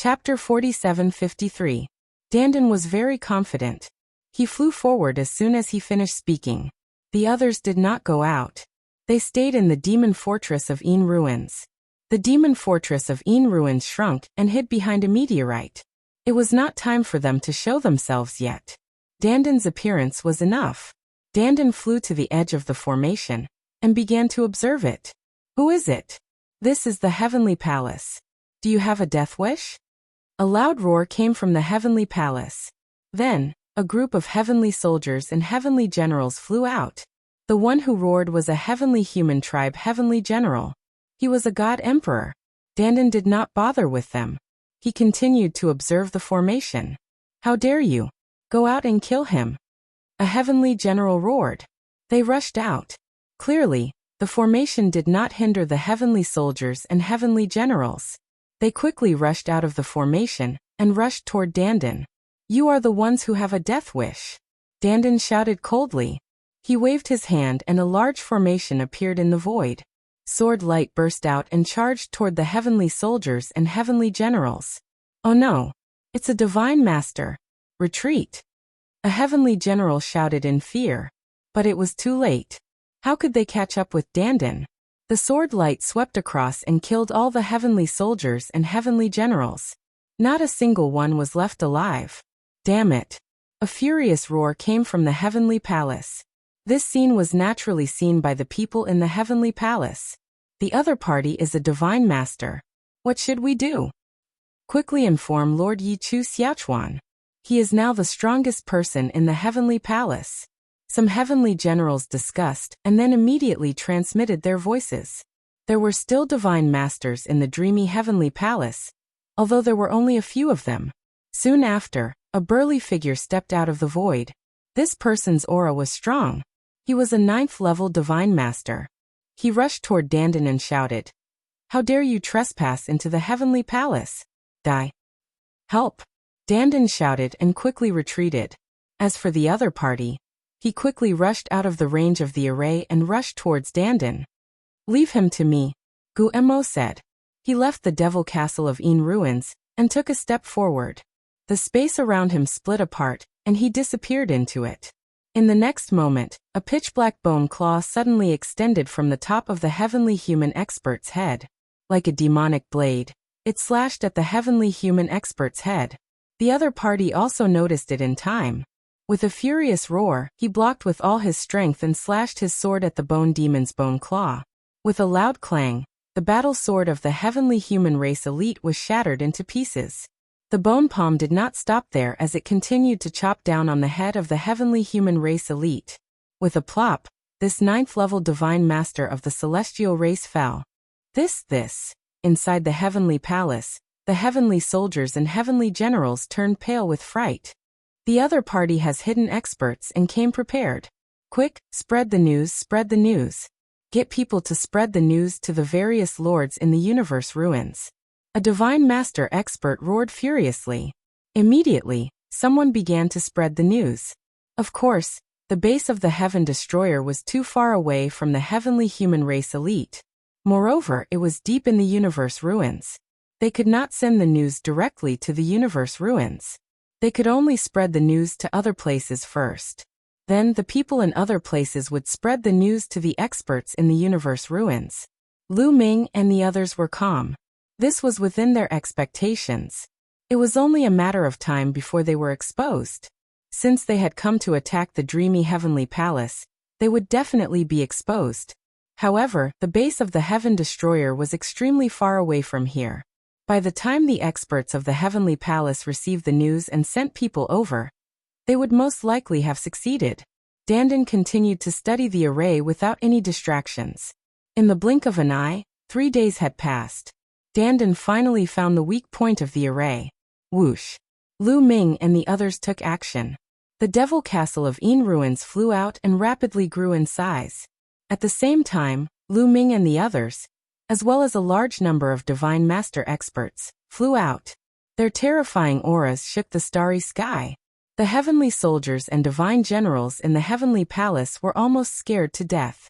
Chapter 47:53. Dandan was very confident. He flew forward as soon as he finished speaking. The others did not go out. They stayed in the demon fortress of Een ruins. The demon fortress of Een ruins shrunk and hid behind a meteorite. It was not time for them to show themselves yet. Dandan's appearance was enough. Dandan flew to the edge of the formation and began to observe it. Who is it? This is the heavenly palace. Do you have a death wish? A loud roar came from the heavenly palace. Then, a group of heavenly soldiers and heavenly generals flew out. The one who roared was a heavenly human tribe heavenly general. He was a god emperor. Dandan did not bother with them. He continued to observe the formation. How dare you? Go out and kill him. A heavenly general roared. They rushed out. Clearly, the formation did not hinder the heavenly soldiers and heavenly generals. They quickly rushed out of the formation and rushed toward Dandan. You are the ones who have a death wish. Dandan shouted coldly. He waved his hand and a large formation appeared in the void. Sword light burst out and charged toward the heavenly soldiers and heavenly generals. Oh no! It's a divine master. Retreat! A heavenly general shouted in fear. But it was too late. How could they catch up with Dandan? The sword light swept across and killed all the heavenly soldiers and heavenly generals. Not a single one was left alive. Damn it! A furious roar came from the heavenly palace. This scene was naturally seen by the people in the heavenly palace. The other party is a divine master. What should we do? Quickly inform Lord Yi Chu Xiaochuan. He is now the strongest person in the heavenly palace. Some heavenly generals discussed and then immediately transmitted their voices. There were still divine masters in the dreamy heavenly palace, although there were only a few of them. Soon after, a burly figure stepped out of the void. This person's aura was strong. He was a 9th-level divine master. He rushed toward Dandan and shouted, "How dare you trespass into the heavenly palace? Die! Help!" Dandan shouted and quickly retreated. As for the other party, he quickly rushed out of the range of the array and rushed towards Dandan. "Leave him to me," Gu Mo said. He left the devil castle of Een ruins and took a step forward. The space around him split apart, and he disappeared into it. In the next moment, a pitch-black bone claw suddenly extended from the top of the heavenly human expert's head. Like a demonic blade, it slashed at the heavenly human expert's head. The other party also noticed it in time. With a furious roar, he blocked with all his strength and slashed his sword at the bone demon's bone claw. With a loud clang, the battle sword of the heavenly human race elite was shattered into pieces. The bone palm did not stop there as it continued to chop down on the head of the heavenly human race elite. With a plop, this 9th-level divine master of the celestial race fell. Inside the heavenly palace, the heavenly soldiers and heavenly generals turned pale with fright. The other party has hidden experts and came prepared. Quick, spread the news, spread the news. Get people to spread the news to the various lords in the universe ruins. A divine master expert roared furiously. Immediately, someone began to spread the news. Of course, the base of the Heaven Destroyer was too far away from the heavenly human race elite. Moreover, it was deep in the universe ruins. They could not send the news directly to the universe ruins. They could only spread the news to other places first. Then the people in other places would spread the news to the experts in the universe ruins. Lu Ming and the others were calm. This was within their expectations. It was only a matter of time before they were exposed. Since they had come to attack the dreamy heavenly palace, they would definitely be exposed. However, the base of the Heaven Destroyer was extremely far away from here. By the time the experts of the heavenly palace received the news and sent people over, they would most likely have succeeded. Dandan continued to study the array without any distractions. In the blink of an eye, 3 days had passed. Dandan finally found the weak point of the array. Whoosh! Lu Ming and the others took action. The devil castle of Een ruins flew out and rapidly grew in size. At the same time, Lu Ming and the others, as well as a large number of divine master experts, flew out. Their terrifying auras shook the starry sky. The heavenly soldiers and divine generals in the heavenly palace were almost scared to death.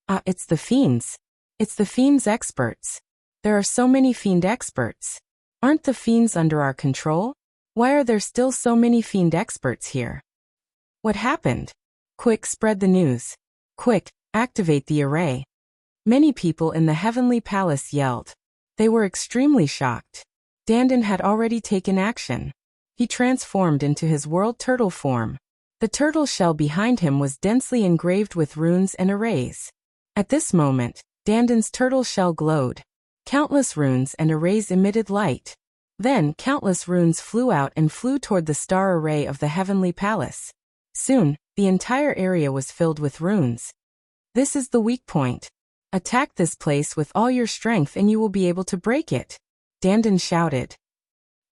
Ah, it's the fiends. It's the fiends experts. There are so many fiend experts. Aren't the fiends under our control? Why are there still so many fiend experts here? What happened? Quick, spread the news. Quick, activate the array. Many people in the heavenly palace yelled. They were extremely shocked. Dandan had already taken action. He transformed into his world turtle form. The turtle shell behind him was densely engraved with runes and arrays. At this moment, Dandan's turtle shell glowed. Countless runes and arrays emitted light. Then countless runes flew out and flew toward the star array of the heavenly palace. Soon, the entire area was filled with runes. This is the weak point. Attack this place with all your strength and you will be able to break it. Dandan shouted.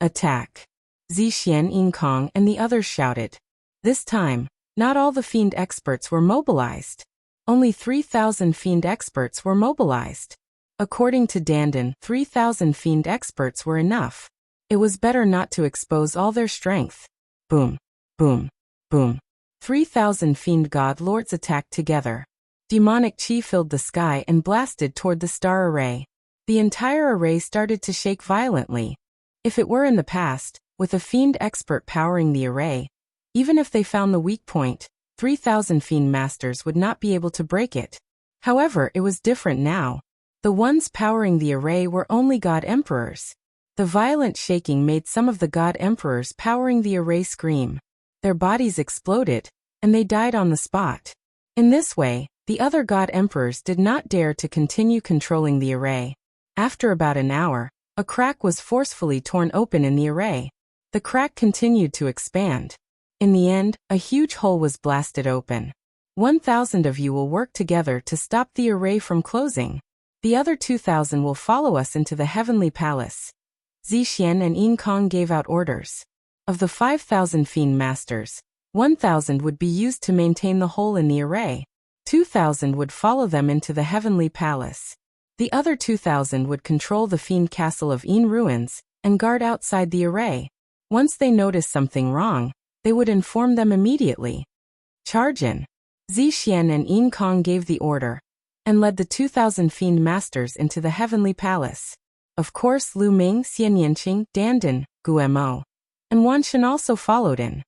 Attack. Zixian, Yinkong, and the others shouted. This time, not all the fiend experts were mobilized. Only 3,000 fiend experts were mobilized. According to Dandan, 3,000 fiend experts were enough. It was better not to expose all their strength. Boom, boom, boom. 3,000 fiend god lords attacked together. Demonic chi filled the sky and blasted toward the star array. The entire array started to shake violently. If it were in the past, with a fiend expert powering the array, even if they found the weak point, 3,000 fiend masters would not be able to break it. However, it was different now. The ones powering the array were only god emperors. The violent shaking made some of the god emperors powering the array scream. Their bodies exploded, and they died on the spot. In this way, the other god emperors did not dare to continue controlling the array. After about an hour, a crack was forcefully torn open in the array. The crack continued to expand. In the end, a huge hole was blasted open. 1,000 of you will work together to stop the array from closing. The other 2,000 will follow us into the heavenly palace. Zixian and Yinkong gave out orders. Of the 5,000 fiend masters, 1,000 would be used to maintain the hole in the array. 2,000 would follow them into the heavenly palace. The other 2,000 would control the fiend castle of Yin ruins and guard outside the array. Once they noticed something wrong, they would inform them immediately. Charge in. Zixian and Yinkong gave the order and led the 2,000 fiend masters into the heavenly palace. Of course, Lu Ming, Xianyanqing, Dandan, Guemo, and Wanshan also followed in.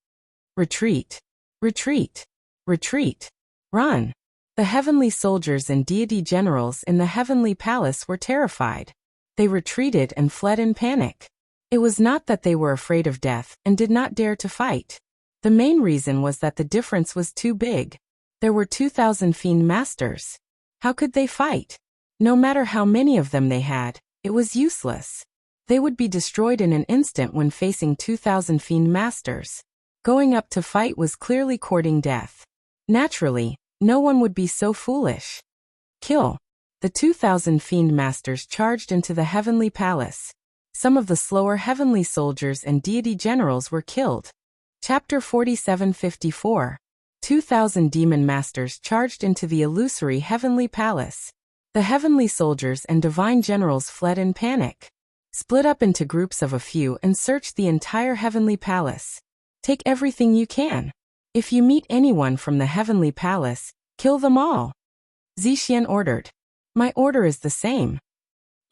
Retreat. Retreat. Retreat. Run. The heavenly soldiers and deity generals in the heavenly palace were terrified. They retreated and fled in panic. It was not that they were afraid of death and did not dare to fight. The main reason was that the difference was too big. There were 2,000 fiend masters. How could they fight? No matter how many of them they had, it was useless. They would be destroyed in an instant when facing 2,000 fiend masters. Going up to fight was clearly courting death. Naturally, no one would be so foolish. Kill. The 2,000 fiend masters charged into the heavenly palace. Some of the slower heavenly soldiers and deity generals were killed. Chapter 47-54. 2,000 demon masters charged into the illusory heavenly palace. The heavenly soldiers and divine generals fled in panic. Split up into groups of a few and search the entire heavenly palace. Take everything you can. If you meet anyone from the heavenly palace, kill them all. Zixian ordered. My order is the same.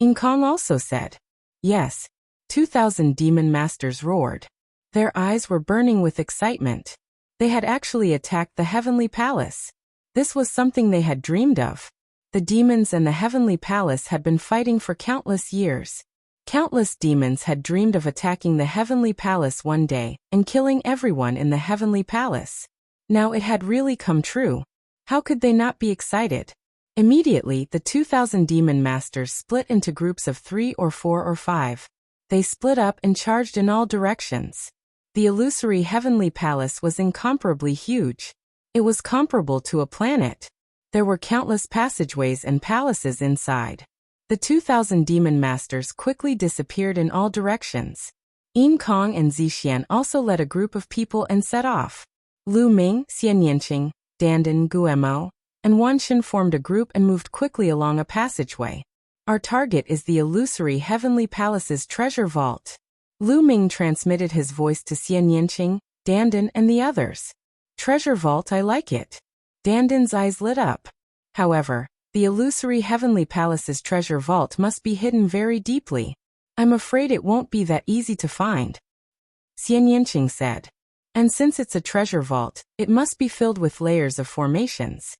Yinkong also said. Yes. 2,000 demon masters roared. Their eyes were burning with excitement. They had actually attacked the heavenly palace. This was something they had dreamed of. The demons and the heavenly palace had been fighting for countless years. Countless demons had dreamed of attacking the heavenly palace one day and killing everyone in the heavenly palace. Now it had really come true. How could they not be excited? Immediately, the 2,000 demon masters split into groups of 3 or 4 or 5. They split up and charged in all directions. The illusory heavenly palace was incomparably huge. It was comparable to a planet. There were countless passageways and palaces inside. The 2,000 demon masters quickly disappeared in all directions. Yinkong and Zixian also led a group of people and set off. Lu Ming, Xianyanqing, Dandan, Guemo, and Wanshan formed a group and moved quickly along a passageway. Our target is the illusory heavenly palace's treasure vault. Lu Ming transmitted his voice to Xianyanqing, Dandan, and the others. Treasure vault, I like it. Dandan's eyes lit up. However, the illusory heavenly palace's treasure vault must be hidden very deeply. I'm afraid it won't be that easy to find, Xian Yanqing said. And since it's a treasure vault, it must be filled with layers of formations.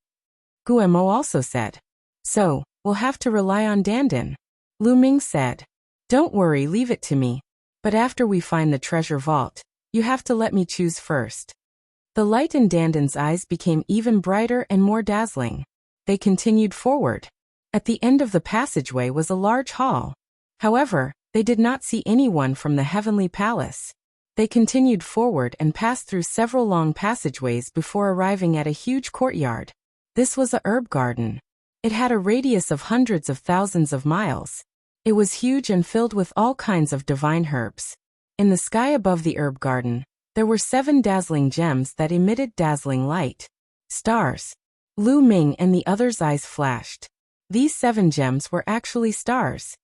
Guemo also said. So, we'll have to rely on Dandan. Lu Ming said. Don't worry, leave it to me. But after we find the treasure vault, you have to let me choose first. The light in Dandan's eyes became even brighter and more dazzling. They continued forward. At the end of the passageway was a large hall. However, they did not see anyone from the heavenly palace. They continued forward and passed through several long passageways before arriving at a huge courtyard. This was a herb garden. It had a radius of hundreds of thousands of miles. It was huge and filled with all kinds of divine herbs. In the sky above the herb garden, there were 7 dazzling gems that emitted dazzling light. Stars. Lu Ming and the others' eyes flashed. These 7 gems were actually stars.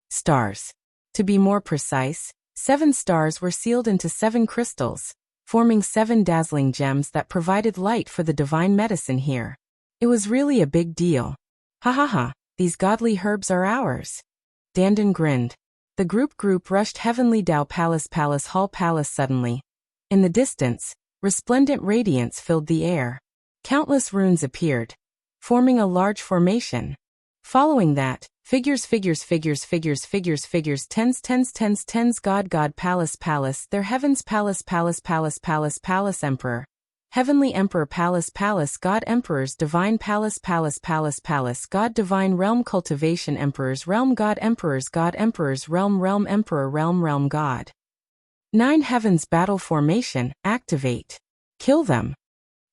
Stars. To be more precise, 7 stars were sealed into 7 crystals, forming 7 dazzling gems that provided light for the divine medicine here. It was really a big deal. Ha ha ha, these godly herbs are ours. Dandan grinned. The group rushed Heavenly Dao Palace Hall Palace suddenly. In the distance, resplendent radiance filled the air. Countless runes appeared, forming a large formation. Following that, figures, tens, God, palace, their heavens, palace, emperor. Heavenly Emperor, palace, God, emperors, divine palace, God, divine realm, cultivation, emperors, realm, God, emperors, realm, emperor, realm, God. 9 heavens battle formation, activate. Kill them.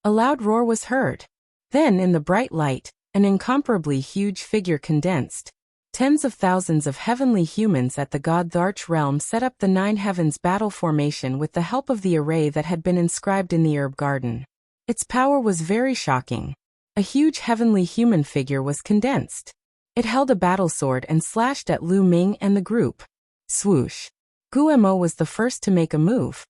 A loud roar was heard. Then in the bright light, an incomparably huge figure condensed. Tens of thousands of heavenly humans at the God-Tharch realm set up the 9 heavens battle formation with the help of the array that had been inscribed in the herb garden. Its power was very shocking. A huge heavenly human figure was condensed. It held a battle sword and slashed at Lu Ming and the group. Swoosh. Guemo was the first to make a move.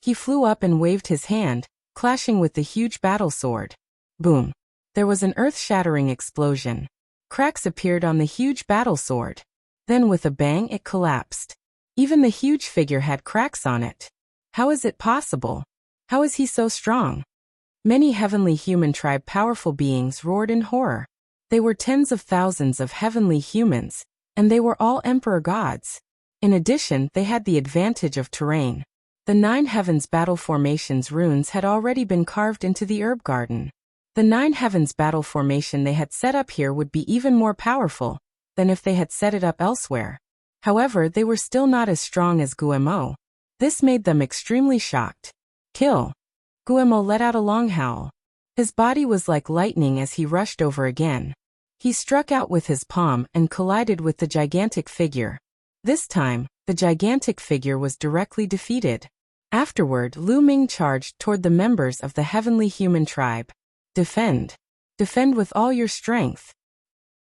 He flew up and waved his hand, clashing with the huge battle sword. Boom. There was an earth-shattering explosion. Cracks appeared on the huge battle sword. Then with a bang it collapsed. Even the huge figure had cracks on it. How is it possible? How is he so strong? Many heavenly human tribe powerful beings roared in horror. They were tens of thousands of heavenly humans, and they were all emperor gods. In addition, they had the advantage of terrain. The 9 heavens battle formation's runes had already been carved into the herb garden. The 9 heavens battle formation they had set up here would be even more powerful than if they had set it up elsewhere. However, they were still not as strong as Guemo. This made them extremely shocked. Kill. Guemo let out a long howl. His body was like lightning as he rushed over again. He struck out with his palm and collided with the gigantic figure. This time, the gigantic figure was directly defeated. Afterward, Lu Ming charged toward the members of the heavenly human tribe. Defend. Defend with all your strength.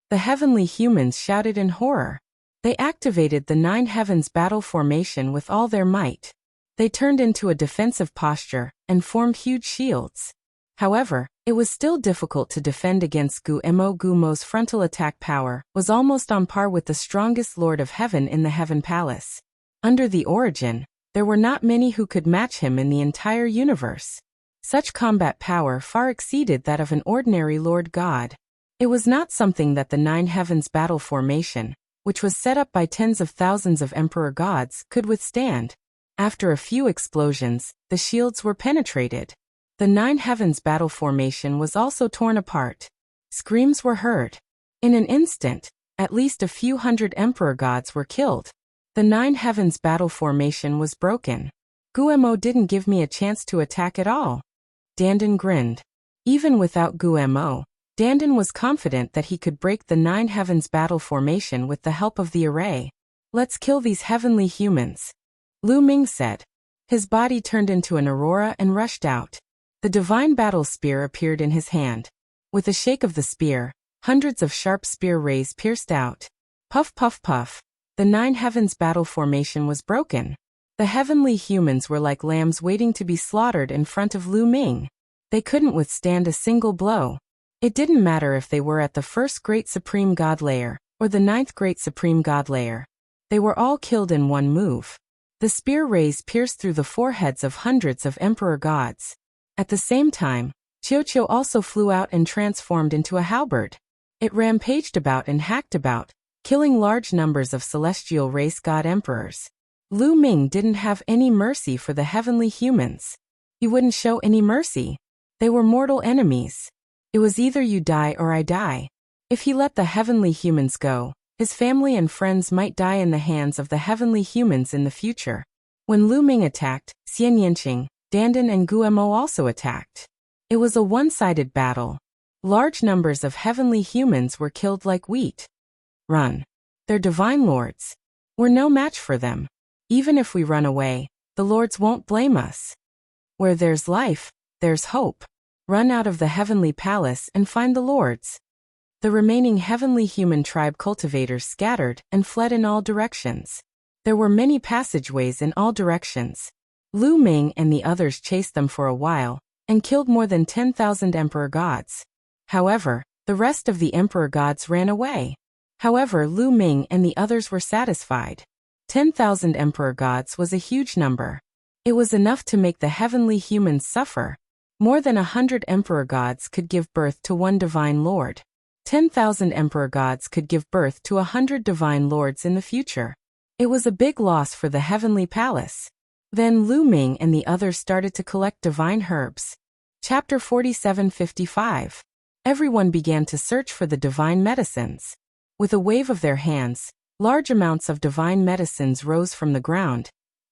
The heavenly humans shouted in horror. They activated the 9 heavens battle formation with all their might. They turned into a defensive posture and formed huge shields. However, it was still difficult to defend against Guemo. Gumo's frontal attack power was almost on par with the strongest Lord of Heaven in the Heaven Palace. Under the origin, there were not many who could match him in the entire universe. Such combat power far exceeded that of an ordinary Lord God. It was not something that the 9 heavens battle formation, which was set up by tens of thousands of emperor gods, could withstand. After a few explosions, the shields were penetrated. The 9 heavens battle formation was also torn apart. Screams were heard. In an instant, at least a few hundred emperor gods were killed. The 9 heavens battle formation was broken. Guemo didn't give me a chance to attack at all. Dandan grinned. Even without Guemo, Dandan was confident that he could break the 9 heavens battle formation with the help of the array. Let's kill these heavenly humans. Lu Ming said. His body turned into an aurora and rushed out. The divine battle spear appeared in his hand. With a shake of the spear, hundreds of sharp spear rays pierced out. Puff, puff, puff. The 9 heavens battle formation was broken. The heavenly humans were like lambs waiting to be slaughtered in front of Lu Ming. They couldn't withstand a single blow. It didn't matter if they were at the 1st Great Supreme God Layer or the 9th Great Supreme God Layer. They were all killed in one move. The spear rays pierced through the foreheads of hundreds of emperor gods. At the same time, Qiuqiu also flew out and transformed into a halberd. It rampaged about and hacked about, killing large numbers of celestial race god emperors. Lu Ming didn't have any mercy for the heavenly humans. He wouldn't show any mercy. They were mortal enemies. It was either you die or I die. If he let the heavenly humans go, his family and friends might die in the hands of the heavenly humans in the future. When Lu Ming attacked, Xian Yanqing, Dandan and Guemo also attacked. It was a one-sided battle. Large numbers of heavenly humans were killed like wheat. Run. Their divine lords. We're no match for them. Even if we run away, the lords won't blame us. Where there's life, there's hope. Run out of the heavenly palace and find the lords. The remaining heavenly human tribe cultivators scattered and fled in all directions. There were many passageways in all directions. Lu Ming and the others chased them for a while, and killed more than 10,000 emperor gods. However, the rest of the emperor gods ran away. However, Lu Ming and the others were satisfied. 10,000 emperor gods was a huge number. It was enough to make the heavenly humans suffer. More than 100 emperor gods could give birth to one divine lord. 10,000 emperor gods could give birth to 100 divine lords in the future. It was a big loss for the heavenly palace. Then Lu Ming and the others started to collect divine herbs. Chapter 47:55. Everyone began to search for the divine medicines. With a wave of their hands, large amounts of divine medicines rose from the ground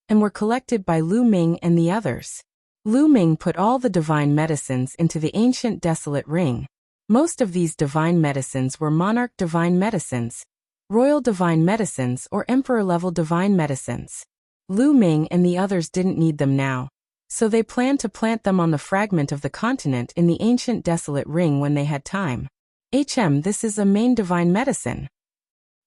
and were collected by Lu Ming and the others. Lu Ming put all the divine medicines into the ancient desolate ring. Most of these divine medicines were monarch divine medicines, royal divine medicines, or emperor-level divine medicines. Lu Ming and the others didn't need them now, so they planned to plant them on the fragment of the continent in the ancient desolate ring when they had time. This is a main divine medicine.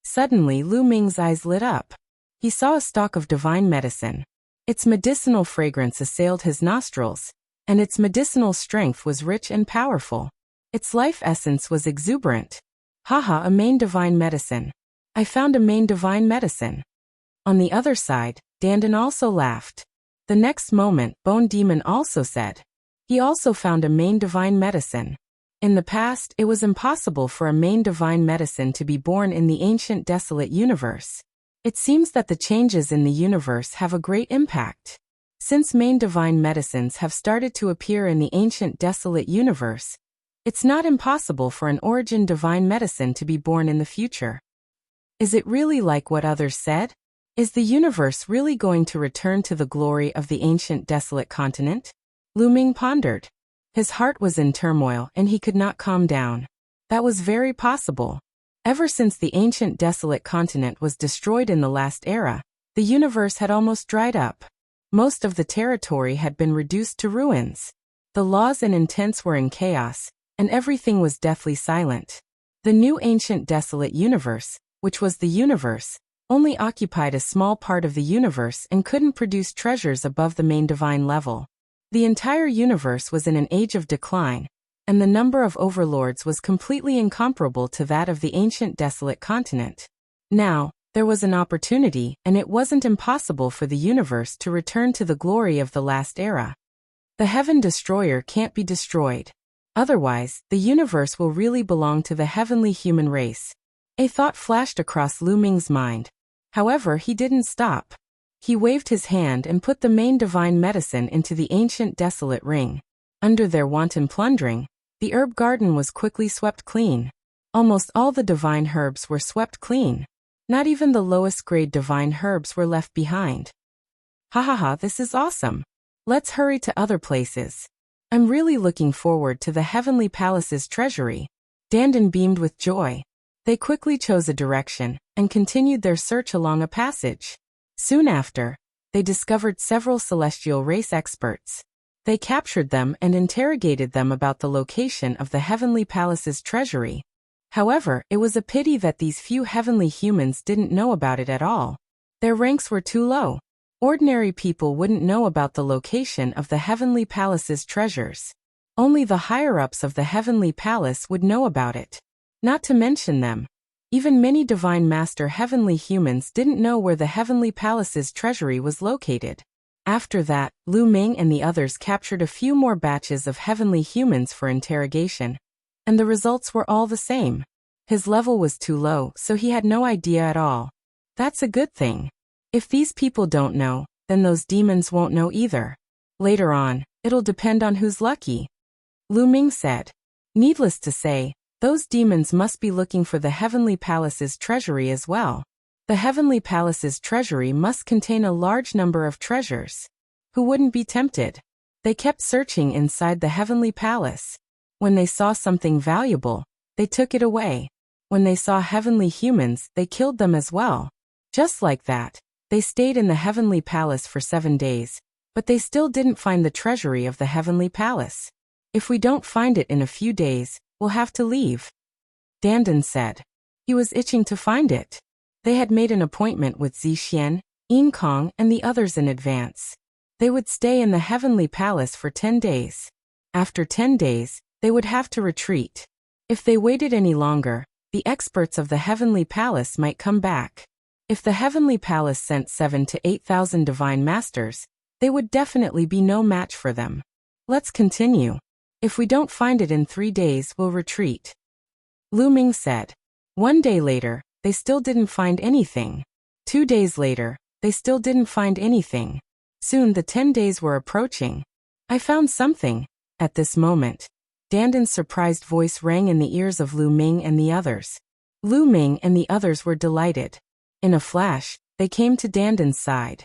Suddenly Lu Ming's eyes lit up. He saw a stalk of divine medicine. Its medicinal fragrance assailed his nostrils, and its medicinal strength was rich and powerful. Its life essence was exuberant. Haha, a main divine medicine. I found a main divine medicine. On the other side, Dandan also laughed. The next moment, Bone Demon also said. He also found a main divine medicine. In the past, it was impossible for a main divine medicine to be born in the ancient desolate universe. It seems that the changes in the universe have a great impact. Since main divine medicines have started to appear in the ancient desolate universe, it's not impossible for an origin divine medicine to be born in the future. Is it really like what others said? Is the universe really going to return to the glory of the ancient desolate continent? Lu Ming pondered. His heart was in turmoil and he could not calm down. That was very possible. Ever since the ancient desolate continent was destroyed in the last era, the universe had almost dried up. Most of the territory had been reduced to ruins. The laws and intents were in chaos, and everything was deathly silent. The new ancient desolate universe, which was the universe, only occupied a small part of the universe and couldn't produce treasures above the main divine level. The entire universe was in an age of decline, and the number of overlords was completely incomparable to that of the ancient desolate continent. Now, there was an opportunity, and it wasn't impossible for the universe to return to the glory of the last era. The Heaven Destroyer can't be destroyed. Otherwise, the universe will really belong to the heavenly human race. A thought flashed across Lu Ming's mind. However, he didn't stop. He waved his hand and put the main divine medicine into the ancient desolate ring. Under their wanton plundering, the herb garden was quickly swept clean. Almost all the divine herbs were swept clean. Not even the lowest grade divine herbs were left behind. Ha, this is awesome. Let's hurry to other places. I'm really looking forward to the Heavenly Palace's treasury. Dandan beamed with joy. They quickly chose a direction and continued their search along a passage. Soon after, they discovered several celestial race experts. They captured them and interrogated them about the location of the Heavenly Palace's treasury. However, it was a pity that these few heavenly humans didn't know about it at all. Their ranks were too low. Ordinary people wouldn't know about the location of the Heavenly Palace's treasures. Only the higher-ups of the Heavenly Palace would know about it. Not to mention them. Even many Divine Master heavenly humans didn't know where the Heavenly Palace's treasury was located. After that, Lu Ming and the others captured a few more batches of heavenly humans for interrogation. And the results were all the same. His level was too low, so he had no idea at all. That's a good thing. If these people don't know, then those demons won't know either. Later on, it'll depend on who's lucky. Lu Ming said. Needless to say, those demons must be looking for the Heavenly Palace's treasury as well. The Heavenly Palace's treasury must contain a large number of treasures. Who wouldn't be tempted? They kept searching inside the Heavenly Palace. When they saw something valuable, they took it away. When they saw heavenly humans, they killed them as well. Just like that, they stayed in the Heavenly Palace for 7 days, but they still didn't find the treasury of the Heavenly Palace. If we don't find it in a few days, we'll have to leave. Dandan said. He was itching to find it. They had made an appointment with Zixian, Yin Kong, and the others in advance. They would stay in the Heavenly Palace for 10 days. After 10 days, they would have to retreat. If they waited any longer, the experts of the Heavenly Palace might come back. If the Heavenly Palace sent 7,000 to 8,000 Divine Masters, they would definitely be no match for them. Let's continue. If we don't find it in 3 days, we'll retreat. Lu Ming said. 1 day later, they still didn't find anything. 2 days later, they still didn't find anything. Soon the 10 days were approaching. I found something. At this moment, Dandan's surprised voice rang in the ears of Lu Ming and the others. Lu Ming and the others were delighted. In a flash, they came to Dandan's side.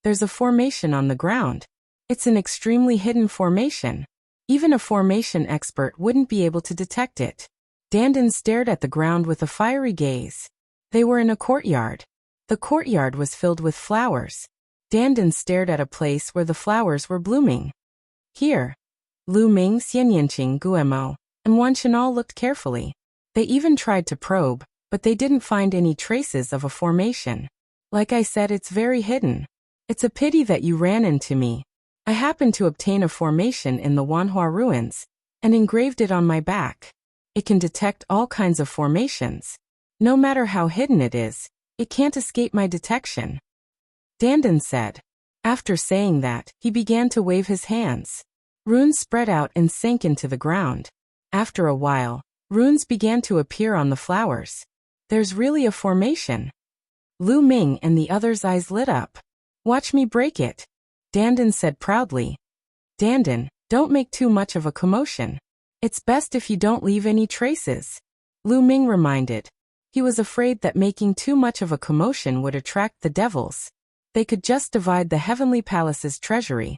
There's a formation on the ground. It's an extremely hidden formation. Even a formation expert wouldn't be able to detect it. Dandan stared at the ground with a fiery gaze. They were in a courtyard. The courtyard was filled with flowers. Dandan stared at a place where the flowers were blooming. Here. Lu Ming, Xianyanqing, Guemo, and Wanchen all looked carefully. They even tried to probe, but they didn't find any traces of a formation. Like I said, it's very hidden. It's a pity that you ran into me. I happened to obtain a formation in the Wanhua ruins, and engraved it on my back. It can detect all kinds of formations. No matter how hidden it is, it can't escape my detection. Dandan said. After saying that, he began to wave his hands. Runes spread out and sank into the ground. After a while, runes began to appear on the flowers. There's really a formation. Lu Ming and the others' eyes lit up. Watch me break it. Dandan said proudly. Dandan, don't make too much of a commotion. It's best if you don't leave any traces. Lu Ming reminded. He was afraid that making too much of a commotion would attract the devils. They could just divide the Heavenly Palace's treasury.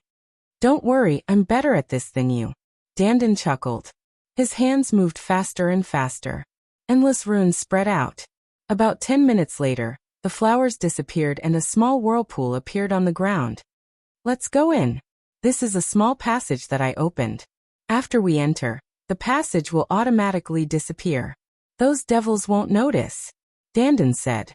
Don't worry, I'm better at this than you. Dandan chuckled. His hands moved faster and faster. Endless runes spread out. About 10 minutes later, the flowers disappeared and a small whirlpool appeared on the ground. Let's go in. This is a small passage that I opened. After we enter, the passage will automatically disappear. Those devils won't notice. Dandan said.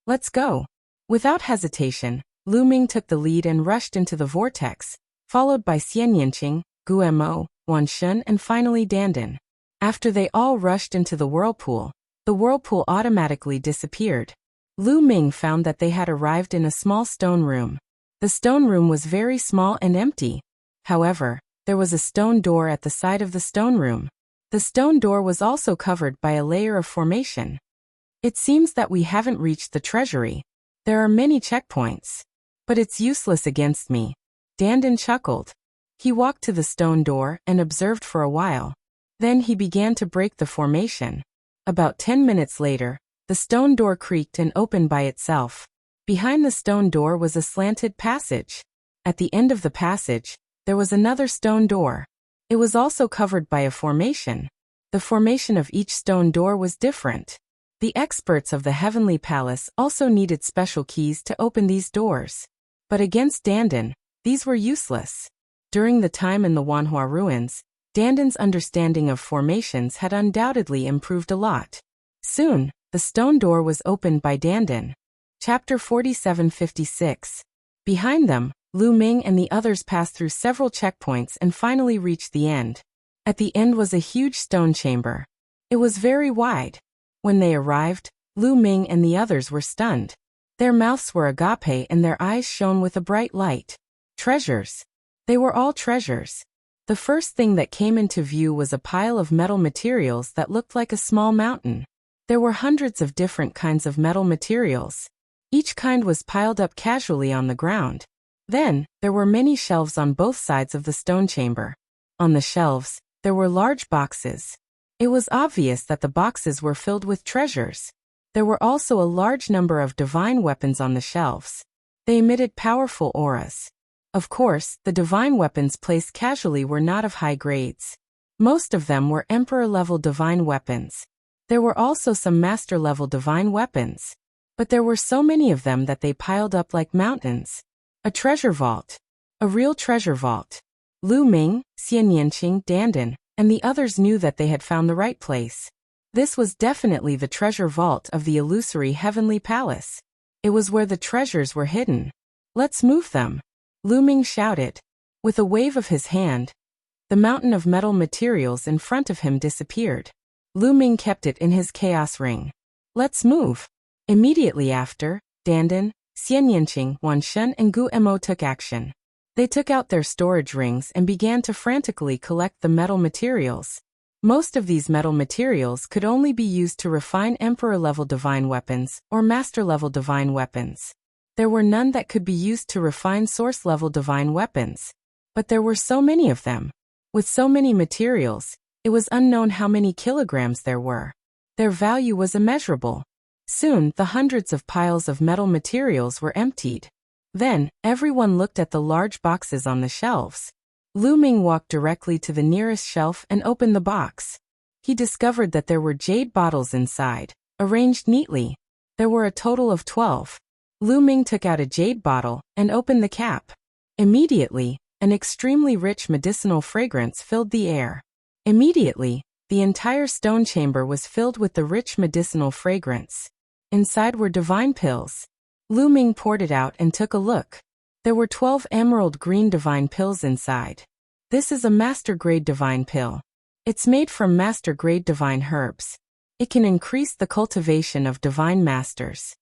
Let's go. Without hesitation, Lu Ming took the lead and rushed into the vortex, followed by Xianyanqing, Guemo, Wanshun, and finally Dandan. After they all rushed into the whirlpool automatically disappeared. Lu Ming found that they had arrived in a small stone room. The stone room was very small and empty. However, there was a stone door at the side of the stone room. The stone door was also covered by a layer of formation. It seems that we haven't reached the treasury. There are many checkpoints. But it's useless against me. Dandan chuckled. He walked to the stone door and observed for a while. Then he began to break the formation. About 10 minutes later, the stone door creaked and opened by itself. Behind the stone door was a slanted passage. At the end of the passage, there was another stone door. It was also covered by a formation. The formation of each stone door was different. The experts of the Heavenly Palace also needed special keys to open these doors. But against Dandan, these were useless. During the time in the Wanhua ruins, Dandan's understanding of formations had undoubtedly improved a lot. Soon, the stone door was opened by Dandan. Chapter 4756. Behind them, Lu Ming and the others passed through several checkpoints and finally reached the end. At the end was a huge stone chamber. It was very wide. When they arrived, Lu Ming and the others were stunned. Their mouths were agape and their eyes shone with a bright light. Treasures. They were all treasures. The first thing that came into view was a pile of metal materials that looked like a small mountain. There were hundreds of different kinds of metal materials. Each kind was piled up casually on the ground. Then, there were many shelves on both sides of the stone chamber. On the shelves, there were large boxes. It was obvious that the boxes were filled with treasures. There were also a large number of divine weapons on the shelves. They emitted powerful auras. Of course, the divine weapons placed casually were not of high grades. Most of them were Emperor-level divine weapons. There were also some Master-level divine weapons. But there were so many of them that they piled up like mountains. A treasure vault. A real treasure vault. Lu Ming, Xianyanqing, Dandan, and the others knew that they had found the right place. This was definitely the treasure vault of the illusory heavenly palace. It was where the treasures were hidden. Let's move them. Lu Ming shouted. With a wave of his hand, the mountain of metal materials in front of him disappeared. Lu Ming kept it in his chaos ring. Let's move. Immediately after, Dandan, Xianyanqing, Wanshen and Gu Mo took action. They took out their storage rings and began to frantically collect the metal materials. Most of these metal materials could only be used to refine Emperor-level divine weapons or Master-level divine weapons. There were none that could be used to refine Source-level divine weapons. But there were so many of them. With so many materials, it was unknown how many kilograms there were. Their value was immeasurable. Soon, the hundreds of piles of metal materials were emptied. Then, everyone looked at the large boxes on the shelves. Lu Ming walked directly to the nearest shelf and opened the box. He discovered that there were jade bottles inside, arranged neatly. There were a total of 12. Lu Ming took out a jade bottle and opened the cap. Immediately, an extremely rich medicinal fragrance filled the air. Immediately, the entire stone chamber was filled with the rich medicinal fragrance. Inside were divine pills. Lu Ming poured it out and took a look. There were 12 emerald green divine pills inside. This is a master-grade divine pill. It's made from master-grade divine herbs. It can increase the cultivation of divine masters.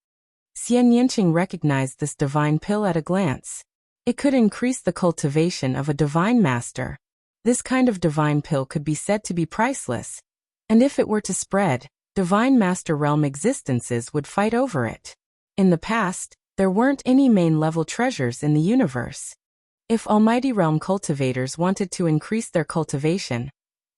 Xianyanqing recognized this divine pill at a glance. It could increase the cultivation of a divine master. This kind of divine pill could be said to be priceless. And if it were to spread, divine master realm existences would fight over it. In the past, there weren't any main-level treasures in the universe. If Almighty Realm cultivators wanted to increase their cultivation,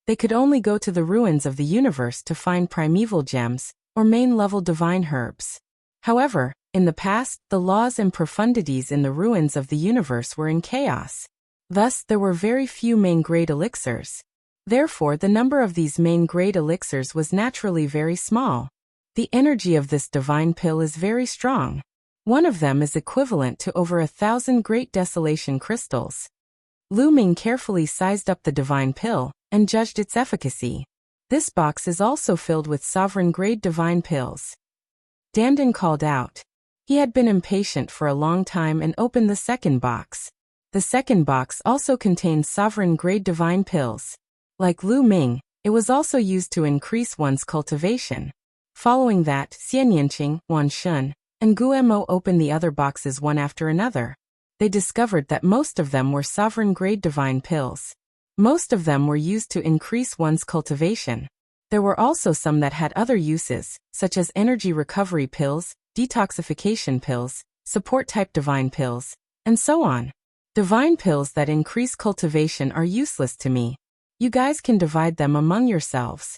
they could only go to the ruins of the universe to find primeval gems or main-level divine herbs. However, in the past, the laws and profundities in the ruins of the universe were in chaos. Thus, there were very few main-grade elixirs. Therefore, the number of these main-grade elixirs was naturally very small. The energy of this divine pill is very strong. One of them is equivalent to over 1,000 great desolation crystals. Lu Ming carefully sized up the divine pill and judged its efficacy. This box is also filled with sovereign-grade divine pills. Dandan called out. He had been impatient for a long time and opened the second box. The second box also contained sovereign-grade divine pills. Like Lu Ming, it was also used to increase one's cultivation. Following that, Xianyanqing, Wanshen, and Gu Mo opened the other boxes one after another. They discovered that most of them were sovereign-grade divine pills. Most of them were used to increase one's cultivation. There were also some that had other uses, such as energy recovery pills, detoxification pills, support-type divine pills, and so on. Divine pills that increase cultivation are useless to me. You guys can divide them among yourselves.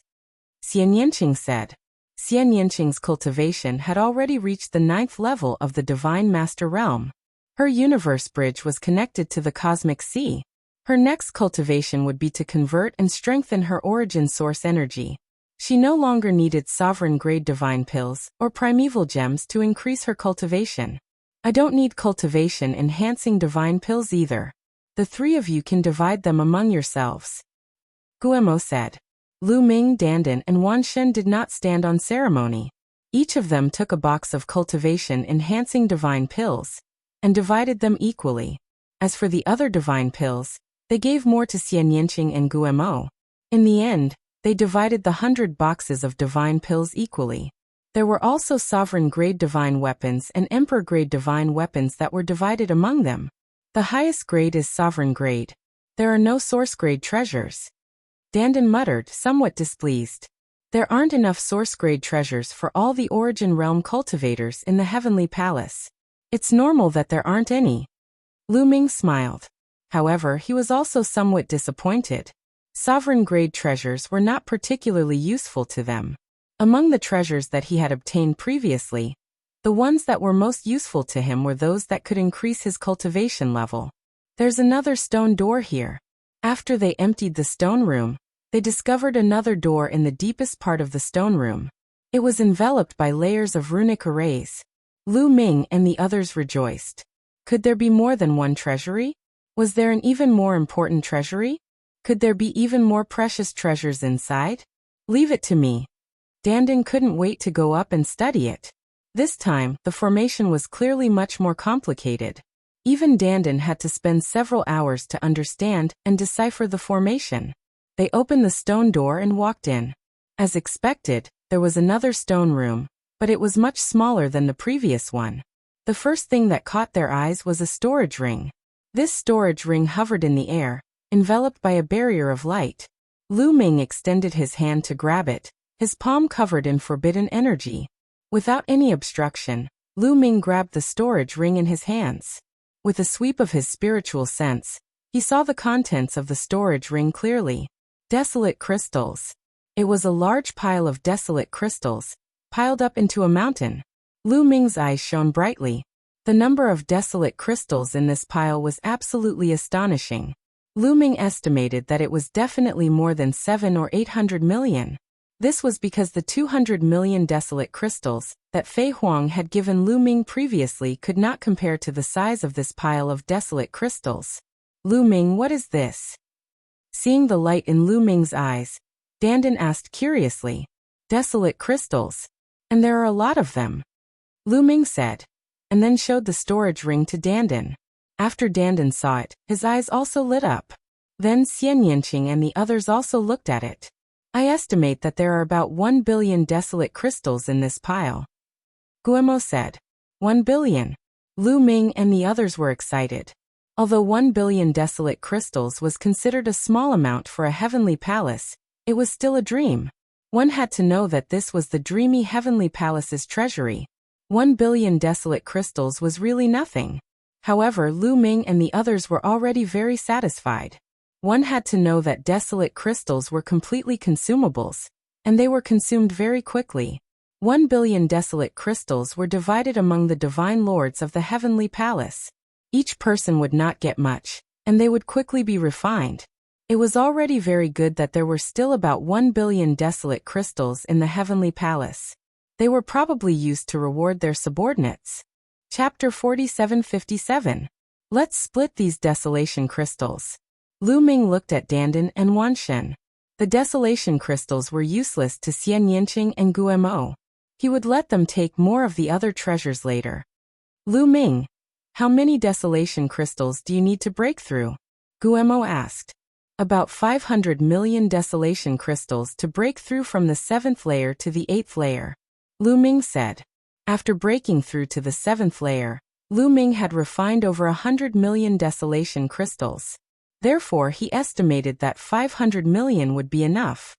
Xianyanqing said. Xianyanqing's cultivation had already reached the 9th level of the Divine Master Realm. Her universe bridge was connected to the cosmic sea. Her next cultivation would be to convert and strengthen her origin source energy. She no longer needed sovereign-grade divine pills or primeval gems to increase her cultivation. I don't need cultivation-enhancing divine pills either. The three of you can divide them among yourselves. Gu Mo said. Lu Ming, Dandan, and Wanshen did not stand on ceremony. Each of them took a box of cultivation-enhancing divine pills and divided them equally. As for the other divine pills, they gave more to Xianyanqing and Gu Mo. In the end, they divided the 100 boxes of divine pills equally. There were also sovereign-grade divine weapons and emperor-grade divine weapons that were divided among them. The highest grade is sovereign grade. There are no source-grade treasures. Dandan muttered, somewhat displeased. There aren't enough source-grade treasures for all the origin realm cultivators in the heavenly palace. It's normal that there aren't any. Lu Ming smiled. However, he was also somewhat disappointed. Sovereign-grade treasures were not particularly useful to them. Among the treasures that he had obtained previously, the ones that were most useful to him were those that could increase his cultivation level. There's another stone door here. After they emptied the stone room, they discovered another door in the deepest part of the stone room. It was enveloped by layers of runic arrays. Lu Ming and the others rejoiced. Could there be more than one treasury? Was there an even more important treasury? Could there be even more precious treasures inside? Leave it to me. Dandan couldn't wait to go up and study it. This time, the formation was clearly much more complicated. Even Dandan had to spend several hours to understand and decipher the formation. They opened the stone door and walked in. As expected, there was another stone room, but it was much smaller than the previous one. The first thing that caught their eyes was a storage ring. This storage ring hovered in the air, enveloped by a barrier of light. Lu Ming extended his hand to grab it, his palm covered in forbidden energy. Without any obstruction, Lu Ming grabbed the storage ring in his hands. With a sweep of his spiritual sense, he saw the contents of the storage ring clearly. Desolate crystals. It was a large pile of desolate crystals, piled up into a mountain. Lu Ming's eyes shone brightly. The number of desolate crystals in this pile was absolutely astonishing. Lu Ming estimated that it was definitely more than 700 or 800 million. This was because the 200 million desolate crystals that Fei Huang had given Lu Ming previously could not compare to the size of this pile of desolate crystals. Lu Ming, what is this? Seeing the light in Lu Ming's eyes, Dandan asked curiously. Desolate crystals. And there are a lot of them. Lu Ming said, and then showed the storage ring to Dandan. After Dandan saw it, his eyes also lit up. Then Xian Yanqing and the others also looked at it. I estimate that there are about 1 billion desolate crystals in this pile. Guemo said. 1 billion. Lu Ming and the others were excited. Although 1 billion desolate crystals was considered a small amount for a heavenly palace, it was still a dream. One had to know that this was the dreamy heavenly palace's treasury. 1 billion desolate crystals was really nothing. However, Lu Ming and the others were already very satisfied. One had to know that desolate crystals were completely consumables, and they were consumed very quickly. 1 billion desolate crystals were divided among the divine lords of the heavenly palace. Each person would not get much, and they would quickly be refined. It was already very good that there were still about 1 billion desolate crystals in the heavenly palace. They were probably used to reward their subordinates. Chapter 4757. Let's split these desolation crystals. Lu Ming looked at Dandan and Wanshen. The desolation crystals were useless to Xian Yanqing and Guemo. He would let them take more of the other treasures later. Lu Ming, how many desolation crystals do you need to break through? Guemo asked. About 500 million desolation crystals to break through from the 7th layer to the 8th layer. Lu Ming said. After breaking through to the 7th layer, Lu Ming had refined over 100 million desolation crystals. Therefore, he estimated that 500 million would be enough.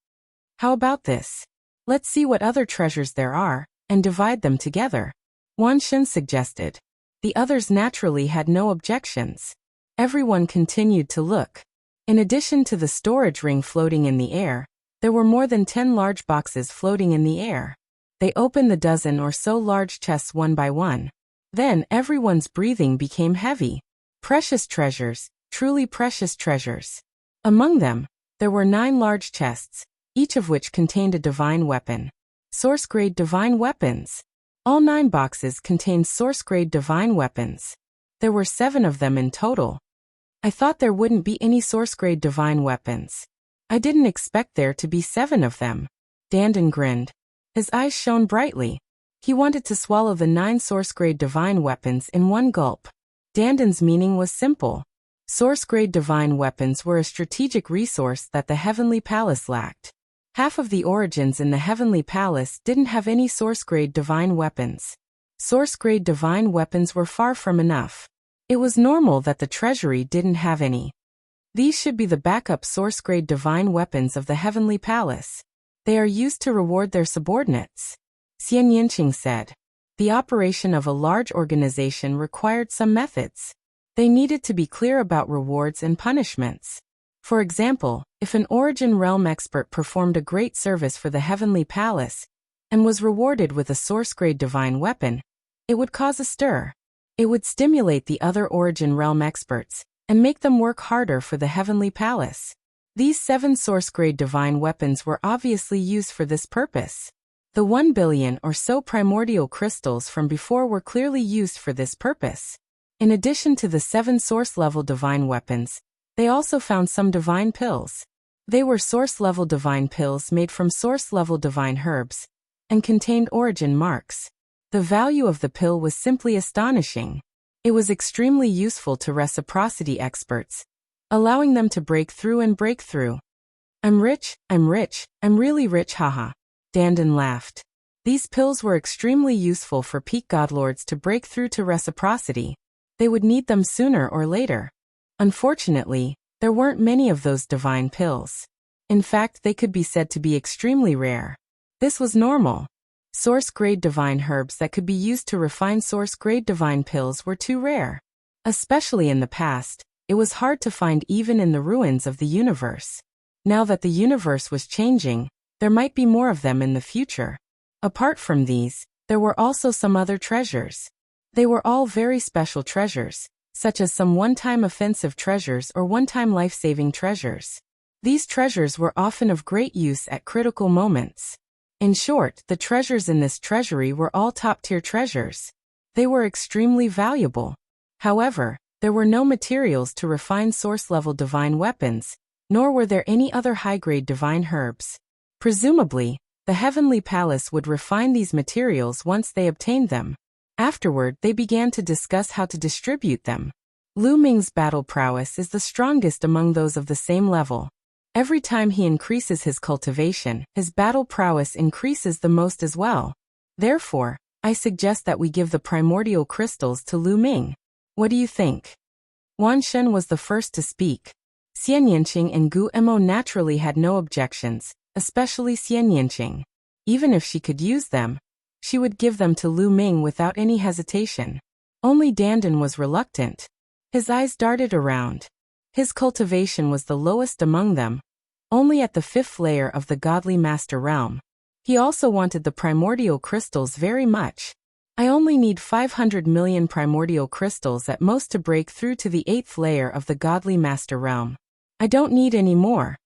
How about this? Let's see what other treasures there are, and divide them together. Wanshen suggested. The others naturally had no objections. Everyone continued to look. In addition to the storage ring floating in the air, there were more than 10 large boxes floating in the air. They opened the dozen or so large chests one by one. Then everyone's breathing became heavy. Precious treasures. Truly precious treasures. Among them, there were 9 large chests, each of which contained a divine weapon. Source-grade divine weapons. All 9 boxes contained source-grade divine weapons. There were 7 of them in total. I thought there wouldn't be any source-grade divine weapons. I didn't expect there to be 7 of them. Dandan grinned. His eyes shone brightly. He wanted to swallow the 9 source-grade divine weapons in one gulp. Dandan's meaning was simple. Source-grade divine weapons were a strategic resource that the Heavenly Palace lacked. Half of the origins in the Heavenly Palace didn't have any source-grade divine weapons. Source-grade divine weapons were far from enough. It was normal that the treasury didn't have any. These should be the backup source-grade divine weapons of the Heavenly Palace. They are used to reward their subordinates. Xian Yinqing said. The operation of a large organization required some methods. They needed to be clear about rewards and punishments. For example, if an Origin Realm expert performed a great service for the Heavenly Palace and was rewarded with a source-grade divine weapon, it would cause a stir. It would stimulate the other Origin Realm experts and make them work harder for the Heavenly Palace. These 7 source-grade divine weapons were obviously used for this purpose. The 1 billion or so primordial crystals from before were clearly used for this purpose. In addition to the 7 source-level divine weapons, they also found some divine pills. They were source-level divine pills made from source-level divine herbs and contained origin marks. The value of the pill was simply astonishing. It was extremely useful to reciprocity experts, allowing them to break through and break through. I'm rich, I'm really rich, haha. Dandan laughed. These pills were extremely useful for peak godlords to break through to reciprocity. They would need them sooner or later. Unfortunately, there weren't many of those divine pills. In fact, they could be said to be extremely rare. This was normal. Source-grade divine herbs that could be used to refine source-grade divine pills were too rare. Especially in the past, it was hard to find even in the ruins of the universe. Now that the universe was changing, there might be more of them in the future. Apart from these, there were also some other treasures. They were all very special treasures, such as some one-time offensive treasures or one-time life-saving treasures. These treasures were often of great use at critical moments. In short, the treasures in this treasury were all top-tier treasures. They were extremely valuable. However, there were no materials to refine source-level divine weapons, nor were there any other high-grade divine herbs. Presumably, the Heavenly Palace would refine these materials once they obtained them. Afterward, they began to discuss how to distribute them. Lu Ming's battle prowess is the strongest among those of the same level. Every time he increases his cultivation, his battle prowess increases the most as well. Therefore, I suggest that we give the primordial crystals to Lu Ming. What do you think? Wan Shen was the first to speak. Xian Yinqing and Gu Emo naturally had no objections, especially Xian Yinqing. Even if she could use them, she would give them to Lu Ming without any hesitation. Only Dandan was reluctant. His eyes darted around. His cultivation was the lowest among them, only at the 5th layer of the Godly Master Realm. He also wanted the primordial crystals very much. I only need 500 million primordial crystals at most to break through to the 8th layer of the Godly Master Realm. I don't need any more.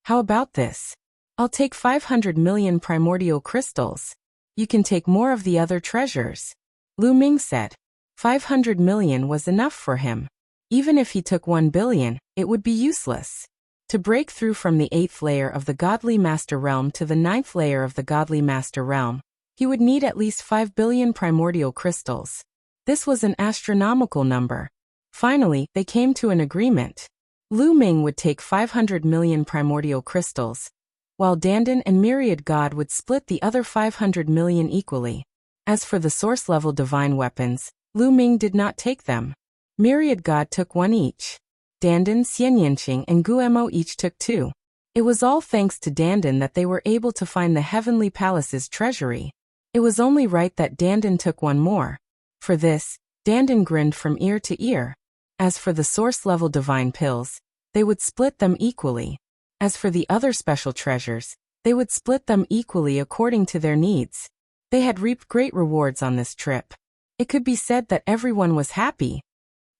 How about this? I'll take 500 million primordial crystals. You can take more of the other treasures. Lu Ming said. 500 million was enough for him. Even if he took 1 billion, it would be useless. To break through from the 8th layer of the Godly Master Realm to the 9th layer of the Godly Master Realm, he would need at least 5 billion primordial crystals. This was an astronomical number. Finally, they came to an agreement. Lu Ming would take 500 million primordial crystals, while Dandan and Myriad God would split the other 500 million equally. As for the source-level divine weapons, Lu Ming did not take them. Myriad God took 1 each. Dandan, Xian Yinqing, and Guemo each took 2. It was all thanks to Dandan that they were able to find the Heavenly Palace's treasury. It was only right that Dandan took 1 more. For this, Dandan grinned from ear to ear. As for the source-level divine pills, they would split them equally. As for the other special treasures, they would split them equally according to their needs. They had reaped great rewards on this trip. It could be said that everyone was happy.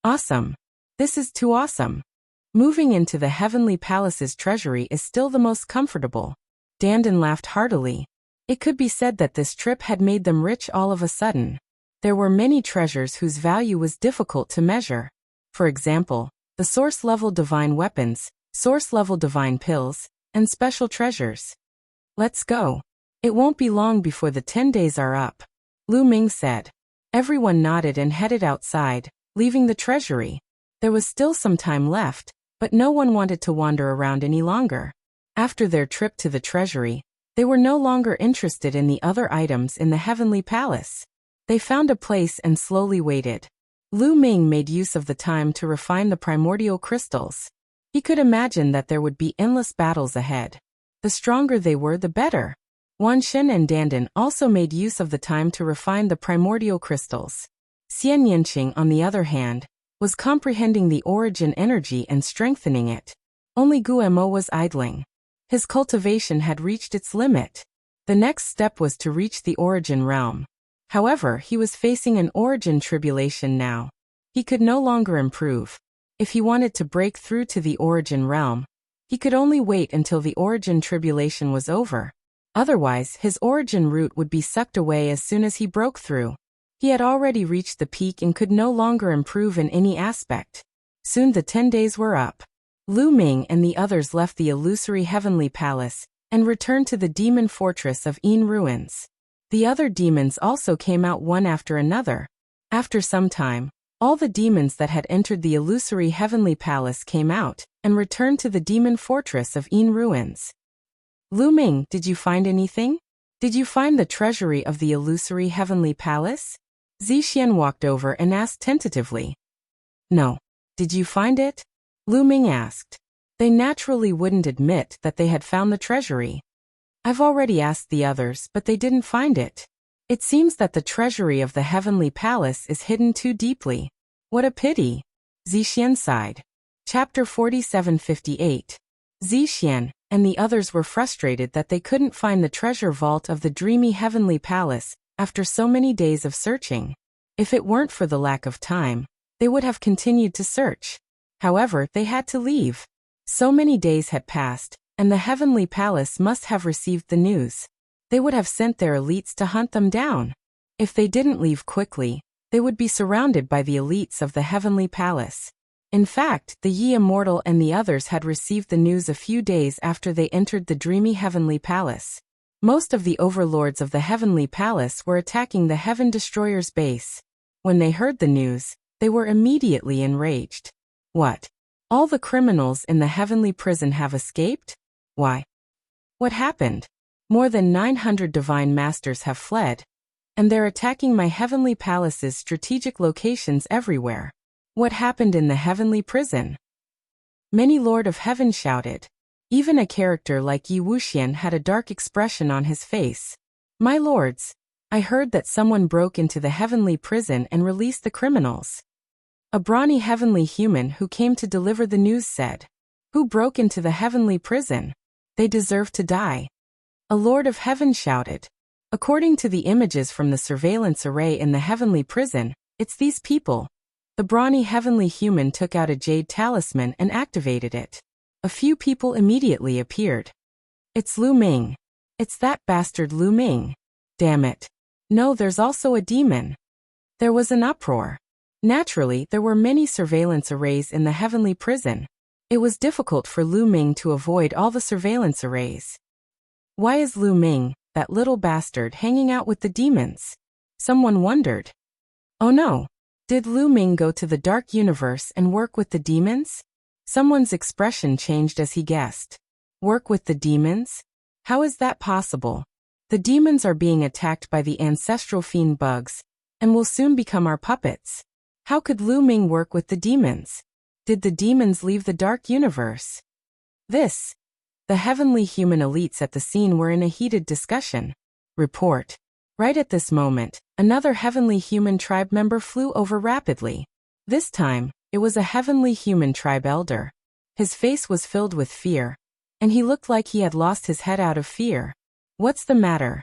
Awesome. This is too awesome. Moving into the Heavenly Palace's treasury is still the most comfortable. Dandan laughed heartily. It could be said that this trip had made them rich all of a sudden. There were many treasures whose value was difficult to measure. For example, the source-level divine weapons, source-level divine pills, and special treasures. Let's go. It won't be long before the 10 days are up. Lu Ming said. Everyone nodded and headed outside, leaving the treasury. There was still some time left, but no one wanted to wander around any longer. After their trip to the treasury, they were no longer interested in the other items in the heavenly palace. They found a place and slowly waited. Lu Ming made use of the time to refine the primordial crystals. He could imagine that there would be endless battles ahead. The stronger they were, the better. Wanxin and Dandan also made use of the time to refine the primordial crystals. Xian Yanqing, on the other hand, was comprehending the origin energy and strengthening it. Only Guemo was idling. His cultivation had reached its limit. The next step was to reach the origin realm. However, he was facing an origin tribulation now. He could no longer improve. If he wanted to break through to the origin realm, he could only wait until the origin tribulation was over. Otherwise, his origin root would be sucked away as soon as he broke through. He had already reached the peak and could no longer improve in any aspect. Soon the 10 days were up. Lu Ming and the others left the illusory heavenly palace and returned to the demon fortress of Yin ruins. The other demons also came out one after another. After some time, all the demons that had entered the illusory heavenly palace came out and returned to the demon fortress of Yin ruins. Lu Ming, did you find anything? Did you find the treasury of the illusory heavenly palace? Zixian walked over and asked tentatively. No. Did you find it? Lu Ming asked. They naturally wouldn't admit that they had found the treasury. I've already asked the others, but they didn't find it. It seems that the treasury of the heavenly palace is hidden too deeply. What a pity. Zixian sighed. Chapter 4758. Zixian and the others were frustrated that they couldn't find the treasure vault of the dreamy heavenly palace after so many days of searching. If it weren't for the lack of time, they would have continued to search. However, they had to leave. So many days had passed, and the heavenly palace must have received the news. They would have sent their elites to hunt them down. If they didn't leave quickly, they would be surrounded by the elites of the heavenly palace. In fact, the Yi Immortal and the others had received the news a few days after they entered the dreamy heavenly palace. Most of the overlords of the heavenly palace were attacking the Heaven Destroyer's base. When they heard the news, they were immediately enraged. What? All the criminals in the heavenly prison have escaped? Why? What happened? More than 900 divine masters have fled, and they're attacking my heavenly palace's strategic locations everywhere. What happened in the heavenly prison? Many Lord of Heaven shouted. Even a character like Yi Wuxian had a dark expression on his face. My lords, I heard that someone broke into the heavenly prison and released the criminals. A brawny heavenly human who came to deliver the news said. Who broke into the heavenly prison? They deserve to die. A Lord of Heaven shouted. According to the images from the surveillance array in the heavenly prison, it's these people. The brawny heavenly human took out a jade talisman and activated it. A few people immediately appeared. It's Lu Ming. It's that bastard Lu Ming. Damn it. No, there's also a demon. There was an uproar. Naturally, there were many surveillance arrays in the heavenly prison. It was difficult for Lu Ming to avoid all the surveillance arrays. Why is Lu Ming, that little bastard, hanging out with the demons? Someone wondered. Oh no. Did Lu Ming go to the dark universe and work with the demons? Someone's expression changed as he guessed. Work with the demons? How is that possible? The demons are being attacked by the ancestral fiend bugs, and will soon become our puppets. How could Lu Ming work with the demons? Did the demons leave the dark universe? The heavenly human elites at the scene were in a heated discussion. Report. Right at this moment, another heavenly human tribe member flew over rapidly. This time, it was a heavenly human tribe elder. His face was filled with fear, and he looked like he had lost his head out of fear. What's the matter?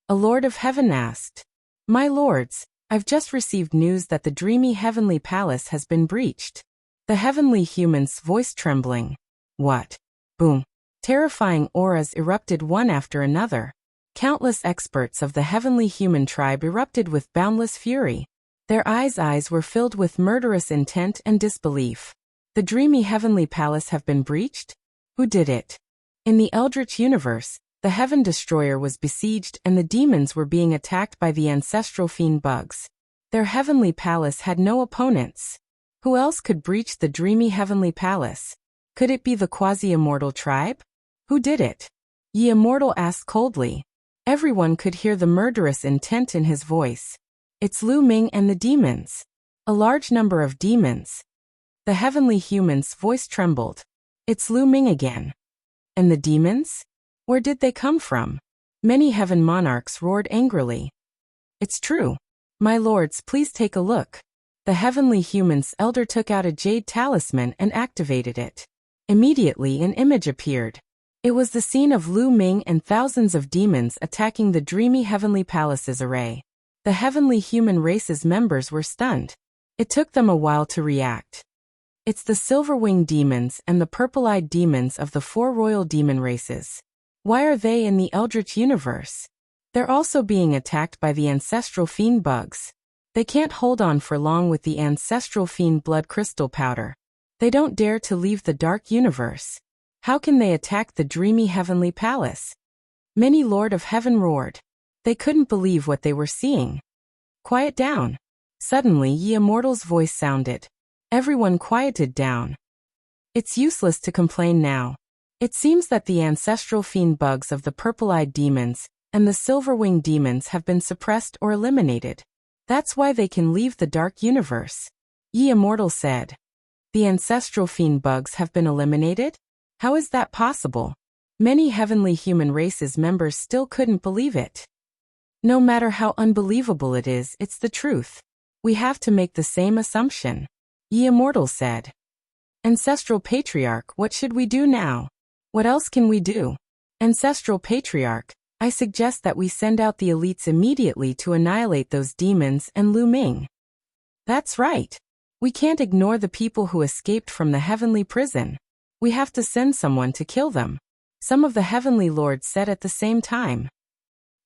A Lord of Heaven asked. My lords, I've just received news that the dreamy heavenly palace has been breached. The heavenly human's voice trembling. What? Boom. Terrifying auras erupted one after another. Countless experts of the heavenly human tribe erupted with boundless fury. Their eyes were filled with murderous intent and disbelief. The dreamy heavenly palace have been breached? Who did it? In the Eldritch universe, the Heaven Destroyer was besieged and the demons were being attacked by the ancestral fiend bugs. Their heavenly palace had no opponents. Who else could breach the dreamy heavenly palace? Could it be the quasi-immortal tribe? Who did it? Ye Immortal asked coldly. Everyone could hear the murderous intent in his voice. It's Lu Ming and the demons. A large number of demons. The heavenly human's voice trembled. It's Lu Ming again. And the demons? Where did they come from? Many heaven monarchs roared angrily. It's true. My lords, please take a look. The heavenly human's elder took out a jade talisman and activated it. Immediately an image appeared. It was the scene of Lu Ming and thousands of demons attacking the dreamy heavenly palace's array. The heavenly human race's members were stunned. It took them a while to react. It's the silver-winged demons and the purple-eyed demons of the 4 royal demon races. Why are they in the Eldritch universe? They're also being attacked by the ancestral fiend bugs. They can't hold on for long with the ancestral fiend blood crystal powder. They don't dare to leave the dark universe. How can they attack the dreamy heavenly palace? Many Lord of Heaven roared. They couldn't believe what they were seeing. Quiet down. Suddenly Ye Immortal's voice sounded. Everyone quieted down. It's useless to complain now. It seems that the ancestral fiend bugs of the purple-eyed demons and the silver-winged demons have been suppressed or eliminated. That's why they can leave the dark universe. Ye Immortal said. The ancestral fiend bugs have been eliminated? How is that possible? Many heavenly human races members still couldn't believe it. No matter how unbelievable it is, it's the truth. We have to make the same assumption. Ye Immortal said. Ancestral Patriarch, what should we do now? What else can we do? Ancestral Patriarch, I suggest that we send out the elites immediately to annihilate those demons and Lu Ming. That's right. We can't ignore the people who escaped from the heavenly prison. We have to send someone to kill them. Some of the heavenly lords said at the same time.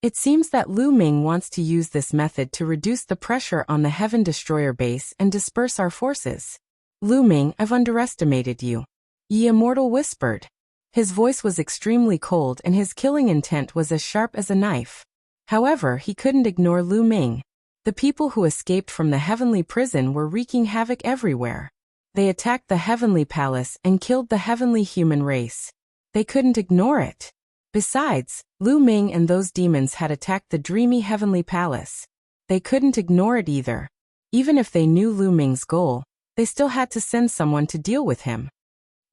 It seems that Lu Ming wants to use this method to reduce the pressure on the Heaven Destroyer base and disperse our forces. Lu Ming, I've underestimated you. Ye Immortal whispered. His voice was extremely cold and his killing intent was as sharp as a knife. However, he couldn't ignore Lu Ming. The people who escaped from the heavenly prison were wreaking havoc everywhere. They attacked the heavenly palace and killed the heavenly human race. They couldn't ignore it. Besides, Lu Ming and those demons had attacked the dreamy heavenly palace. They couldn't ignore it either. Even if they knew Lu Ming's goal, they still had to send someone to deal with him.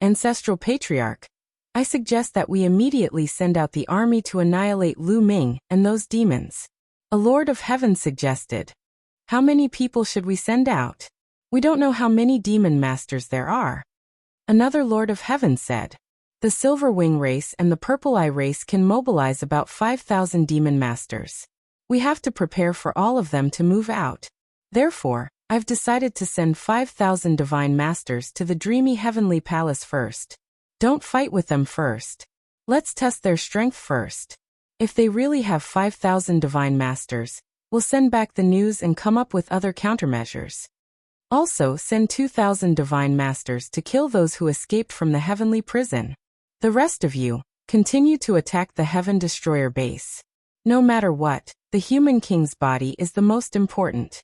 Ancestral Patriarch, I suggest that we immediately send out the army to annihilate Lu Ming and those demons. A Lord of Heaven suggested. How many people should we send out? We don't know how many demon masters there are. Another Lord of Heaven said. The Silver Wing race and the Purple Eye race can mobilize about 5,000 demon masters. We have to prepare for all of them to move out. Therefore, I've decided to send 5,000 divine masters to the dreamy heavenly palace first. Don't fight with them first. Let's test their strength first. If they really have 5,000 divine masters, we'll send back the news and come up with other countermeasures. Also, send 2,000 divine masters to kill those who escaped from the heavenly prison. The rest of you, continue to attack the Heaven Destroyer base. No matter what, the human king's body is the most important.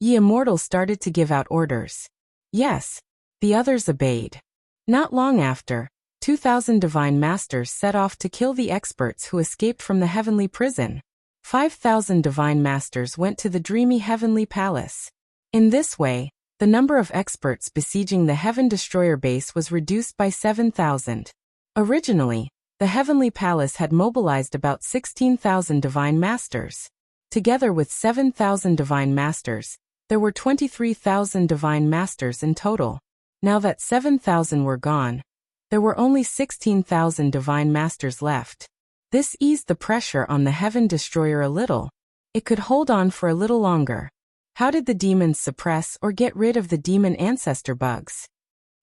Ye Immortal started to give out orders. Yes. The others obeyed. Not long after, 2,000 divine masters set off to kill the experts who escaped from the heavenly prison. 5,000 divine masters went to the dreamy heavenly palace. In this way, the number of experts besieging the Heaven Destroyer base was reduced by 7,000. Originally, the heavenly palace had mobilized about 16,000 divine masters. Together with 7,000 divine masters, there were 23,000 divine masters in total. Now that 7,000 were gone, there were only 16,000 divine masters left. This eased the pressure on the Heaven Destroyer a little. It could hold on for a little longer. How did the demons suppress or get rid of the demon ancestor bugs?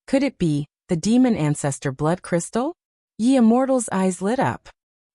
Could it be the demon ancestor blood crystal? Ye Immortal's eyes lit up.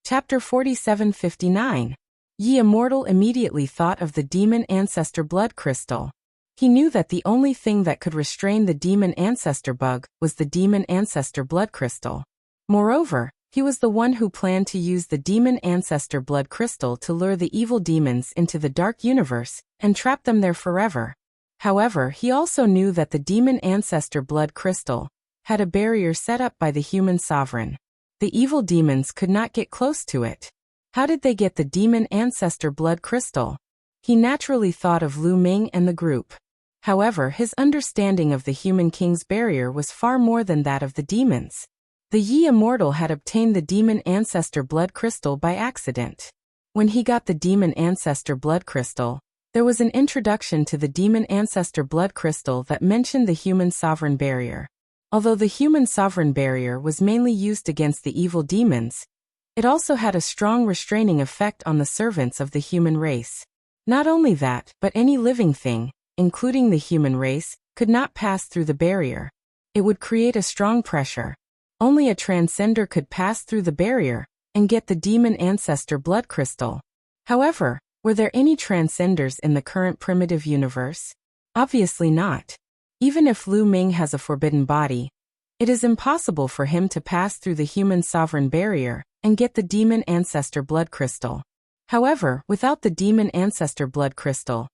Chapter 4759. Ye Immortal immediately thought of the demon ancestor blood crystal. He knew that the only thing that could restrain the demon ancestor bug was the demon ancestor blood crystal. Moreover, he was the one who planned to use the demon ancestor blood crystal to lure the evil demons into the dark universe and trap them there forever. However, he also knew that the demon ancestor blood crystal had a barrier set up by the human sovereign. The evil demons could not get close to it. How did they get the demon ancestor blood crystal? He naturally thought of Lu Ming and the group. However, his understanding of the human king's barrier was far more than that of the demons. The Yi Immortal had obtained the demon ancestor blood crystal by accident. When he got the demon ancestor blood crystal, there was an introduction to the demon ancestor blood crystal that mentioned the human sovereign barrier. Although the human sovereign barrier was mainly used against the evil demons, it also had a strong restraining effect on the servants of the human race. Not only that, but any living thing, including the human race, could not pass through the barrier. It would create a strong pressure. Only a transcender could pass through the barrier and get the demon ancestor blood crystal. However, were there any transcenders in the current primitive universe? Obviously not. Even if Lu Ming has a forbidden body, it is impossible for him to pass through the human sovereign barrier and get the demon ancestor blood crystal. However, without the demon ancestor blood crystal,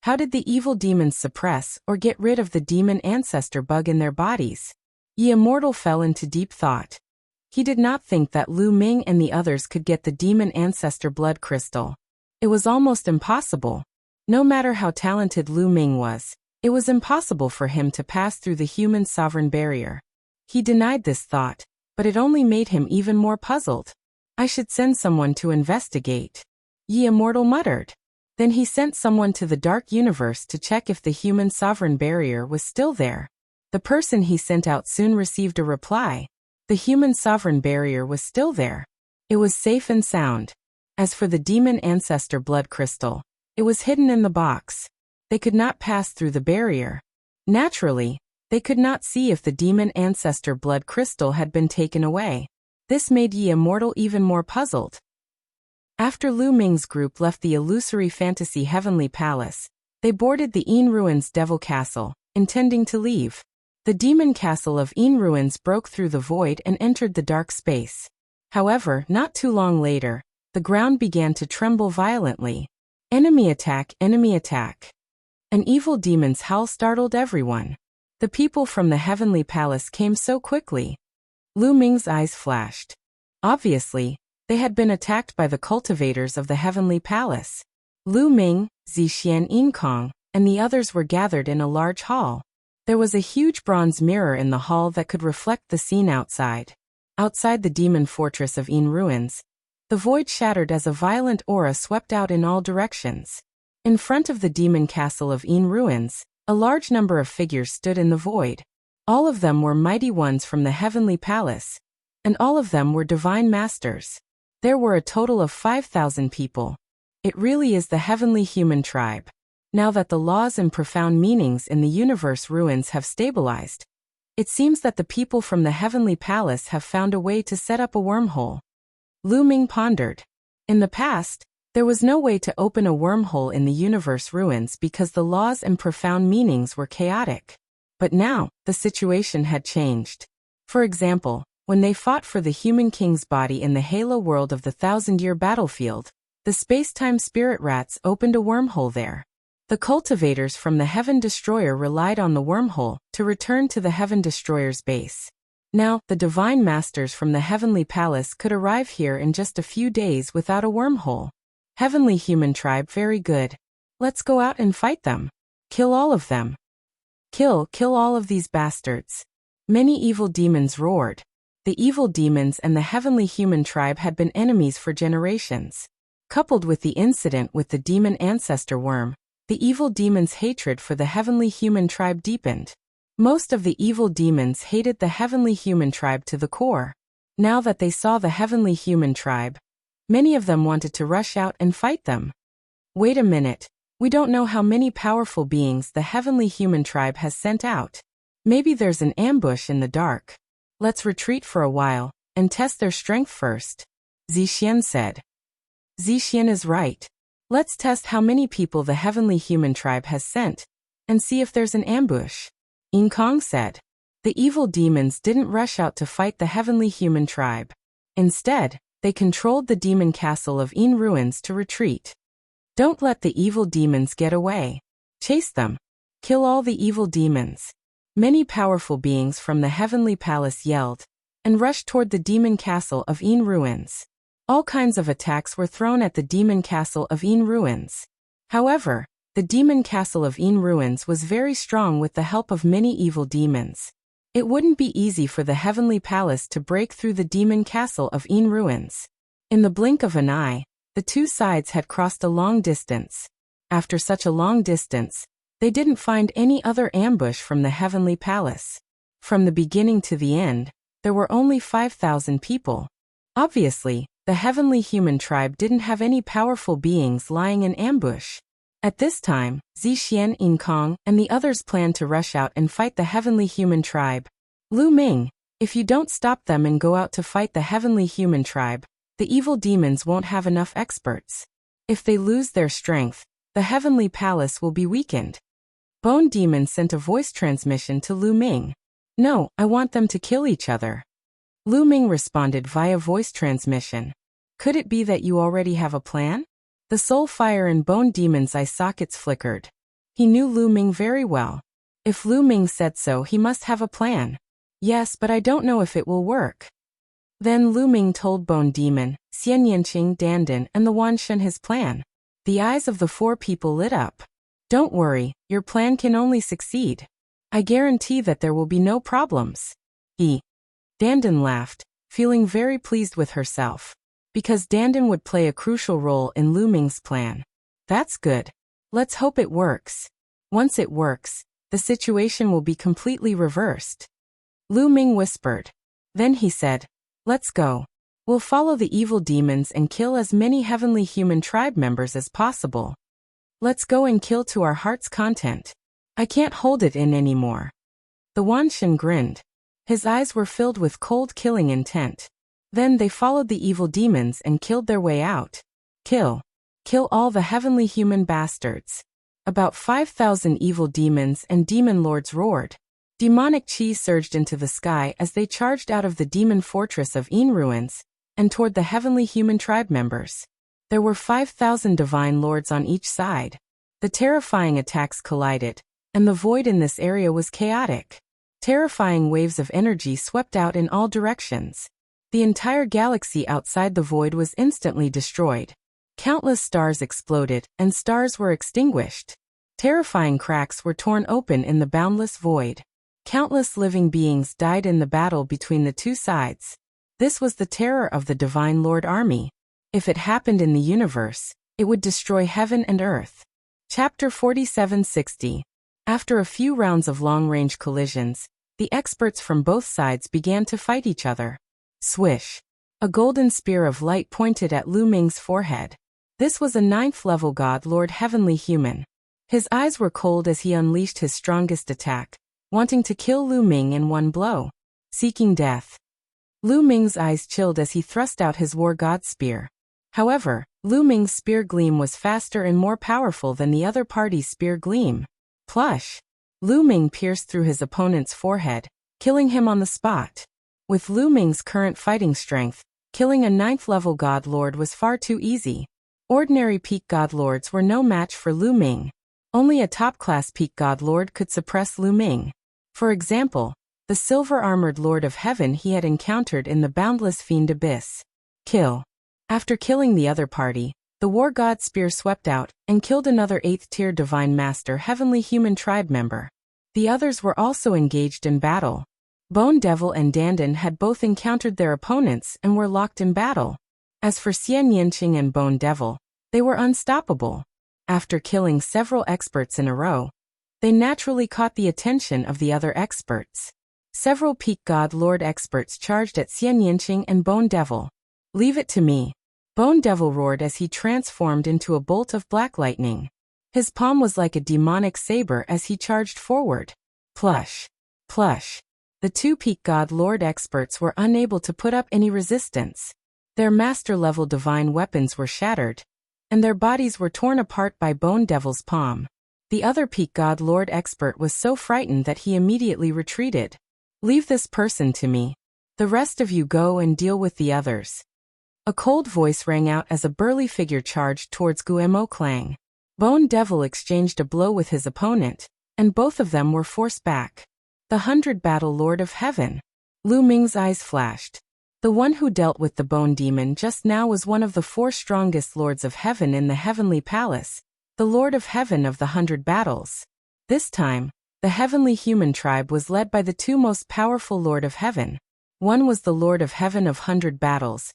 how did the evil demons suppress or get rid of the demon ancestor bug in their bodies? Yi Immortal fell into deep thought. He did not think that Lu Ming and the others could get the demon ancestor blood crystal. It was almost impossible. No matter how talented Lu Ming was, it was impossible for him to pass through the human sovereign barrier. He denied this thought, but it only made him even more puzzled. I should send someone to investigate, Yi Immortal muttered. Then he sent someone to the dark universe to check if the human sovereign barrier was still there. The person he sent out soon received a reply. The human sovereign barrier was still there. It was safe and sound. As for the demon ancestor blood crystal, it was hidden in the box. They could not pass through the barrier. Naturally, they could not see if the demon ancestor blood crystal had been taken away. This made Yi Immortal even more puzzled. After Lu Ming's group left the illusory fantasy Heavenly Palace, they boarded the Een Ruins Devil Castle, intending to leave. The demon castle of Een Ruins broke through the void and entered the dark space. However, not too long later, the ground began to tremble violently. Enemy attack, enemy attack. An evil demon's howl startled everyone. The people from the Heavenly Palace came so quickly. Lu Ming's eyes flashed. Obviously, they had been attacked by the cultivators of the Heavenly Palace. Lu Ming, Zixian Yinkong, and the others were gathered in a large hall. There was a huge bronze mirror in the hall that could reflect the scene outside. Outside the demon fortress of Een Ruins, the void shattered as a violent aura swept out in all directions. In front of the demon castle of Een Ruins, a large number of figures stood in the void. All of them were mighty ones from the Heavenly Palace, and all of them were divine masters. There were a total of 5,000 people. It really is the heavenly human tribe. Now that the laws and profound meanings in the universe ruins have stabilized, it seems that the people from the Heavenly Palace have found a way to set up a wormhole. Lu Ming pondered. In the past, there was no way to open a wormhole in the universe ruins because the laws and profound meanings were chaotic. But now, the situation had changed. For example, when they fought for the human king's body in the Halo world of the thousand-year battlefield, the space-time spirit rats opened a wormhole there. The cultivators from the Heaven Destroyer relied on the wormhole to return to the Heaven Destroyer's base. Now, the divine masters from the Heavenly Palace could arrive here in just a few days without a wormhole. Heavenly human tribe, very good. Let's go out and fight them. Kill all of them. Kill all of these bastards. Many evil demons roared. The evil demons and the heavenly human tribe had been enemies for generations. Coupled with the incident with the demon ancestor worm, the evil demons' hatred for the heavenly human tribe deepened. Most of the evil demons hated the heavenly human tribe to the core. Now that they saw the heavenly human tribe, many of them wanted to rush out and fight them. Wait a minute, we don't know how many powerful beings the heavenly human tribe has sent out. Maybe there's an ambush in the dark. Let's retreat for a while and test their strength first, Zixian said. Zixian is right. Let's test how many people the heavenly human tribe has sent and see if there's an ambush, Yinkong said. The evil demons didn't rush out to fight the heavenly human tribe. Instead, they controlled the demon castle of Een Ruins to retreat. Don't let the evil demons get away. Chase them. Kill all the evil demons. Many powerful beings from the Heavenly Palace yelled, and rushed toward the demon castle of Een ruins. All kinds of attacks were thrown at the demon castle of Een ruins. However, the demon castle of Een ruins was very strong with the help of many evil demons. It wouldn't be easy for the heavenly palace to break through the demon castle of Een ruins. In the blink of an eye, the two sides had crossed a long distance. After such a long distance, they didn't find any other ambush from the heavenly palace. From the beginning to the end, there were only 5,000 people. Obviously, the heavenly human tribe didn't have any powerful beings lying in ambush. At this time, Zixian, Yin Kong, and the others planned to rush out and fight the heavenly human tribe. Lu Ming, if you don't stop them and go out to fight the heavenly human tribe, the evil demons won't have enough experts. If they lose their strength, the heavenly palace will be weakened. Bone Demon sent a voice transmission to Lu Ming. No, I want them to kill each other. Lu Ming responded via voice transmission. Could it be that you already have a plan? The soul fire in Bone Demon's eye sockets flickered. He knew Lu Ming very well. If Lu Ming said so, he must have a plan. Yes, but I don't know if it will work. Then Lu Ming told Bone Demon, Xian Yanqing, Dandan, and the Wanshen his plan. The eyes of the four people lit up. Don't worry, your plan can only succeed. I guarantee that there will be no problems. Dandan laughed, feeling very pleased with herself. Because Dandan would play a crucial role in Lu Ming's plan. That's good. Let's hope it works. Once it works, the situation will be completely reversed. Lu Ming whispered. Then he said, let's go. We'll follow the evil demons and kill as many heavenly human tribe members as possible. Let's go and kill to our heart's content. I can't hold it in anymore. The Wanshen grinned. His eyes were filled with cold killing intent. Then they followed the evil demons and killed their way out. Kill. Kill all the heavenly human bastards. About 5,000 evil demons and demon lords roared. Demonic chi surged into the sky as they charged out of the demon fortress of Een ruins, and toward the heavenly human tribe members. There were 5,000 divine lords on each side. The terrifying attacks collided, and the void in this area was chaotic. Terrifying waves of energy swept out in all directions. The entire galaxy outside the void was instantly destroyed. Countless stars exploded, and stars were extinguished. Terrifying cracks were torn open in the boundless void. Countless living beings died in the battle between the two sides. This was the terror of the Divine Lord Army. If it happened in the universe, it would destroy heaven and earth. Chapter 4760. After a few rounds of long-range collisions, the experts from both sides began to fight each other. Swish. A golden spear of light pointed at Lu Ming's forehead. This was a 9th-level God Lord Heavenly Human. His eyes were cold as he unleashed his strongest attack, wanting to kill Lu Ming in one blow. Seeking death. Lu Ming's eyes chilled as he thrust out his war god spear. However, Lu Ming's spear gleam was faster and more powerful than the other party's spear gleam. Plush. Lu Ming pierced through his opponent's forehead, killing him on the spot. With Lu Ming's current fighting strength, killing a 9th-level God Lord was far too easy. Ordinary peak God Lords were no match for Lu Ming. Only a top-class peak God Lord could suppress Lu Ming. For example, the silver-armored Lord of Heaven he had encountered in the boundless Fiend Abyss. Kill. After killing the other party, the War God Spear swept out and killed another 8th-tier Divine Master Heavenly Human Tribe member. The others were also engaged in battle. Bone Devil and Dandan had both encountered their opponents and were locked in battle. As for Xian Yanqing and Bone Devil, they were unstoppable. After killing several experts in a row, they naturally caught the attention of the other experts. Several Peak God Lord experts charged at Xian Yanqing and Bone Devil. Leave it to me. Bone Devil roared as he transformed into a bolt of black lightning. His palm was like a demonic saber as he charged forward. Plush. Plush. The two Peak God Lord experts were unable to put up any resistance. Their master-level divine weapons were shattered, and their bodies were torn apart by Bone Devil's palm. The other Peak God Lord expert was so frightened that he immediately retreated. Leave this person to me. The rest of you go and deal with the others. A cold voice rang out as a burly figure charged towards Guemo Clang. Bone Devil exchanged a blow with his opponent, and both of them were forced back. The 100 Battle Lord of Heaven. Lu Ming's eyes flashed. The one who dealt with the bone demon just now was one of the 4 strongest lords of heaven in the heavenly palace, the Lord of Heaven of the 100 Battles. This time, the heavenly human tribe was led by the 2 most powerful Lord of Heaven. One was the Lord of Heaven of 100 Battles,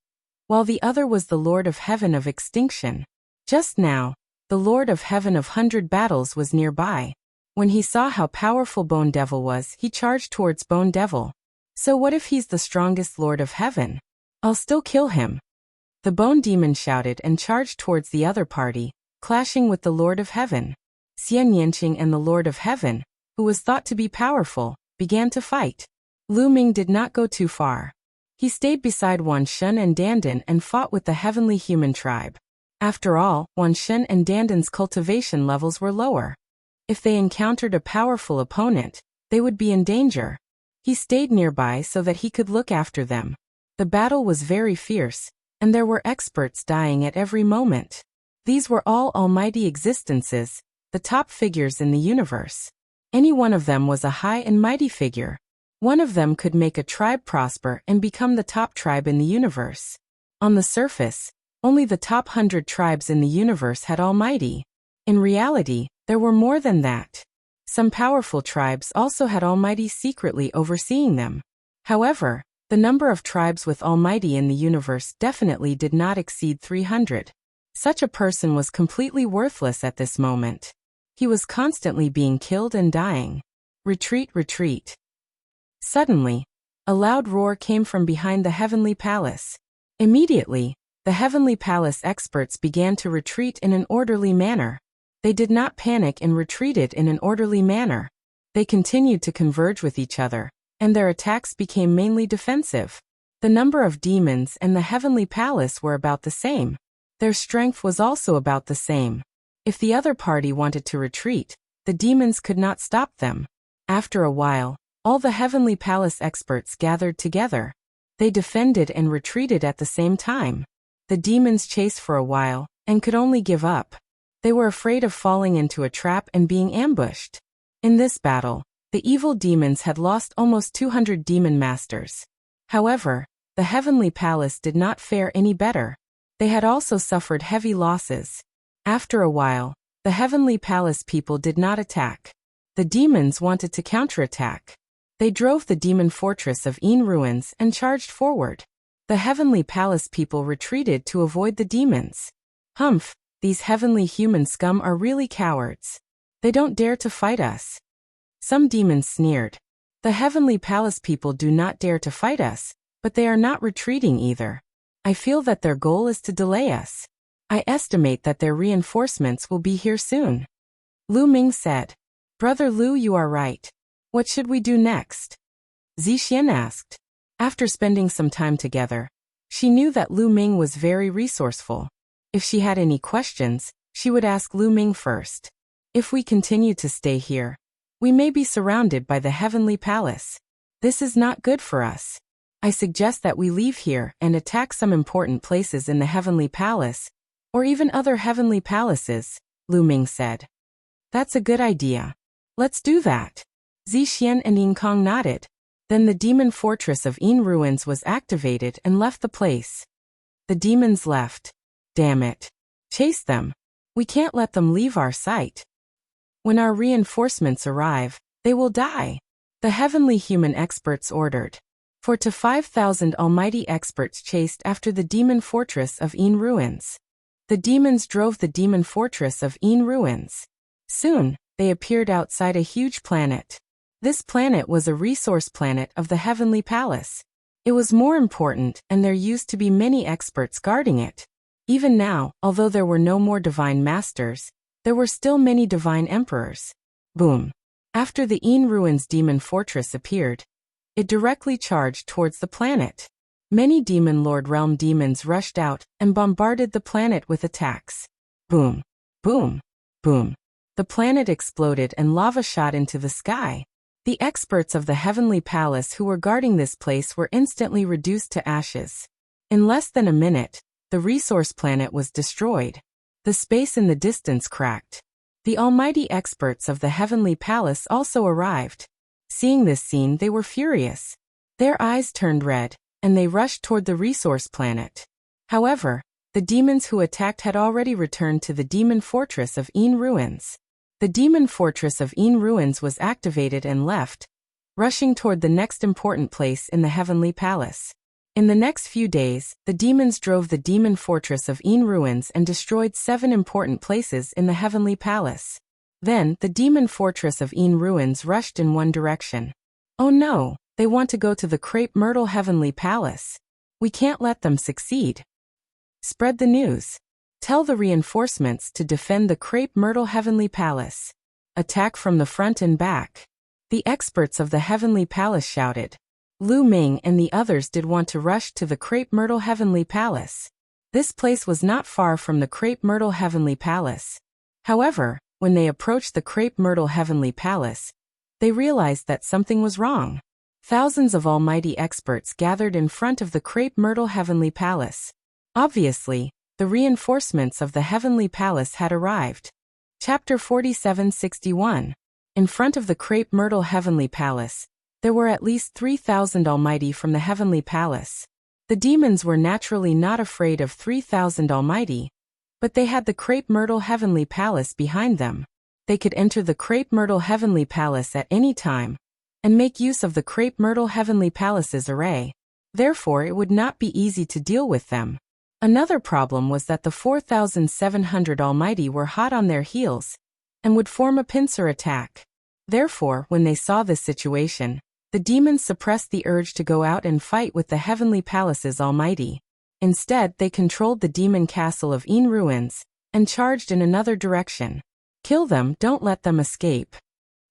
while the other was the Lord of Heaven of Extinction. Just now, the Lord of Heaven of 100 Battles was nearby. When he saw how powerful Bone Devil was, he charged towards Bone Devil. So what if he's the strongest Lord of Heaven? I'll still kill him. The Bone Demon shouted and charged towards the other party, clashing with the Lord of Heaven. Xian Yanqing and the Lord of Heaven, who was thought to be powerful, began to fight. Lu Ming did not go too far. He stayed beside Wan Shun and Dandan and fought with the heavenly human tribe. After all, Wan Shun and Dandan's cultivation levels were lower. If they encountered a powerful opponent, they would be in danger. He stayed nearby so that he could look after them. The battle was very fierce, and there were experts dying at every moment. These were all almighty existences, the top figures in the universe. Any one of them was a high and mighty figure. One of them could make a tribe prosper and become the top tribe in the universe. On the surface, only the top 100 tribes in the universe had almighty. In reality, there were more than that. Some powerful tribes also had almighty secretly overseeing them. However, the number of tribes with almighty in the universe definitely did not exceed 300. Such a person was completely worthless at this moment. He was constantly being killed and dying. Retreat, retreat. Suddenly, a loud roar came from behind the heavenly palace. Immediately, the heavenly palace experts began to retreat in an orderly manner. They did not panic and retreated in an orderly manner. They continued to converge with each other, and their attacks became mainly defensive. The number of demons and the heavenly palace were about the same. Their strength was also about the same. If the other party wanted to retreat, the demons could not stop them. After a while, all the heavenly palace experts gathered together. They defended and retreated at the same time. The demons chased for a while, and could only give up. They were afraid of falling into a trap and being ambushed. In this battle, the evil demons had lost almost 200 demon masters. However, the heavenly palace did not fare any better. They had also suffered heavy losses. After a while, the heavenly palace people did not attack. The demons wanted to counterattack. They drove the demon fortress of Een ruins and charged forward. The heavenly palace people retreated to avoid the demons. Humph! These heavenly human scum are really cowards. They don't dare to fight us. Some demons sneered. The heavenly palace people do not dare to fight us, but they are not retreating either. I feel that their goal is to delay us. I estimate that their reinforcements will be here soon. Lu Ming said. Brother Lu, you are right. What should we do next? Zixian asked. After spending some time together, she knew that Lu Ming was very resourceful. If she had any questions, she would ask Lu Ming first. If we continue to stay here, we may be surrounded by the heavenly palace. This is not good for us. I suggest that we leave here and attack some important places in the heavenly palace, or even other heavenly palaces, Lu Ming said. That's a good idea. Let's do that. Zixian and Ying Kong nodded. Then the demon fortress of Een ruins was activated and left the place. The demons left. Damn it. Chase them. We can't let them leave our sight. When our reinforcements arrive, they will die. The heavenly human experts ordered. 4 to 5,000 almighty experts chased after the demon fortress of Een ruins. The demons drove the demon fortress of Een ruins. Soon, they appeared outside a huge planet. This planet was a resource planet of the heavenly palace. It was more important, and there used to be many experts guarding it. Even now, although there were no more divine masters, there were still many divine emperors. Boom. After the Een ruins demon fortress appeared, it directly charged towards the planet. Many demon lord realm demons rushed out and bombarded the planet with attacks. Boom. Boom. Boom. The planet exploded and lava shot into the sky. The experts of the heavenly palace who were guarding this place were instantly reduced to ashes. In less than a minute, the resource planet was destroyed. The space in the distance cracked. The almighty experts of the heavenly palace also arrived. Seeing this scene, they were furious. Their eyes turned red, and they rushed toward the resource planet. However, the demons who attacked had already returned to the demon fortress of Een Ruins. The demon fortress of Een Ruins was activated and left, rushing toward the next important place in the Heavenly Palace. In the next few days, the demons drove the demon fortress of Een Ruins and destroyed 7 important places in the Heavenly Palace. Then, the demon fortress of Een Ruins rushed in one direction. Oh no, they want to go to the Crepe Myrtle Heavenly Palace. We can't let them succeed. Spread the news. Tell the reinforcements to defend the Crepe Myrtle Heavenly Palace. Attack from the front and back. The experts of the Heavenly Palace shouted. Lu Ming and the others did want to rush to the Crepe Myrtle Heavenly Palace. This place was not far from the Crepe Myrtle Heavenly Palace. However, when they approached the Crepe Myrtle Heavenly Palace, they realized that something was wrong. Thousands of almighty experts gathered in front of the Crepe Myrtle Heavenly Palace. Obviously, the reinforcements of the Heavenly Palace had arrived. Chapter 4761. In front of the Crepe Myrtle Heavenly Palace, there were at least 3,000 almighty from the Heavenly Palace. The demons were naturally not afraid of 3,000 almighty, but they had the Crepe Myrtle Heavenly Palace behind them. They could enter the Crepe Myrtle Heavenly Palace at any time, and make use of the Crepe Myrtle Heavenly Palace's array. Therefore it would not be easy to deal with them. Another problem was that the 4,700 almighty were hot on their heels, and would form a pincer attack. Therefore, when they saw this situation, the demons suppressed the urge to go out and fight with the Heavenly Palace's almighty. Instead, they controlled the demon castle of Een Ruins, and charged in another direction. Kill them, don't let them escape.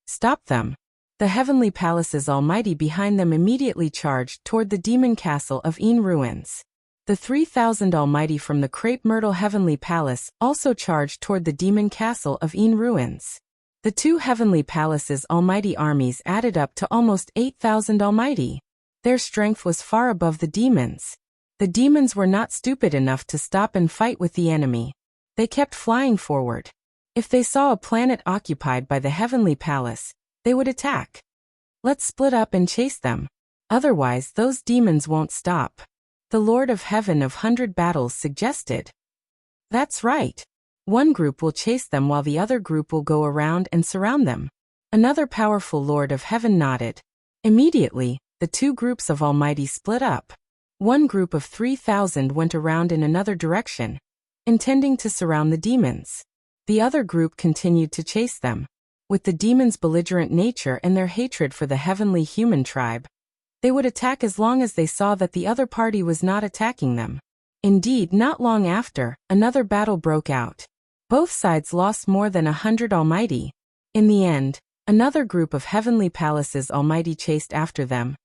Stop them. The Heavenly Palace's almighty behind them immediately charged toward the demon castle of Een Ruins. The 3,000 almighty from the Crepe Myrtle Heavenly Palace also charged toward the demon castle of Een Ruins. The 2 Heavenly Palaces' almighty armies added up to almost 8,000 almighty. Their strength was far above the demons. The demons were not stupid enough to stop and fight with the enemy. They kept flying forward. If they saw a planet occupied by the Heavenly Palace, they would attack. Let's split up and chase them. Otherwise, those demons won't stop. The Lord of Heaven of 100 Battles suggested. That's right. One group will chase them while the other group will go around and surround them. Another powerful Lord of Heaven nodded. Immediately, the 2 groups of almighty split up. One group of 3,000 went around in another direction, intending to surround the demons. The other group continued to chase them. With the demons' belligerent nature and their hatred for the heavenly human tribe, they would attack as long as they saw that the other party was not attacking them. Indeed, not long after, another battle broke out. Both sides lost more than 100 almighty. In the end, another group of Heavenly Palaces almighty chased after them,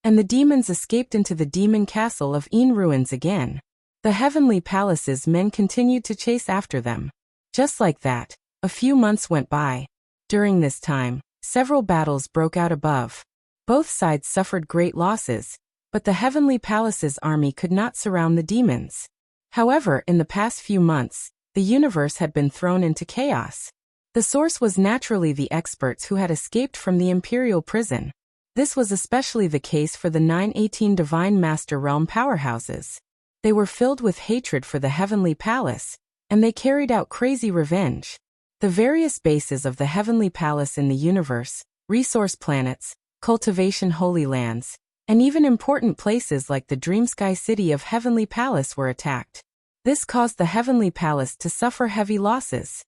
and the demons escaped into the demon castle of Een Ruins again. The Heavenly Palaces men continued to chase after them. Just like that, a few months went by. During this time, several battles broke out above. Both sides suffered great losses, but the Heavenly Palace's army could not surround the demons. However, in the past few months, the universe had been thrown into chaos. The source was naturally the experts who had escaped from the imperial prison. This was especially the case for the 918 Divine Master Realm powerhouses. They were filled with hatred for the Heavenly Palace, and they carried out crazy revenge. The various bases of the Heavenly Palace in the universe, resource planets, cultivation holy lands, and even important places like the Dreamsky City of Heavenly Palace were attacked. This caused the Heavenly Palace to suffer heavy losses.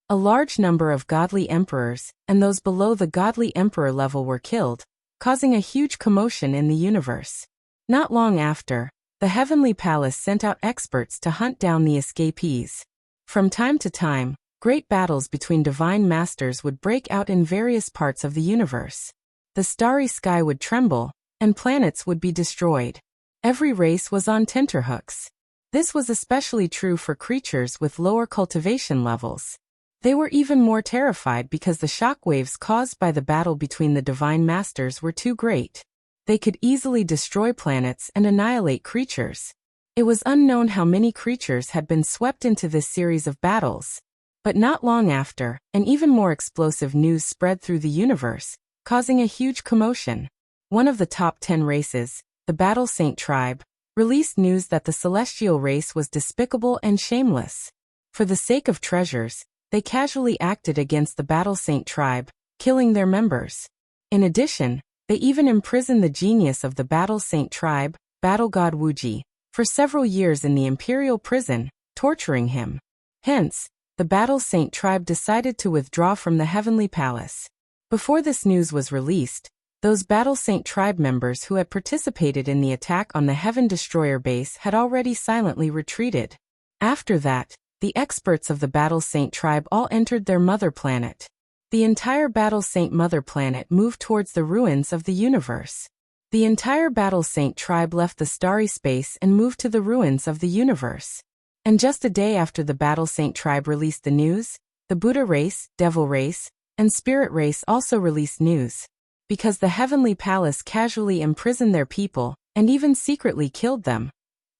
A large number of godly emperors, and those below the godly emperor level were killed, causing a huge commotion in the universe. Not long after, the Heavenly Palace sent out experts to hunt down the escapees. From time to time, great battles between divine masters would break out in various parts of the universe. The starry sky would tremble, and planets would be destroyed. Every race was on tenterhooks. This was especially true for creatures with lower cultivation levels. They were even more terrified because the shockwaves caused by the battle between the divine masters were too great. They could easily destroy planets and annihilate creatures. It was unknown how many creatures had been swept into this series of battles. But not long after, an even more explosive news spread through the universe, causing a huge commotion. one of the top 10 races, the Battle Saint tribe, released news that the celestial race was despicable and shameless. For the sake of treasures, they casually acted against the Battle Saint tribe, killing their members. In addition, they even imprisoned the genius of the Battle Saint tribe, Battle God Wuji, for several years in the imperial prison, torturing him. Hence, the Battle Saint tribe decided to withdraw from the Heavenly Palace. Before this news was released, those Battle Saint tribe members who had participated in the attack on the Heaven Destroyer base had already silently retreated. After that, the experts of the Battle Saint tribe all entered their mother planet. The entire Battle Saint mother planet moved towards the ruins of the universe. The entire Battle Saint tribe left the starry space and moved to the ruins of the universe. And just a day after the Battle Saint tribe released the news, the Buddha race, Devil race, and Spirit race also released news. Because the Heavenly Palace casually imprisoned their people, and even secretly killed them,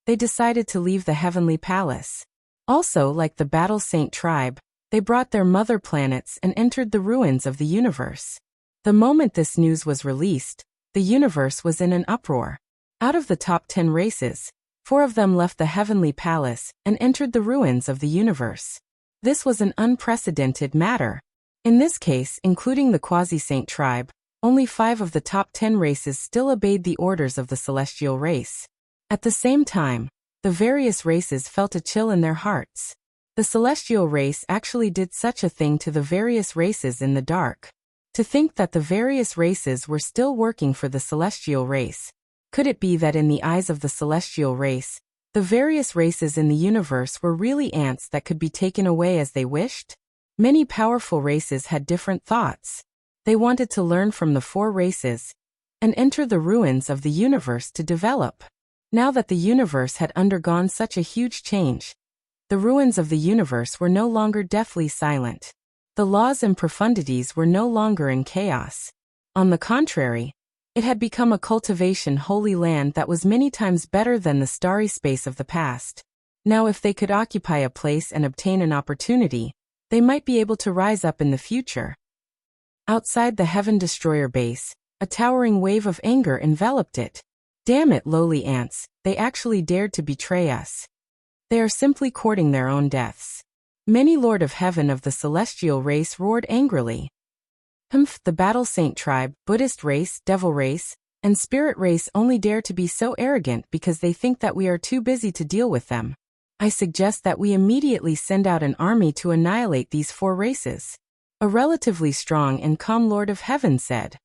they decided to leave the Heavenly Palace. Also, like the Battle Saint tribe, they brought their mother planets and entered the ruins of the universe. The moment this news was released, the universe was in an uproar. Out of the top 10 races, 4 of them left the Heavenly Palace and entered the ruins of the universe. This was an unprecedented matter. In this case, including the Quasi-Saint tribe, only 5 of the top 10 races still obeyed the orders of the celestial race. At the same time, the various races felt a chill in their hearts. The celestial race actually did such a thing to the various races in the dark. To think that the various races were still working for the celestial race. Could it be that in the eyes of the celestial race, the various races in the universe were really ants that could be taken away as they wished? Many powerful races had different thoughts. They wanted to learn from the 4 races and enter the ruins of the universe to develop. Now that the universe had undergone such a huge change, the ruins of the universe were no longer deathly silent. The laws and profundities were no longer in chaos. On the contrary, it had become a cultivation holy land that was many times better than the starry space of the past. Now if they could occupy a place and obtain an opportunity, they might be able to rise up in the future. Outside the Heaven Destroyer base, a towering wave of anger enveloped it. Damn it, lowly ants, they actually dared to betray us. They are simply courting their own deaths. Many Lord of Heaven of the celestial race roared angrily. The Battle Saint tribe, Buddhist race, Devil race, and Spirit race only dare to be so arrogant because they think that we are too busy to deal with them. I suggest that we immediately send out an army to annihilate these 4 races. A relatively strong and calm Lord of Heaven said.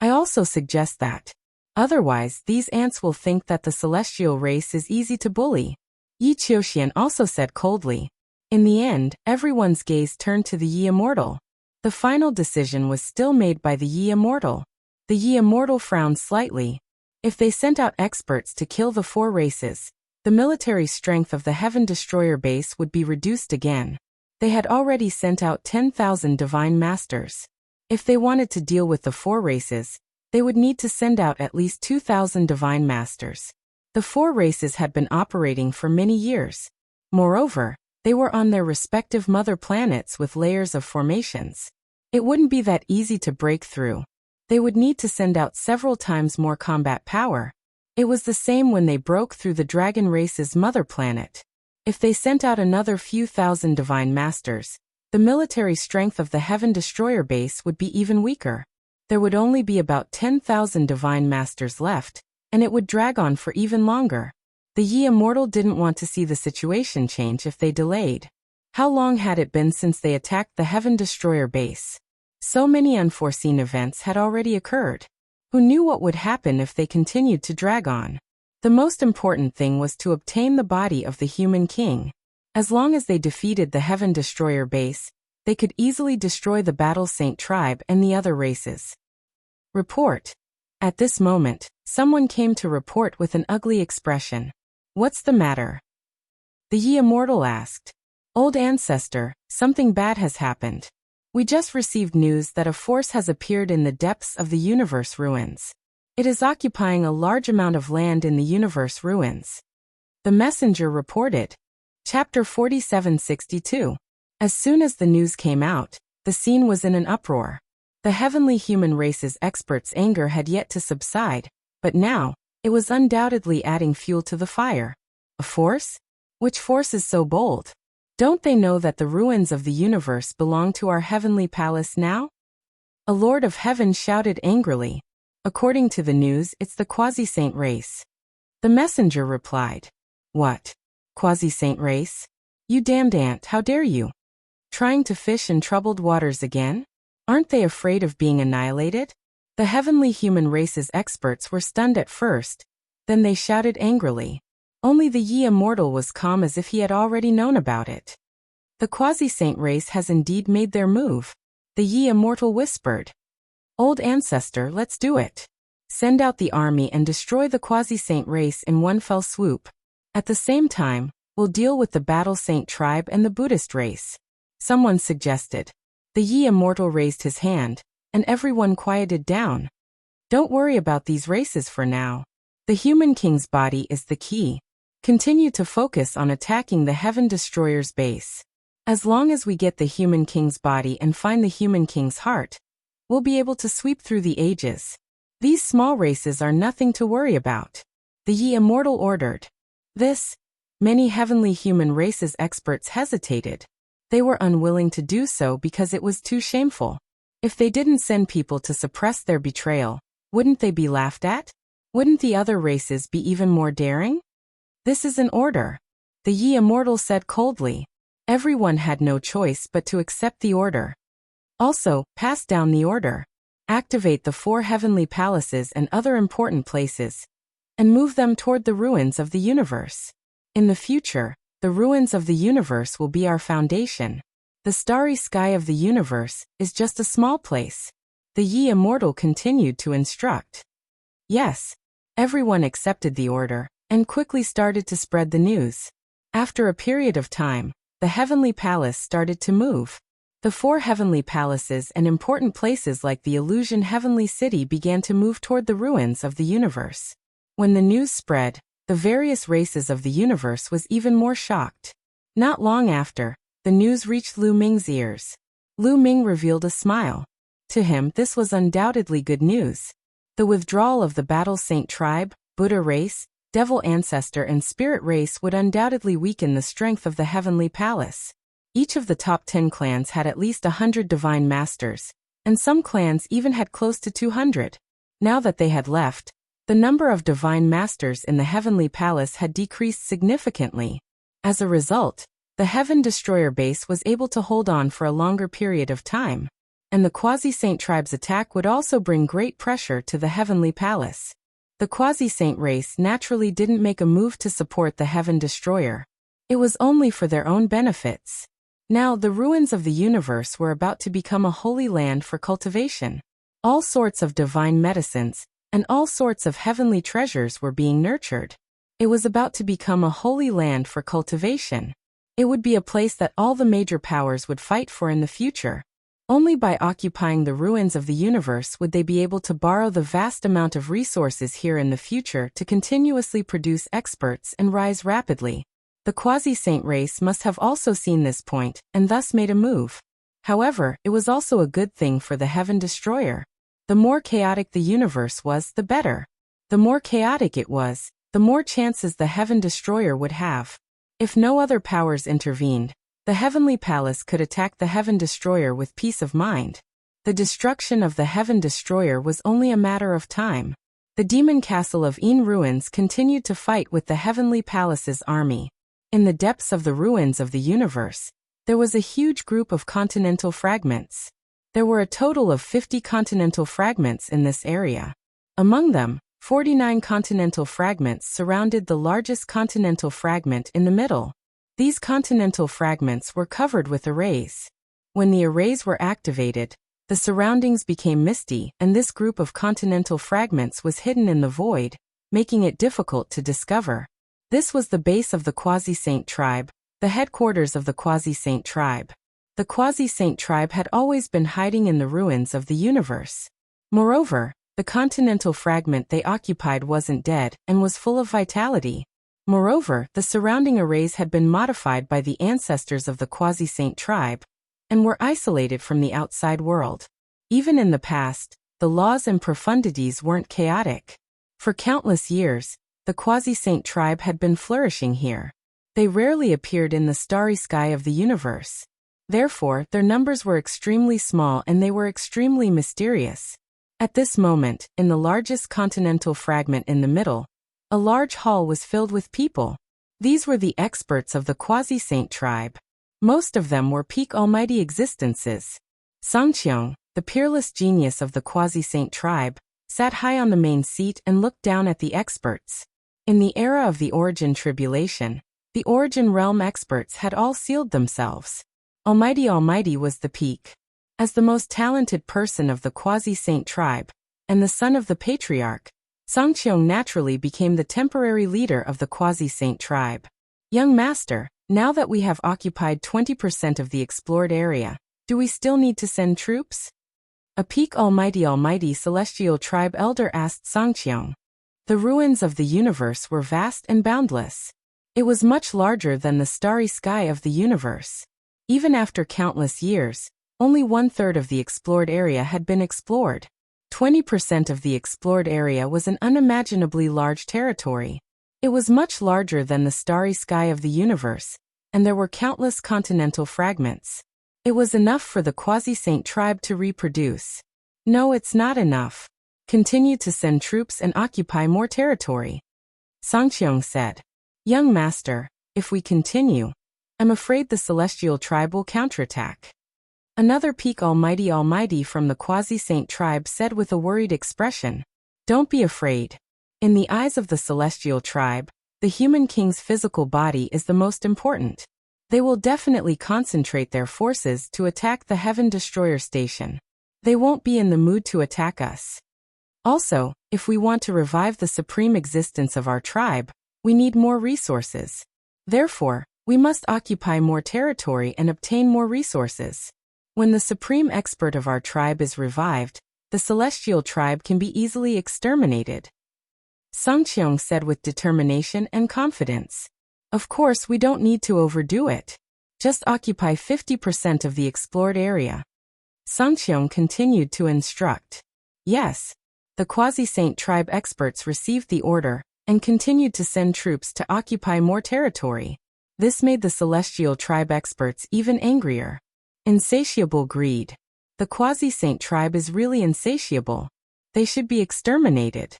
I also suggest that. Otherwise, these ants will think that the celestial race is easy to bully. Yi Qiuxian also said coldly. In the end, everyone's gaze turned to the Yi Immortal. The final decision was still made by the Yi Immortal. The Yi Immortal frowned slightly. If they sent out experts to kill the 4 races, the military strength of the Heaven Destroyer base would be reduced again. They had already sent out 10,000 divine masters. If they wanted to deal with the 4 races, they would need to send out at least 2,000 divine masters. The 4 races had been operating for many years. Moreover, they were on their respective mother planets with layers of formations. It wouldn't be that easy to break through. They would need to send out several times more combat power. It was the same when they broke through the dragon race's mother planet. If they sent out another few thousand divine masters, the military strength of the Heaven Destroyer base would be even weaker. There would only be about 10,000 divine masters left, and it would drag on for even longer. The Yi Immortal didn't want to see the situation change if they delayed. How long had it been since they attacked the Heaven Destroyer base? So many unforeseen events had already occurred. Who knew what would happen if they continued to drag on? The most important thing was to obtain the body of the human king. As long as they defeated the Heaven Destroyer base, they could easily destroy the Battle Saint tribe and the other races. Report. At this moment, someone came to report with an ugly expression. What's the matter? The Yi Immortal asked. Old ancestor, something bad has happened. We just received news that a force has appeared in the depths of the universe ruins. It is occupying a large amount of land in the universe ruins. The messenger reported. Chapter 4762. As soon as the news came out, the scene was in an uproar. The heavenly human race's experts' anger had yet to subside, but now, it was undoubtedly adding fuel to the fire. A force? Which force is so bold? Don't they know that the ruins of the universe belong to our heavenly palace now? A lord of heaven shouted angrily. According to the news, it's the quasi-saint race. The messenger replied. What? Quasi-saint race? You damned ant, how dare you? Trying to fish in troubled waters again? Aren't they afraid of being annihilated? The heavenly human race's experts were stunned at first, then they shouted angrily. Only the Ye Immortal was calm as if he had already known about it. The quasi-saint race has indeed made their move. The Ye Immortal whispered. Old ancestor, let's do it. Send out the army and destroy the quasi-saint race in one fell swoop. At the same time, we'll deal with the battle saint tribe and the Buddhist race. Someone suggested. The Ye Immortal raised his hand, and everyone quieted down. Don't worry about these races for now. The human king's body is the key. Continue to focus on attacking the Heaven Destroyer's base. As long as we get the human king's body and find the human king's heart, we'll be able to sweep through the ages. These small races are nothing to worry about. The Ye Immortal ordered. Many heavenly human races experts hesitated. They were unwilling to do so because it was too shameful. If they didn't send people to suppress their betrayal, wouldn't they be laughed at? Wouldn't the other races be even more daring? This is an order. The Ye Immortal said coldly. Everyone had no choice but to accept the order. Also, pass down the order. Activate the 4 heavenly palaces and other important places, and move them toward the ruins of the universe. In the future, the ruins of the universe will be our foundation. The starry sky of the universe is just a small place. The Ye Immortal continued to instruct. Yes, everyone accepted the order, and quickly started to spread the news. After a period of time, the heavenly palace started to move. The 4 heavenly palaces and important places like the illusion heavenly city began to move toward the ruins of the universe. When the news spread, the various races of the universe was even more shocked. Not long after, the news reached Lu Ming's ears. Lu Ming revealed a smile. To him, this was undoubtedly good news. The withdrawal of the Battle Saint tribe, Buddha race, Devil ancestor and Spirit race would undoubtedly weaken the strength of the heavenly palace. Each of the top 10 clans had at least 100 divine masters, and some clans even had close to 200. Now that they had left, the number of divine masters in the heavenly palace had decreased significantly. As a result, the Heaven Destroyer base was able to hold on for a longer period of time, and the Quasi-Saint tribe's attack would also bring great pressure to the heavenly palace. The Quasi-Saint race naturally didn't make a move to support the Heaven Destroyer. It was only for their own benefits. Now the ruins of the universe were about to become a holy land for cultivation. All sorts of divine medicines, and all sorts of heavenly treasures were being nurtured. It was about to become a holy land for cultivation. It would be a place that all the major powers would fight for in the future. Only by occupying the ruins of the universe would they be able to borrow the vast amount of resources here in the future to continuously produce experts and rise rapidly. The Quasi-Saint race must have also seen this point, and thus made a move. However, it was also a good thing for the Heaven Destroyer. The more chaotic the universe was, the better. The more chaotic it was, the more chances the Heaven Destroyer would have. If no other powers intervened, the Heavenly Palace could attack the Heaven Destroyer with peace of mind. The destruction of the Heaven Destroyer was only a matter of time. The demon castle of Een ruins continued to fight with the Heavenly Palace's army. In the depths of the ruins of the universe, there was a huge group of continental fragments. There were a total of 50 continental fragments in this area. Among them, 49 continental fragments surrounded the largest continental fragment in the middle. These continental fragments were covered with arrays. When the arrays were activated, the surroundings became misty, and this group of continental fragments was hidden in the void, making it difficult to discover. This was the base of the Quasi-Saint tribe, the headquarters of the Quasi-Saint tribe. The Quasi-Saint tribe had always been hiding in the ruins of the universe. Moreover, the continental fragment they occupied wasn't dead and was full of vitality. Moreover, the surrounding arrays had been modified by the ancestors of the Quasi-Saint tribe, and were isolated from the outside world. Even in the past, the laws and profundities weren't chaotic. For countless years, the Quasi-Saint tribe had been flourishing here. They rarely appeared in the starry sky of the universe. Therefore, their numbers were extremely small and they were extremely mysterious. At this moment, in the largest continental fragment in the middle, a large hall was filled with people. These were the experts of the Quasi-Saint tribe. Most of them were peak almighty existences. Sangqiang, the peerless genius of the Quasi-Saint tribe, sat high on the main seat and looked down at the experts. In the era of the Origin Tribulation, the Origin Realm experts had all sealed themselves. Almighty was the peak. As the most talented person of the Quasi-Saint tribe, and the son of the patriarch, Sangqiang naturally became the temporary leader of the Quasi-Saint tribe. Young master, now that we have occupied 20% of the explored area, do we still need to send troops? A peak almighty celestial tribe elder asked Sangqiang. The ruins of the universe were vast and boundless. It was much larger than the starry sky of the universe. Even after countless years, only 1/3 of the explored area had been explored. 20% of the explored area was an unimaginably large territory. It was much larger than the starry sky of the universe, and there were countless continental fragments. It was enough for the Quasi-Saint tribe to reproduce. No, it's not enough. Continue to send troops and occupy more territory. Sangqiang said. Young master, if we continue, I'm afraid the celestial tribe will counterattack. Another peak almighty from the Quasi-Saint tribe said with a worried expression. Don't be afraid. In the eyes of the celestial tribe, the human king's physical body is the most important. They will definitely concentrate their forces to attack the Heaven Destroyer station. They won't be in the mood to attack us. Also, if we want to revive the supreme existence of our tribe, we need more resources. Therefore, we must occupy more territory and obtain more resources. When the supreme expert of our tribe is revived, the celestial tribe can be easily exterminated. Sangqiang said with determination and confidence. Of course, we don't need to overdo it. Just occupy 50% of the explored area. Sangqiang continued to instruct. Yes. The Quasi-Saint tribe experts received the order and continued to send troops to occupy more territory. This made the celestial tribe experts even angrier. Insatiable greed. The Quasi-Saint tribe is really insatiable. They should be exterminated.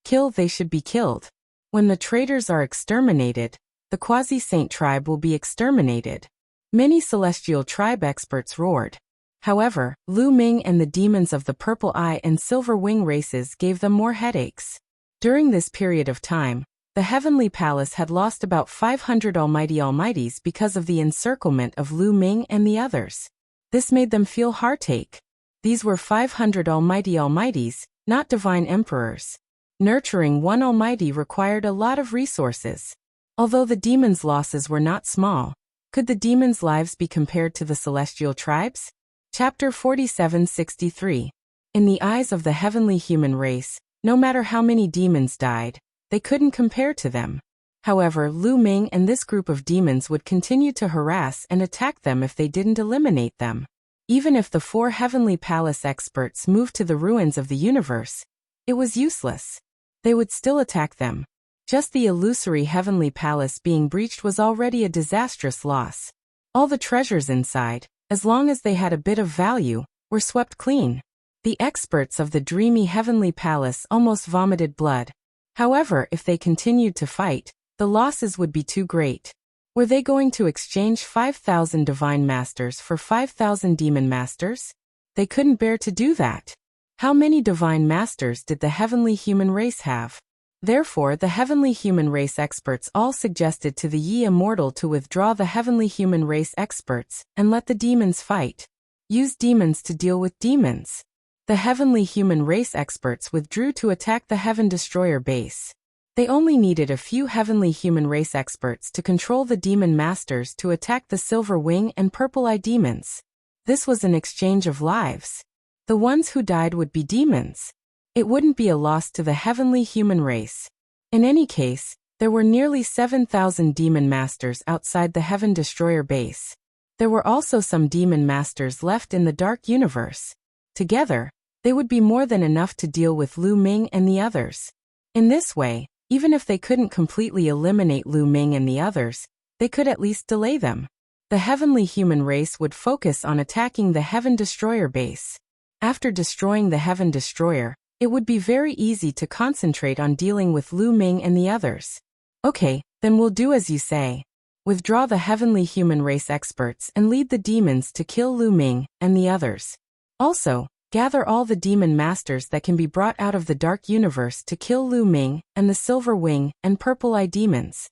They should be killed. When the traitors are exterminated, the Quasi-Saint tribe will be exterminated. Many celestial tribe experts roared. However, Lu Ming and the demons of the Purple Eye and Silver Wing races gave them more headaches. During this period of time, the Heavenly Palace had lost about 500 almighties because of the encirclement of Lu Ming and the others. This made them feel heartache. These were 500 almighties, not divine emperors. Nurturing one almighty required a lot of resources. Although the demons' losses were not small, could the demons' lives be compared to the celestial tribes? Chapter 4763. In the eyes of the heavenly human race, no matter how many demons died, they couldn't compare to them. However, Lu Ming and this group of demons would continue to harass and attack them if they didn't eliminate them. Even if the 4 Heavenly Palace experts moved to the ruins of the universe, it was useless. They would still attack them. Just the illusory Heavenly Palace being breached was already a disastrous loss. All the treasures inside, as long as they had a bit of value, were swept clean. The experts of the dreamy Heavenly Palace almost vomited blood. However, if they continued to fight, the losses would be too great. Were they going to exchange 5,000 divine masters for 5,000 demon masters? They couldn't bear to do that. How many divine masters did the heavenly human race have? Therefore, the heavenly human race experts all suggested to the Yi Immortal to withdraw the heavenly human race experts and let the demons fight. Use demons to deal with demons. The heavenly human race experts withdrew to attack the Heaven Destroyer base. They only needed a few heavenly human race experts to control the demon masters to attack the Silver Wing and Purple Eye demons. This was an exchange of lives. The ones who died would be demons. It wouldn't be a loss to the heavenly human race. In any case, there were nearly 7,000 demon masters outside the Heaven Destroyer base. There were also some demon masters left in the dark universe. Together, they would be more than enough to deal with Lu Ming and the others. In this way, even if they couldn't completely eliminate Lu Ming and the others, they could at least delay them. The heavenly human race would focus on attacking the Heaven Destroyer base. After destroying the Heaven Destroyer, it would be very easy to concentrate on dealing with Lu Ming and the others. Okay, then we'll do as you say. Withdraw the heavenly human race experts and lead the demons to kill Lu Ming and the others. Also, gather all the demon masters that can be brought out of the dark universe to kill Lu Ming and the Silver Wing and Purple Eye demons.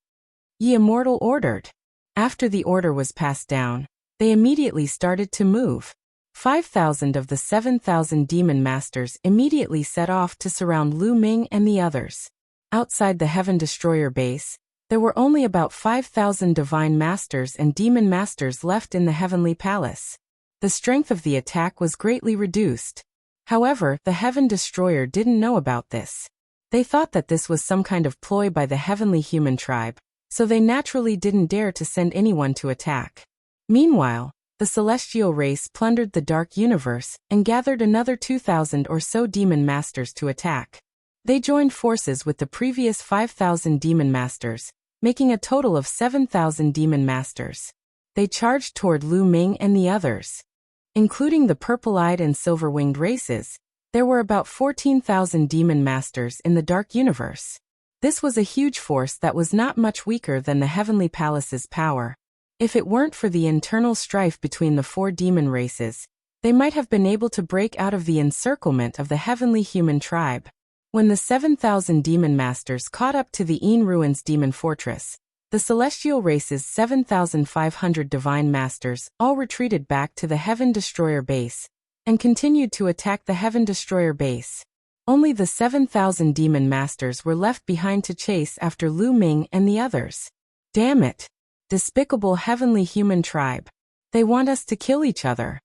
Ye Immortal ordered. After the order was passed down, they immediately started to move. 5,000 of the 7,000 demon masters immediately set off to surround Lu Ming and the others. Outside the Heaven Destroyer base, there were only about 5,000 divine masters and demon masters left in the heavenly palace. The strength of the attack was greatly reduced. However, the Heaven Destroyer didn't know about this. They thought that this was some kind of ploy by the heavenly human tribe, so they naturally didn't dare to send anyone to attack. Meanwhile, the celestial race plundered the dark universe and gathered another 2,000 or so demon masters to attack. They joined forces with the previous 5,000 demon masters, making a total of 7,000 demon masters. They charged toward Lu Ming and the others. Including the purple-eyed and silver-winged races, there were about 14,000 demon masters in the dark universe. This was a huge force that was not much weaker than the Heavenly Palace's power. If it weren't for the internal strife between the 4 demon races, they might have been able to break out of the encirclement of the heavenly human tribe. When the 7,000 demon masters caught up to the Ain Ruins demon fortress, the celestial race's 7,500 divine masters all retreated back to the Heaven Destroyer base and continued to attack the Heaven Destroyer base. Only the 7,000 demon masters were left behind to chase after Lu Ming and the others. Damn it! Despicable heavenly human tribe. They want us to kill each other.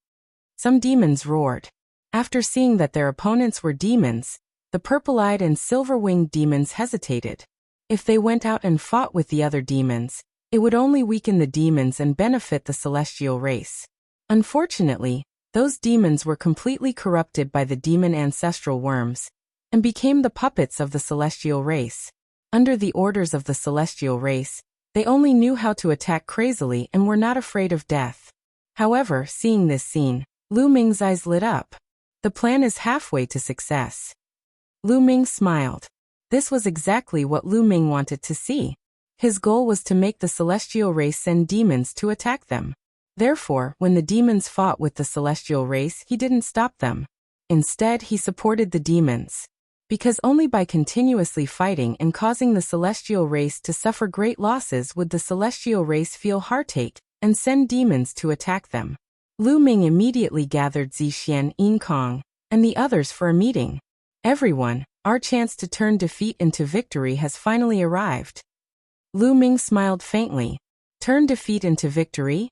Some demons roared. After seeing that their opponents were demons, the purple-eyed and silver-winged demons hesitated. If they went out and fought with the other demons, it would only weaken the demons and benefit the celestial race. Unfortunately, those demons were completely corrupted by the demon ancestral worms and became the puppets of the celestial race. Under the orders of the celestial race, they only knew how to attack crazily and were not afraid of death. However, seeing this scene, Lu Ming's eyes lit up. The plan is halfway to success. Lu Ming smiled. This was exactly what Lu Ming wanted to see. His goal was to make the celestial race send demons to attack them. Therefore, when the demons fought with the celestial race, he didn't stop them. Instead, he supported the demons. Because only by continuously fighting and causing the celestial race to suffer great losses would the celestial race feel heartache and send demons to attack them. Lu Ming immediately gathered Zixian, Yin Kong, and the others for a meeting. Everyone, our chance to turn defeat into victory has finally arrived. Lu Ming smiled faintly. Turn defeat into victory?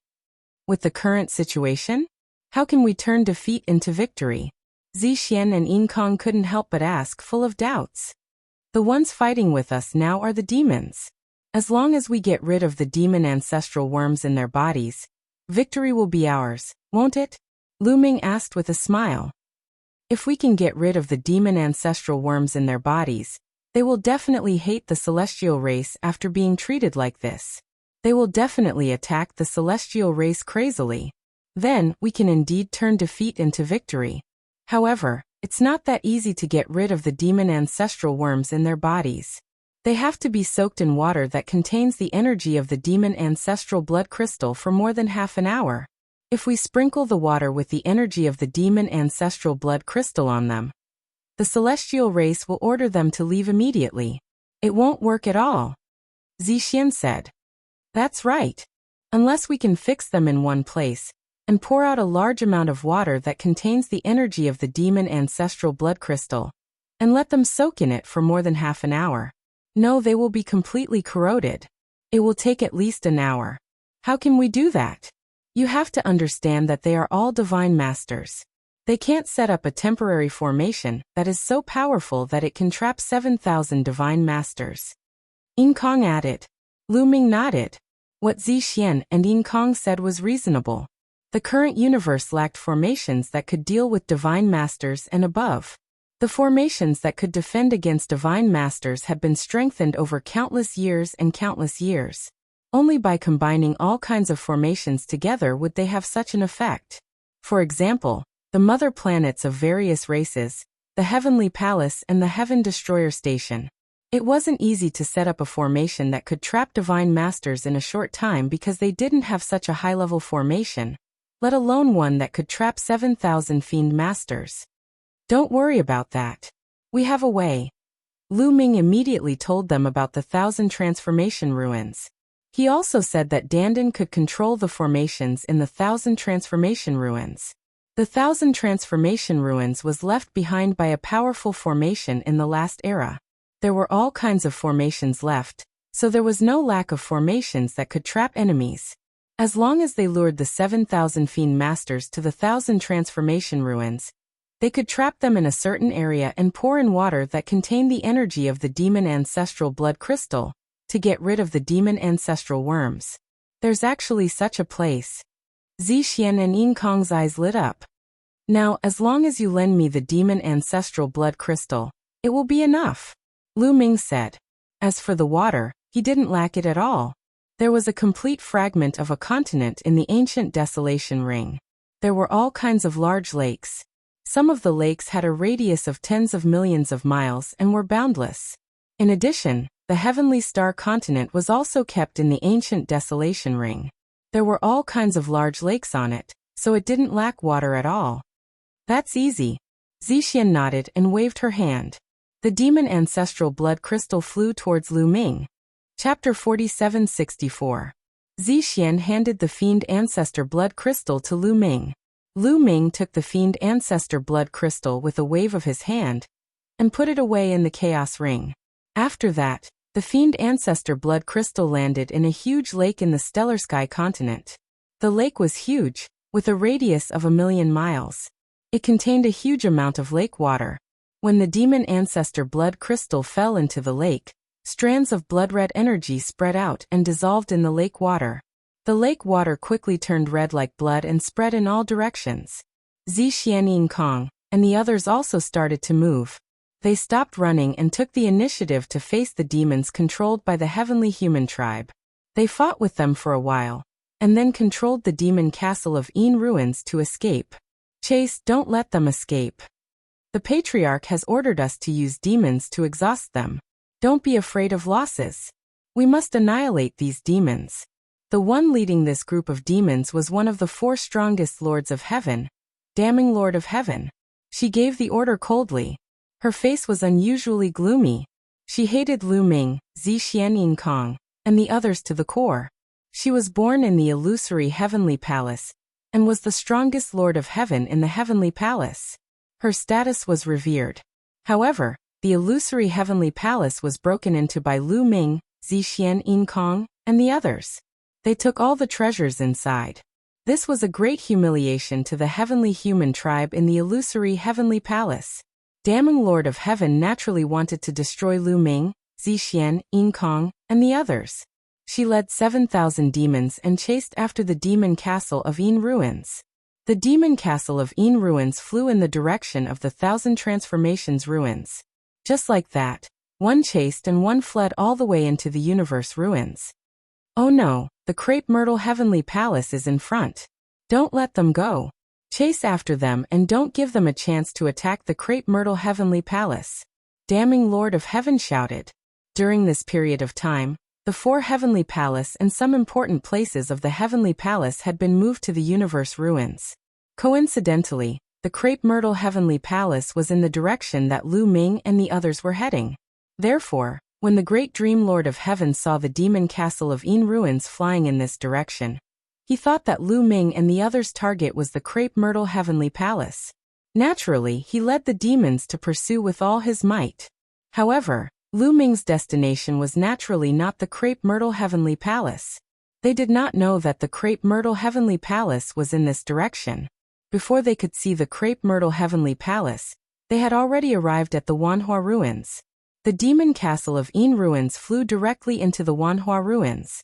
With the current situation? How can we turn defeat into victory? Zixian and Yin Kong couldn't help but ask, full of doubts. The ones fighting with us now are the demons. As long as we get rid of the demon ancestral worms in their bodies, victory will be ours, won't it? Lu Ming asked with a smile. If we can get rid of the demon ancestral worms in their bodies, they will definitely hate the celestial race after being treated like this. They will definitely attack the celestial race crazily. Then, we can indeed turn defeat into victory. However, it's not that easy to get rid of the demon ancestral worms in their bodies. They have to be soaked in water that contains the energy of the demon ancestral blood crystal for more than half an hour. If we sprinkle the water with the energy of the demon ancestral blood crystal on them, the celestial race will order them to leave immediately. It won't work at all. Zixian said. That's right. Unless we can fix them in one place, and pour out a large amount of water that contains the energy of the demon ancestral blood crystal, and let them soak in it for more than half an hour. No, they will be completely corroded. It will take at least an hour. How can we do that? You have to understand that they are all divine masters. They can't set up a temporary formation that is so powerful that it can trap 7,000 divine masters. Yin Kong added. Lu Ming nodded. What Zixian and Yin Kong said was reasonable. The current universe lacked formations that could deal with divine masters and above. The formations that could defend against divine masters had been strengthened over countless years and countless years. Only by combining all kinds of formations together would they have such an effect. For example, the mother planets of various races, the Heavenly Palace and the Heaven Destroyer Station. It wasn't easy to set up a formation that could trap divine masters in a short time because they didn't have such a high-level formation, let alone one that could trap 7,000 fiend masters. Don't worry about that. We have a way. Lu Ming immediately told them about the 1,000 transformation ruins. He also said that Dandan could control the formations in the 1,000 transformation ruins. The 1,000 transformation ruins was left behind by a powerful formation in the last era. There were all kinds of formations left, so there was no lack of formations that could trap enemies. As long as they lured the 7,000 fiend masters to the 1,000 transformation ruins, they could trap them in a certain area and pour in water that contained the energy of the demon ancestral blood crystal, to get rid of the demon ancestral worms. There's actually such a place. Zixian and Yin Kong's eyes lit up. Now, as long as you lend me the demon ancestral blood crystal, it will be enough, Lu Ming said. As for the water, he didn't lack it at all. There was a complete fragment of a continent in the ancient desolation ring. There were all kinds of large lakes. Some of the lakes had a radius of tens of millions of miles and were boundless. In addition, the Heavenly Star continent was also kept in the ancient desolation ring. There were all kinds of large lakes on it, so it didn't lack water at all. That's easy. Zixian nodded and waved her hand. The demon ancestral blood crystal flew towards Lu Ming. Chapter 4764. Zixian handed the fiend ancestor blood crystal to Lu Ming. Lu Ming took the fiend ancestor blood crystal with a wave of his hand and put it away in the chaos ring. After that, the fiend ancestor blood crystal landed in a huge lake in the stellar sky continent. The lake was huge, with a radius of 1,000,000 miles. It contained a huge amount of lake water. When the demon ancestor blood crystal fell into the lake, strands of blood-red energy spread out and dissolved in the lake water. The lake water quickly turned red like blood and spread in all directions. Zixian Yin Kong and the others also started to move. They stopped running and took the initiative to face the demons controlled by the heavenly human tribe. They fought with them for a while, and then controlled the demon castle of Yin ruins to escape. Chase, don't let them escape. The Patriarch has ordered us to use demons to exhaust them. Don't be afraid of losses. We must annihilate these demons. The one leading this group of demons was one of the 4 strongest lords of heaven, damning Lord of Heaven. She gave the order coldly. Her face was unusually gloomy. She hated Lu Ming, Zixian Yin Kong, and the others to the core. She was born in the illusory heavenly palace, and was the strongest lord of heaven in the heavenly palace. Her status was revered. However, the illusory heavenly palace was broken into by Lu Ming, Zixian Yin Kong, and the others. They took all the treasures inside. This was a great humiliation to the heavenly human tribe in the illusory heavenly palace. Damning Lord of Heaven naturally wanted to destroy Lu Ming, Zixian, Yin Kong, and the others. She led 7,000 demons and chased after the demon castle of Yin ruins. The demon castle of Yin ruins flew in the direction of the 1,000 transformations ruins. Just like that, one chased and one fled all the way into the universe ruins. Oh no, the crepe myrtle heavenly palace is in front. Don't let them go. Chase after them and don't give them a chance to attack the crepe myrtle heavenly palace. Damning Lord of Heaven shouted. During this period of time, the 4 heavenly palace and some important places of the heavenly palace had been moved to the universe ruins. Coincidentally, the crepe myrtle heavenly palace was in the direction that Lu Ming and the others were heading. Therefore, when the great dream Lord of Heaven saw the demon castle of Yin ruins flying in this direction, he thought that Lu Ming and the others' target was the crepe myrtle heavenly palace. Naturally, he led the demons to pursue with all his might. However, Lu Ming's destination was naturally not the crepe myrtle heavenly palace. They did not know that the crepe myrtle heavenly palace was in this direction. Before they could see the crepe myrtle heavenly palace, they had already arrived at the Wanhua ruins. The demon castle of Yin ruins flew directly into the Wanhua ruins.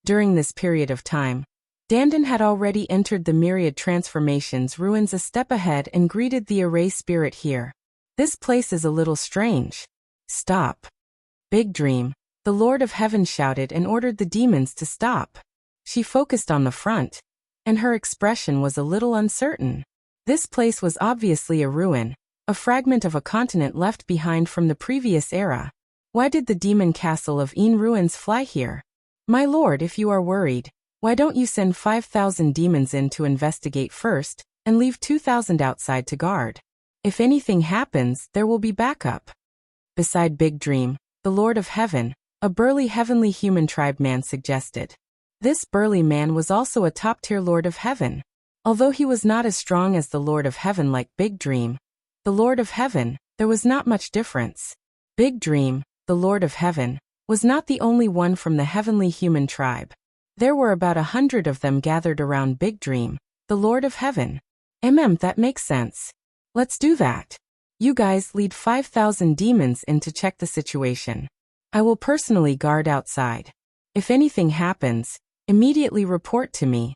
During this period of time, Dandan had already entered the myriad transformations ruins a step ahead and greeted the array spirit here. This place is a little strange. Stop. Big Dream. The Lord of Heaven shouted and ordered the demons to stop. She focused on the front, and her expression was a little uncertain. This place was obviously a ruin, a fragment of a continent left behind from the previous era. Why did the demon castle of Een ruins fly here? My lord, if you are worried, why don't you send 5,000 demons in to investigate first, and leave 2,000 outside to guard? If anything happens, there will be backup. Beside Big Dream, the Lord of Heaven, a burly heavenly human tribe man suggested. This burly man was also a top-tier Lord of Heaven. Although he was not as strong as the Lord of Heaven like Big Dream, the Lord of Heaven, there was not much difference. Big Dream, the Lord of Heaven, was not the only one from the heavenly human tribe. There were about 100 of them gathered around Big Dream, the Lord of Heaven. That makes sense. Let's do that. You guys lead 5,000 demons in to check the situation. I will personally guard outside. If anything happens, immediately report to me.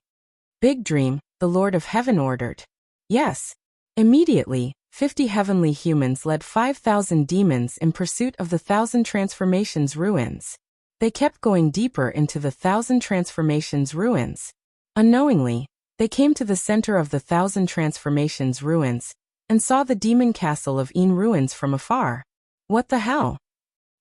Big Dream, the Lord of Heaven ordered. Yes. Immediately, 50 heavenly humans led 5,000 demons in pursuit of the 1,000 Transformations ruins. They kept going deeper into the 1,000 Transformations ruins. Unknowingly, they came to the center of the 1,000 Transformations ruins, and saw the demon castle of Een ruins from afar. What the hell?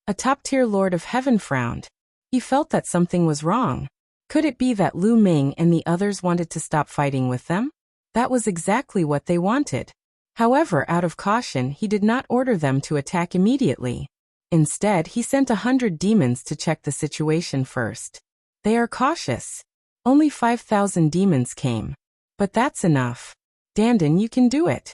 A top-tier Lord of Heaven frowned. He felt that something was wrong. Could it be that Lu Ming and the others wanted to stop fighting with them? That was exactly what they wanted. However, out of caution, he did not order them to attack immediately. Instead, he sent 100 demons to check the situation first. They are cautious. Only 5,000 demons came. But that's enough. Dandan, you can do it.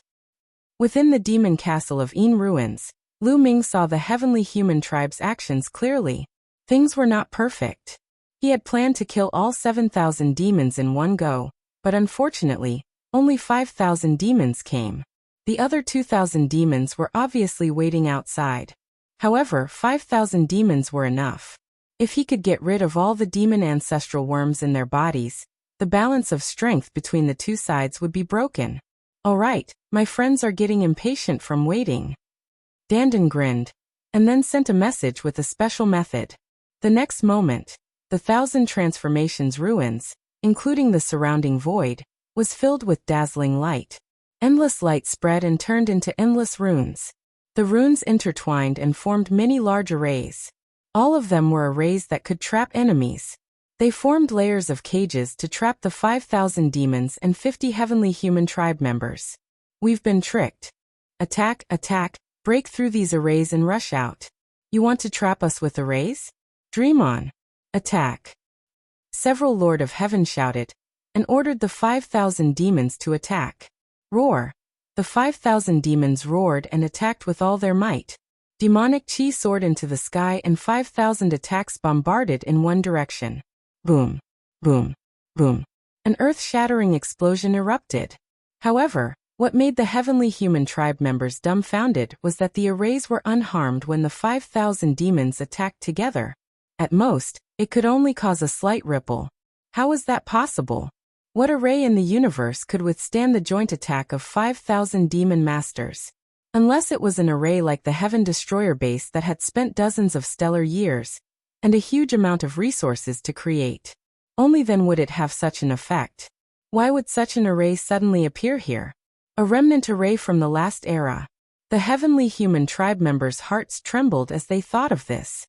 Within the demon castle of Een ruins, Lu Ming saw the heavenly human tribe's actions clearly. Things were not perfect. He had planned to kill all 7,000 demons in one go, but unfortunately, only 5,000 demons came. The other 2,000 demons were obviously waiting outside. However, 5,000 demons were enough. If he could get rid of all the demon ancestral worms in their bodies, the balance of strength between the two sides would be broken. All right, my friends are getting impatient from waiting. Dandan grinned, and then sent a message with a special method. The next moment, the 1,000 Transformations ruins, including the surrounding void, was filled with dazzling light. Endless light spread and turned into endless runes. The runes intertwined and formed many large arrays. All of them were arrays that could trap enemies. They formed layers of cages to trap the 5,000 demons and 50 heavenly human tribe members. We've been tricked. Attack, attack, break through these arrays and rush out. You want to trap us with arrays? Dream on. Attack. Several Lord of Heaven shouted, and ordered the 5,000 demons to attack. Roar. The 5,000 demons roared and attacked with all their might. Demonic chi soared into the sky and 5,000 attacks bombarded in one direction. Boom. Boom. Boom. An earth-shattering explosion erupted. However, what made the heavenly human tribe members dumbfounded was that the arrays were unharmed when the 5,000 demons attacked together. At most, it could only cause a slight ripple. How was that possible? What array in the universe could withstand the joint attack of 5,000 demon masters? Unless it was an array like the Heaven Destroyer base that had spent dozens of stellar years, and a huge amount of resources to create. Only then would it have such an effect. Why would such an array suddenly appear here? A remnant array from the last era. The heavenly human tribe members' hearts trembled as they thought of this.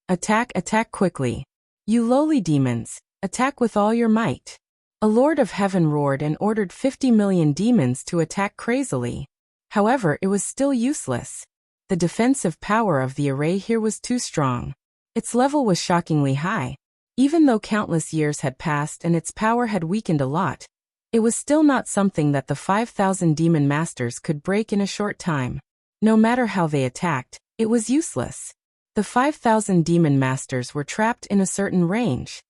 Attack, attack quickly. You lowly demons, attack with all your might. A Lord of Heaven roared and ordered 50 million demons to attack crazily. However, it was still useless. The defensive power of the array here was too strong. Its level was shockingly high. Even though countless years had passed and its power had weakened a lot, it was still not something that the 5,000 demon masters could break in a short time. No matter how they attacked, it was useless. The 5,000 demon masters were trapped in a certain range.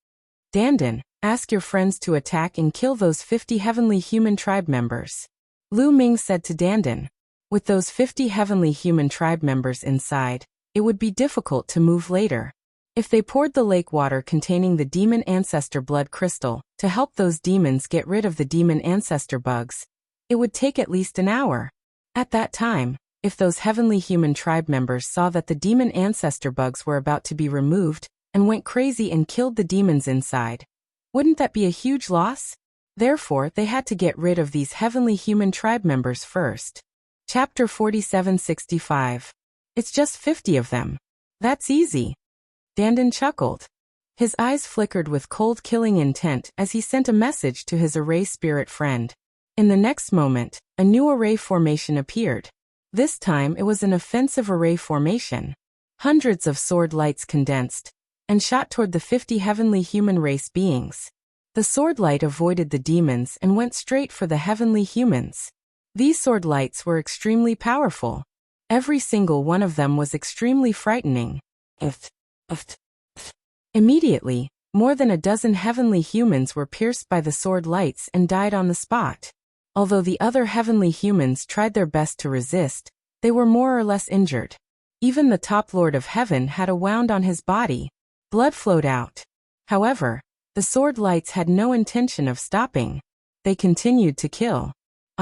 Dandan, ask your friends to attack and kill those 50 heavenly human tribe members. Lu Ming said to Dandan. With those 50 heavenly human tribe members inside, it would be difficult to move later. If they poured the lake water containing the demon ancestor blood crystal to help those demons get rid of the demon ancestor bugs, it would take at least an hour. At that time, if those heavenly human tribe members saw that the demon ancestor bugs were about to be removed and went crazy and killed the demons inside, wouldn't that be a huge loss? Therefore, they had to get rid of these heavenly human tribe members first. Chapter 4765. It's just 50 of them. That's easy. Dandan chuckled. His eyes flickered with cold killing intent as he sent a message to his array spirit friend. In the next moment, a new array formation appeared. This time it was an offensive array formation. Hundreds of sword lights condensed and shot toward the 50 heavenly human race beings. The sword light avoided the demons and went straight for the heavenly humans. These sword lights were extremely powerful. Every single one of them was extremely frightening. Immediately, more than a dozen heavenly humans were pierced by the sword lights and died on the spot. Although the other heavenly humans tried their best to resist, they were more or less injured. Even the top Lord of Heaven had a wound on his body. Blood flowed out. However, the sword lights had no intention of stopping. They continued to kill.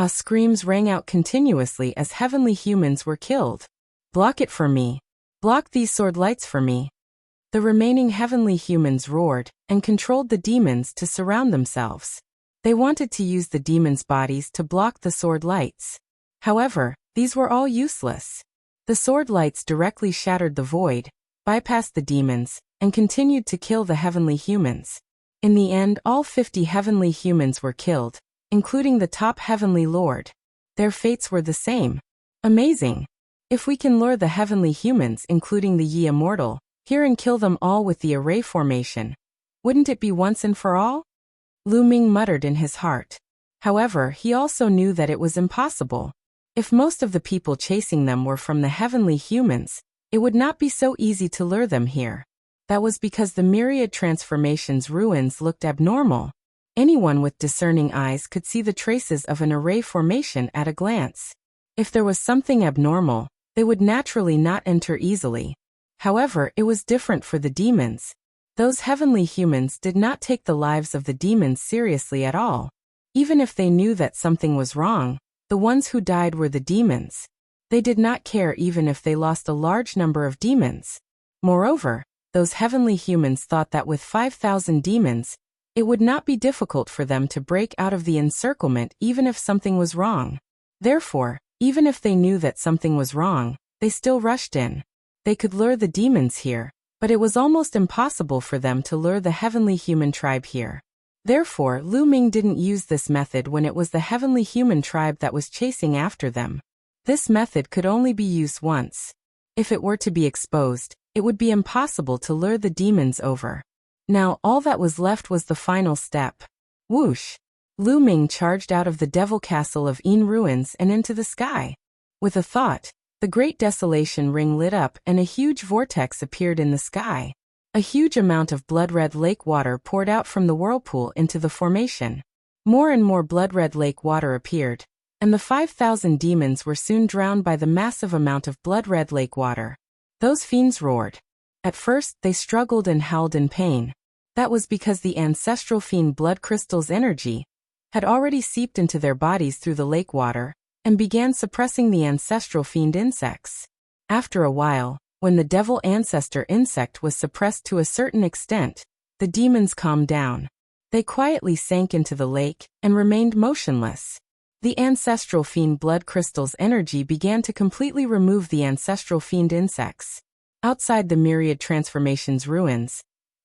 Screams rang out continuously as heavenly humans were killed. Block it for me. Block these sword lights for me. The remaining heavenly humans roared and controlled the demons to surround themselves. They wanted to use the demons' bodies to block the sword lights. However, these were all useless. The sword lights directly shattered the void, bypassed the demons, and continued to kill the heavenly humans. In the end, all 50 heavenly humans were killed, including the top heavenly lord. Their fates were the same. Amazing. If we can lure the heavenly humans, including the Ye Immortal, here and kill them all with the array formation, wouldn't it be once and for all? Lu Ming muttered in his heart. However, he also knew that it was impossible. If most of the people chasing them were from the heavenly humans, it would not be so easy to lure them here. That was because the myriad transformations ruins looked abnormal. Anyone with discerning eyes could see the traces of an array formation at a glance. If there was something abnormal, they would naturally not enter easily. However, it was different for the demons. Those heavenly humans did not take the lives of the demons seriously at all. Even if they knew that something was wrong, the ones who died were the demons. They did not care even if they lost a large number of demons. Moreover, those heavenly humans thought that with 5,000 demons, it would not be difficult for them to break out of the encirclement even if something was wrong. Therefore, even if they knew that something was wrong, they still rushed in. They could lure the demons here, but it was almost impossible for them to lure the heavenly human tribe here. Therefore, Lu Ming didn't use this method when it was the heavenly human tribe that was chasing after them. This method could only be used once. If it were to be exposed, it would be impossible to lure the demons over. Now, all that was left was the final step. Whoosh! Lu Ming charged out of the Devil Castle of Een ruins and into the sky. With a thought, the great desolation ring lit up and a huge vortex appeared in the sky. A huge amount of blood-red lake water poured out from the whirlpool into the formation. More and more blood-red lake water appeared, and the 5,000 demons were soon drowned by the massive amount of blood-red lake water. Those fiends roared. At first, they struggled and howled in pain. That was because the ancestral fiend blood crystal's energy had already seeped into their bodies through the lake water, and began suppressing the ancestral fiend insects. After a while, when the devil ancestor insect was suppressed to a certain extent, the demons calmed down. They quietly sank into the lake and remained motionless. The ancestral fiend blood crystal's energy began to completely remove the ancestral fiend insects. Outside the myriad transformations ruins,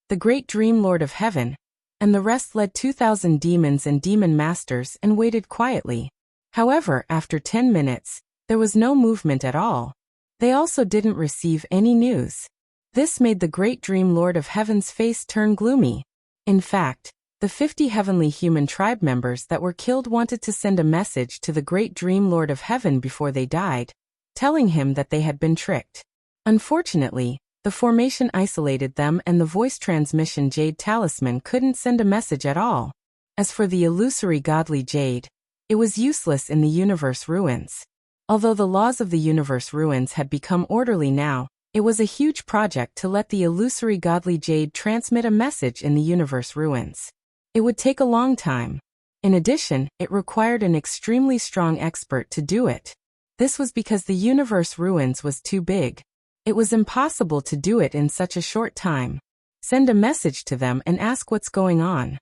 the great dream lord of heaven and the rest led 2,000 demons and demon masters and waited quietly. However, after 10 minutes, there was no movement at all. They also didn't receive any news. This made the great dream lord of heaven's face turn gloomy. In fact, the 50 heavenly human tribe members that were killed wanted to send a message to the great dream lord of heaven before they died, telling him that they had been tricked. Unfortunately, the formation isolated them and the voice transmission jade talisman couldn't send a message at all. As for the illusory godly jade, it was useless in the universe ruins. Although the laws of the universe ruins had become orderly now, It was a huge project to let the illusory godly jade transmit a message in the universe ruins. It would take a long time. In addition, it required an extremely strong expert to do it. This was because the universe ruins was too big. It was impossible to do it in such a short time. Send a message to them and ask what's going on.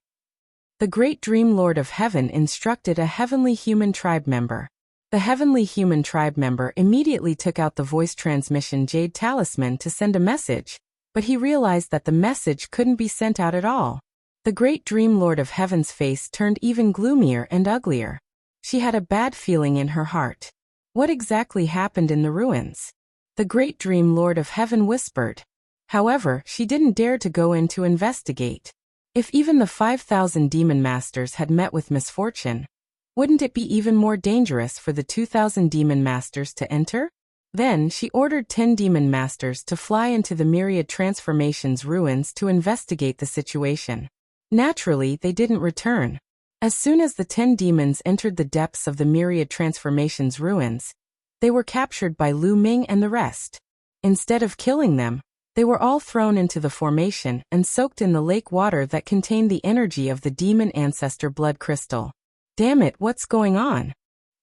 The great Dream Lord of Heaven instructed a heavenly human tribe member. The heavenly human tribe member immediately took out the voice transmission jade talisman to send a message, but he realized that the message couldn't be sent out at all. The great Dream Lord of Heaven's face turned even gloomier and uglier. She had a bad feeling in her heart. What exactly happened in the ruins? The great Dream Lord of Heaven whispered. However, she didn't dare to go in to investigate. If even the 5,000 demon masters had met with misfortune, wouldn't it be even more dangerous for the 2,000 demon masters to enter? Then she ordered 10 demon masters to fly into the Myriad Transformations ruins to investigate the situation. Naturally, they didn't return. As soon as the 10 demons entered the depths of the Myriad Transformations ruins, they were captured by Lu Ming and the rest. Instead of killing them, they were all thrown into the formation and soaked in the lake water that contained the energy of the demon ancestor blood crystal. Damn it, what's going on?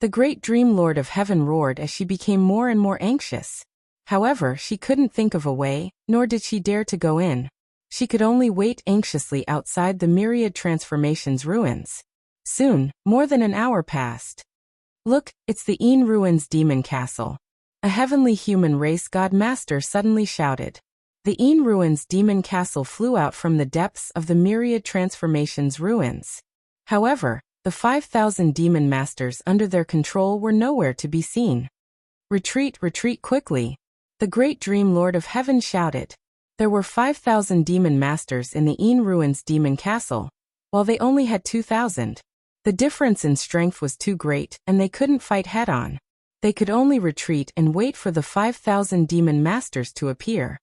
The great Dream Lord of Heaven roared as she became more and more anxious. However, she couldn't think of a way, nor did she dare to go in. She could only wait anxiously outside the Myriad Transformations ruins. Soon, more than an hour passed. Look, it's the Een Ruins Demon Castle. A heavenly human race god master suddenly shouted. The Een Ruins Demon Castle flew out from the depths of the Myriad Transformations ruins. However, the 5,000 demon masters under their control were nowhere to be seen. Retreat, retreat quickly. The great Dream Lord of Heaven shouted. There were 5,000 demon masters in the Een Ruins Demon Castle, while they only had 2,000. The difference in strength was too great, and they couldn't fight head-on. They could only retreat and wait for the 5,000 demon masters to appear.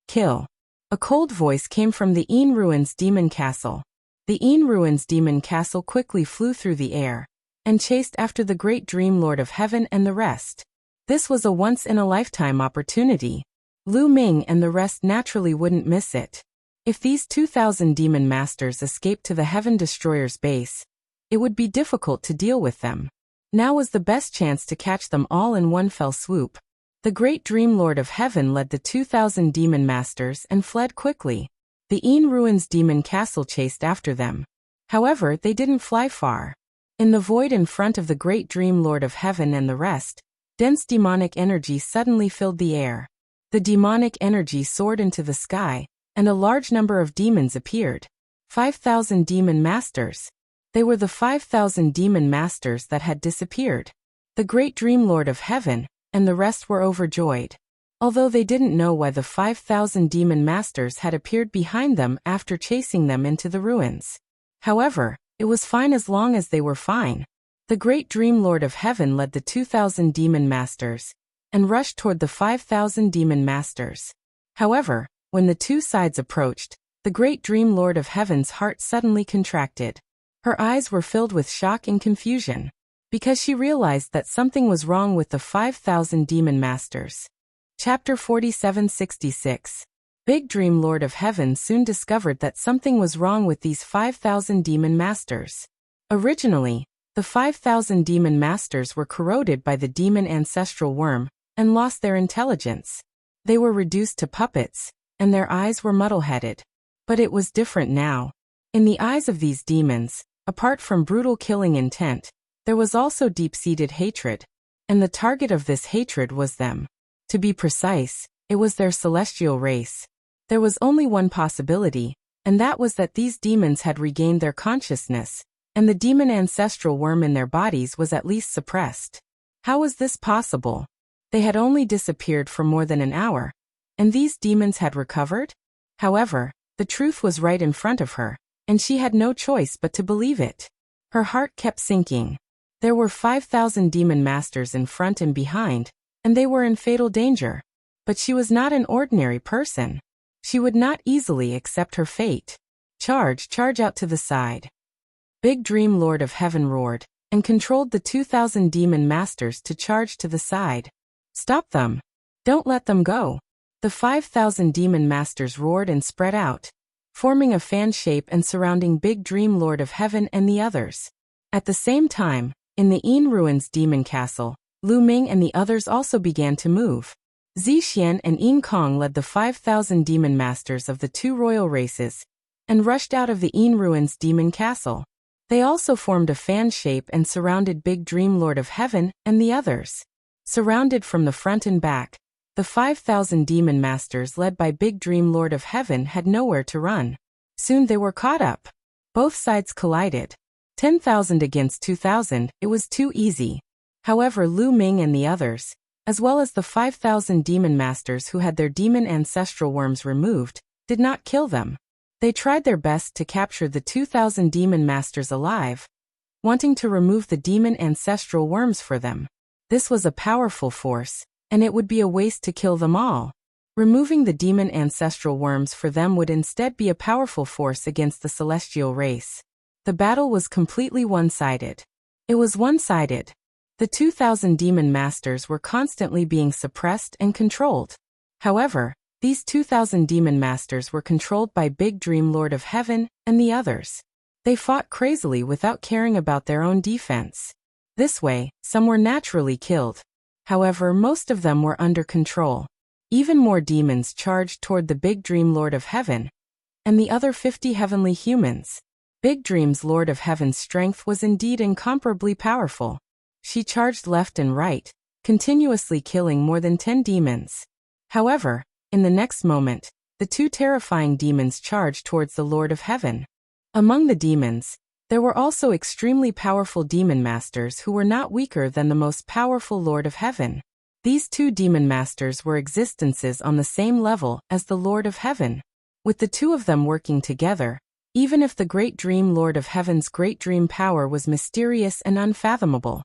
Kill. A cold voice came from the Een Ruins Demon Castle. The Een Ruins Demon Castle quickly flew through the air and chased after the great Dream Lord of Heaven and the rest. This was a once-in-a-lifetime opportunity. Lu Ming and the rest naturally wouldn't miss it. If these 2,000 demon masters escaped to the Heaven Destroyer's base, it would be difficult to deal with them. Now was the best chance to catch them all in one fell swoop. The great Dream Lord of Heaven led the 2,000 demon masters and fled quickly. The Een Ruins Demon Castle chased after them. However, they didn't fly far. In the void in front of the great Dream Lord of Heaven and the rest, dense demonic energy suddenly filled the air. The demonic energy soared into the sky, and a large number of demons appeared. 5,000 demon masters. They were the 5,000 demon masters that had disappeared. The great Dream Lord of Heaven and the rest were overjoyed. Although they didn't know why the 5,000 demon masters had appeared behind them after chasing them into the ruins. However, it was fine as long as they were fine. The great Dream Lord of Heaven led the 2,000 demon masters and rushed toward the 5,000 demon masters. However, when the two sides approached, the great Dream Lord of Heaven's heart suddenly contracted. Her eyes were filled with shock and confusion, because she realized that something was wrong with the 5,000 demon masters. Chapter 4766. Big Dream Lord of Heaven soon discovered that something was wrong with these 5,000 demon masters. Originally, the 5,000 demon masters were corroded by the demon ancestral worm and lost their intelligence. They were reduced to puppets, and their eyes were muddle-headed. But it was different now. In the eyes of these demons, apart from brutal killing intent, there was also deep-seated hatred, and the target of this hatred was them. To be precise, it was their celestial race. There was only one possibility, and that was that these demons had regained their consciousness, and the demon ancestral worm in their bodies was at least suppressed. How was this possible? They had only disappeared for more than an hour, and these demons had recovered? However, the truth was right in front of her, and she had no choice but to believe it. Her heart kept sinking. There were 5,000 demon masters in front and behind, and they were in fatal danger. But she was not an ordinary person. She would not easily accept her fate. Charge out to the side. Big Dream Lord of Heaven roared, and controlled the 2,000 demon masters to charge to the side. Stop them. Don't let them go. The 5,000 demon masters roared and spread out, forming a fan shape and surrounding Big Dream Lord of Heaven and the others. At the same time, in the Yin Ruins demon castle, Lu Ming and the others also began to move. Zixian and Yin Kong led the 5,000 demon masters of the two royal races and rushed out of the Yin Ruins demon castle. They also formed a fan shape and surrounded Big Dream Lord of Heaven and the others. Surrounded from the front and back, the 5,000 demon masters led by Big Dream Lord of Heaven had nowhere to run. Soon they were caught up. Both sides collided. 10,000 against 2,000, it was too easy. However, Lu Ming and the others, as well as the 5,000 demon masters who had their demon ancestral worms removed, did not kill them. They tried their best to capture the 2,000 demon masters alive, wanting to remove the demon ancestral worms for them. This was a powerful force, and it would be a waste to kill them all. Removing the demon ancestral worms for them would instead be a powerful force against the celestial race. The battle was completely one-sided. It was one-sided. The 2,000 demon masters were constantly being suppressed and controlled. However, these 2,000 demon masters were controlled by Big Dream Lord of Heaven and the others. They fought crazily without caring about their own defense. This way, some were naturally killed. However, most of them were under control. Even more demons charged toward the Big Dream Lord of Heaven and the other 50 heavenly humans. Big Dream's Lord of Heaven's strength was indeed incomparably powerful. She charged left and right, continuously killing more than 10 demons. However, in the next moment, the two terrifying demons charged towards the Lord of Heaven. Among the demons, there were also extremely powerful demon masters who were not weaker than the most powerful Lord of Heaven. These two demon masters were existences on the same level as the Lord of Heaven. With the two of them working together, even if the Great Dream Lord of Heaven's great dream power was mysterious and unfathomable,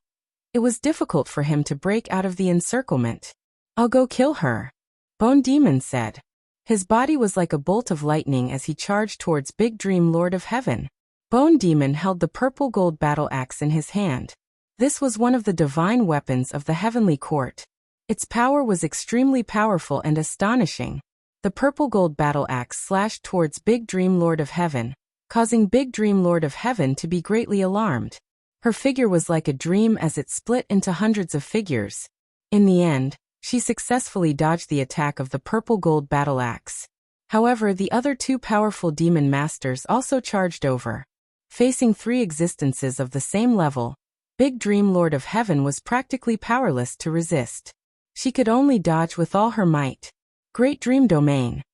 it was difficult for him to break out of the encirclement. "I'll go kill her," Bone Demon said. His body was like a bolt of lightning as he charged towards Big Dream Lord of Heaven. Bone Demon held the purple gold battle axe in his hand. This was one of the divine weapons of the heavenly court. Its power was extremely powerful and astonishing. The purple gold battle axe slashed towards Big Dream Lord of Heaven, causing Big Dream Lord of Heaven to be greatly alarmed. Her figure was like a dream as it split into hundreds of figures. In the end, she successfully dodged the attack of the purple gold battle axe. However, the other two powerful demon masters also charged over. Facing three existences of the same level, Big Dream Lord of Heaven was practically powerless to resist. She could only dodge with all her might. Great Dream Domain.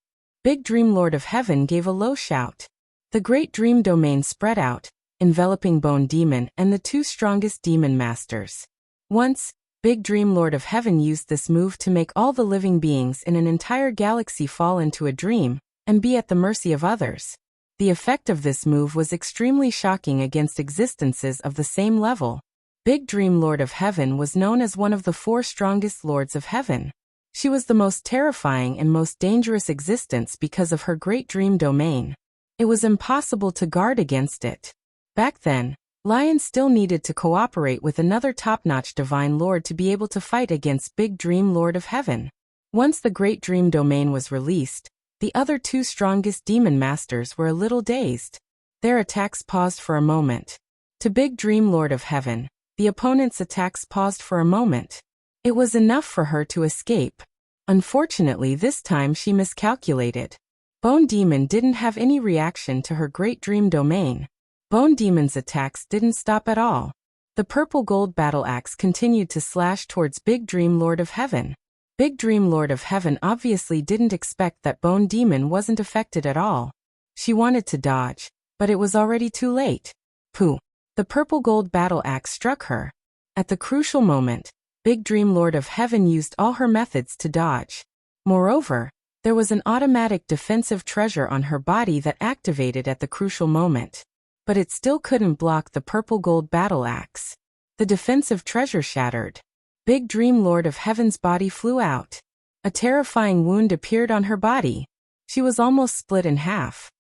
Big Dream Lord of Heaven gave a low shout. The Great Dream Domain spread out, enveloping Bone Demon and the two strongest demon masters. Once, Big Dream Lord of Heaven used this move to make all the living beings in an entire galaxy fall into a dream and be at the mercy of others. The effect of this move was extremely shocking against existences of the same level. Big Dream Lord of Heaven was known as one of the 4 strongest Lords of Heaven. She was the most terrifying and most dangerous existence because of her Great Dream Domain. It was impossible to guard against it. Back then, Lion still needed to cooperate with another top-notch Divine Lord to be able to fight against Big Dream Lord of Heaven. Once the Great Dream Domain was released, the other 2 strongest demon masters were a little dazed. Their attacks paused for a moment. To Big Dream Lord of Heaven, the opponent's attacks paused for a moment. It was enough for her to escape. Unfortunately, this time she miscalculated. Bone Demon didn't have any reaction to her Great Dream Domain. Bone Demon's attacks didn't stop at all. The purple gold battle axe continued to slash towards Big Dream Lord of Heaven. Big Dream Lord of Heaven obviously didn't expect that Bone Demon wasn't affected at all. She wanted to dodge, but it was already too late. Pooh! The purple gold battle axe struck her. At the crucial moment, Big Dream Lord of Heaven used all her methods to dodge. Moreover, there was an automatic defensive treasure on her body that activated at the crucial moment. But it still couldn't block the purple gold battle axe. The defensive treasure shattered. Big Dream Lord of Heaven's body flew out. A terrifying wound appeared on her body. She was almost split in half.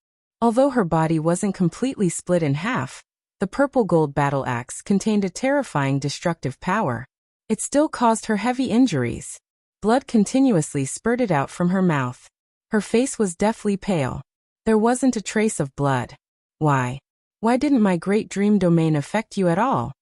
Although her body wasn't completely split in half, the purple gold battle axe contained a terrifying destructive power. It still caused her heavy injuries. Blood continuously spurted out from her mouth. Her face was deathly pale. There wasn't a trace of blood. Why? Why didn't my great dream domain affect you at all?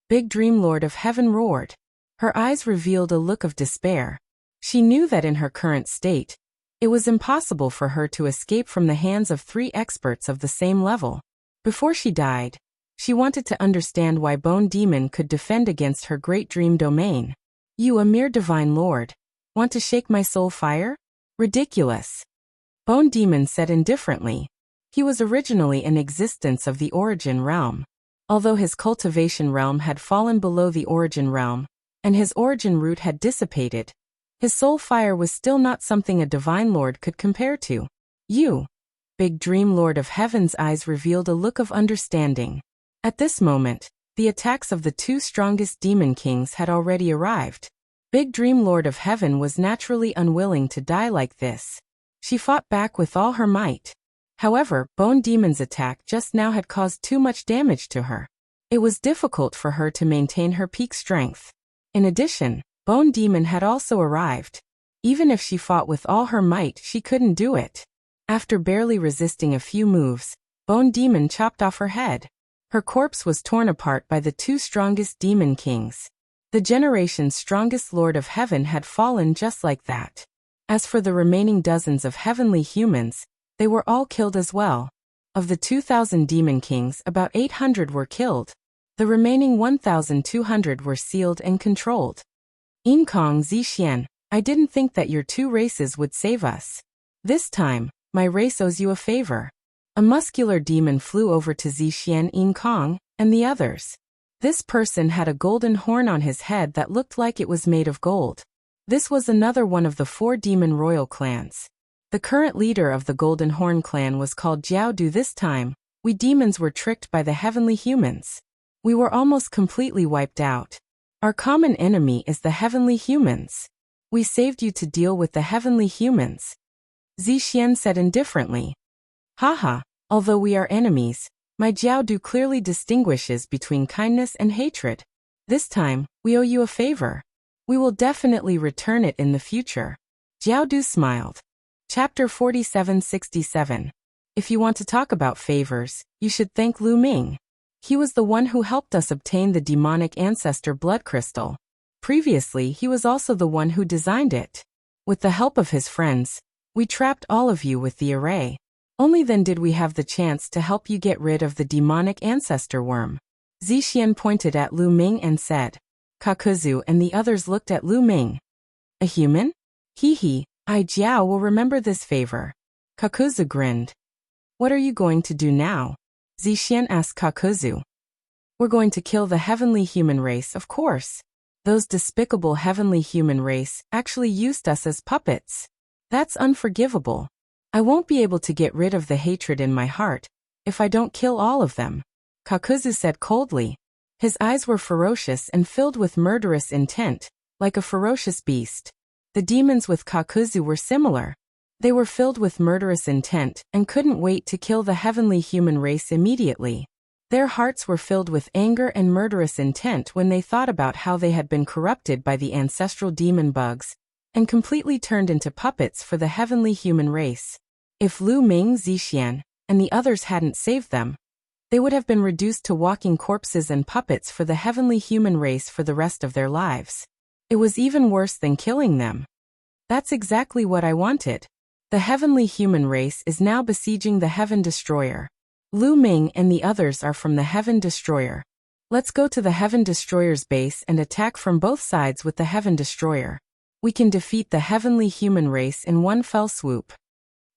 Big Dream Lord of Heaven roared. Her eyes revealed a look of despair. She knew that in her current state, it was impossible for her to escape from the hands of 3 experts of the same level. Before she died, she wanted to understand why Bone Demon could defend against her great dream domain. You, a mere divine lord, want to shake my soul fire? Ridiculous. Bone Demon said indifferently. He was originally an existence of the origin realm. Although his cultivation realm had fallen below the origin realm, and his origin root had dissipated, his soul fire was still not something a divine lord could compare to. You, Big Dream Lord of Heaven's eyes revealed a look of understanding. At this moment, the attacks of the 2 strongest demon kings had already arrived. Big Dream Lord of Heaven was naturally unwilling to die like this. She fought back with all her might. However, Bone Demon's attack just now had caused too much damage to her. It was difficult for her to maintain her peak strength. In addition, Bone Demon had also arrived. Even if she fought with all her might, she couldn't do it. After barely resisting a few moves, Bone Demon chopped off her head. Her corpse was torn apart by the 2 strongest demon kings. The generation's strongest Lord of Heaven had fallen just like that. As for the remaining dozens of heavenly humans, they were all killed as well. Of the 2,000 demon kings, about 800 were killed. The remaining 1,200 were sealed and controlled. Inkong Zixian, I didn't think that your 2 races would save us. This time, my race owes you a favor. A muscular demon flew over to Zixian Inkong and the others. This person had a golden horn on his head that looked like it was made of gold. This was another one of the 4 demon royal clans. The current leader of the Golden Horn clan was called Jiao Du. This time, we demons were tricked by the heavenly humans. We were almost completely wiped out. Our common enemy is the heavenly humans. We saved you to deal with the heavenly humans. Zixian said indifferently. Haha, although we are enemies, my Jiao Du clearly distinguishes between kindness and hatred. This time, we owe you a favor. We will definitely return it in the future. Jiao Du smiled. Chapter 4767. If you want to talk about favors, you should thank Lu Ming. He was the one who helped us obtain the demonic ancestor blood crystal. Previously, he was also the one who designed it. With the help of his friends, we trapped all of you with the array. Only then did we have the chance to help you get rid of the demonic ancestor worm. Zixian pointed at Lu Ming and said. Kakuzu and the others looked at Lu Ming. A human? Hee. I Jiao will remember this favor. Kakuzu grinned. What are you going to do now? Zixian asked Kakuzu. We're going to kill the heavenly human race, of course. Those despicable heavenly human race actually used us as puppets. That's unforgivable. I won't be able to get rid of the hatred in my heart if I don't kill all of them. Kakuzu said coldly. His eyes were ferocious and filled with murderous intent, like a ferocious beast. The demons with Kakuzu were similar. They were filled with murderous intent and couldn't wait to kill the heavenly human race immediately. Their hearts were filled with anger and murderous intent when they thought about how they had been corrupted by the ancestral demon bugs and completely turned into puppets for the heavenly human race. If Lu Ming, Zixian, and the others hadn't saved them, they would have been reduced to walking corpses and puppets for the heavenly human race for the rest of their lives. It was even worse than killing them. That's exactly what I wanted. The heavenly human race is now besieging the Heaven Destroyer. Lu Ming and the others are from the Heaven Destroyer. Let's go to the Heaven Destroyer's base and attack from both sides with the Heaven Destroyer. We can defeat the heavenly human race in one fell swoop.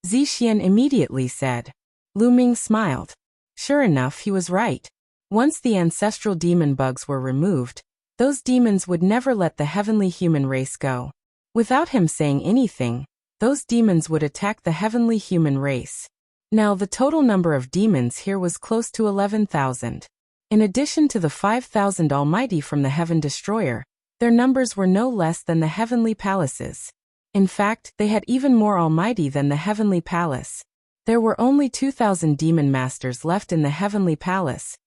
Zixian immediately said. Lu Ming smiled. Sure enough, he was right. Once the ancestral demon bugs were removed, those demons would never let the heavenly human race go. Without him saying anything, those demons would attack the heavenly human race. Now the total number of demons here was close to 11,000. In addition to the 5,000 almighty from the Heaven Destroyer, their numbers were no less than the heavenly palaces. In fact, they had even more almighty than the heavenly palace. There were only 2,000 demon masters left in the heavenly palace,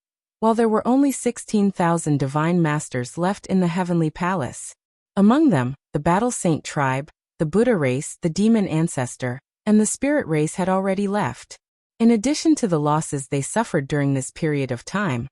while there were only 16,000 divine masters left in the heavenly palace. Among them, the Battle Saint tribe, the Buddha race, the demon ancestor, and the spirit race had already left. In addition to the losses they suffered during this period of time,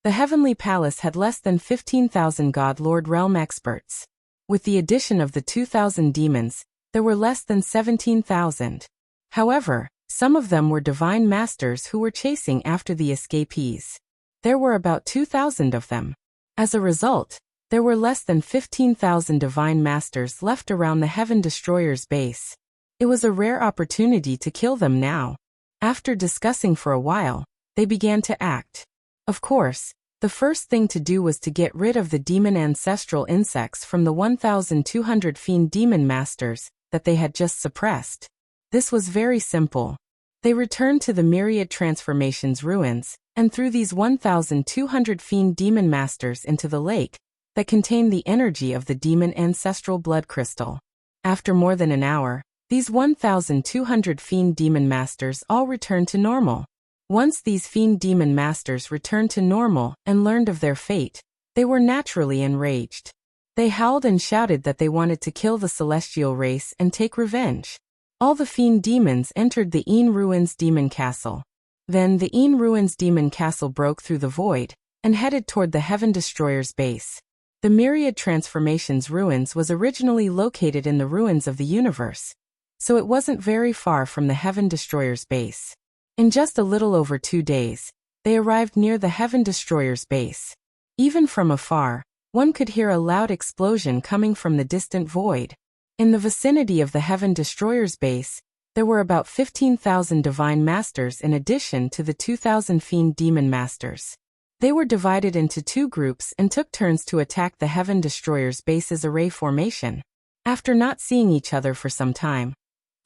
the Heavenly Palace had less than 15,000 God Lord Realm experts. With the addition of the 2,000 demons, there were less than 17,000. However, some of them were divine masters who were chasing after the escapees. There were about 2,000 of them. As a result, there were less than 15,000 divine masters left around the Heaven Destroyer's base. It was a rare opportunity to kill them now. After discussing for a while, they began to act. Of course, the first thing to do was to get rid of the demon ancestral insects from the 1,200 fiend demon masters that they had just suppressed. This was very simple. They returned to the myriad transformations ruins, and threw these 1,200 fiend demon masters into the lake that contained the energy of the demon ancestral blood crystal. After more than an hour, these 1,200 fiend demon masters all returned to normal. Once these fiend demon masters returned to normal and learned of their fate, they were naturally enraged. They howled and shouted that they wanted to kill the celestial race and take revenge. All the fiend demons entered the Een Ruins demon castle. Then the Een Ruins demon castle broke through the void and headed toward the Heaven Destroyer's base. The Myriad Transformations ruins was originally located in the ruins of the universe, so it wasn't very far from the Heaven Destroyer's base. In just a little over 2 days, they arrived near the Heaven Destroyer's base. Even from afar, one could hear a loud explosion coming from the distant void. In the vicinity of the Heaven Destroyer's base, there were about 15,000 divine masters in addition to the 2,000 fiend demon masters. They were divided into 2 groups and took turns to attack the Heaven Destroyer's base's array formation. After not seeing each other for some time,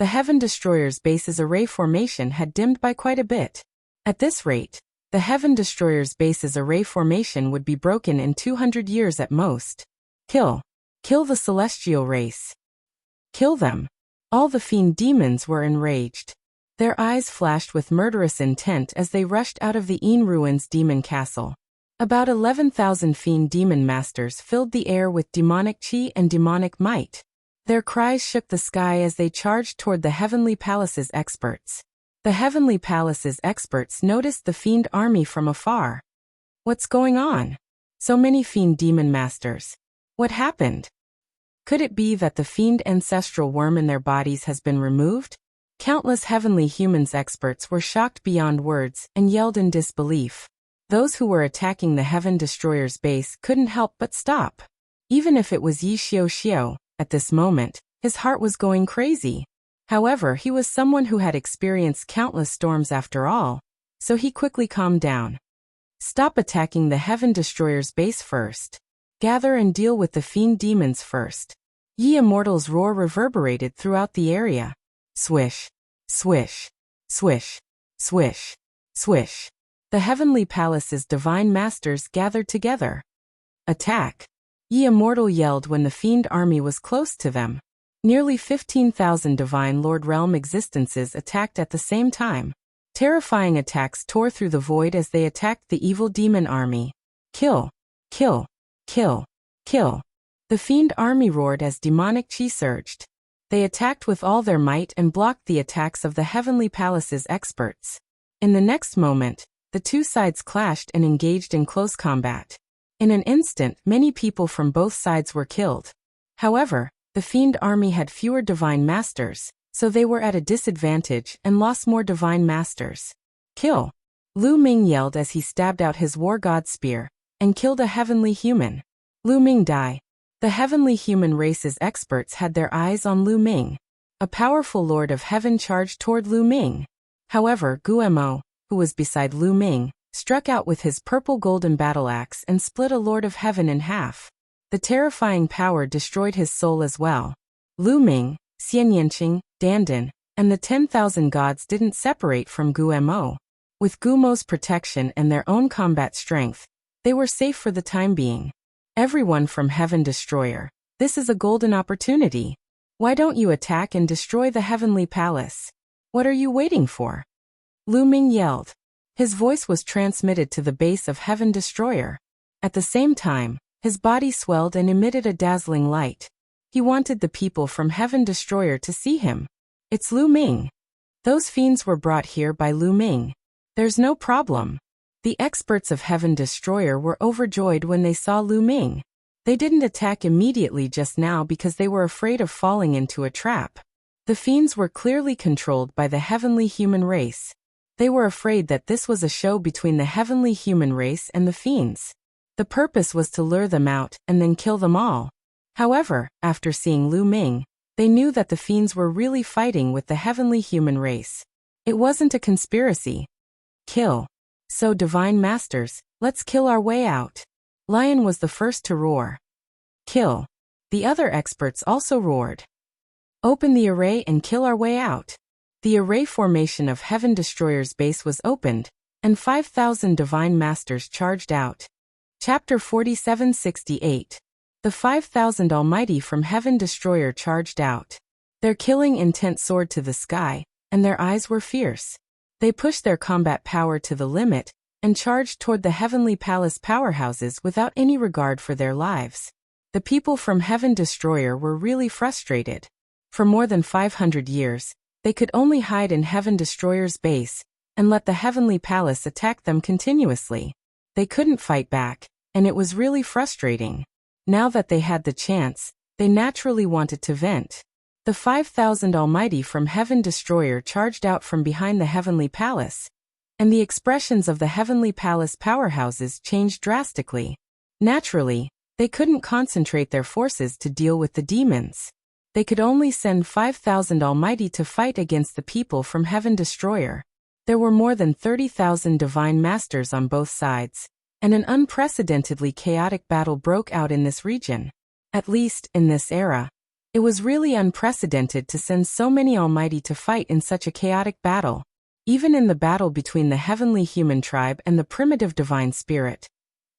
the Heaven Destroyer's base's array formation had dimmed by quite a bit. At this rate, the Heaven Destroyer's base's array formation would be broken in 200 years at most. Kill the celestial race. Kill them. All the fiend demons were enraged. Their eyes flashed with murderous intent as they rushed out of the Een Ruins demon castle. About 11,000 fiend demon masters filled the air with demonic chi and demonic might. Their cries shook the sky as they charged toward the Heavenly Palace's experts. The Heavenly Palace's experts noticed the fiend army from afar. What's going on? So many fiend demon masters. What happened? Could it be that the fiend ancestral worm in their bodies has been removed? Countless heavenly humans experts were shocked beyond words and yelled in disbelief. Those who were attacking the Heaven Destroyer's base couldn't help but stop. Even if it was Yi Xiao Xiao, at this moment, his heart was going crazy. However, he was someone who had experienced countless storms after all, so he quickly calmed down. Stop attacking the Heaven Destroyer's base first. Gather and deal with the fiend demons first. Ye Immortal's roar reverberated throughout the area. Swish, swish, swish, swish, swish. The Heavenly Palace's divine masters gathered together. Attack! Ye Immortal yelled when the fiend army was close to them. Nearly 15,000 divine Lord Realm existences attacked at the same time. Terrifying attacks tore through the void as they attacked the evil demon army. Kill! Kill! Kill! Kill! The fiend army roared as demonic chi surged. They attacked with all their might and blocked the attacks of the Heavenly Palace's experts. In the next moment, the 2 sides clashed and engaged in close combat. In an instant, many people from both sides were killed. However, the fiend army had fewer divine masters, so they were at a disadvantage and lost more divine masters. Kill! Lu Ming yelled as he stabbed out his war god spear and killed a heavenly human. Lu Ming die. The heavenly human race's experts had their eyes on Lu Ming. A powerful lord of heaven charged toward Lu Ming. However, Guemo, who was beside Lu Ming, struck out with his purple golden battle axe and split a lord of heaven in half. The terrifying power destroyed his soul as well. Lu Ming, Xian Yanqing, Dandan, and the 10,000 gods didn't separate from Guemo. With Gumo's protection and their own combat strength, they were safe for the time being. Everyone from Heaven Destroyer, this is a golden opportunity. Why don't you attack and destroy the Heavenly Palace? What are you waiting for? Lu Ming yelled. His voice was transmitted to the base of Heaven Destroyer. At the same time, his body swelled and emitted a dazzling light. He wanted the people from Heaven Destroyer to see him. It's Lu Ming. Those fiends were brought here by Lu Ming. There's no problem. The experts of Heaven Destroyer were overjoyed when they saw Lu Ming. They didn't attack immediately just now because they were afraid of falling into a trap. The fiends were clearly controlled by the heavenly human race. They were afraid that this was a show between the heavenly human race and the fiends. The purpose was to lure them out and then kill them all. However, after seeing Lu Ming, they knew that the fiends were really fighting with the heavenly human race. It wasn't a conspiracy. Kill. So divine masters, let's kill our way out. Lion was the first to roar. Kill. The other experts also roared. Open the array and kill our way out. The array formation of Heaven Destroyer's base was opened, and 5,000 divine masters charged out. Chapter 4768. The 5,000 Almighty from Heaven Destroyer charged out. Their killing intent soared to the sky, and their eyes were fierce. They pushed their combat power to the limit, and charged toward the Heavenly Palace powerhouses without any regard for their lives. The people from Heaven Destroyer were really frustrated. For more than 500 years, they could only hide in Heaven Destroyer's base, and let the Heavenly Palace attack them continuously. They couldn't fight back, and it was really frustrating. Now that they had the chance, they naturally wanted to vent. The 5,000 Almighty from Heaven Destroyer charged out from behind the Heavenly Palace, and the expressions of the Heavenly Palace powerhouses changed drastically. Naturally, they couldn't concentrate their forces to deal with the demons. They could only send 5,000 Almighty to fight against the people from Heaven Destroyer. There were more than 30,000 divine masters on both sides, and an unprecedentedly chaotic battle broke out in this region. At least, in this era. It was really unprecedented to send so many Almighty to fight in such a chaotic battle. Even in the battle between the heavenly human tribe and the primitive divine spirit,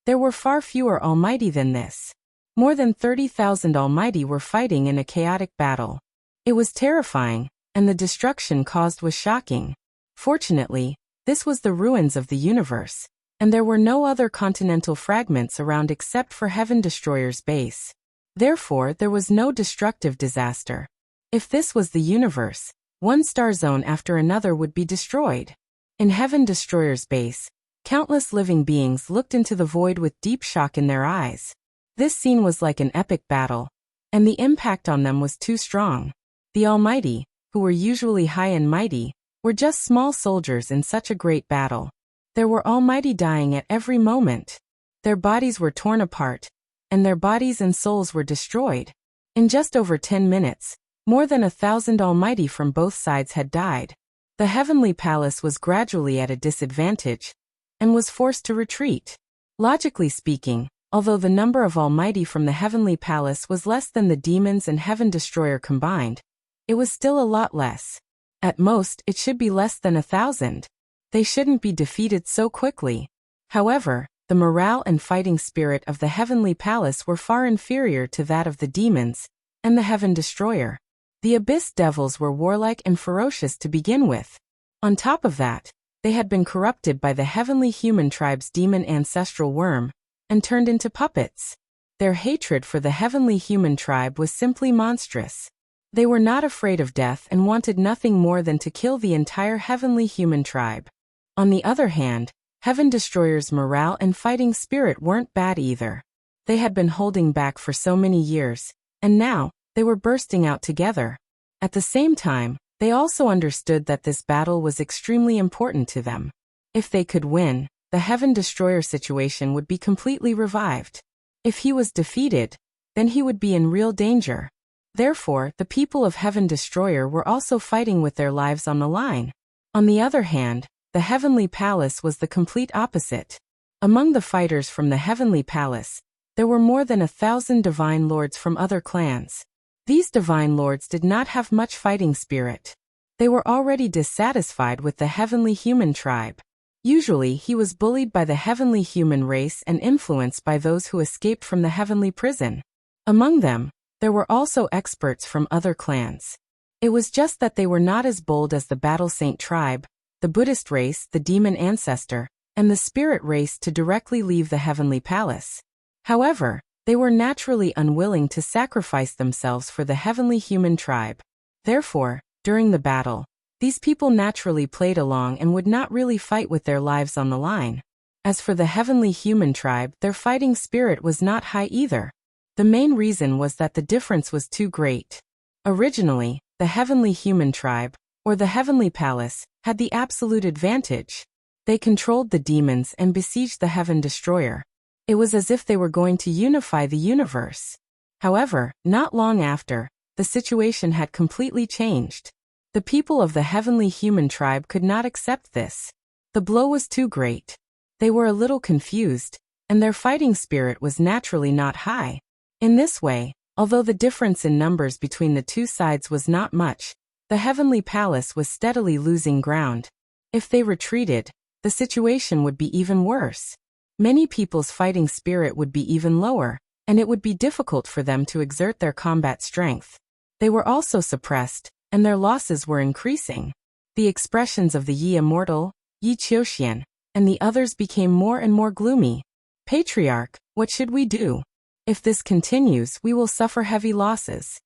there were far fewer Almighty than this. More than 30,000 Almighty were fighting in a chaotic battle. It was terrifying, and the destruction caused was shocking. Fortunately, this was the ruins of the universe, and there were no other continental fragments around except for Heaven Destroyer's base. Therefore, there was no destructive disaster. If this was the universe, one star zone after another would be destroyed. In Heaven Destroyer's base, countless living beings looked into the void with deep shock in their eyes. This scene was like an epic battle, and the impact on them was too strong. The Almighty, who were usually high and mighty, were just small soldiers in such a great battle. There were Almighty dying at every moment. Their bodies were torn apart, and their bodies and souls were destroyed. In just over 10 minutes, more than 1,000 Almighty from both sides had died. The Heavenly Palace was gradually at a disadvantage, and was forced to retreat. Logically speaking, although the number of Almighty from the Heavenly Palace was less than the demons and Heaven Destroyer combined, it was still a lot less. At most, it should be less than 1,000. They shouldn't be defeated so quickly. However, the morale and fighting spirit of the Heavenly Palace were far inferior to that of the demons and the Heaven Destroyer. The Abyss Devils were warlike and ferocious to begin with. On top of that, they had been corrupted by the heavenly human tribe's demon ancestral worm, and turned into puppets. Their hatred for the heavenly human tribe was simply monstrous. They were not afraid of death and wanted nothing more than to kill the entire heavenly human tribe. On the other hand, Heaven Destroyer's morale and fighting spirit weren't bad either. They had been holding back for so many years, and now, they were bursting out together. At the same time, they also understood that this battle was extremely important to them. If they could win, the Heaven Destroyer situation would be completely revived. If he was defeated, then he would be in real danger. Therefore, the people of Heaven Destroyer were also fighting with their lives on the line. On the other hand, the Heavenly Palace was the complete opposite. Among the fighters from the Heavenly Palace, there were more than 1,000 divine lords from other clans. These divine lords did not have much fighting spirit. They were already dissatisfied with the heavenly human tribe. Usually, he was bullied by the heavenly human race and influenced by those who escaped from the heavenly prison. Among them, there were also experts from other clans. It was just that they were not as bold as the Battle Saint tribe, the Buddhist race, the demon ancestor, and the spirit race to directly leave the Heavenly Palace. However, They were naturally unwilling to sacrifice themselves for the heavenly human tribe. Therefore, during the battle, these people naturally played along and would not really fight with their lives on the line. As for the heavenly human tribe, their fighting spirit was not high either. The main reason was that the difference was too great. Originally, the heavenly human tribe, or the heavenly palace, had the absolute advantage. They controlled the demons and besieged the heaven destroyer. It was as if they were going to unify the universe. However, not long after, the situation had completely changed. The people of the heavenly human tribe could not accept this. The blow was too great. They were a little confused, and their fighting spirit was naturally not high. In this way, although the difference in numbers between the two sides was not much, the heavenly palace was steadily losing ground. If they retreated, the situation would be even worse. Many people's fighting spirit would be even lower, and it would be difficult for them to exert their combat strength. They were also suppressed, and their losses were increasing. The expressions of the Yi Immortal, Yi Qiuxian, and the others became more and more gloomy. Patriarch, what should we do? If this continues, we will suffer heavy losses.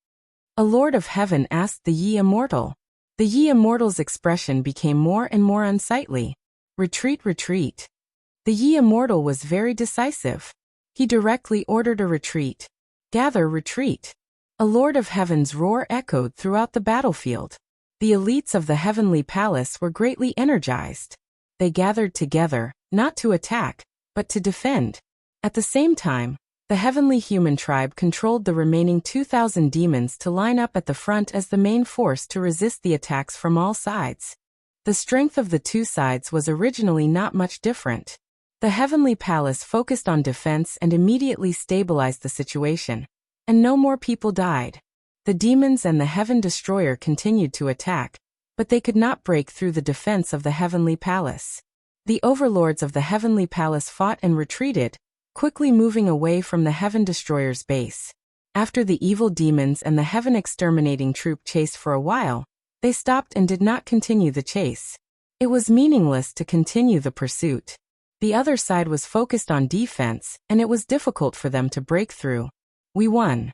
A lord of heaven asked the Yi Immortal. The Yi Immortal's expression became more and more unsightly. Retreat, retreat. The Yi Immortal was very decisive. He directly ordered a retreat. Gather, retreat. A lord of heaven's roar echoed throughout the battlefield. The elites of the heavenly palace were greatly energized. They gathered together, not to attack, but to defend. At the same time, the heavenly human tribe controlled the remaining 2,000 demons to line up at the front as the main force to resist the attacks from all sides. The strength of the two sides was originally not much different. The heavenly palace focused on defense and immediately stabilized the situation, and no more people died. The demons and the heaven destroyer continued to attack, but they could not break through the defense of the heavenly palace. The overlords of the heavenly palace fought and retreated, quickly moving away from the heaven destroyer's base. After the evil demons and the heaven exterminating troop chased for a while, they stopped and did not continue the chase. It was meaningless to continue the pursuit. The other side was focused on defense, and it was difficult for them to break through. We won.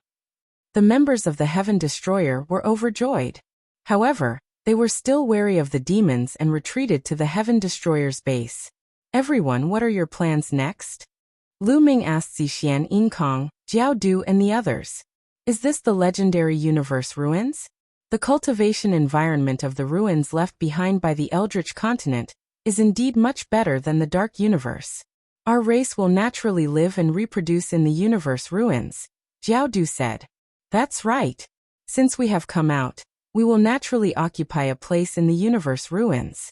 The members of the heaven destroyer were overjoyed. However, they were still wary of the demons and retreated to the heaven destroyer's base. Everyone, what are your plans next? Lu Ming asked Zixian, Yinkong, Jiao Du and the others. Is this the legendary universe ruins? The cultivation environment of the ruins left behind by the Eldritch continent is indeed much better than the dark universe. Our race will naturally live and reproduce in the universe ruins, Jiao Du said. That's right. Since we have come out, we will naturally occupy a place in the universe ruins.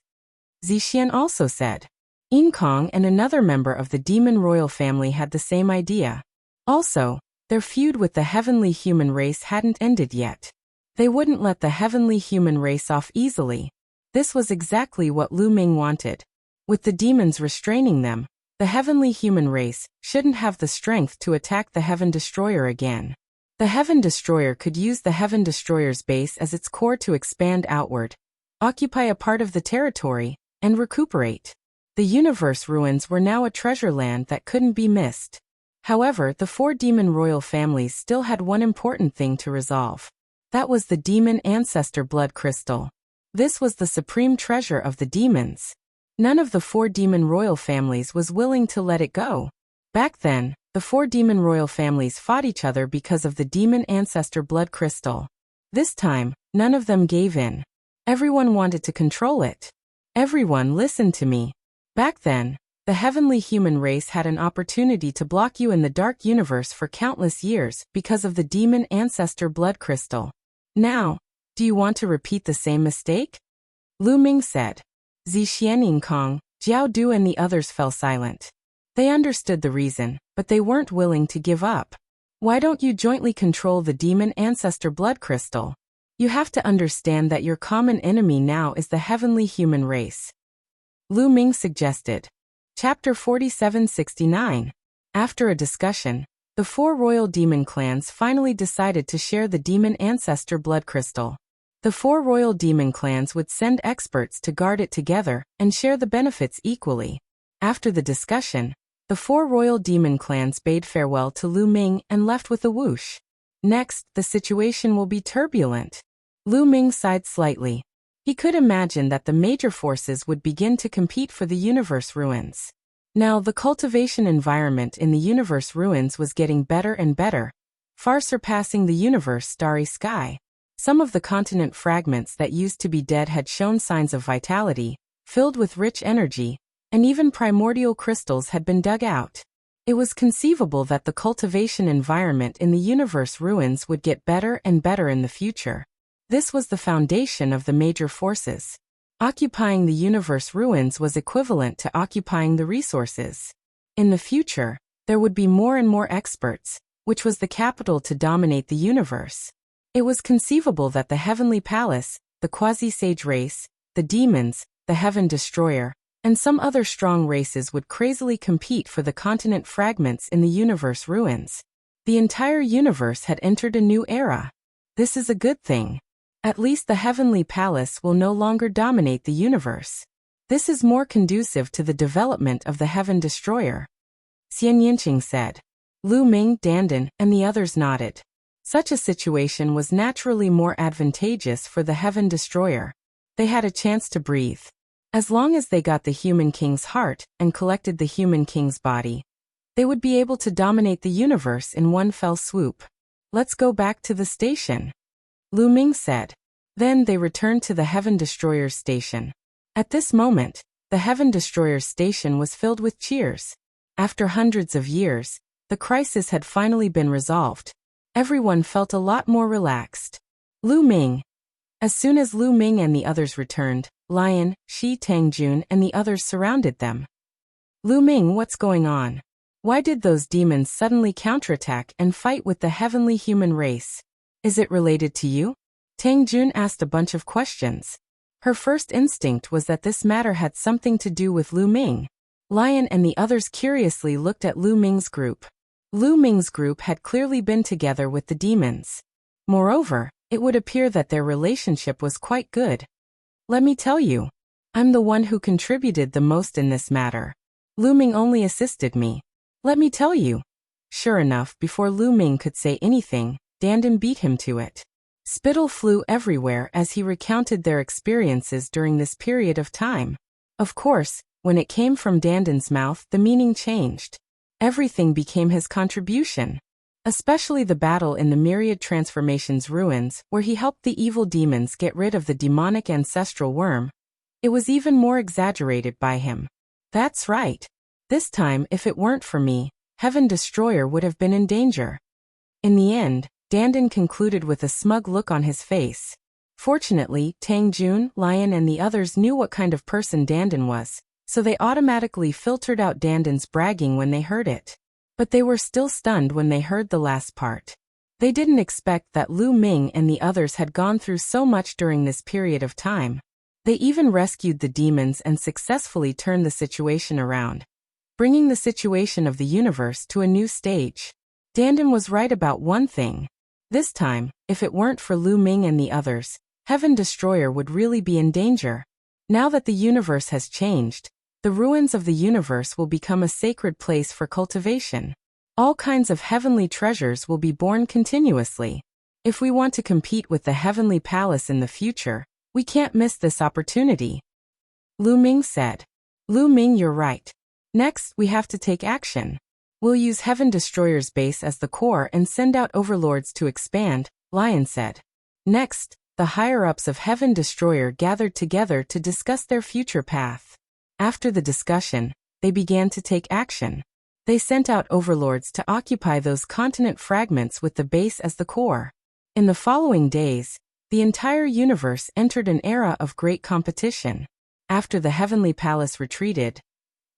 Zixian also said. Yinkong and another member of the demon royal family had the same idea. Also, their feud with the heavenly human race hadn't ended yet. They wouldn't let the heavenly human race off easily. This was exactly what Lu Ming wanted. With the demons restraining them, the heavenly human race shouldn't have the strength to attack the heaven destroyer again. The heaven destroyer could use the heaven destroyer's base as its core to expand outward, occupy a part of the territory, and recuperate. The universe ruins were now a treasure land that couldn't be missed. However, the four demon royal families still had one important thing to resolve. That was the demon ancestor blood crystal. This was the supreme treasure of the demons. None of the four demon royal families was willing to let it go. Back then, the four demon royal families fought each other because of the demon ancestor blood crystal. This time, none of them gave in. Everyone wanted to control it. Everyone, listen to me. Back then, the heavenly human race had an opportunity to block you in the dark universe for countless years because of the demon ancestor blood crystal. Now, do you want to repeat the same mistake? Lu Ming said. Zixian, Yinkong, Jiao Du and the others fell silent. They understood the reason, but they weren't willing to give up. Why don't you jointly control the demon ancestor blood crystal? You have to understand that your common enemy now is the heavenly human race. Lu Ming suggested. Chapter 4769. After a discussion, the four royal demon clans finally decided to share the demon ancestor blood crystal. The four royal demon clans would send experts to guard it together and share the benefits equally. After the discussion, The 4 royal demon clans bade farewell to Lu Ming and left with a whoosh. Next, the situation will be turbulent. Lu Ming sighed slightly. He could imagine that the major forces would begin to compete for the universe ruins. Now, the cultivation environment in the universe ruins was getting better and better, far surpassing the universe starry sky. Some of the continent fragments that used to be dead had shown signs of vitality, filled with rich energy, and even primordial crystals had been dug out. It was conceivable that the cultivation environment in the universe ruins would get better and better in the future. This was the foundation of the major forces. Occupying the universe ruins was equivalent to occupying the resources. In the future, there would be more and more experts, which was the capital to dominate the universe. It was conceivable that the Heavenly Palace, the quasi-sage race, the demons, the Heaven Destroyer, and some other strong races would crazily compete for the continent fragments in the universe ruins. The entire universe had entered a new era. This is a good thing. At least the Heavenly Palace will no longer dominate the universe. This is more conducive to the development of the Heaven Destroyer. Xian Yinqing said. Lu Ming, Dandan, and the others nodded. Such a situation was naturally more advantageous for the Heaven Destroyer. They had a chance to breathe. As long as they got the Human King's heart and collected the Human King's body, they would be able to dominate the universe in one fell swoop. Let's go back to the station, Lu Ming said. Then they returned to the Heaven Destroyer's station. At this moment, the Heaven Destroyer's station was filled with cheers. After hundreds of years, the crisis had finally been resolved. Everyone felt a lot more relaxed. Lu Ming. As soon as Lu Ming and the others returned, Lion, Shi Tangjun and the others surrounded them. Lu Ming, what's going on? Why did those demons suddenly counterattack and fight with the heavenly human race? Is it related to you? Tangjun asked a bunch of questions. Her first instinct was that this matter had something to do with Lu Ming. Lion and the others curiously looked at Lu Ming's group. Lu Ming's group had clearly been together with the demons. Moreover, it would appear that their relationship was quite good. Let me tell you, I'm the one who contributed the most in this matter. Lu Ming only assisted me. Let me tell you. Sure enough, before Lu Ming could say anything, Dandan beat him to it. Spittle flew everywhere as he recounted their experiences during this period of time. Of course, when it came from Dandan's mouth, the meaning changed. Everything became his contribution. Especially the battle in the Myriad Transformations ruins, where he helped the evil demons get rid of the demonic ancestral worm. It was even more exaggerated by him. That's right. This time, if it weren't for me, Heaven Destroyer would have been in danger. In the end, Dandan concluded with a smug look on his face. Fortunately, Tangjun, Lion and the others knew what kind of person Dandan was, so they automatically filtered out Dandan's bragging when they heard it. But they were still stunned when they heard the last part. They didn't expect that Lu Ming and the others had gone through so much during this period of time. They even rescued the demons and successfully turned the situation around, bringing the situation of the universe to a new stage. Dandan was right about one thing. This time, if it weren't for Lu Ming and the others, Heaven Destroyer would really be in danger. Now that the universe has changed, the ruins of the universe will become a sacred place for cultivation. All kinds of heavenly treasures will be born continuously. If we want to compete with the Heavenly Palace in the future, we can't miss this opportunity, Lu Ming said. Lu Ming, you're right. Next, we have to take action. We'll use Heaven Destroyer's base as the core and send out overlords to expand, Lion said. Next, the higher-ups of Heaven Destroyer gathered together to discuss their future path. After the discussion, they began to take action. They sent out overlords to occupy those continent fragments with the base as the core. In the following days, the entire universe entered an era of great competition. After the Heavenly Palace retreated,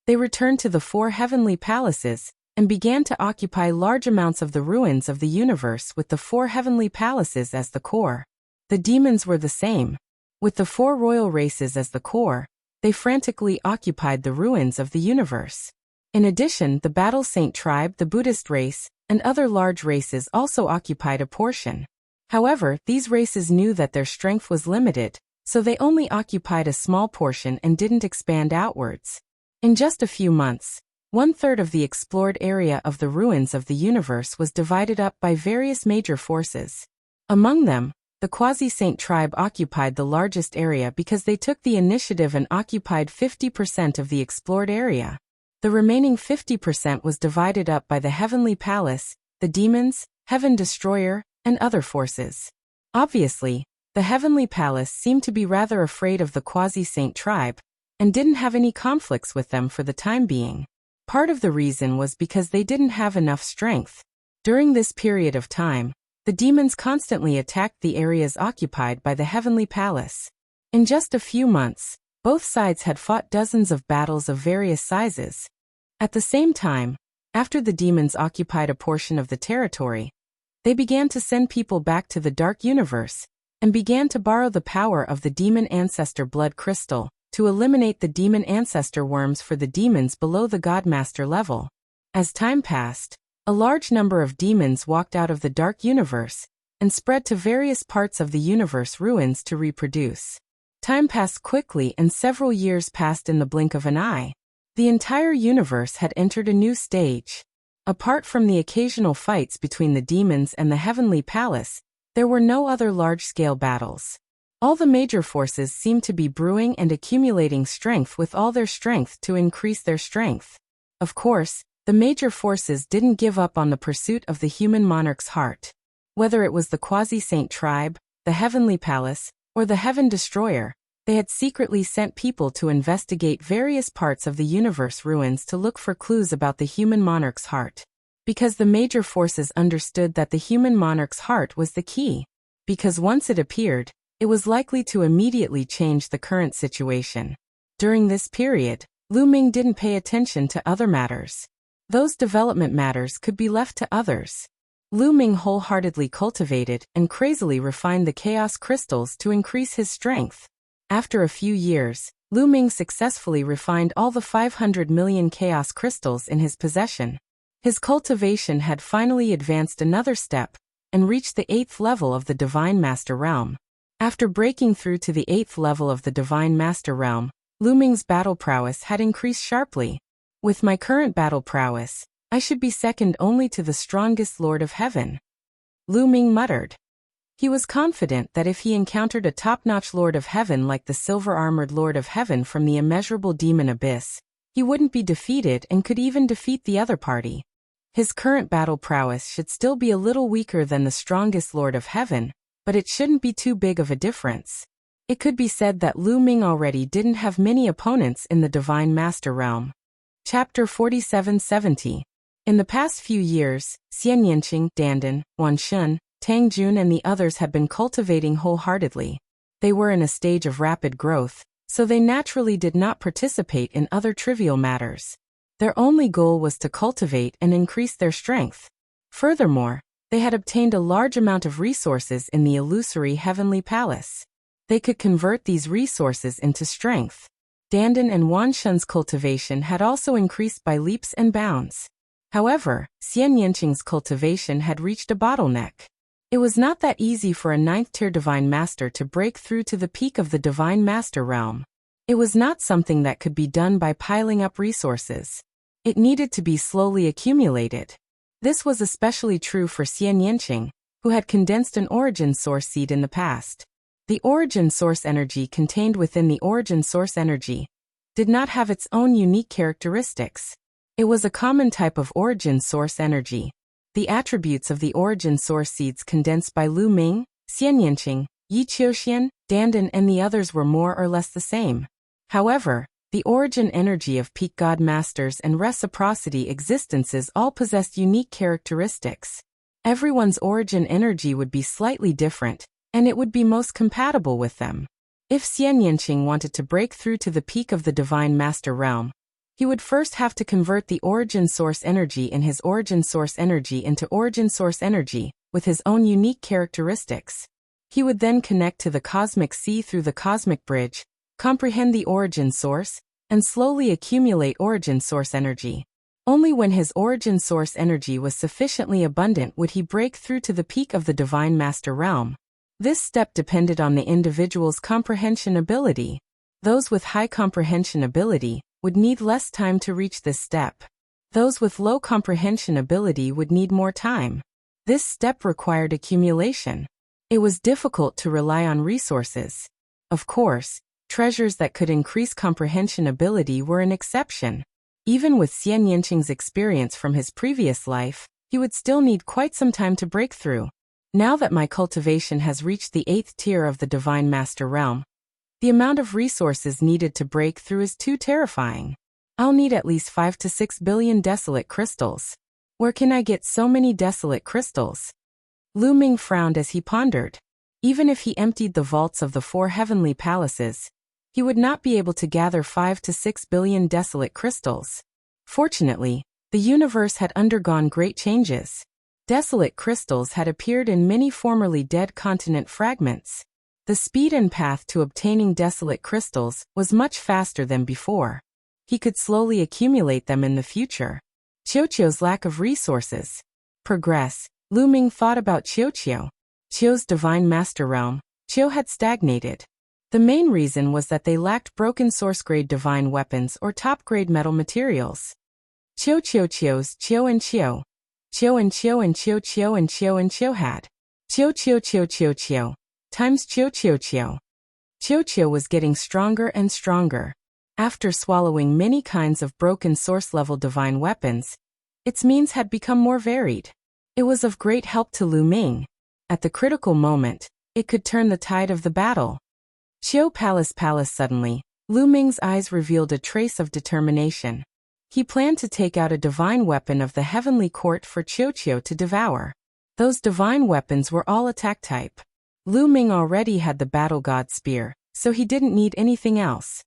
they returned to the 4 heavenly palaces and began to occupy large amounts of the ruins of the universe with the 4 heavenly palaces as the core. The demons were the same. With the 4 royal races as the core, they frantically occupied the ruins of the universe. In addition, the Battle Saint tribe, the Buddhist race, and other large races also occupied a portion. However, these races knew that their strength was limited, so they only occupied a small portion and didn't expand outwards. In just a few months, 1/3 of the explored area of the ruins of the universe was divided up by various major forces. Among them, the Quasi-Saint tribe occupied the largest area because they took the initiative and occupied 50% of the explored area. The remaining 50% was divided up by the Heavenly Palace, the demons, Heaven Destroyer, and other forces. Obviously, the Heavenly Palace seemed to be rather afraid of the Quasi-Saint tribe, and didn't have any conflicts with them for the time being. Part of the reason was because they didn't have enough strength. During this period of time, the demons constantly attacked the areas occupied by the Heavenly Palace. In just a few months, both sides had fought dozens of battles of various sizes. At the same time, after the demons occupied a portion of the territory, they began to send people back to the Dark Universe, and began to borrow the power of the Demon Ancestor Blood Crystal, to eliminate the Demon Ancestor worms for the demons below the Godmaster level. As time passed, a large number of demons walked out of the Dark Universe, and spread to various parts of the universe ruins to reproduce. Time passed quickly and several years passed in the blink of an eye. The entire universe had entered a new stage. Apart from the occasional fights between the demons and the Heavenly Palace, there were no other large-scale battles. All the major forces seemed to be brewing and accumulating strength with all their strength to increase their strength. Of course, the major forces didn't give up on the pursuit of the human monarch's heart. Whether it was the Quasi-Saint tribe, the Heavenly Palace, or the Heaven Destroyer, they had secretly sent people to investigate various parts of the universe ruins to look for clues about the human monarch's heart. Because the major forces understood that the human monarch's heart was the key. Because once it appeared, it was likely to immediately change the current situation. During this period, Lu Ming didn't pay attention to other matters. Those development matters could be left to others. Lu Ming wholeheartedly cultivated and crazily refined the chaos crystals to increase his strength. After a few years, Lu Ming successfully refined all the 500 million chaos crystals in his possession. His cultivation had finally advanced another step, and reached the 8th level of the Divine Master Realm. After breaking through to the 8th level of the Divine Master Realm, Lu Ming's battle prowess had increased sharply. With my current battle prowess, I should be second only to the strongest Lord of Heaven. Lu Ming muttered. He was confident that if he encountered a top-notch Lord of Heaven like the silver-armored Lord of Heaven from the immeasurable demon abyss, he wouldn't be defeated and could even defeat the other party. His current battle prowess should still be a little weaker than the strongest Lord of Heaven, but it shouldn't be too big of a difference. It could be said that Lu Ming already didn't have many opponents in the Divine Master Realm. Chapter 4770. In the past few years, Xian Yanqing, Dandan, Wan Shun, Tang Jun and the others had been cultivating wholeheartedly. They were in a stage of rapid growth, so they naturally did not participate in other trivial matters. Their only goal was to cultivate and increase their strength. Furthermore, they had obtained a large amount of resources in the illusory Heavenly Palace. They could convert these resources into strength. Dandan and Wan Shun's cultivation had also increased by leaps and bounds. However, Xian Yanqing's cultivation had reached a bottleneck. It was not that easy for a 9th-tier Divine Master to break through to the peak of the Divine Master Realm. It was not something that could be done by piling up resources. It needed to be slowly accumulated. This was especially true for Xian Yanqing, who had condensed an origin source seed in the past. The origin source energy contained within the origin source energy did not have its own unique characteristics. It was a common type of origin source energy. The attributes of the origin source seeds condensed by Lu Ming, Xian Yanqing, Yi Qiuxian, Dandan and the others were more or less the same. However, the origin energy of peak god masters and reciprocity existences all possessed unique characteristics. Everyone's origin energy would be slightly different, and it would be most compatible with them. If Xian Yanqing wanted to break through to the peak of the Divine Master Realm, he would first have to convert the origin source energy in his origin source energy into origin source energy, with his own unique characteristics. He would then connect to the cosmic sea through the cosmic bridge, comprehend the origin source, and slowly accumulate origin source energy. Only when his origin source energy was sufficiently abundant would he break through to the peak of the Divine Master Realm. This step depended on the individual's comprehension ability. Those with high comprehension ability would need less time to reach this step. Those with low comprehension ability would need more time. This step required accumulation. It was difficult to rely on resources. Of course, treasures that could increase comprehension ability were an exception. Even with Xian Yanqing's experience from his previous life, he would still need quite some time to break through. Now that my cultivation has reached the 8th tier of the Divine Master Realm, the amount of resources needed to break through is too terrifying. I'll need at least 5 to 6 billion desolate crystals. Where can I get so many desolate crystals? Lu Ming frowned as he pondered. Even if he emptied the vaults of the 4 heavenly palaces, he would not be able to gather 5 to 6 billion desolate crystals. Fortunately, the universe had undergone great changes. Desolate crystals had appeared in many formerly dead continent fragments. The speed and path to obtaining desolate crystals was much faster than before. He could slowly accumulate them in the future. Qiuqiu's lack of resources. Progress. Lu Ming thought about Qiuqiu's divine master realm. Qiu had stagnated. The main reason was that they lacked broken source-grade divine weapons or top-grade metal materials. Qiu's Qiu and Qiu. Qiu and Qiu and Qiu Qiu and Qiu and Qiu had. Qiu times Qiu. Qiu was getting stronger and stronger. After swallowing many kinds of broken source-level divine weapons, its means had become more varied. It was of great help to Lu Ming. At the critical moment, it could turn the tide of the battle. Qiu Palace suddenly, Lu Ming's eyes revealed a trace of determination. He planned to take out a divine weapon of the heavenly court for Qiu to devour. Those divine weapons were all attack type. Lu Ming already had the battle god spear, so he didn't need anything else.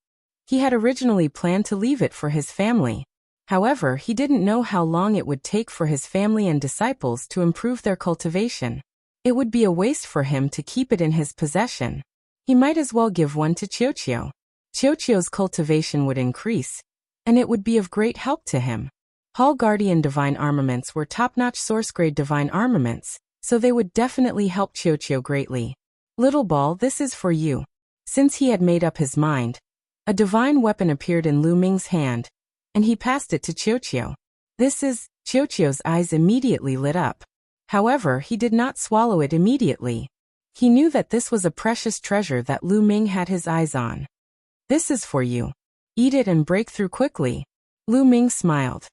He had originally planned to leave it for his family. However, he didn't know how long it would take for his family and disciples to improve their cultivation. It would be a waste for him to keep it in his possession. He might as well give one to Qiu. Qiu's cultivation would increase, and it would be of great help to him. Hall Guardian divine armaments were top-notch source-grade divine armaments, so they would definitely help Qiu greatly. Little ball, this is for you. Since he had made up his mind, a divine weapon appeared in Lu Ming's hand, and he passed it to Qiu. This is, Qiu's eyes immediately lit up. However, he did not swallow it immediately. He knew that this was a precious treasure that Lu Ming had his eyes on. This is for you. Eat it and break through quickly. Lu Ming smiled.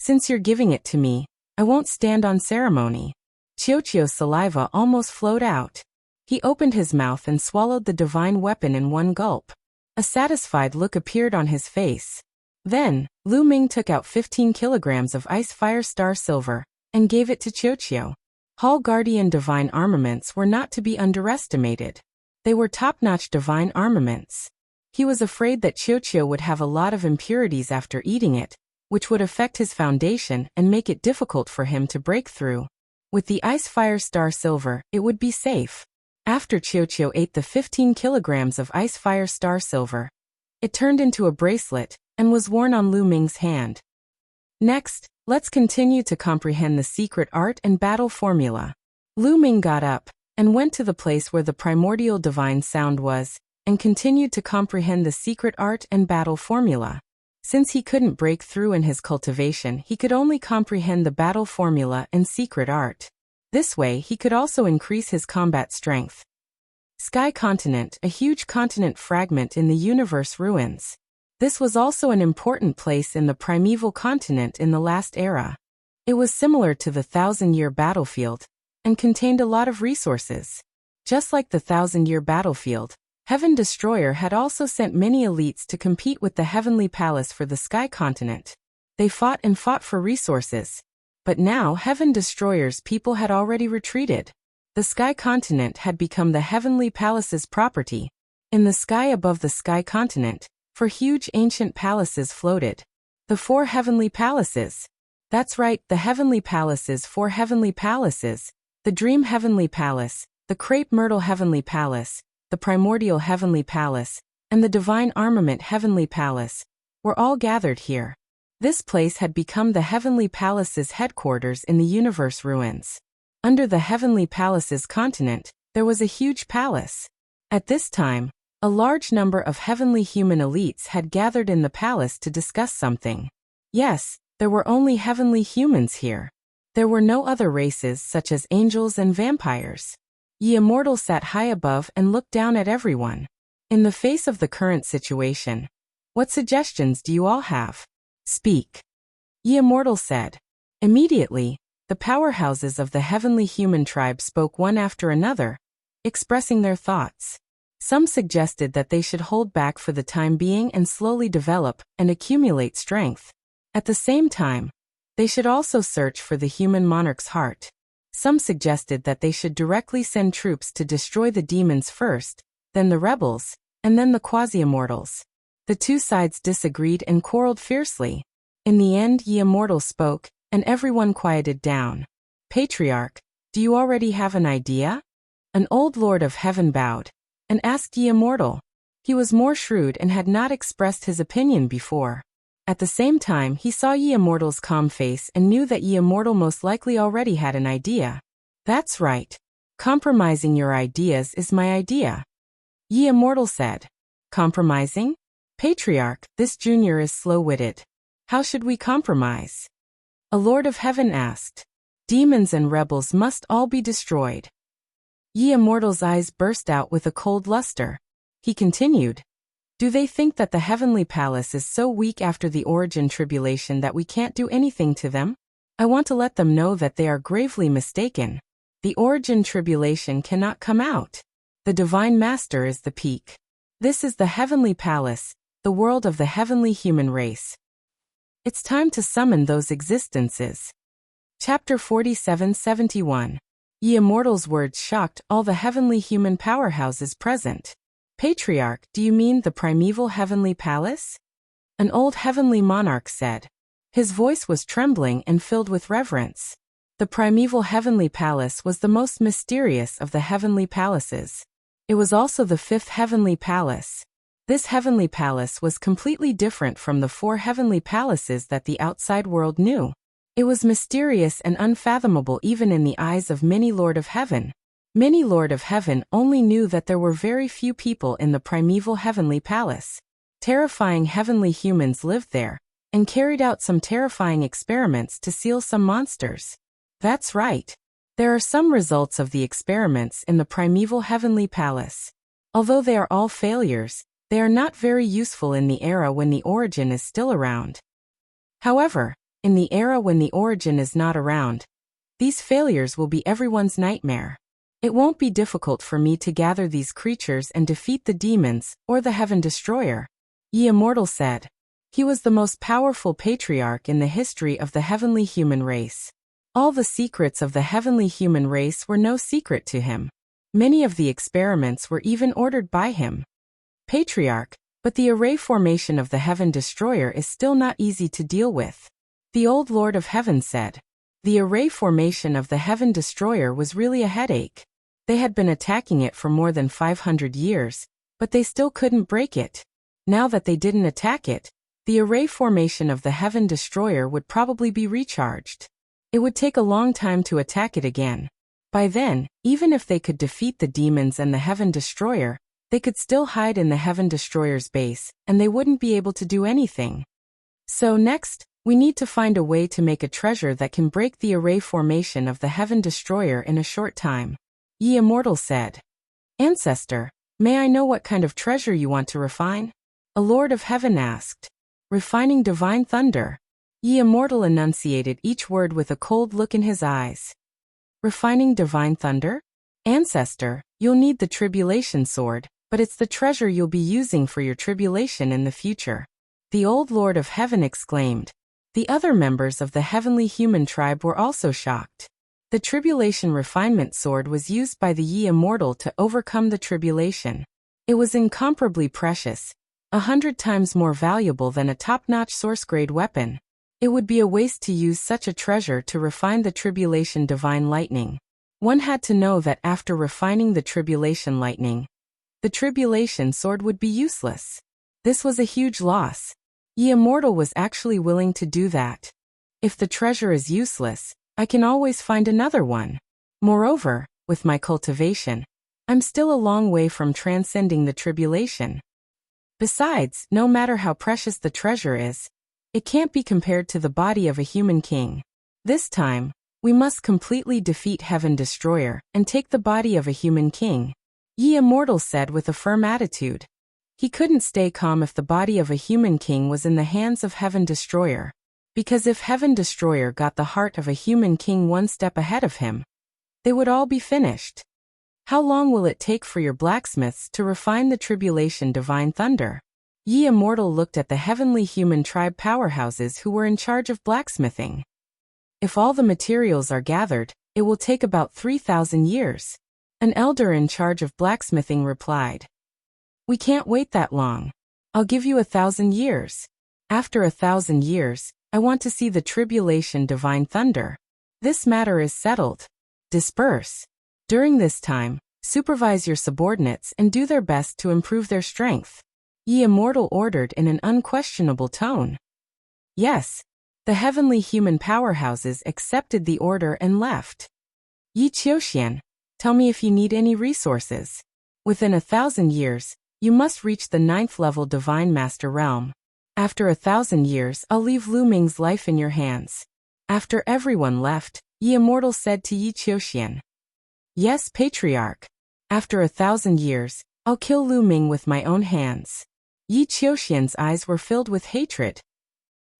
Since you're giving it to me, I won't stand on ceremony. Qiu's saliva almost flowed out. He opened his mouth and swallowed the divine weapon in one gulp. A satisfied look appeared on his face. Then, Lu Ming took out 15 kilograms of ice fire star silver and gave it to Qiu. Hall Guardian divine armaments were not to be underestimated. They were top-notch divine armaments. He was afraid that Qiu would have a lot of impurities after eating it, which would affect his foundation and make it difficult for him to break through. With the ice fire star silver, it would be safe. After Qiu ate the 15 kilograms of ice fire star silver, it turned into a bracelet and was worn on Lu Ming's hand. Next, let's continue to comprehend the secret art and battle formula. Lu Ming got up and went to the place where the primordial divine sound was, and continued to comprehend the secret art and battle formula. Since he couldn't break through in his cultivation, he could only comprehend the battle formula and secret art. This way, he could also increase his combat strength. Sky Continent, a huge continent fragment in the universe ruins. This was also an important place in the primeval continent in the last era. It was similar to the 1,000-year battlefield, and contained a lot of resources. Just like the 1,000-year battlefield, Heaven Destroyer had also sent many elites to compete with the Heavenly Palace for the Sky Continent. They fought and fought for resources. But now Heaven Destroyer's people had already retreated. The Sky Continent had become the Heavenly Palace's property. In the sky above the Sky Continent, 4 huge ancient palaces floated. The 4 heavenly palaces. That's right, the heavenly palaces, 4 heavenly palaces. The Dream Heavenly Palace, the Crepe Myrtle Heavenly Palace, the Primordial Heavenly Palace, and the Divine Armament Heavenly Palace, were all gathered here. This place had become the Heavenly Palace's headquarters in the universe ruins. Under the Heavenly Palace's continent, there was a huge palace. At this time, a large number of heavenly human elites had gathered in the palace to discuss something. Yes, There were only heavenly humans here. There were no other races such as angels and vampires. Ye Immortal sat high above and looked down at everyone. In the face of the current situation, what suggestions do you all have? Speak. Ye Immortal said. Immediately, the powerhouses of the heavenly human tribe spoke one after another, expressing their thoughts. Some suggested that they should hold back for the time being and slowly develop and accumulate strength. At the same time, they should also search for the human monarch's heart. Some suggested that they should directly send troops to destroy the demons first, then the rebels, and then the quasi-immortals. The two sides disagreed and quarreled fiercely. In the end, Ye Immortal spoke, and everyone quieted down. Patriarch, do you already have an idea? An old lord of heaven bowed, and asked Ye Immortal. He was more shrewd and had not expressed his opinion before. At the same time, he saw Ye Immortal's calm face and knew that Ye Immortal most likely already had an idea. That's right. Compromising your ideas is my idea. Ye Immortal said. Compromising? Patriarch, this junior is slow-witted. How should we compromise? A lord of heaven asked. Demons and rebels must all be destroyed. Ye Immortal's eyes burst out with a cold luster. He continued. Do they think that the heavenly palace is so weak after the origin tribulation that we can't do anything to them? I want to let them know that they are gravely mistaken. The origin tribulation cannot come out. The divine master is the peak. This is the heavenly palace, the world of the heavenly human race. It's time to summon those existences. Chapter 47-71. Ye Immortal's words shocked all the heavenly human powerhouses present. Patriarch, do you mean the primeval heavenly palace? An old heavenly monarch said. His voice was trembling and filled with reverence. The primeval heavenly palace was the most mysterious of the heavenly palaces. It was also the fifth heavenly palace. This heavenly palace was completely different from the four heavenly palaces that the outside world knew. It was mysterious and unfathomable even in the eyes of many Lord of Heaven. Many Lord of Heaven only knew that there were very few people in the primeval heavenly palace. Terrifying heavenly humans lived there, and carried out some terrifying experiments to seal some monsters. That's right. There are some results of the experiments in the primeval heavenly palace. Although they are all failures, they are not very useful in the era when the origin is still around. However, in the era when the origin is not around, these failures will be everyone's nightmare. It won't be difficult for me to gather these creatures and defeat the demons, or the Heaven Destroyer. Ye Immortal said. He was the most powerful patriarch in the history of the heavenly human race. All the secrets of the heavenly human race were no secret to him. Many of the experiments were even ordered by him. Patriarch, but the array formation of the Heaven Destroyer is still not easy to deal with. The old Lord of Heaven said. The array formation of the Heaven Destroyer was really a headache. They had been attacking it for more than 500 years, but they still couldn't break it. Now that they didn't attack it, the array formation of the Heaven Destroyer would probably be recharged. It would take a long time to attack it again. By then, even if they could defeat the demons and the Heaven Destroyer, they could still hide in the Heaven Destroyer's base, and they wouldn't be able to do anything. So next, we need to find a way to make a treasure that can break the array formation of the Heaven Destroyer in a short time. Ye Immortal said. Ancestor, may I know what kind of treasure you want to refine? A Lord of Heaven asked. Refining divine thunder. Ye Immortal enunciated each word with a cold look in his eyes. Refining divine thunder? Ancestor, you'll need the tribulation sword, but it's the treasure you'll be using for your tribulation in the future. The old Lord of Heaven exclaimed. The other members of the heavenly human tribe were also shocked. The tribulation refinement sword was used by the Ye Immortal to overcome the tribulation. It was incomparably precious, 100 times more valuable than a top-notch source-grade weapon. It would be a waste to use such a treasure to refine the tribulation divine lightning. One had to know that after refining the tribulation lightning, the tribulation sword would be useless. This was a huge loss. Ye Immortal was actually willing to do that. If the treasure is useless, I can always find another one. Moreover, with my cultivation, I'm still a long way from transcending the tribulation. Besides, no matter how precious the treasure is, It can't be compared to the body of a human king. This time, we must completely defeat Heaven Destroyer and take the body of a human king, Ye Immortals said with a firm attitude. He couldn't stay calm if the body of a human king was in the hands of Heaven Destroyer. Because if Heaven Destroyer got the heart of a human king one step ahead of him, they would all be finished. How long will it take for your blacksmiths to refine the tribulation divine thunder? Ye Immortal looked at the heavenly human tribe powerhouses who were in charge of blacksmithing. If all the materials are gathered, it will take about 3,000 years. An elder in charge of blacksmithing replied. We can't wait that long. I'll give you 1,000 years. After 1,000 years, I want to see the tribulation divine thunder. This matter is settled. Disperse. During this time, supervise your subordinates and do their best to improve their strength. Ye Immortal ordered in an unquestionable tone. Yes. The heavenly human powerhouses accepted the order and left. Yi Qiuxian, tell me if you need any resources. Within 1,000 years, you must reach the 9th level Divine Master Realm. After 1,000 years, I'll leave Lu Ming's life in your hands. After everyone left, Ye Immortal said to Yi Qiuxian. Yes, Patriarch. After 1,000 years, I'll kill Lu Ming with my own hands. Yi Qiuxian's eyes were filled with hatred.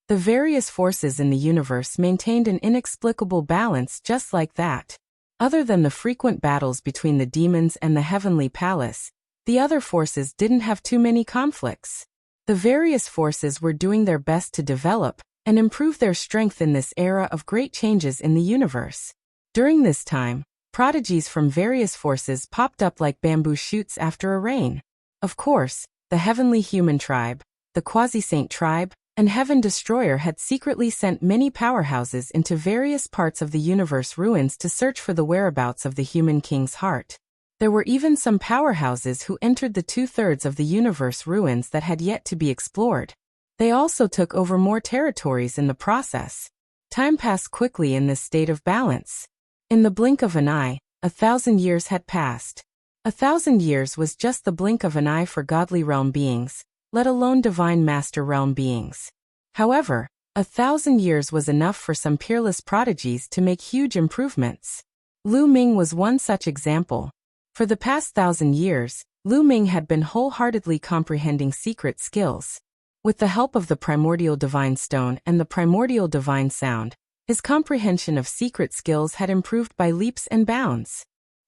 The various forces in the universe maintained an inexplicable balance just like that. Other than the frequent battles between the demons and the heavenly palace, the other forces didn't have too many conflicts. The various forces were doing their best to develop and improve their strength in this era of great changes in the universe. During this time, prodigies from various forces popped up like bamboo shoots after a rain. Of course, the heavenly human tribe, the quasi-saint tribe, and Heaven Destroyer had secretly sent many powerhouses into various parts of the universe ruins to search for the whereabouts of the human king's heart. There were even some powerhouses who entered the 2/3 of the universe ruins that had yet to be explored. They also took over more territories in the process. Time passed quickly in this state of balance. In the blink of an eye, 1,000 years had passed. 1,000 years was just the blink of an eye for godly realm beings, let alone divine master realm beings. However, 1,000 years was enough for some peerless prodigies to make huge improvements. Lu Ming was one such example. For the past 1,000 years, Lu Ming had been wholeheartedly comprehending secret skills. With the help of the primordial divine stone and the primordial divine sound, his comprehension of secret skills had improved by leaps and bounds.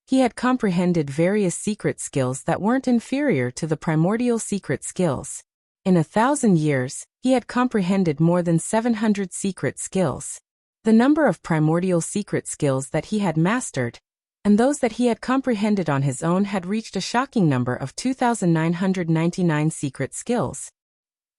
He had comprehended various secret skills that weren't inferior to the primordial secret skills. In 1,000 years, he had comprehended more than 700 secret skills. The number of primordial secret skills that he had mastered, and those that he had comprehended on his own had reached a shocking number of 2,999 secret skills.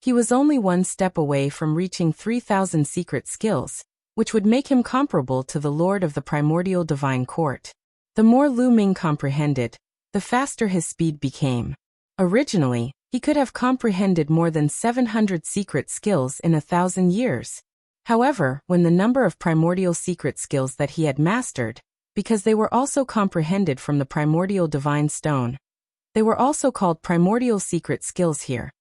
He was only one step away from reaching 3,000 secret skills, which would make him comparable to the Lord of the Primordial Divine Court. The more Lu Ming comprehended, the faster his speed became. Originally, he could have comprehended more than 700 secret skills in 1,000 years. However, when the number of primordial secret skills that he had mastered, because they were also comprehended from the primordial divine stone, they were also called primordial secret skills here,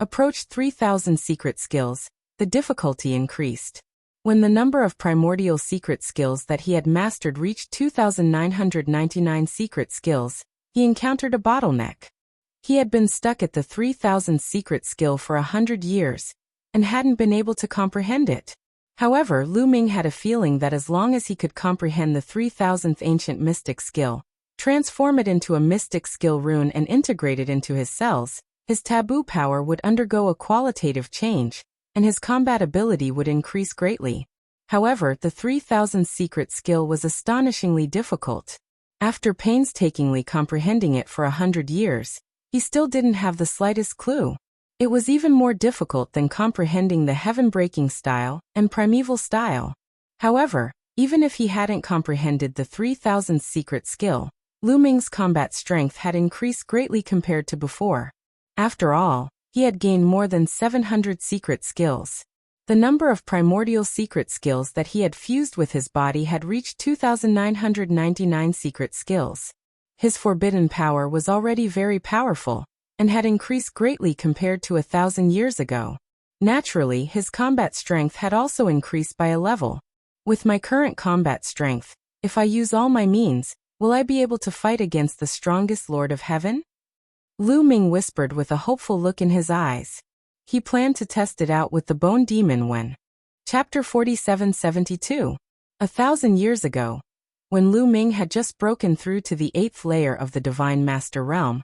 approached 3,000 secret skills, the difficulty increased. When the number of primordial secret skills that he had mastered reached 2,999 secret skills, he encountered a bottleneck. He had been stuck at the 3,000th secret skill for 100 years, and hadn't been able to comprehend it. However, Lu Ming had a feeling that as long as he could comprehend the 3,000th ancient mystic skill, transform it into a mystic skill rune and integrate it into his cells, his taboo power would undergo a qualitative change, and his combat ability would increase greatly. However, the 3,000th secret skill was astonishingly difficult. After painstakingly comprehending it for 100 years, he still didn't have the slightest clue. It was even more difficult than comprehending the heaven-breaking style and primeval style. However, even if he hadn't comprehended the 3,000th secret skill, Lu Ming's combat strength had increased greatly compared to before. After all, he had gained more than 700 secret skills. The number of primordial secret skills that he had fused with his body had reached 2,999 secret skills. His forbidden power was already very powerful, and had increased greatly compared to 1,000 years ago. Naturally, his combat strength had also increased by a level. With my current combat strength, if I use all my means, will I be able to fight against the strongest Lord of Heaven? Lu Ming whispered with a hopeful look in his eyes. He planned to test it out with the Bone Demon when. Chapter 4772. 1,000 years ago, when Lu Ming had just broken through to the 8th layer of the Divine Master Realm,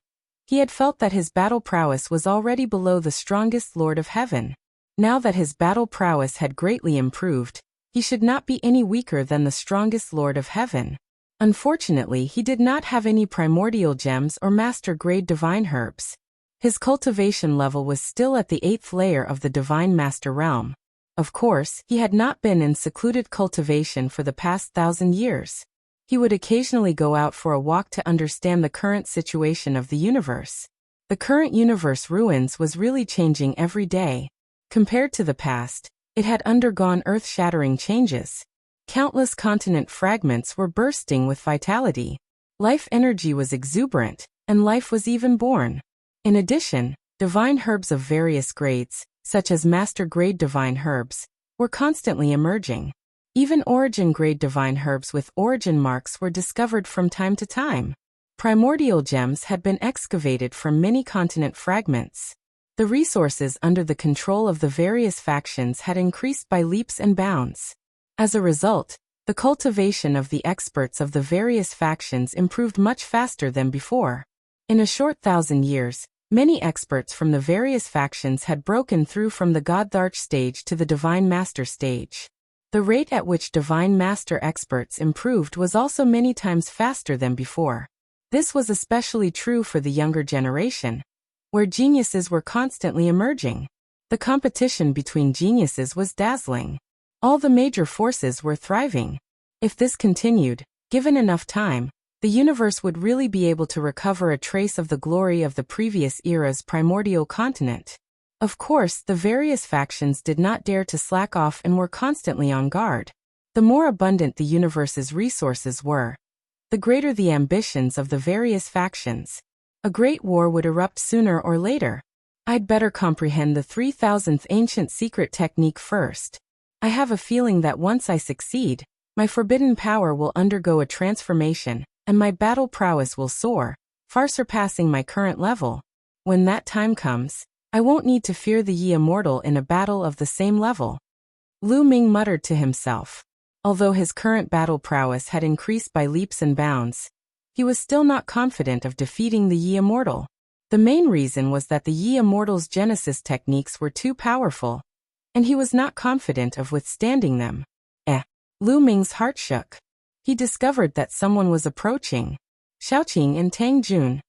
he had felt that his battle prowess was already below the strongest Lord of Heaven. Now that his battle prowess had greatly improved, he should not be any weaker than the strongest Lord of Heaven. Unfortunately, he did not have any primordial gems or master-grade divine herbs. His cultivation level was still at the 8th layer of the Divine Master Realm. Of course, he had not been in secluded cultivation for the past 1,000 years. He would occasionally go out for a walk to understand the current situation of the universe. The current universe ruins was really changing every day. Compared to the past, it had undergone earth-shattering changes. Countless continent fragments were bursting with vitality. Life energy was exuberant, and life was even born. In addition, divine herbs of various grades, such as master-grade divine herbs, were constantly emerging. Even origin-grade divine herbs with origin marks were discovered from time to time. Primordial gems had been excavated from many continent fragments. The resources under the control of the various factions had increased by leaps and bounds. As a result, the cultivation of the experts of the various factions improved much faster than before. In a short 1,000 years, many experts from the various factions had broken through from the Godtharch stage to the Divine Master stage. The rate at which Divine Master experts improved was also many times faster than before. This was especially true for the younger generation, where geniuses were constantly emerging. The competition between geniuses was dazzling. All the major forces were thriving. If this continued, given enough time, the universe would really be able to recover a trace of the glory of the previous era's primordial continent. Of course, the various factions did not dare to slack off and were constantly on guard. The more abundant the universe's resources were, the greater the ambitions of the various factions. A great war would erupt sooner or later. I'd better comprehend the 3,000th ancient secret technique first. I have a feeling that once I succeed, my forbidden power will undergo a transformation, and my battle prowess will soar, far surpassing my current level. When that time comes, I won't need to fear the Yi Immortal in a battle of the same level. Lu Ming muttered to himself. Although his current battle prowess had increased by leaps and bounds, he was still not confident of defeating the Yi Immortal. The main reason was that the Yi Immortal's Genesis techniques were too powerful, and he was not confident of withstanding them. Lu Ming's heart shook. He discovered that someone was approaching. Xiaoqing and Tang Jun.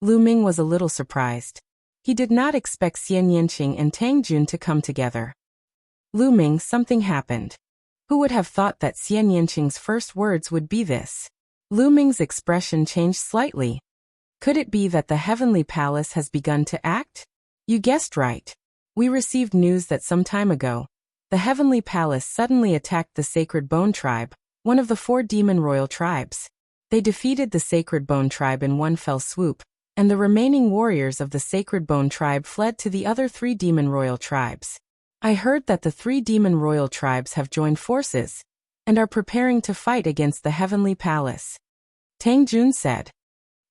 Lu Ming was a little surprised. He did not expect Xian Yanqing and Tang Jun to come together. Lu Ming, something happened. Who would have thought that Xian Yanqing's first words would be this? Lu Ming's expression changed slightly. Could it be that the Heavenly Palace has begun to act? You guessed right. We received news that some time ago, the Heavenly Palace suddenly attacked the Sacred Bone Tribe, one of the 4 demon royal tribes. They defeated the Sacred Bone Tribe in one fell swoop, and the remaining warriors of the Sacred Bone Tribe fled to the other 3 demon royal tribes. I heard that the 3 demon royal tribes have joined forces, and are preparing to fight against the Heavenly Palace. Tang Jun said.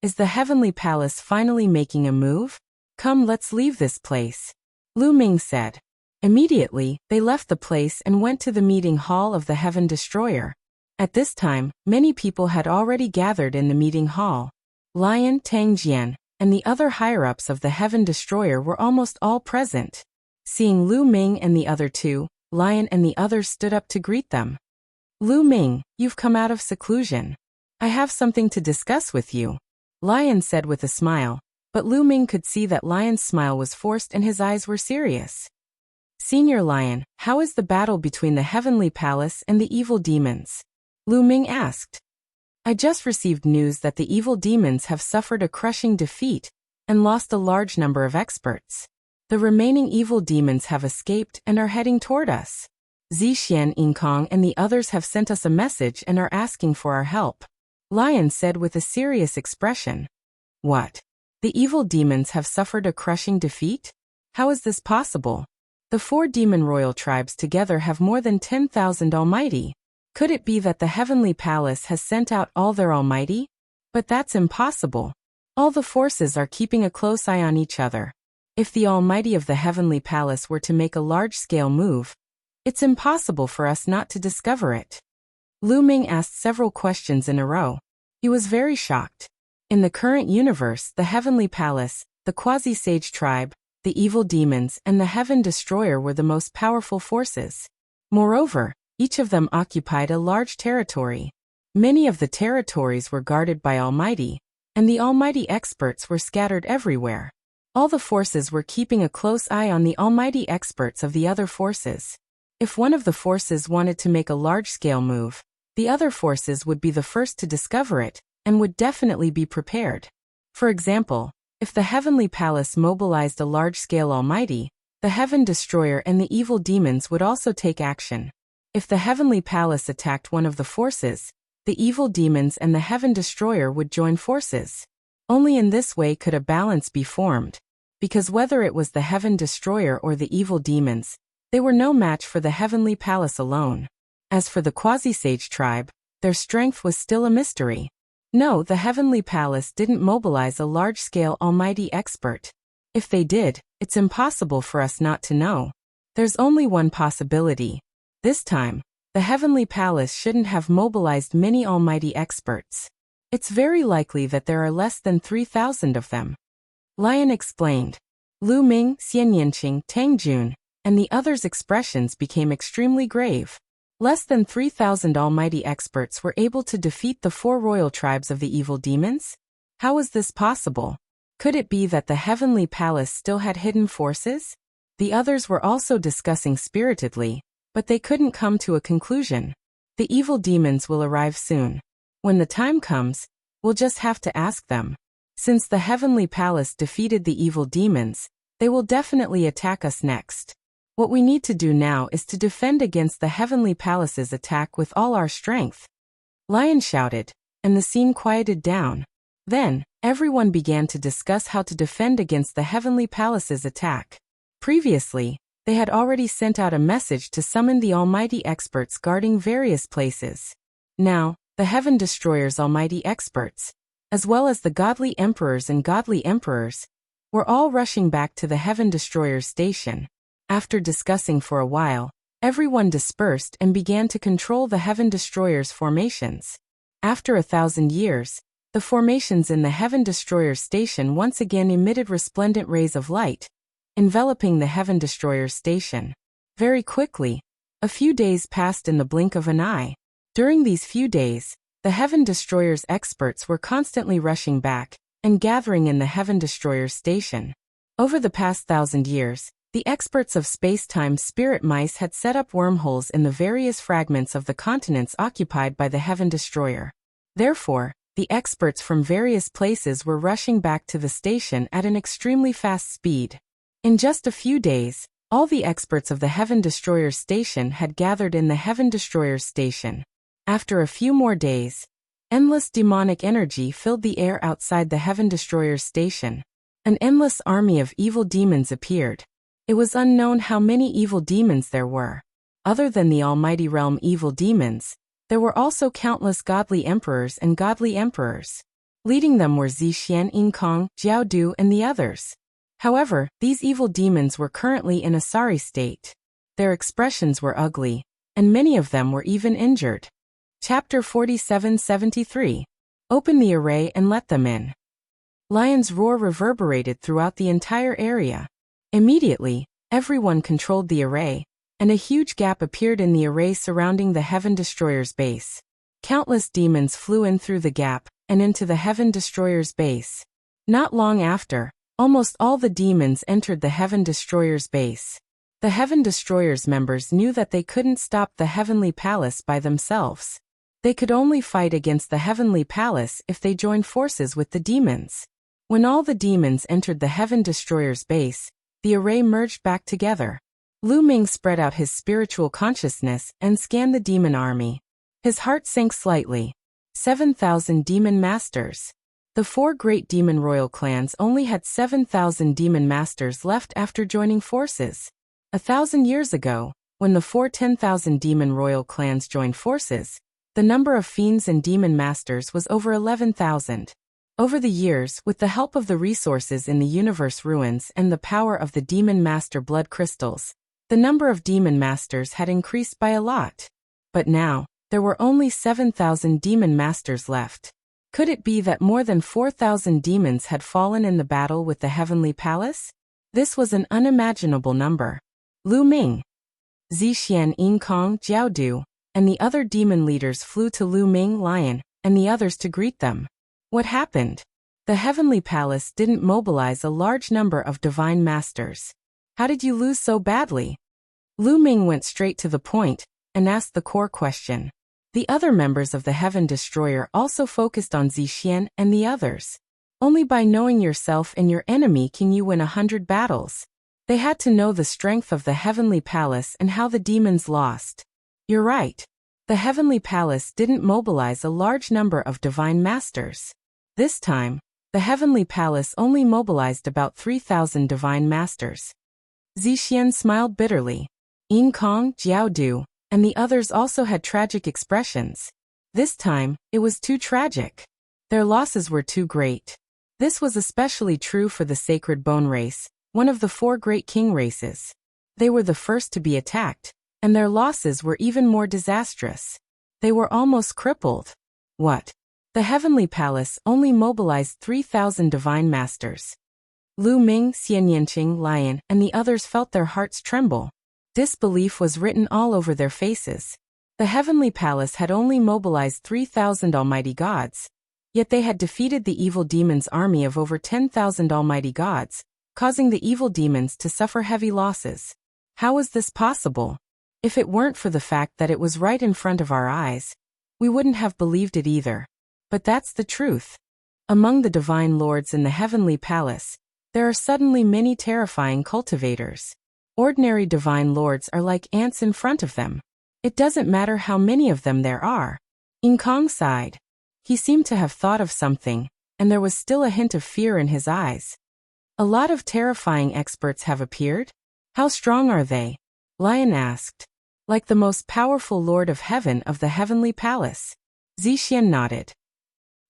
Is the Heavenly Palace finally making a move? Come, let's leave this place. Lu Ming said. Immediately, they left the place and went to the meeting hall of the Heaven Destroyer. At this time, many people had already gathered in the meeting hall. Lion, Tang Jian, and the other higher-ups of the Heaven Destroyer were almost all present. Seeing Lu Ming and the other 2, Lion and the others stood up to greet them. Lu Ming, you've come out of seclusion. I have something to discuss with you, Lion said with a smile, but Lu Ming could see that Lion's smile was forced and his eyes were serious. Senior Lion, how is the battle between the Heavenly Palace and the evil demons? Lu Ming asked. I just received news that the evil demons have suffered a crushing defeat and lost a large number of experts. The remaining evil demons have escaped and are heading toward us. Zixian, Yinkong, and the others have sent us a message and are asking for our help, Lion said with a serious expression. What? The evil demons have suffered a crushing defeat? How is this possible? The 4 demon royal tribes together have more than 10,000 almighty. Could it be that the heavenly palace has sent out all their almighty? But that's impossible. All the forces are keeping a close eye on each other. If the almighty of the heavenly palace were to make a large-scale move, it's impossible for us not to discover it. Lu Ming asked several questions in a row. He was very shocked. In the current universe, the heavenly palace, the quasi-sage tribe, the evil demons, and the heaven destroyer were the most powerful forces. Moreover, each of them occupied a large territory. Many of the territories were guarded by almighty, and the almighty experts were scattered everywhere. All the forces were keeping a close eye on the almighty experts of the other forces. If one of the forces wanted to make a large-scale move, the other forces would be the first to discover it, and would definitely be prepared. For example, if the heavenly palace mobilized a large-scale almighty, the heaven destroyer and the evil demons would also take action. If the heavenly palace attacked one of the forces, the evil demons and the heaven destroyer would join forces. Only in this way could a balance be formed. Because whether it was the heaven destroyer or the evil demons, they were no match for the heavenly palace alone. As for the quasi-sage tribe, their strength was still a mystery. No, the heavenly palace didn't mobilize a large-scale almighty expert. If they did, it's impossible for us not to know. There's only one possibility. This time, the heavenly palace shouldn't have mobilized many almighty experts. It's very likely that there are less than 3,000 of them. Lion explained. Lu Ming, Xian Yanqing, Tang Jun, and the others' expressions became extremely grave. Less than 3,000 almighty experts were able to defeat the 4 royal tribes of the evil demons? How was this possible? Could it be that the heavenly palace still had hidden forces? The others were also discussing spiritedly, but they couldn't come to a conclusion. The evil demons will arrive soon. When the time comes, we'll just have to ask them. Since the heavenly palace defeated the evil demons, they will definitely attack us next. What we need to do now is to defend against the heavenly palace's attack with all our strength. Lion shouted, and the scene quieted down. Then, everyone began to discuss how to defend against the heavenly palace's attack. Previously, they had already sent out a message to summon the almighty experts guarding various places. Now, the heaven destroyer's almighty experts, as well as the godly emperors and godly emperors, were all rushing back to the heaven destroyer's station. After discussing for a while, everyone dispersed and began to control the heaven destroyer's formations. After 1,000 years, the formations in the heaven destroyer's station once again emitted resplendent rays of light, enveloping the heaven destroyer's station. Very quickly, a few days passed in the blink of an eye. During these few days, the heaven destroyer's experts were constantly rushing back and gathering in the heaven destroyer's station. Over the past 1,000 years, the experts of space-time spirit mice had set up wormholes in the various fragments of the continents occupied by the heaven destroyer. Therefore, the experts from various places were rushing back to the station at an extremely fast speed. In just a few days, all the experts of the heaven destroyer's station had gathered in the heaven destroyer's station. After a few more days, endless demonic energy filled the air outside the heaven destroyer's station. An endless army of evil demons appeared. It was unknown how many evil demons there were. Other than the almighty realm evil demons, there were also countless godly emperors and godly emperors. Leading them were Zixian, Yinkong, Jiaodu, and the others. However, these evil demons were currently in a sorry state. Their expressions were ugly, and many of them were even injured. Chapter 47-73. Open the array and let them in. Lion's roar reverberated throughout the entire area. Immediately, everyone controlled the array, and a huge gap appeared in the array surrounding the heaven destroyer's base. Countless demons flew in through the gap and into the heaven destroyer's base. Not long after, almost all the demons entered the heaven destroyer's base. The heaven destroyer's members knew that they couldn't stop the heavenly palace by themselves. They could only fight against the heavenly palace if they joined forces with the demons. When all the demons entered the heaven destroyer's base, the array merged back together. Lu Ming spread out his spiritual consciousness and scanned the demon army. His heart sank slightly. 7,000 demon masters. The 4 great demon royal clans only had 7,000 demon masters left after joining forces. 1,000 years ago, when the four 10,000 demon royal clans joined forces, the number of fiends and demon masters was over 11,000. Over the years, with the help of the resources in the universe ruins and the power of the demon master blood crystals, the number of demon masters had increased by a lot. But now, there were only 7,000 demon masters left. Could it be that more than 4,000 demons had fallen in the battle with the Heavenly Palace? This was an unimaginable number. Lu Ming, Zixian, Ying Kong, Jiao Du, and the other demon leaders flew to Lu Ming, Lion, and the others to greet them. What happened? The Heavenly Palace didn't mobilize a large number of divine masters. How did you lose so badly? Lu Ming went straight to the point and asked the core question. The other members of the Heaven Destroyer also focused on Zixian and the others. Only by knowing yourself and your enemy can you win 100 battles. They had to know the strength of the Heavenly Palace and how the demons lost. You're right. The Heavenly Palace didn't mobilize a large number of divine masters. This time, the Heavenly Palace only mobilized about 3,000 divine masters. Zixian smiled bitterly. Ying Kong, Jiao Du, and the others also had tragic expressions. This time, it was too tragic. Their losses were too great. This was especially true for the Sacred Bone race, one of the four great king races. They were the first to be attacked, and their losses were even more disastrous. They were almost crippled. What? The Heavenly Palace only mobilized 3,000 divine masters. Lu Ming, Xian Yanqing, Lion, and the others felt their hearts tremble. Disbelief was written all over their faces. The Heavenly Palace had only mobilized 3,000 almighty gods, yet they had defeated the evil demons' army of over 10,000 almighty gods, causing the evil demons to suffer heavy losses. How was this possible? If it weren't for the fact that it was right in front of our eyes, we wouldn't have believed it either. But that's the truth. Among the divine lords in the Heavenly Palace, there are suddenly many terrifying cultivators. Ordinary divine lords are like ants in front of them. It doesn't matter how many of them there are. Ying Kong sighed. He seemed to have thought of something, and there was still a hint of fear in his eyes. A lot of terrifying experts have appeared? How strong are they? Lion asked. Like the most powerful Lord of Heaven of the Heavenly Palace. Zixian nodded.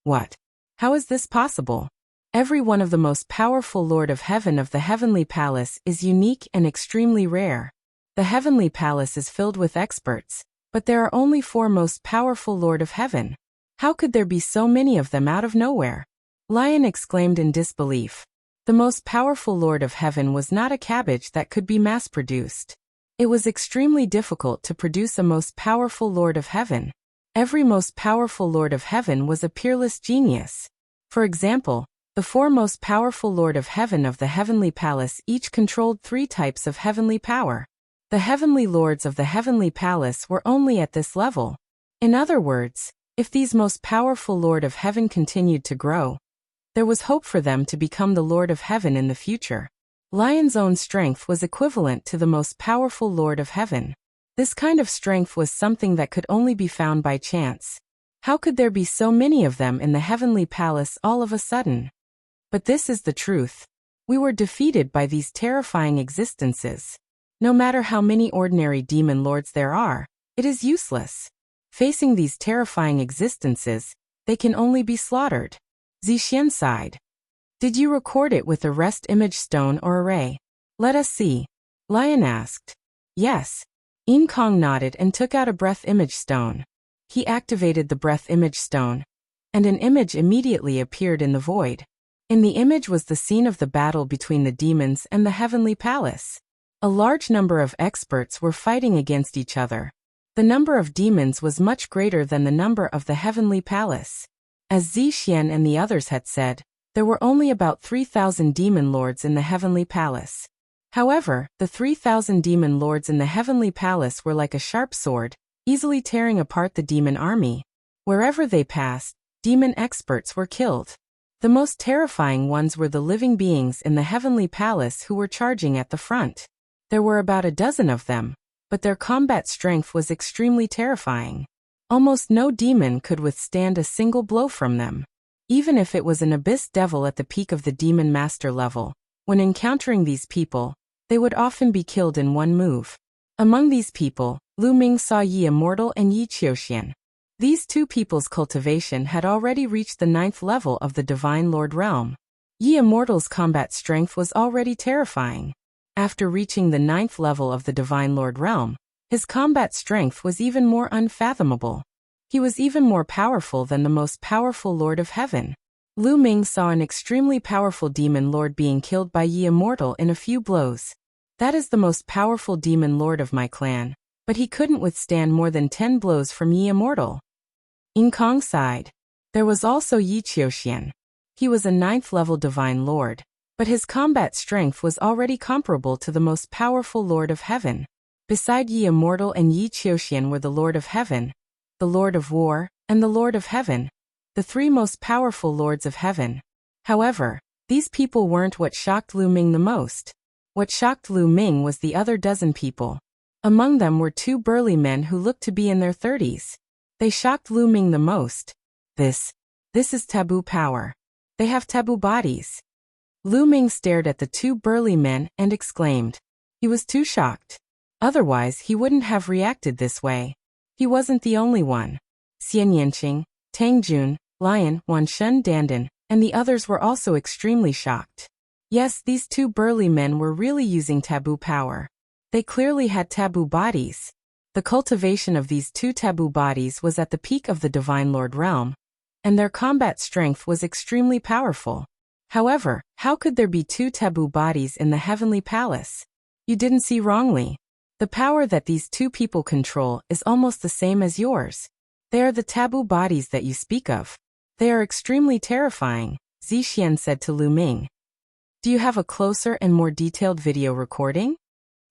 What? How is this possible? Every one of the most powerful Lord of Heaven of the Heavenly Palace is unique and extremely rare. The Heavenly Palace is filled with experts, but there are only 4 most powerful Lord of Heaven. How could there be so many of them out of nowhere? Lion exclaimed in disbelief. The most powerful Lord of Heaven was not a cabbage that could be mass-produced. It was extremely difficult to produce a most powerful Lord of Heaven. Every most powerful Lord of Heaven was a peerless genius. For example, the 4 most powerful Lord of Heaven of the Heavenly Palace each controlled 3 types of heavenly power. The Heavenly Lords of the Heavenly Palace were only at this level. In other words, if these most powerful Lord of Heaven continued to grow, there was hope for them to become the Lord of Heaven in the future. Lion's own strength was equivalent to the most powerful Lord of Heaven. This kind of strength was something that could only be found by chance. How could there be so many of them in the Heavenly Palace all of a sudden? But this is the truth. We were defeated by these terrifying existences. No matter how many ordinary demon lords there are, it is useless. Facing these terrifying existences, they can only be slaughtered. Zixian sighed. Did you record it with a rest image stone or array? Let us see. Lion asked. Yes. Ying Kong nodded and took out a breath image stone. He activated the breath image stone, and an image immediately appeared in the void. In the image was the scene of the battle between the demons and the Heavenly Palace. A large number of experts were fighting against each other. The number of demons was much greater than the number of the Heavenly Palace. As Zixian and the others had said, there were only about 3,000 demon lords in the Heavenly Palace. However, the 3,000 demon lords in the Heavenly Palace were like a sharp sword, easily tearing apart the demon army. Wherever they passed, demon experts were killed. The most terrifying ones were the living beings in the Heavenly Palace who were charging at the front. There were about a dozen of them, but their combat strength was extremely terrifying. Almost no demon could withstand a single blow from them. Even if it was an abyss devil at the peak of the demon master level, when encountering these people, They would often be killed in one move. Among these people, Lu Ming saw Yi Immortal and Yi Qiuxian. These two people's cultivation had already reached the 9th level of the Divine Lord realm. Yi Immortal's combat strength was already terrifying. After reaching the 9th level of the Divine Lord realm, his combat strength was even more unfathomable. He was even more powerful than the most powerful Lord of Heaven. Lu Ming saw an extremely powerful demon lord being killed by Yi Immortal in a few blows. That is the most powerful demon lord of my clan, but he couldn't withstand more than 10 blows from Yi Immortal. Yin Kong sighed. There was also Yi Qiuxian. He was a 9th level divine lord, but his combat strength was already comparable to the most powerful Lord of Heaven. Beside Yi Immortal and Yi Qiuxian were the Lord of Heaven, the Lord of War, and the Lord of Heaven, the 3 most powerful Lords of Heaven. However, these people weren't what shocked Lu Ming the most. What shocked Lu Ming was the other dozen people. Among them were 2 burly men who looked to be in their 30s. They shocked Lu Ming the most. This is taboo power. They have taboo bodies. Lu Ming stared at the 2 burly men and exclaimed. He was too shocked. Otherwise he wouldn't have reacted this way. He wasn't the only one. Xian Yanqing, Tang Jun, Lion, Wanshun Dandan, and the others were also extremely shocked. Yes, these 2 burly men were really using taboo power. They clearly had taboo bodies. The cultivation of these 2 taboo bodies was at the peak of the Divine Lord realm, and their combat strength was extremely powerful. However, how could there be 2 taboo bodies in the Heavenly Palace? You didn't see wrongly. The power that these 2 people control is almost the same as yours. They are the taboo bodies that you speak of. They are extremely terrifying, Zixian said to Lu Ming. Do you have a closer and more detailed video recording?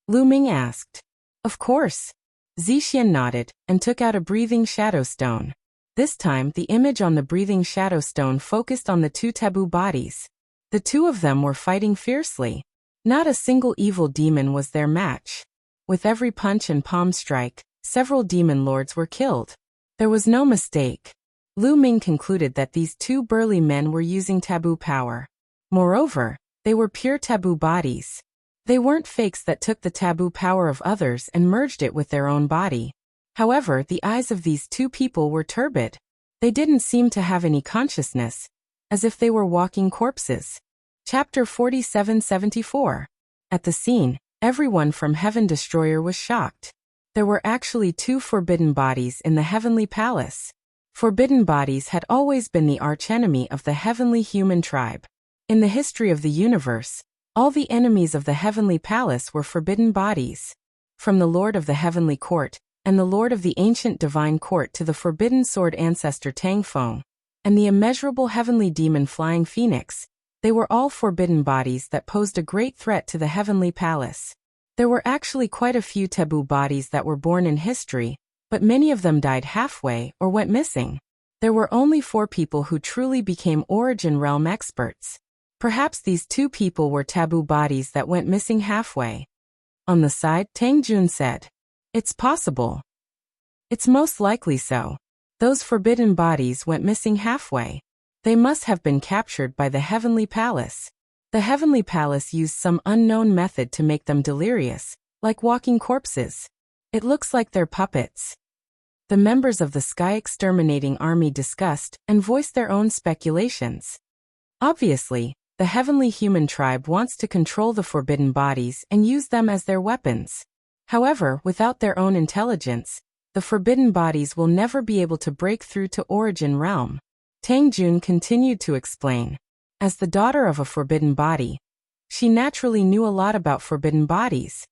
Lu Ming asked. Of course. Zixian nodded and took out a breathing shadow stone. This time the image on the breathing shadow stone focused on the 2 taboo bodies. The 2 of them were fighting fiercely. Not a single evil demon was their match. With every punch and palm strike, several demon lords were killed. There was no mistake. Lu Ming concluded that these 2 burly men were using taboo power. Moreover, they were pure taboo bodies. They weren't fakes that took the taboo power of others and merged it with their own body. However, the eyes of these 2 people were turbid. They didn't seem to have any consciousness, as if they were walking corpses. Chapter 47-74. At the scene, everyone from Heaven Destroyer was shocked. There were actually 2 forbidden bodies in the Heavenly Palace. Forbidden bodies had always been the archenemy of the heavenly human tribe. In the history of the universe, all the enemies of the Heavenly Palace were forbidden bodies. From the Lord of the Heavenly Court, and the Lord of the Ancient Divine Court to the Forbidden Sword Ancestor Tang Feng, and the immeasurable heavenly demon Flying Phoenix, they were all forbidden bodies that posed a great threat to the Heavenly Palace. There were actually quite a few taboo bodies that were born in history, but many of them died halfway or went missing. There were only 4 people who truly became Origin Realm experts. Perhaps these 2 people were taboo bodies that went missing halfway. On the side, Tang Jun said, It's possible. It's most likely so. Those forbidden bodies went missing halfway. They must have been captured by the Heavenly Palace. The Heavenly Palace used some unknown method to make them delirious, like walking corpses. It looks like they're puppets. The members of the Sky Exterminating Army discussed and voiced their own speculations. Obviously, the heavenly human tribe wants to control the forbidden bodies and use them as their weapons. However, without their own intelligence, the forbidden bodies will never be able to break through to Origin Realm. Tang Jun continued to explain. As the daughter of a forbidden body, she naturally knew a lot about forbidden bodies.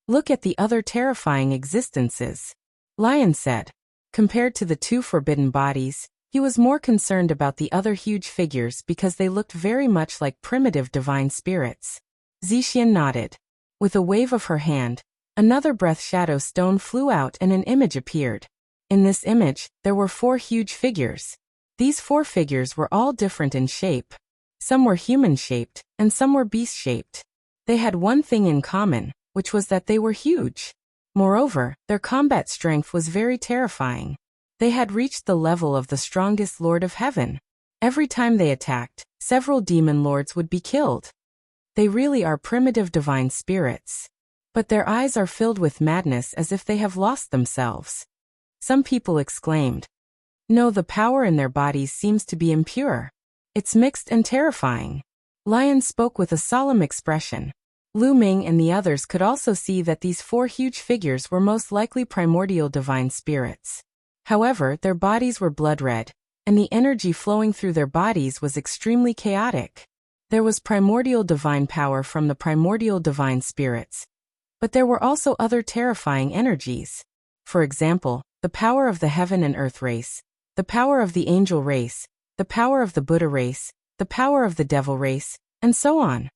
Look at the other terrifying existences. Lion said. Compared to the 2 forbidden bodies, he was more concerned about the other huge figures because they looked very much like primitive divine spirits. Zixian nodded. With a wave of her hand, another breath shadow stone flew out and an image appeared. In this image, there were 4 huge figures. These 4 figures were all different in shape. Some were human-shaped, and some were beast-shaped. They had one thing in common, which was that they were huge. Moreover, their combat strength was very terrifying. They had reached the level of the strongest Lord of Heaven. Every time they attacked, several demon lords would be killed. They really are primitive divine spirits. But their eyes are filled with madness as if they have lost themselves. Some people exclaimed. No, the power in their bodies seems to be impure. It's mixed and terrifying. Lion spoke with a solemn expression. Lu Ming and the others could also see that these four huge figures were most likely primordial divine spirits. However, their bodies were blood red, and the energy flowing through their bodies was extremely chaotic. There was primordial divine power from the primordial divine spirits. But there were also other terrifying energies. For example, the power of the heaven and earth race, the power of the angel race, the power of the Buddha race, the power of the devil race, and so on.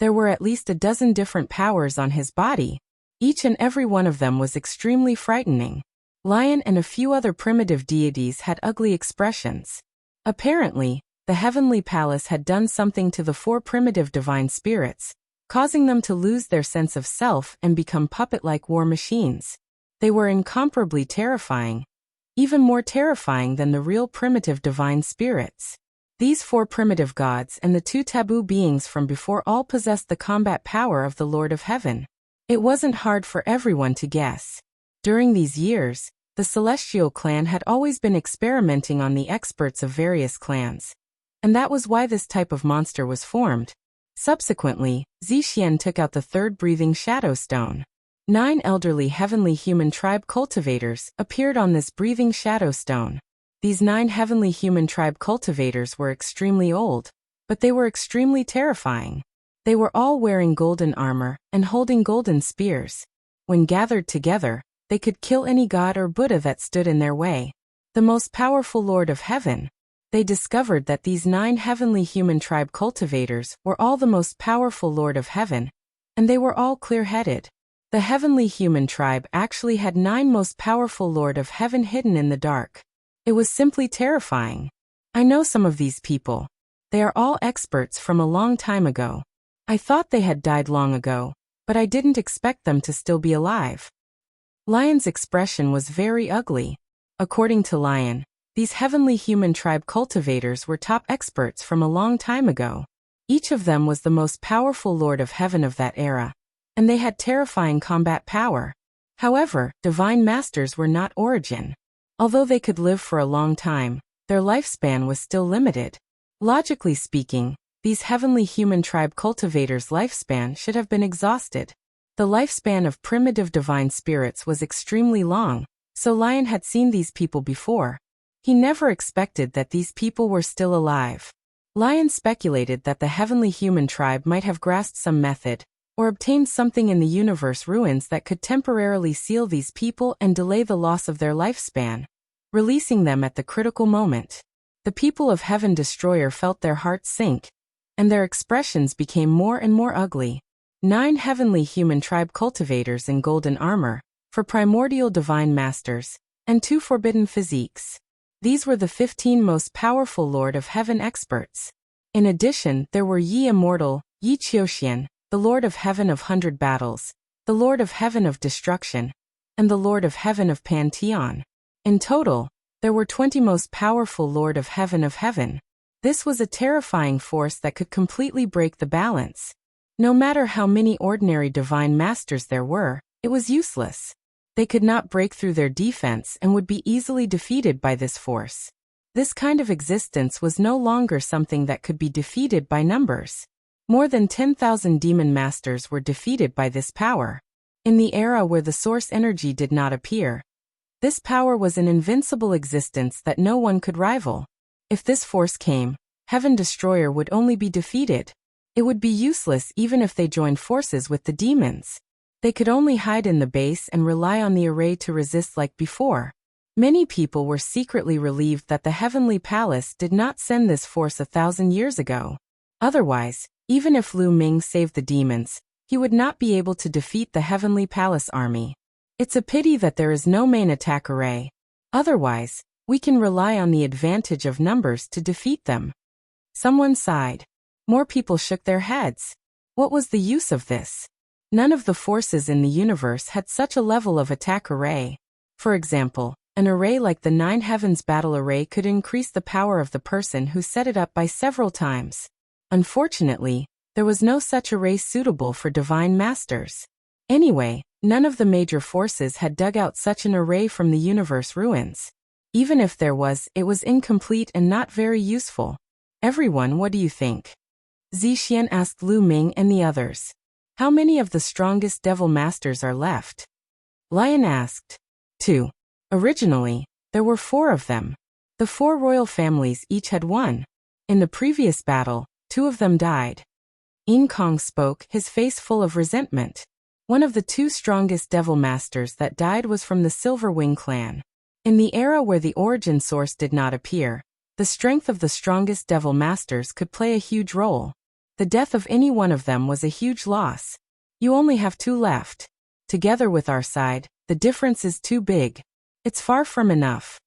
There were at least a dozen different powers on his body. Each and every one of them was extremely frightening. Lion and a few other primitive deities had ugly expressions. Apparently, the heavenly palace had done something to the four primitive divine spirits, causing them to lose their sense of self and become puppet-like war machines. They were incomparably terrifying, even more terrifying than the real primitive divine spirits. These four primitive gods and the two taboo beings from before all possessed the combat power of the Lord of Heaven. It wasn't hard for everyone to guess. During these years, the Celestial clan had always been experimenting on the experts of various clans. And that was why this type of monster was formed. Subsequently, Zixian took out the third breathing shadow stone. 9 elderly heavenly human tribe cultivators appeared on this breathing shadow stone. These 9 heavenly human tribe cultivators were extremely old, but they were extremely terrifying. They were all wearing golden armor and holding golden spears. When gathered together, they could kill any god or Buddha that stood in their way. The most powerful Lord of Heaven. They discovered that these 9 heavenly human tribe cultivators were all the most powerful Lord of Heaven, and they were all clear-headed. The heavenly human tribe actually had 9 most powerful Lord of Heaven hidden in the dark. It was simply terrifying. I know some of these people. They are all experts from a long time ago. I thought they had died long ago, but I didn't expect them to still be alive. Lion's expression was very ugly. According to Lion, these heavenly human tribe cultivators were top experts from a long time ago. Each of them was the most powerful Lord of Heaven of that era, and they had terrifying combat power. However, divine masters were not origin. Although they could live for a long time, their lifespan was still limited. Logically speaking, these heavenly human tribe cultivators' lifespan should have been exhausted. The lifespan of primitive divine spirits was extremely long, so Lion had seen these people before. He never expected that these people were still alive. Lion speculated that the heavenly human tribe might have grasped some method, or obtained something in the universe ruins that could temporarily seal these people and delay the loss of their lifespan, releasing them at the critical moment. The people of Heaven Destroyer felt their hearts sink, and their expressions became more and more ugly. 9 heavenly human tribe cultivators in golden armor, for primordial divine masters, and 2 forbidden physiques. These were the 15 most powerful Lord of Heaven experts. In addition, there were Yi Immortal, Yi Qiuxian, the Lord of Heaven of 100 Battles, the Lord of Heaven of Destruction, and the Lord of Heaven of Pantheon. In total, there were 20 most powerful Lord of Heaven. This was a terrifying force that could completely break the balance. No matter how many ordinary divine masters there were, it was useless. They could not break through their defense and would be easily defeated by this force. This kind of existence was no longer something that could be defeated by numbers. More than 10,000 demon masters were defeated by this power. In the era where the source energy did not appear, this power was an invincible existence that no one could rival. If this force came, Heaven Destroyer would only be defeated. It would be useless even if they joined forces with the demons. They could only hide in the base and rely on the array to resist like before. Many people were secretly relieved that the Heavenly Palace did not send this force 1,000 years ago. Otherwise, even if Lu Ming saved the demons, he would not be able to defeat the Heavenly Palace army. It's a pity that there is no main attack array. Otherwise, we can rely on the advantage of numbers to defeat them. Someone sighed. More people shook their heads. What was the use of this? None of the forces in the universe had such a level of attack array. For example, an array like the 9 Heavens Battle Array could increase the power of the person who set it up by several times. Unfortunately, There was no such array suitable for divine masters. Anyway, none of the major forces had dug out such an array from the universe ruins. Even if there was, it was incomplete and not very useful. Everyone, what do you think? Zixian asked Lu Ming and the others. How many of the strongest devil masters are left? Lion asked. 2. Originally, there were 4 of them. The 4 royal families each had 1. In the previous battle, 2 of them died. Yin Kong spoke, his face full of resentment. One of the 2 strongest devil masters that died was from the Silver Wing clan. In the era where the origin source did not appear, the strength of the strongest devil masters could play a huge role. The death of any one of them was a huge loss. You only have 2 left. Together with our side, the difference is too big. It's far from enough.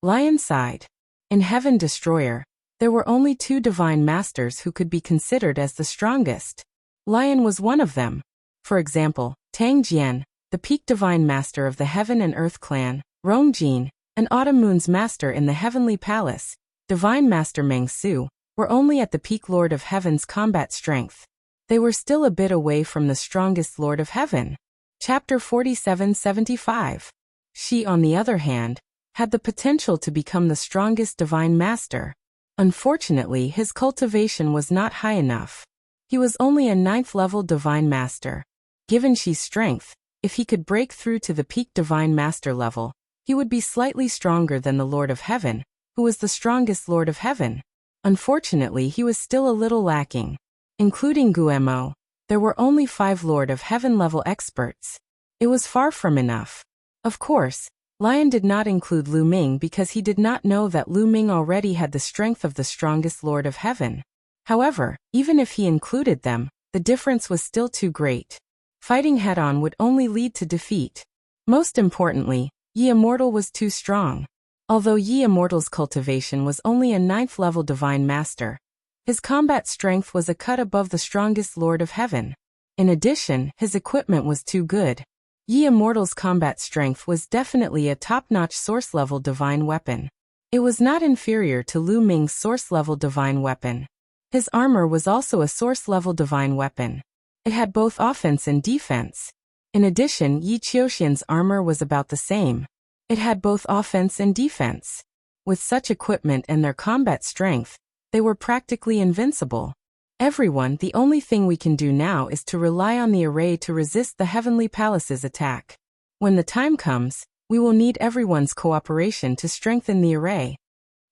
Lion sighed. In Heaven Destroyer, there were only 2 divine masters who could be considered as the strongest. Lion was one of them. For example, Tang Jian, the peak divine master of the Heaven and Earth clan, Rong Jin, and Autumn Moon's master in the Heavenly Palace, Divine Master Meng Su, were only at the peak Lord of Heaven's combat strength. They were still a bit away from the strongest Lord of Heaven. Chapter 4775. She, on the other hand, had the potential to become the strongest divine master. Unfortunately, his cultivation was not high enough. He was only a 9th level divine master. Given Shi's strength, if he could break through to the peak divine master level, he would be slightly stronger than the Lord of Heaven, who was the strongest Lord of Heaven. Unfortunately, he was still a little lacking. Including Guemo, there were only 5 Lord of Heaven level experts. It was far from enough. Of course, Lion did not include Lu Ming because he did not know that Lu Ming already had the strength of the strongest Lord of Heaven. However, even if he included them, the difference was still too great. Fighting head-on would only lead to defeat. Most importantly, Yi Immortal was too strong. Although Yi Immortal's cultivation was only a 9th level divine master, his combat strength was a cut above the strongest Lord of Heaven. In addition, his equipment was too good. Yi Immortal's combat strength was definitely a top-notch source-level divine weapon. It was not inferior to Lu Ming's source-level divine weapon. His armor was also a source-level divine weapon. It had both offense and defense. In addition, Yi Qiuxian's armor was about the same. It had both offense and defense. With such equipment and their combat strength, they were practically invincible. Everyone, the only thing we can do now is to rely on the array to resist the Heavenly Palace's attack. When the time comes, we will need everyone's cooperation to strengthen the array.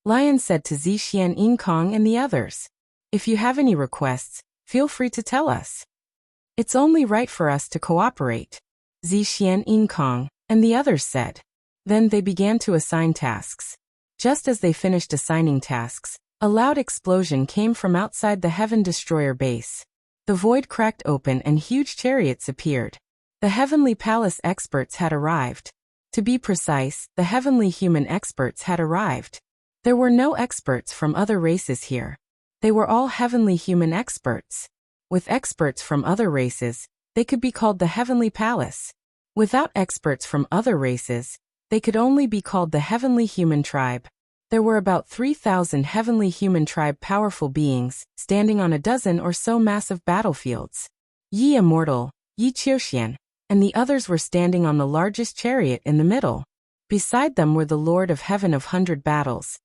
Lion said to Zixian, Yin Kong and the others. If you have any requests, feel free to tell us. It's only right for us to cooperate, Zixian, Yin Kong, and the others said. Then they began to assign tasks. Just as they finished assigning tasks, a loud explosion came from outside the Heaven Destroyer base. The void cracked open and huge chariots appeared. The Heavenly Palace experts had arrived. To be precise, the Heavenly Human experts had arrived. There were no experts from other races here. They were all Heavenly Human experts. With experts from other races, they could be called the Heavenly Palace. Without experts from other races, they could only be called the Heavenly Human Tribe. There were about 3,000 Heavenly Human Tribe powerful beings, standing on a dozen or so massive battlefields. Yi Immortal, Yi Qiuxian, and the others were standing on the largest chariot in the middle. Beside them were the Lord of Heaven of 100 Battles,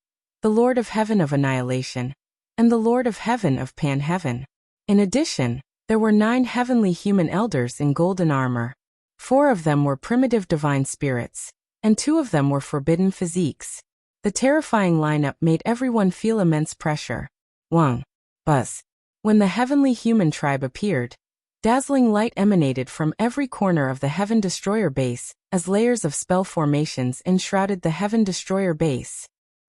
the Lord of Heaven of Annihilation, and the Lord of Heaven of Pan-Heaven. In addition, there were 9 Heavenly Human Elders in golden armor. 4 of them were primitive divine spirits, and 2 of them were forbidden physiques. The terrifying lineup made everyone feel immense pressure. Wang. Buzz. When the Heavenly Human Tribe appeared, dazzling light emanated from every corner of the Heaven Destroyer base, as layers of spell formations enshrouded the Heaven Destroyer base.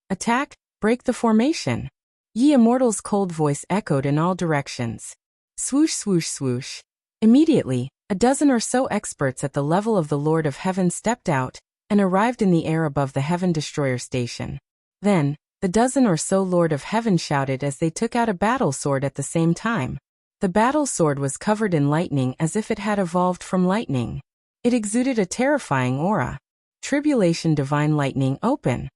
Attack, break the formation. Yi Immortal's cold voice echoed in all directions. Swoosh, swoosh, swoosh. Immediately, a dozen or so experts at the level of the Lord of Heaven stepped out and arrived in the air above the Heaven Destroyer station. Then, the dozen or so Lord of Heaven shouted as they took out a battle sword at the same time. The battle sword was covered in lightning as if it had evolved from lightning. It exuded a terrifying aura. Tribulation Divine Lightning Open.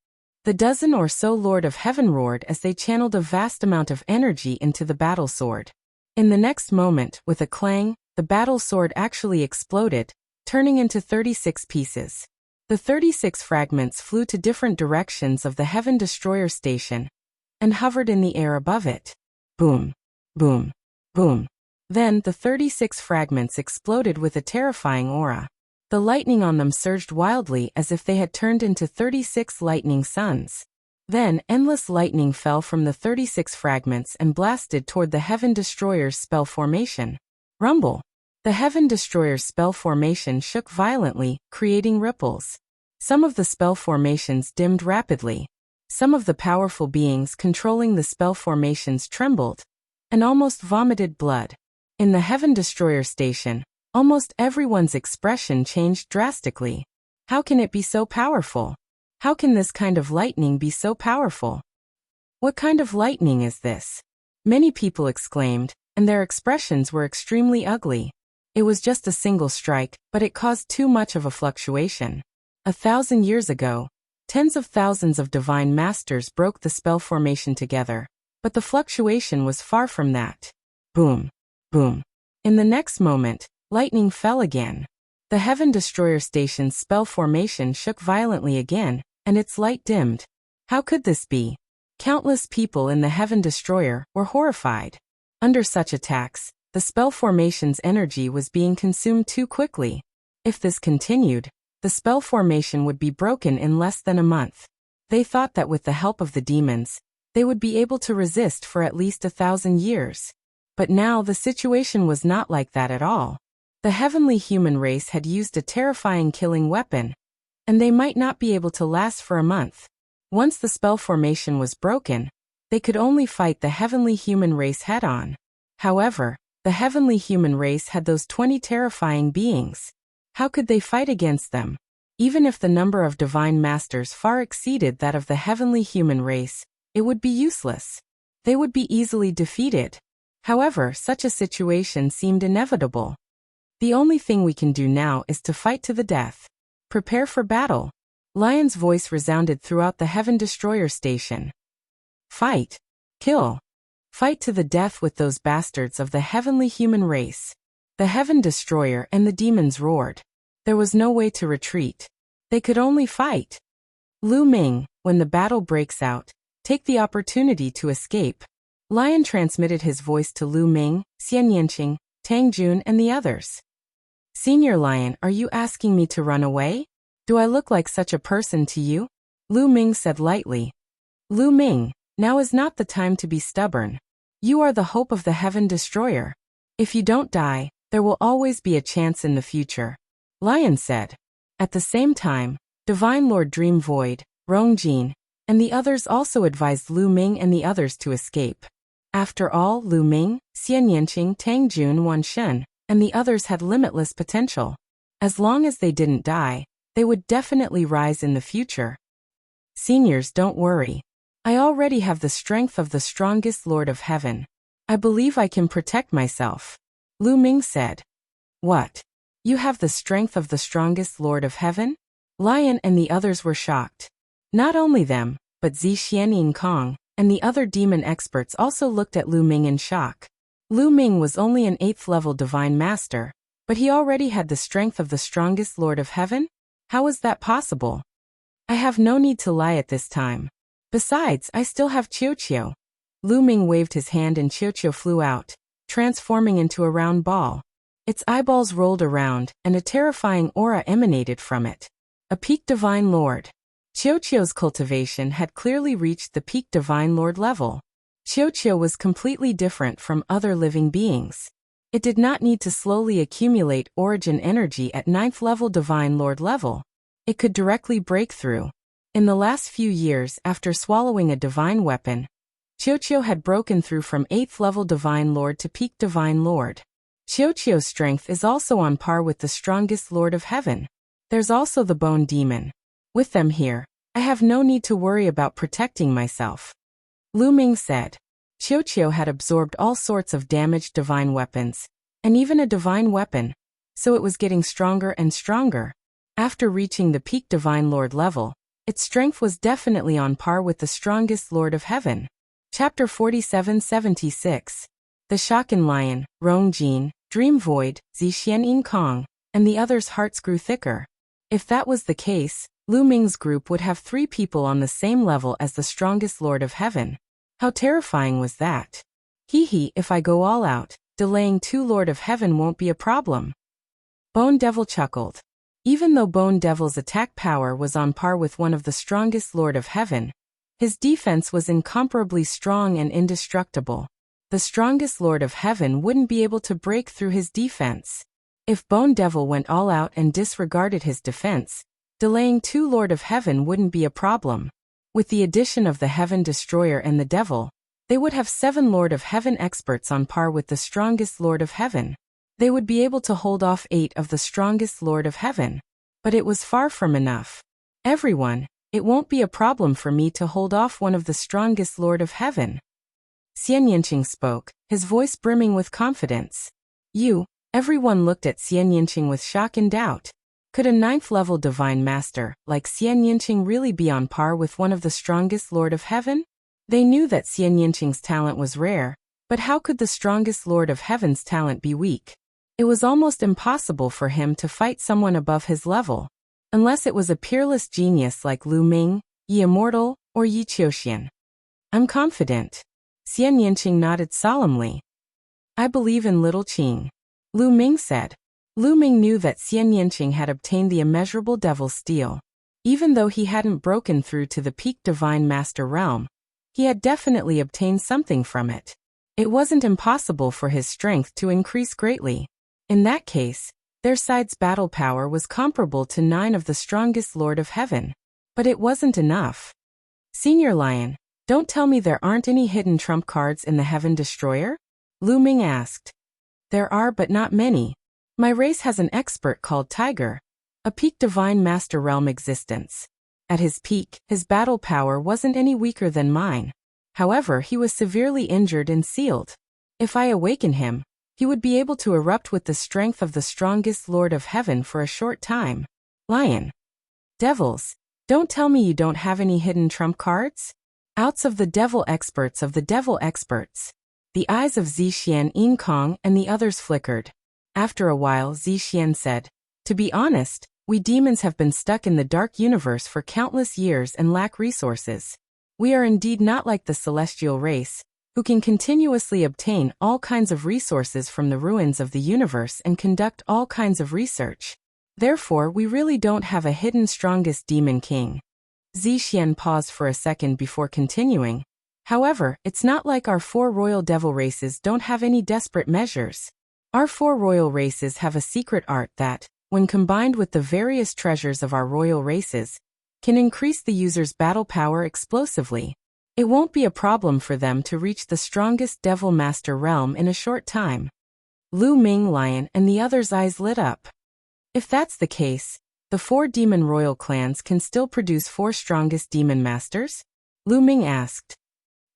The dozen or so Lord of Heaven roared as they channeled a vast amount of energy into the battle sword. In the next moment, with a clang, the battle sword actually exploded, turning into 36 pieces. The 36 fragments flew to different directions of the Heaven Destroyer station and hovered in the air above it. Boom, boom, boom. Then, the 36 fragments exploded with a terrifying aura. The lightning on them surged wildly as if they had turned into 36 lightning suns. Then, endless lightning fell from the 36 fragments and blasted toward the Heaven Destroyer's spell formation. Rumble! The Heaven Destroyer's spell formation shook violently, creating ripples. Some of the spell formations dimmed rapidly. Some of the powerful beings controlling the spell formations trembled and almost vomited blood. In the Heaven Destroyer station, almost everyone's expression changed drastically. How can it be so powerful? How can this kind of lightning be so powerful? What kind of lightning is this? Many people exclaimed, and their expressions were extremely ugly. It was just a single strike, but it caused too much of a fluctuation. 1,000 years ago, tens of thousands of divine masters broke the spell formation together, but the fluctuation was far from that. Boom, boom. In the next moment, lightning fell again. The Heaven Destroyer station's spell formation shook violently again, and its light dimmed. How could this be? Countless people in the Heaven Destroyer were horrified. Under such attacks, the spell formation's energy was being consumed too quickly. If this continued, the spell formation would be broken in less than a month. They thought that with the help of the demons, they would be able to resist for at least 1,000 years. But now the situation was not like that at all. The heavenly human race had used a terrifying killing weapon, and they might not be able to last for a month. Once the spell formation was broken, they could only fight the heavenly human race head-on. However, the heavenly human race had those 20 terrifying beings. How could they fight against them? Even if the number of divine masters far exceeded that of the heavenly human race, it would be useless. They would be easily defeated. However, such a situation seemed inevitable. The only thing we can do now is to fight to the death. Prepare for battle. Lion's voice resounded throughout the Heaven Destroyer station. Fight. Kill. Fight to the death with those bastards of the heavenly human race. The Heaven Destroyer and the demons roared. There was no way to retreat. They could only fight. Lu Ming, when the battle breaks out, take the opportunity to escape. Lion transmitted his voice to Lu Ming, Xian Yanqing, Tang Jun and the others. Senior Lion, are you asking me to run away? Do I look like such a person to you? Lu Ming said lightly. Lu Ming, now is not the time to be stubborn. You are the hope of the Heaven Destroyer. If you don't die, there will always be a chance in the future. Lion said. At the same time, Divine Lord Dream Void, Rongjin, and the others also advised Lu Ming and the others to escape. After all, Lu Ming, Xian Yanqing, Tang Jun, Wan Shen, and the others had limitless potential. As long as they didn't die, they would definitely rise in the future. Seniors, don't worry. I already have the strength of the strongest Lord of Heaven. I believe I can protect myself. Lu Ming said. What? You have the strength of the strongest Lord of Heaven? Lion and the others were shocked. Not only them, but Xian Kong and the other demon experts also looked at Lu Ming in shock. Lu Ming was only an 8th level divine master, but he already had the strength of the strongest Lord of Heaven? How was that possible? I have no need to lie at this time. Besides, I still have Qiuqiu. Lu Ming waved his hand and Qiuqiu flew out, transforming into a round ball. Its eyeballs rolled around, and a terrifying aura emanated from it. A peak divine lord. Qiuqiu's cultivation had clearly reached the peak divine lord level. Qiuqiu was completely different from other living beings. It did not need to slowly accumulate origin energy at 9th level divine lord level. It could directly break through. In the last few years after swallowing a divine weapon, Qiuqiu had broken through from 8th level divine lord to peak divine lord. Qiuqiu's strength is also on par with the strongest Lord of Heaven. There's also the Bone Demon. With them here, I have no need to worry about protecting myself. Lu Ming said. Qiuqiu had absorbed all sorts of damaged divine weapons, and even a divine weapon, so it was getting stronger and stronger. After reaching the peak divine lord level, its strength was definitely on par with the strongest Lord of Heaven. Chapter 47-76. The Shaken Lion, Rong Jin, Dream Void, Zixian Yin Kong, and the others' hearts grew thicker. If that was the case, Lu Ming's group would have 3 people on the same level as the strongest Lord of Heaven. How terrifying was that? Hee, if I go all out, delaying 2 Lord of Heaven won't be a problem. Bone Devil chuckled. Even though Bone Devil's attack power was on par with one of the strongest Lord of Heaven, his defense was incomparably strong and indestructible. The strongest Lord of Heaven wouldn't be able to break through his defense. If Bone Devil went all out and disregarded his defense, delaying 2 Lord of Heaven wouldn't be a problem. With the addition of the Heaven Destroyer and the Devil, they would have 7 Lord of Heaven experts on par with the strongest Lord of Heaven. They would be able to hold off 8 of the strongest Lord of Heaven. But it was far from enough. Everyone, it won't be a problem for me to hold off one of the strongest Lord of Heaven. Xian Yinqing spoke, his voice brimming with confidence. Everyone looked at Xian Yinqing with shock and doubt. Could a 9th-level Divine Master, like Xian Yinqing, really be on par with one of the strongest Lord of Heaven? They knew that Xian Yinqing's talent was rare, but how could the strongest Lord of Heaven's talent be weak? It was almost impossible for him to fight someone above his level, unless it was a peerless genius like Lu Ming, Yi Immortal, or Yi Qiuxian. I'm confident. Xian Yinqing nodded solemnly. I believe in Little Qing. Lu Ming said. Lu Ming knew that Xian Yinqing had obtained the immeasurable Devil's Steel. Even though he hadn't broken through to the peak Divine Master realm, he had definitely obtained something from it. It wasn't impossible for his strength to increase greatly. In that case, their side's battle power was comparable to 9 of the strongest Lord of Heaven. But it wasn't enough. Senior Lion, don't tell me there aren't any hidden trump cards in the Heaven Destroyer? Lu Ming asked. There are, but not many. My race has an expert called Tiger, a peak Divine Master realm existence. At his peak, his battle power wasn't any weaker than mine. However, he was severely injured and sealed. If I awaken him, he would be able to erupt with the strength of the strongest Lord of Heaven for a short time. Lion. Devils, don't tell me you don't have any hidden trump cards? Outs of the devil experts of the devil experts. The eyes of Zixian Yin Kong and the others flickered. After a while, Zixian said, to be honest, we demons have been stuck in the dark universe for countless years and lack resources. We are indeed not like the celestial race, who can continuously obtain all kinds of resources from the ruins of the universe and conduct all kinds of research. Therefore, we really don't have a hidden strongest demon king. Zixian paused for a second before continuing. However, it's not like our 4 royal devil races don't have any desperate measures. Our 4 royal races have a secret art that, when combined with the various treasures of our royal races, can increase the user's battle power explosively. It won't be a problem for them to reach the strongest Devil Master realm in a short time. Lu Ming Lion and the others' eyes lit up. If that's the case, the 4 demon royal clans can still produce 4 strongest demon masters? Lu Ming asked.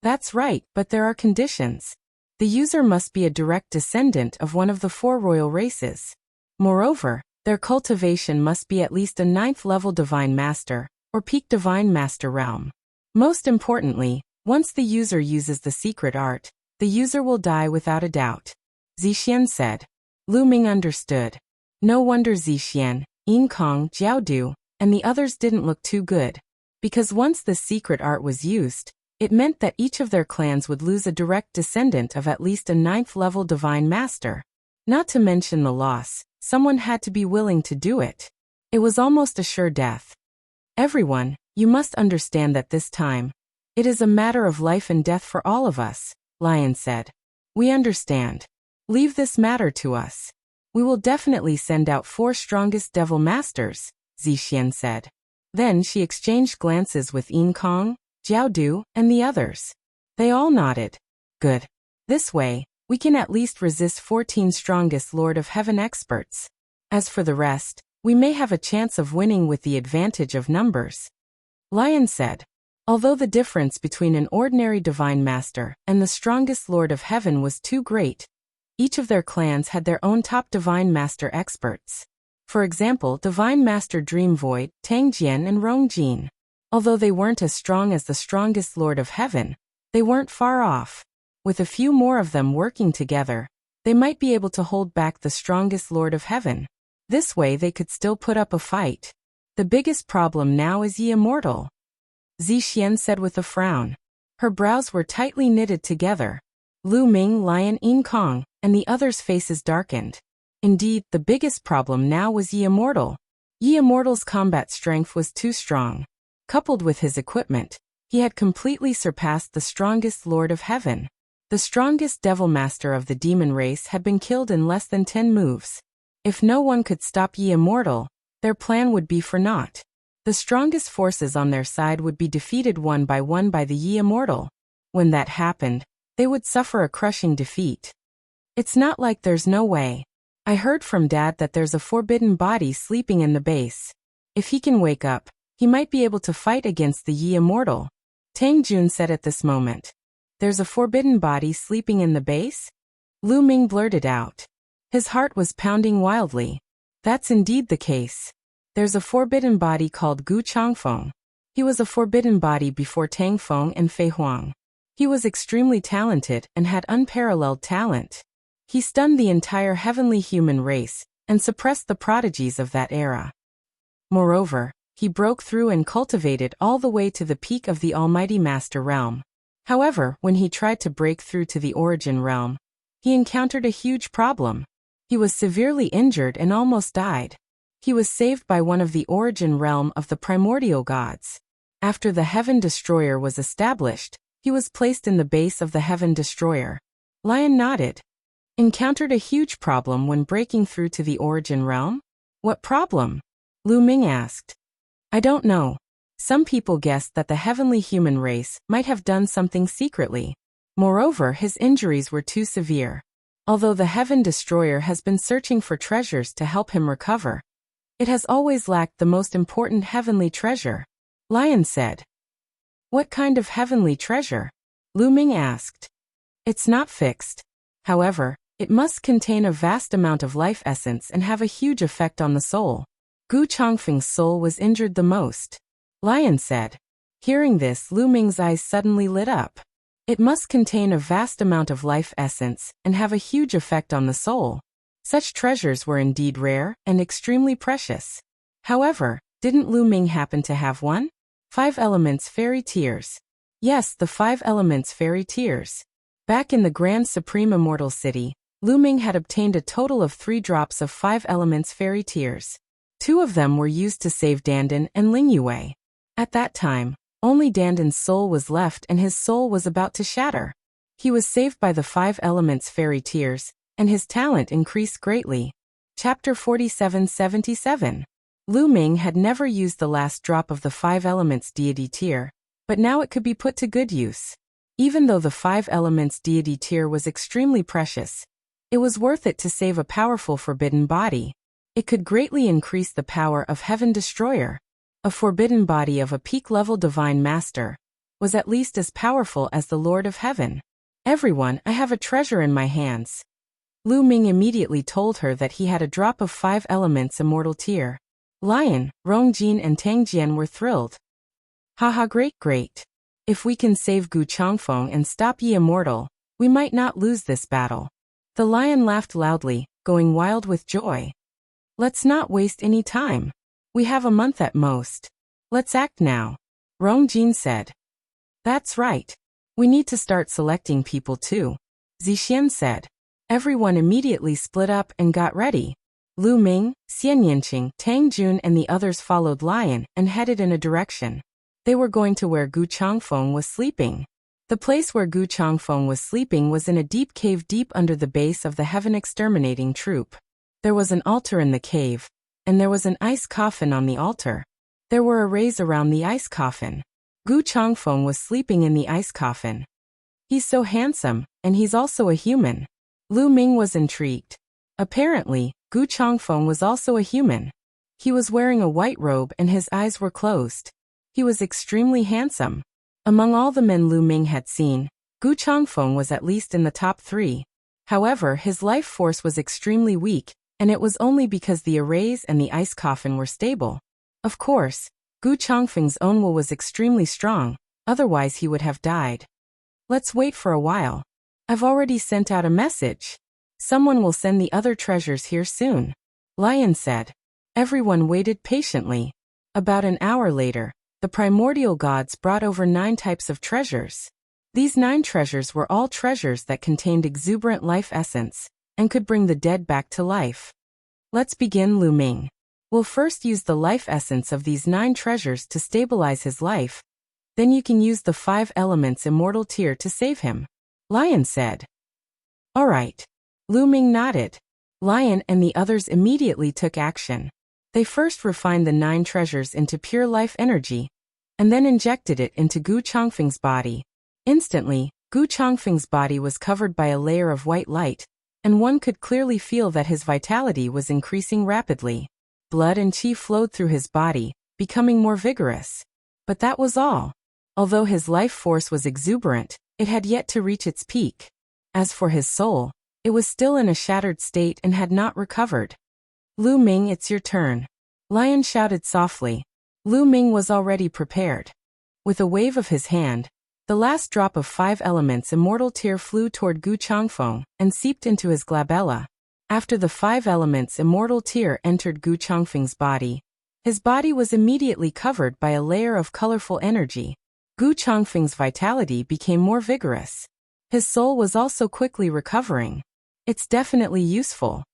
That's right, but there are conditions. The user must be a direct descendant of one of the 4 royal races. Moreover, their cultivation must be at least a 9th-level Divine Master, or peak Divine Master realm. Most importantly, once the user uses the secret art, the user will die without a doubt. Zixian said. Lu Ming understood. No wonder Zixian, Yin Kong, Jiaodu, and the others didn't look too good. Because once the secret art was used, it meant that each of their clans would lose a direct descendant of at least a 9th-level Divine Master. Not to mention the loss, someone had to be willing to do it. It was almost a sure death. Everyone, you must understand that this time, it is a matter of life and death for all of us, Lion said. We understand. Leave this matter to us. We will definitely send out 4 strongest devil masters, Zixian said. Then she exchanged glances with Yin Kong, Jiaodu, and the others. They all nodded. Good. This way, we can at least resist 14 strongest Lord of Heaven experts. As for the rest, we may have a chance of winning with the advantage of numbers. Lion said. Although the difference between an ordinary Divine Master and the strongest Lord of Heaven was too great, each of their clans had their own top Divine Master experts. For example, Divine Master Dream Void, Tang Jian and Rong Jin. Although they weren't as strong as the strongest Lord of Heaven, they weren't far off. With a few more of them working together, they might be able to hold back the strongest Lord of Heaven. This way they could still put up a fight. The biggest problem now is Ye Immortal, Zixian said with a frown. Her brows were tightly knitted together. Lu Ming, Lion, Yin Kong, and the others' faces darkened. Indeed, the biggest problem now was Ye Immortal. Ye Immortal's combat strength was too strong. Coupled with his equipment, he had completely surpassed the strongest Lord of Heaven. The strongest Devil Master of the demon race had been killed in less than 10 moves. If no one could stop Ye Immortal, their plan would be for naught. The strongest forces on their side would be defeated one by the Ye Immortal. When that happened, they would suffer a crushing defeat. It's not like there's no way. I heard from Dad that there's a forbidden body sleeping in the base. If he can wake up, he might be able to fight against the Ye Immortal, Tang Jun said at this moment. There's a forbidden body sleeping in the base? Lu Ming blurted out. His heart was pounding wildly. That's indeed the case. There's a forbidden body called Gu Changfeng. He was a forbidden body before Tang Feng and Fei Huang. He was extremely talented and had unparalleled talent. He stunned the entire heavenly human race and suppressed the prodigies of that era. Moreover, he broke through and cultivated all the way to the peak of the Almighty Master Realm. However, when he tried to break through to the Origin Realm, he encountered a huge problem. He was severely injured and almost died. He was saved by one of the Origin Realm of the primordial gods. After the Heaven Destroyer was established, he was placed in the base of the Heaven Destroyer. Lion nodded. Encountered a huge problem when breaking through to the Origin Realm? What problem? Lu Ming asked. I don't know. Some people guessed that the heavenly human race might have done something secretly. Moreover, his injuries were too severe. Although the Heaven Destroyer has been searching for treasures to help him recover, it has always lacked the most important heavenly treasure. Lion said. What kind of heavenly treasure? Lu Ming asked. It's not fixed. However, it must contain a vast amount of life essence and have a huge effect on the soul. Gu Changfeng's soul was injured the most. Lion said. Hearing this, Lu Ming's eyes suddenly lit up. It must contain a vast amount of life essence and have a huge effect on the soul. Such treasures were indeed rare and extremely precious. However, didn't Lu Ming happen to have one? 5 Elements Fairy Tears. Yes, the 5 Elements Fairy Tears. Back in the Grand Supreme Immortal City, Lu Ming had obtained a total of 3 drops of 5 Elements Fairy Tears. 2 of them were used to save Dandan and Ling Yue. At that time, only Dandan's soul was left and his soul was about to shatter. He was saved by the 5 Elements Fairy Tears, and his talent increased greatly. Chapter 4777. Lu Ming had never used the last drop of the 5 Elements Deity Tier, but now it could be put to good use. Even though the 5 Elements Deity Tier was extremely precious, it was worth it to save a powerful forbidden body. It could greatly increase the power of Heaven Destroyer. A forbidden body of a peak-level divine master was at least as powerful as the Lord of Heaven. Everyone, I have a treasure in my hands. Lu Ming immediately told her that he had a drop of 5 Elements Immortal Tier. Lion, Rongjin and Tang Jian were thrilled. Haha, great. If we can save Gu Changfeng and stop Ye Immortal, we might not lose this battle. The lion laughed loudly, going wild with joy. Let's not waste any time. We have a month at most. Let's act now, Rongjin said. That's right. We need to start selecting people too, Zixian said. Everyone immediately split up and got ready. Lu Ming, Xian Yinqing, Tang Jun and the others followed Lion and headed in a direction. They were going to where Gu Changfeng was sleeping. The place where Gu Changfeng was sleeping was in a deep cave deep under the base of the Heaven Exterminating Troop. There was an altar in the cave, and there was an ice coffin on the altar. There were arrays around the ice coffin. Gu Changfeng was sleeping in the ice coffin. He's so handsome, and he's also a human. Lu Ming was intrigued. Apparently, Gu Changfeng was also a human. He was wearing a white robe and his eyes were closed. He was extremely handsome. Among all the men Lu Ming had seen, Gu Changfeng was at least in the top 3. However, his life force was extremely weak, and it was only because the arrays and the ice coffin were stable. Of course, Gu Changfeng's own will was extremely strong, otherwise he would have died. Let's wait for a while. I've already sent out a message. Someone will send the other treasures here soon. Lion said. Everyone waited patiently. About an hour later, the primordial gods brought over 9 types of treasures. These 9 treasures were all treasures that contained exuberant life essence and could bring the dead back to life. Let's begin, Lu Ming. We'll first use the life essence of these 9 treasures to stabilize his life. Then you can use the 5 elements immortal tier to save him. Lion said. All right. Lu Ming nodded. Lion and the others immediately took action. They first refined the 9 treasures into pure life energy, and then injected it into Gu Changfeng's body. Instantly, Gu Changfeng's body was covered by a layer of white light, and one could clearly feel that his vitality was increasing rapidly. Blood and qi flowed through his body, becoming more vigorous. But that was all. Although his life force was exuberant, it had yet to reach its peak. As for his soul, it was still in a shattered state and had not recovered. Lu Ming, it's your turn. Lion shouted softly. Lu Ming was already prepared. With a wave of his hand, the last drop of 5 elements immortal tear flew toward Gu Changfeng and seeped into his glabella. After the 5 elements immortal tear entered Gu Changfeng's body, his body was immediately covered by a layer of colorful energy. Gu Changfeng's vitality became more vigorous. His soul was also quickly recovering. It's definitely useful.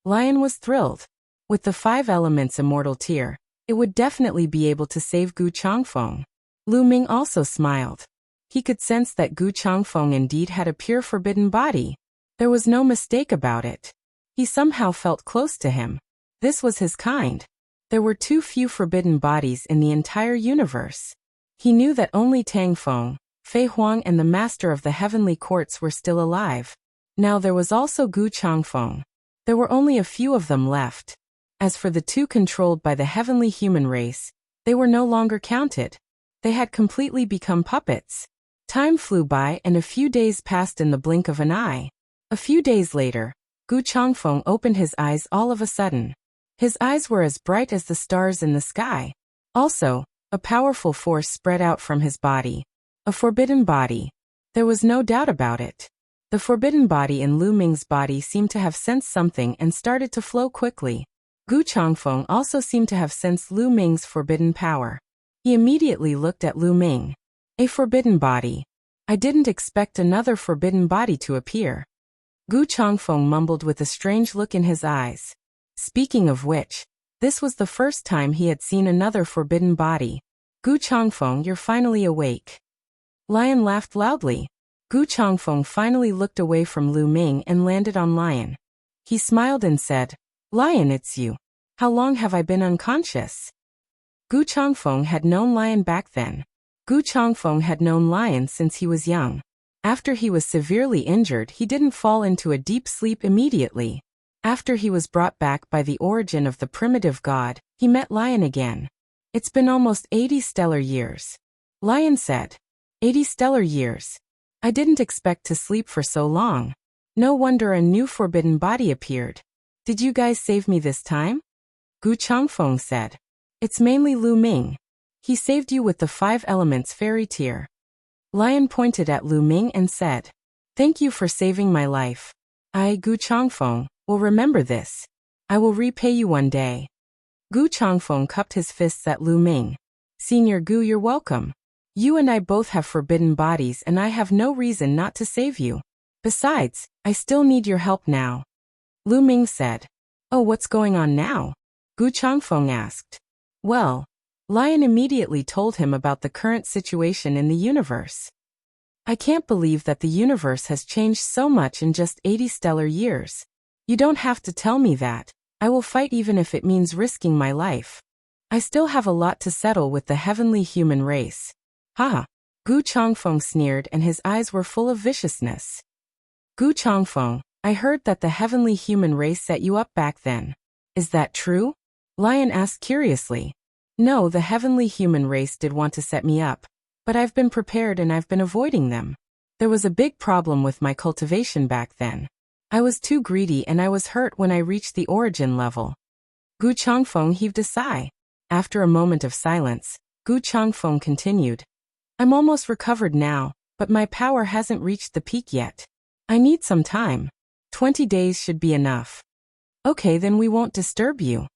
Lion was thrilled. With the 5 elements immortal tier, it would definitely be able to save Gu Changfeng. Lu Ming also smiled. He could sense that Gu Changfeng indeed had a pure forbidden body. There was no mistake about it. He somehow felt close to him. This was his kind. There were too few forbidden bodies in the entire universe. He knew that only Tang Feng, Fei Huang and the master of the heavenly courts were still alive. Now there was also Gu Changfeng. There were only a few of them left. As for the 2 controlled by the heavenly human race, they were no longer counted. They had completely become puppets. Time flew by and a few days passed in the blink of an eye. A few days later, Gu Changfeng opened his eyes all of a sudden. His eyes were as bright as the stars in the sky. Also, a powerful force spread out from his body. A forbidden body. There was no doubt about it. The forbidden body in Lu Ming's body seemed to have sensed something and started to flow quickly. Gu Changfeng also seemed to have sensed Lu Ming's forbidden power. He immediately looked at Lu Ming. A forbidden body. I didn't expect another forbidden body to appear. Gu Changfeng mumbled with a strange look in his eyes. Speaking of which, this was the first time he had seen another forbidden body. Gu Changfeng, you're finally awake. Lion laughed loudly. Gu Changfeng finally looked away from Lu Ming and landed on Lion. He smiled and said, Lion, it's you. How long have I been unconscious? Gu Changfeng had known Lion back then. Gu Changfeng had known Lion since he was young. After he was severely injured, he didn't fall into a deep sleep immediately. After he was brought back by the origin of the primitive god, he met Lion again. It's been almost 80 stellar years. Lion said. 80 stellar years. I didn't expect to sleep for so long. No wonder a new forbidden body appeared. Did you guys save me this time? Gu Changfeng said. It's mainly Lu Ming. He saved you with the 5 elements fairy tier. Lion pointed at Lu Ming and said, Thank you for saving my life. I, Gu Changfeng, will remember this. I will repay you one day. Gu Changfeng cupped his fists at Lu Ming. Senior Gu, you're welcome. You and I both have forbidden bodies and I have no reason not to save you. Besides, I still need your help now. Lu Ming said. Oh, what's going on now? Gu Changfeng asked. Well, Lion immediately told him about the current situation in the universe. I can't believe that the universe has changed so much in just 80 stellar years. You don't have to tell me that. I will fight even if it means risking my life. I still have a lot to settle with the heavenly human race. Haha. Gu Changfeng sneered and his eyes were full of viciousness. Gu Changfeng, I heard that the heavenly human race set you up back then. Is that true? Lion asked curiously. No, the heavenly human race did want to set me up, but I've been prepared and I've been avoiding them. There was a big problem with my cultivation back then. I was too greedy and I was hurt when I reached the origin level. Gu Changfeng heaved a sigh. After a moment of silence, Gu Changfeng continued. I'm almost recovered now, but my power hasn't reached the peak yet. I need some time. 20 days should be enough. Okay, then we won't disturb you,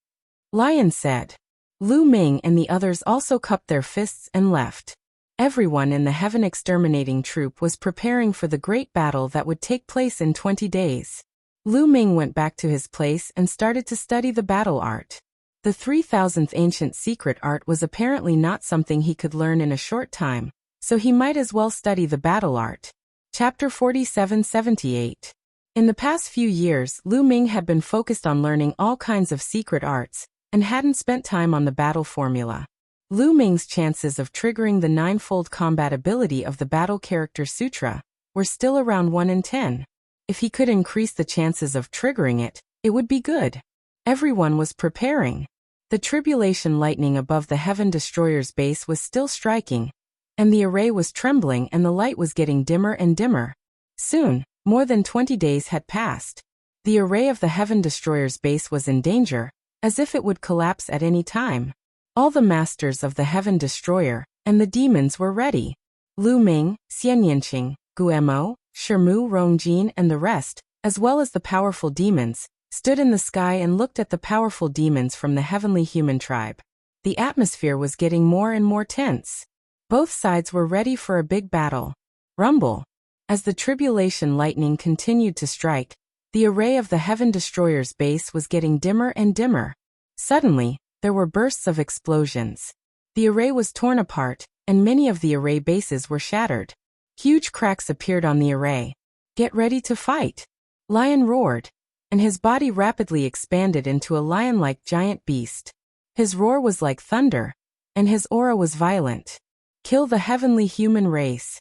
Lion said. Lu Ming and the others also cupped their fists and left. Everyone in the Heaven Exterminating Troop was preparing for the great battle that would take place in 20 days. Lu Ming went back to his place and started to study the battle art. The 3000th ancient secret art was apparently not something he could learn in a short time, so he might as well study the battle art. Chapter 4778. In the past few years, Lu Ming had been focused on learning all kinds of secret arts, and hadn't spent time on the battle formula. Lu Ming's chances of triggering the ninefold combat ability of the Battle Character Sutra were still around 1 in 10. If he could increase the chances of triggering it, it would be good. Everyone was preparing. The tribulation lightning above the Heaven Destroyer's base was still striking, and the array was trembling and the light was getting dimmer and dimmer. Soon, more than 20 days had passed. The array of the Heaven Destroyer's base was in danger, as if it would collapse at any time. All the masters of the Heaven Destroyer and the demons were ready. Lu Ming, Xian Yanqing, Guemo, Shermu Rongjin and the rest, as well as the powerful demons, stood in the sky and looked at the powerful demons from the heavenly human tribe. The atmosphere was getting more and more tense. Both sides were ready for a big battle. Rumble. As the tribulation lightning continued to strike, the array of the Heaven Destroyer's base was getting dimmer and dimmer. Suddenly, there were bursts of explosions. The array was torn apart, and many of the array bases were shattered. Huge cracks appeared on the array. Get ready to fight! Lion roared, and his body rapidly expanded into a lion-like giant beast. His roar was like thunder, and his aura was violent. Kill the heavenly human race.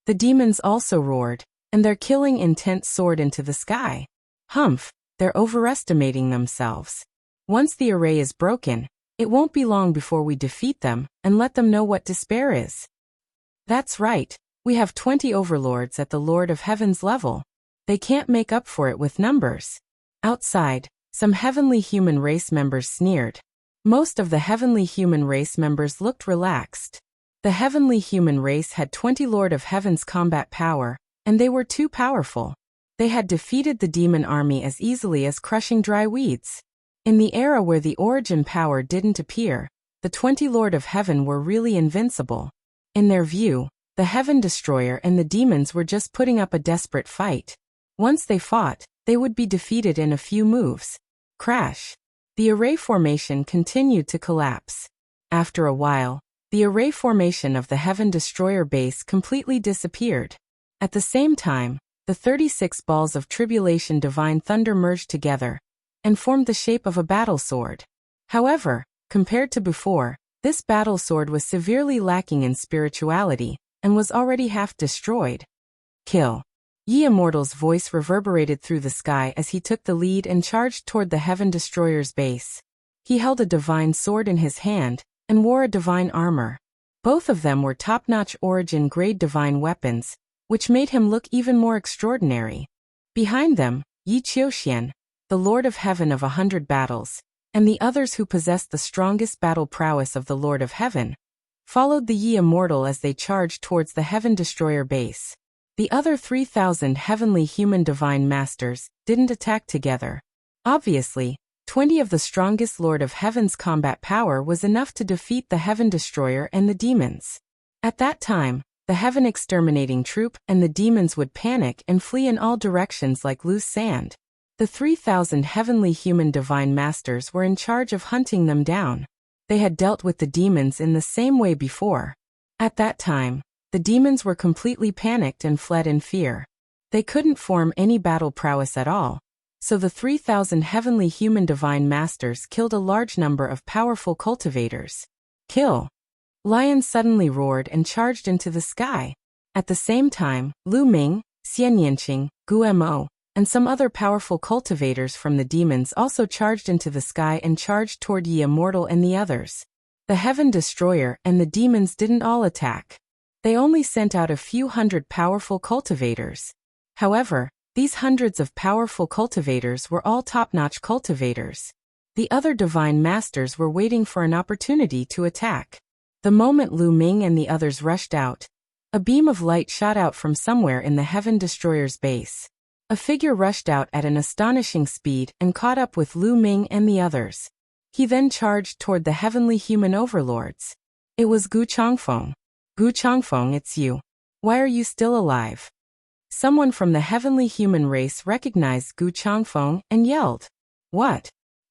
The demons also roared, and their killing intent soared into the sky. Humph, they're overestimating themselves. Once the array is broken, it won't be long before we defeat them and let them know what despair is. That's right, we have 20 overlords at the Lord of Heaven's level. They can't make up for it with numbers. Outside, some heavenly human race members sneered. Most of the heavenly human race members looked relaxed. The heavenly human race had 20 Lord of Heaven's combat power, and they were too powerful. They had defeated the demon army as easily as crushing dry weeds. In the era where the origin power didn't appear, the 20 Lord of Heaven were really invincible. In their view, the Heaven Destroyer and the demons were just putting up a desperate fight. Once they fought, they would be defeated in a few moves. Crash. The array formation continued to collapse. After a while, the array formation of the Heaven Destroyer base completely disappeared. At the same time, the 36 balls of tribulation divine thunder merged together and formed the shape of a battle sword. However, compared to before, this battle sword was severely lacking in spirituality and was already half destroyed. Kill. Yi Immortal's voice reverberated through the sky as he took the lead and charged toward the Heaven Destroyer's base. He held a divine sword in his hand and wore a divine armor. Both of them were top-notch origin-grade divine weapons, which made him look even more extraordinary. Behind them, Yi Qiuxian, the Lord of Heaven of 100 battles, and the others who possessed the strongest battle prowess of the Lord of Heaven, followed the Yi Immortal as they charged towards the Heaven Destroyer base. The other 3,000 heavenly human divine masters didn't attack together. Obviously, 20 of the strongest Lord of Heaven's combat power was enough to defeat the Heaven Destroyer and the demons. At that time, the Heaven Exterminating Troop and the demons would panic and flee in all directions like loose sand. The 3,000 heavenly human divine masters were in charge of hunting them down. They had dealt with the demons in the same way before. At that time, the demons were completely panicked and fled in fear. They couldn't form any battle prowess at all, so the 3,000 heavenly human divine masters killed a large number of powerful cultivators. Kill! Lion suddenly roared and charged into the sky. At the same time, Lu Ming, Xian Yanqing, Guemo, and some other powerful cultivators from the demons also charged into the sky and charged toward Yi Immortal and the others. The Heaven Destroyer and the demons didn't all attack. They only sent out a few hundred powerful cultivators. However, these hundreds of powerful cultivators were all top-notch cultivators. The other divine masters were waiting for an opportunity to attack. The moment Lu Ming and the others rushed out, a beam of light shot out from somewhere in the Heaven Destroyer's base. A figure rushed out at an astonishing speed and caught up with Lu Ming and the others. He then charged toward the heavenly human overlords. It was Gu Changfeng. Gu Changfeng, it's you. Why are you still alive? Someone from the heavenly human race recognized Gu Changfeng and yelled. What?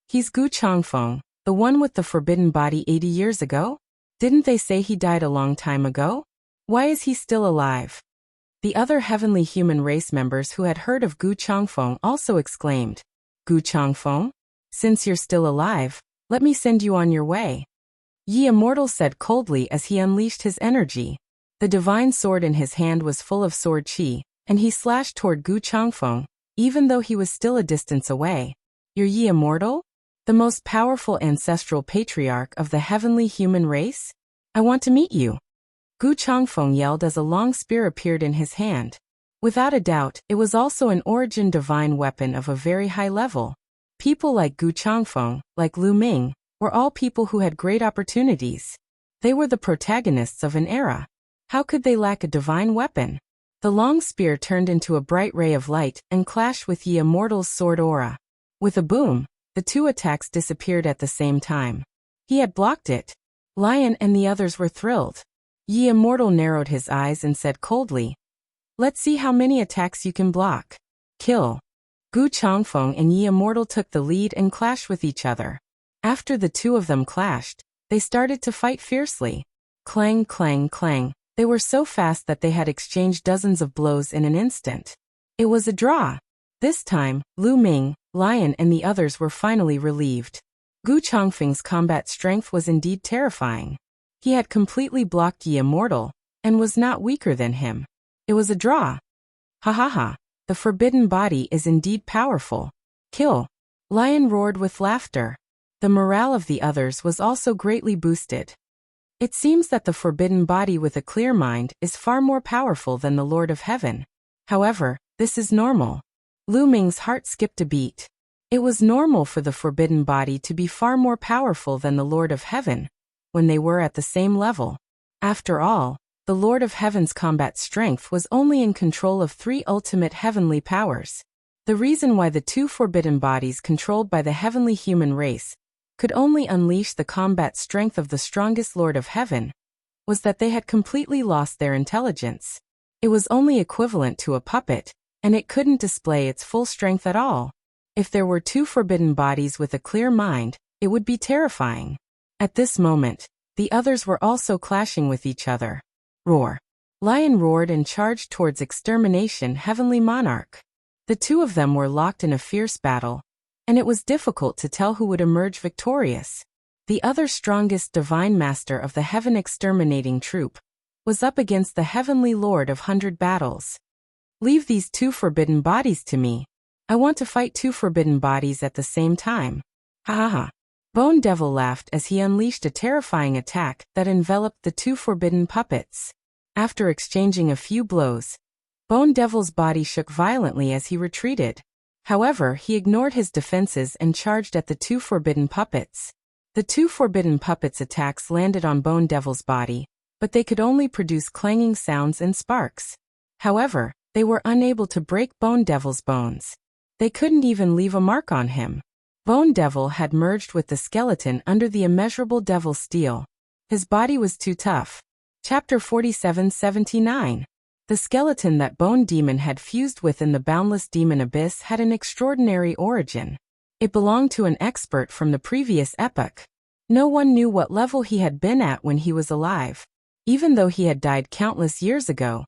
He's Gu Changfeng, the one with the forbidden body 80 years ago? Didn't they say he died a long time ago? Why is he still alive? The other heavenly human race members who had heard of Gu Changfeng also exclaimed, Gu Changfeng? Since you're still alive, let me send you on your way. Ye Immortal said coldly as he unleashed his energy. The divine sword in his hand was full of sword qi, and he slashed toward Gu Changfeng, even though he was still a distance away. You're Ye Immortal? The most powerful ancestral patriarch of the heavenly human race? I want to meet you. Gu Changfeng yelled as a long spear appeared in his hand. Without a doubt, it was also an origin divine weapon of a very high level. People like Gu Changfeng, like Lu Ming, were all people who had great opportunities. They were the protagonists of an era. How could they lack a divine weapon? The long spear turned into a bright ray of light and clashed with Ye Immortal's sword aura. With a boom, the two attacks disappeared at the same time. He had blocked it. Lion and the others were thrilled. Ye Immortal narrowed his eyes and said coldly, let's see how many attacks you can block. Kill. Gu Changfeng and Ye Immortal took the lead and clashed with each other. After the two of them clashed, they started to fight fiercely. Clang, clang, clang. They were so fast that they had exchanged dozens of blows in an instant. It was a draw. This time, Lu Ming, Lion and the others were finally relieved. Gu Changfeng's combat strength was indeed terrifying. He had completely blocked Ye Immortal, and was not weaker than him. It was a draw. Ha ha ha, the forbidden body is indeed powerful. Kill. Lion roared with laughter. The morale of the others was also greatly boosted. It seems that the forbidden body with a clear mind is far more powerful than the Lord of Heaven. However, this is normal. Lu Ming's heart skipped a beat. It was normal for the forbidden body to be far more powerful than the Lord of Heaven, when they were at the same level. After all, the Lord of Heaven's combat strength was only in control of 3 ultimate heavenly powers. The reason why the 2 forbidden bodies controlled by the heavenly human race could only unleash the combat strength of the strongest Lord of Heaven was that they had completely lost their intelligence. It was only equivalent to a puppet, and it couldn't display its full strength at all. If there were 2 forbidden bodies with a clear mind, it would be terrifying. At this moment, the others were also clashing with each other. Roar. Lion roared and charged towards extermination Heavenly Monarch. The two of them were locked in a fierce battle, and it was difficult to tell who would emerge victorious. The other strongest divine master of the heaven exterminating troop was up against the heavenly lord of 100 battles. Leave these 2 forbidden bodies to me. I want to fight 2 forbidden bodies at the same time. Ha ha ha. Bone Devil laughed as he unleashed a terrifying attack that enveloped the 2 forbidden puppets. After exchanging a few blows, Bone Devil's body shook violently as he retreated. However, he ignored his defenses and charged at the 2 forbidden puppets. The 2 forbidden puppets' attacks landed on Bone Devil's body, but they could only produce clanging sounds and sparks. However, they were unable to break Bone Devil's bones. They couldn't even leave a mark on him. Bone Devil had merged with the skeleton under the immeasurable devil steel. His body was too tough. Chapter 4779. The skeleton that Bone Demon had fused with in the boundless demon abyss had an extraordinary origin. It belonged to an expert from the previous epoch. No one knew what level he had been at when he was alive. Even though he had died countless years ago,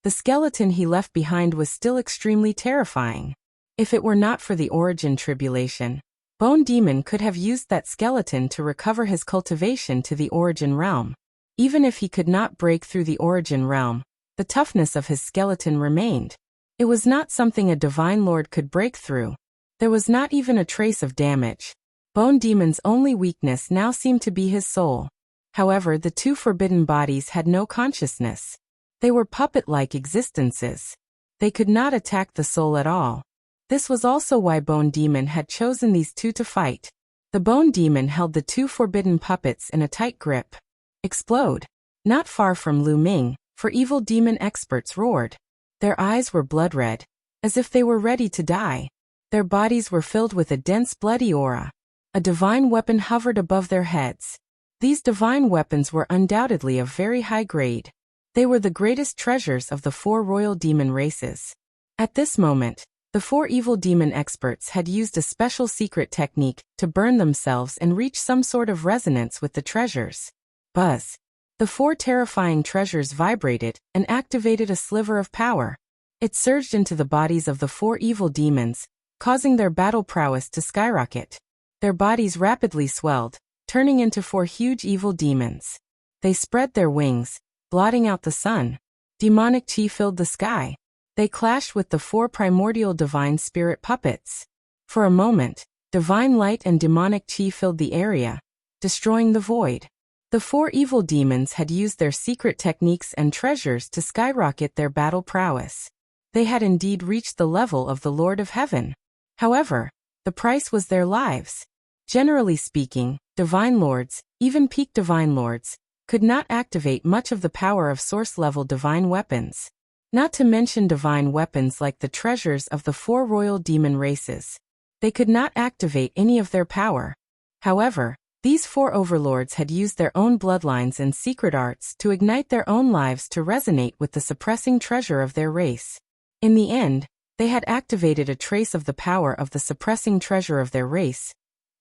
the skeleton he left behind was still extremely terrifying. If it were not for the origin tribulation, Bone Demon could have used that skeleton to recover his cultivation to the origin realm. Even if he could not break through the origin realm, the toughness of his skeleton remained. It was not something a divine lord could break through. There was not even a trace of damage. Bone Demon's only weakness now seemed to be his soul. However, the 2 forbidden bodies had no consciousness. They were puppet-like existences. They could not attack the soul at all. This was also why Bone Demon had chosen these 2 to fight. The Bone Demon held the 2 forbidden puppets in a tight grip. Explode. Not far from Lu Ming, for evil demon experts roared. Their eyes were blood red. as if they were ready to die. Their bodies were filled with a dense bloody aura. A divine weapon hovered above their heads. These divine weapons were undoubtedly of very high grade. They were the greatest treasures of the 4 royal demon races. At this moment, the 4 evil demon experts had used a special secret technique to burn themselves and reach some sort of resonance with the treasures. Buzz. The 4 terrifying treasures vibrated and activated a sliver of power. It surged into the bodies of the 4 evil demons, causing their battle prowess to skyrocket. Their bodies rapidly swelled, turning into 4 huge evil demons. They spread their wings, blotting out the sun. Demonic chi filled the sky. They clashed with the 4 primordial divine spirit puppets. For a moment, divine light and demonic chi filled the area, destroying the void. The 4 evil demons had used their secret techniques and treasures to skyrocket their battle prowess. They had indeed reached the level of the Lord of Heaven. However, the price was their lives. Generally speaking, divine lords, even peak divine lords, could not activate much of the power of source-level divine weapons. Not to mention divine weapons like the treasures of the 4 royal demon races. They could not activate any of their power. However, these 4 overlords had used their own bloodlines and secret arts to ignite their own lives to resonate with the suppressing treasure of their race. In the end, they had activated a trace of the power of the suppressing treasure of their race,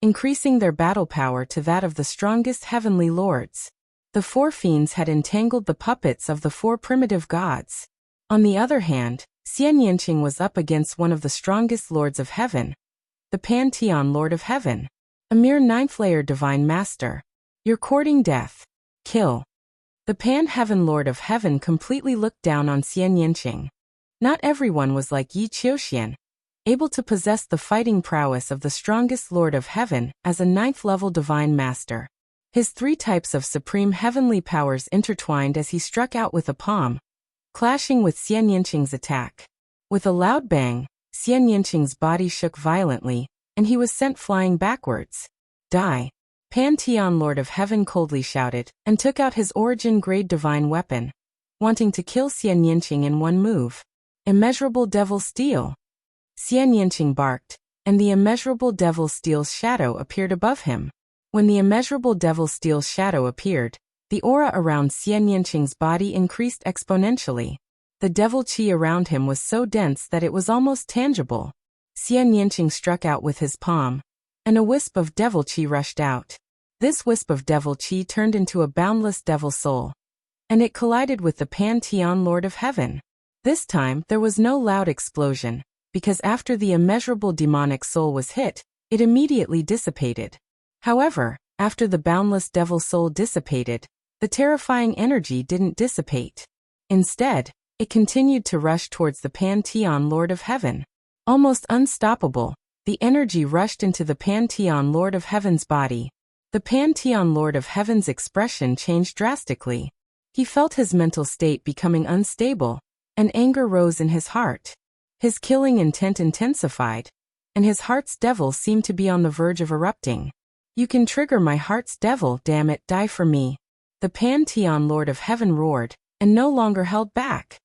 increasing their battle power to that of the strongest heavenly lords. The 4 fiends had entangled the puppets of the 4 primitive gods. On the other hand, Xian Yanqing was up against one of the strongest lords of heaven, the Pantheon Lord of Heaven, a mere 9th-layer divine master. You're courting death. Kill. The Pan-Heaven Lord of Heaven completely looked down on Xian Yanqing. Not everyone was like Yi Qiuxian, able to possess the fighting prowess of the strongest Lord of Heaven as a 9th-level divine master. His 3 types of supreme heavenly powers intertwined as he struck out with a palm, clashing with Xian Yanqing's attack. With a loud bang, Xian Yanqing's body shook violently, and he was sent flying backwards. Die! Pantheon Lord of Heaven coldly shouted, and took out his origin-grade divine weapon, wanting to kill Xian Yanqing in one move. Immeasurable Devil Steel! Xian Yanqing barked, and the immeasurable Devil Steel's shadow appeared above him. When the immeasurable Devil Steel's shadow appeared, the aura around Xian Yanqing's body increased exponentially. The devil qi around him was so dense that it was almost tangible. Xian Yanqing struck out with his palm, and a wisp of devil qi rushed out. This wisp of devil qi turned into a boundless devil soul, and it collided with the Pantheon Lord of Heaven. This time there was no loud explosion, because after the immeasurable demonic soul was hit, it immediately dissipated. However, after the boundless devil soul dissipated, the terrifying energy didn't dissipate. Instead, it continued to rush towards the Pantheon Lord of Heaven. Almost unstoppable, the energy rushed into the Pantheon Lord of Heaven's body. The Pantheon Lord of Heaven's expression changed drastically. He felt his mental state becoming unstable, and anger rose in his heart. His killing intent intensified, and his heart's devil seemed to be on the verge of erupting. You can trigger my heart's devil, damn it, die for me. The Pantheon Lord of Heaven roared, and no longer held back.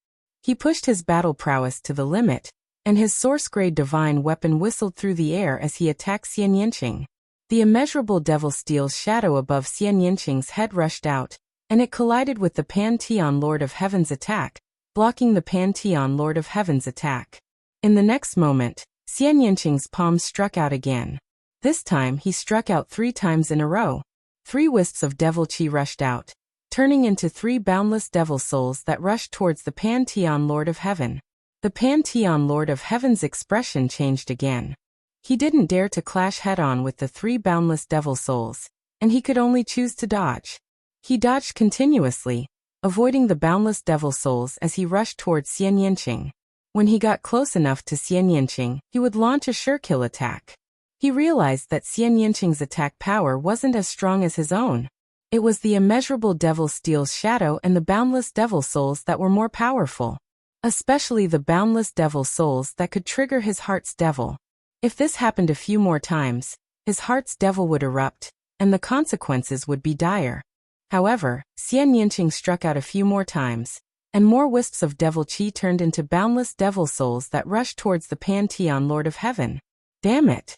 He pushed his battle prowess to the limit, and his source-grade divine weapon whistled through the air as he attacked Xian Yanqing. The immeasurable devil steel's shadow above Xian Yanqing's head rushed out, and it collided with the Pantheon Lord of Heaven's attack, blocking the Pantheon Lord of Heaven's attack. In the next moment, Xian Yanqing's palm struck out again. This time he struck out 3 times in a row. 3 wisps of devil qi rushed out, turning into 3 boundless devil souls that rushed towards the Pantheon Lord of Heaven. The Pantheon Lord of Heaven's expression changed again. He didn't dare to clash head-on with the 3 boundless devil souls, and he could only choose to dodge. He dodged continuously, avoiding the boundless devil souls as he rushed towards Xian Yanqing. When he got close enough to Xian Yanqing, he would launch a sure-kill attack. He realized that Xian Yanqing's attack power wasn't as strong as his own. It was the immeasurable devil steel's shadow and the boundless devil souls that were more powerful. Especially the boundless devil souls that could trigger his heart's devil. If this happened a few more times, his heart's devil would erupt, and the consequences would be dire. However, Xian Yanqing struck out a few more times, and more wisps of devil chi turned into boundless devil souls that rushed towards the Pantheon Lord of Heaven. Damn it!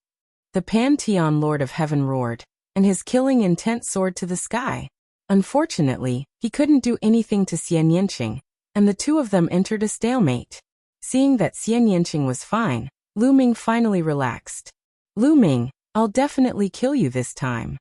The Pantheon Lord of Heaven roared, and his killing intent soared to the sky. Unfortunately, he couldn't do anything to Xian Yanqing, and the two of them entered a stalemate. Seeing that Xian Yanqing was fine, Lu Ming finally relaxed. Lu Ming, I'll definitely kill you this time.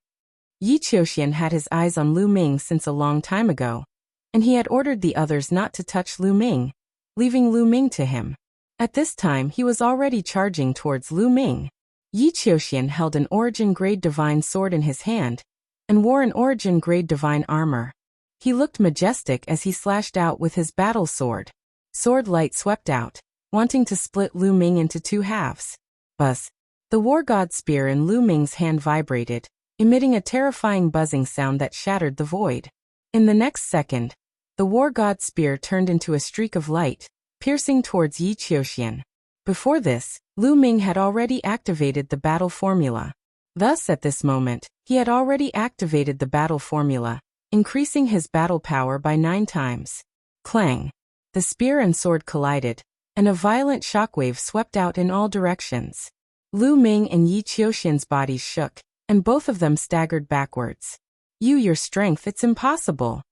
Yi Qiuxian had his eyes on Lu Ming since a long time ago, and he had ordered the others not to touch Lu Ming, leaving Lu Ming to him. At this time he was already charging towards Lu Ming. Yi Qiuxian held an origin-grade divine sword in his hand, and wore an origin-grade divine armor. He looked majestic as he slashed out with his battle sword. Sword light swept out, wanting to split Lu Ming into two halves. Buzz! The war god spear in Lu Ming's hand vibrated, emitting a terrifying buzzing sound that shattered the void. In the next second, the war god spear turned into a streak of light, piercing towards Yi Qiuxian. Before this, Lu Ming had already activated the battle formula. Thus, at this moment, he had already activated the battle formula, increasing his battle power by 9 times. Clang! The spear and sword collided, and a violent shockwave swept out in all directions. Lu Ming and Yi Qiuxian's bodies shook, and both of them staggered backwards. Your strength, it's impossible.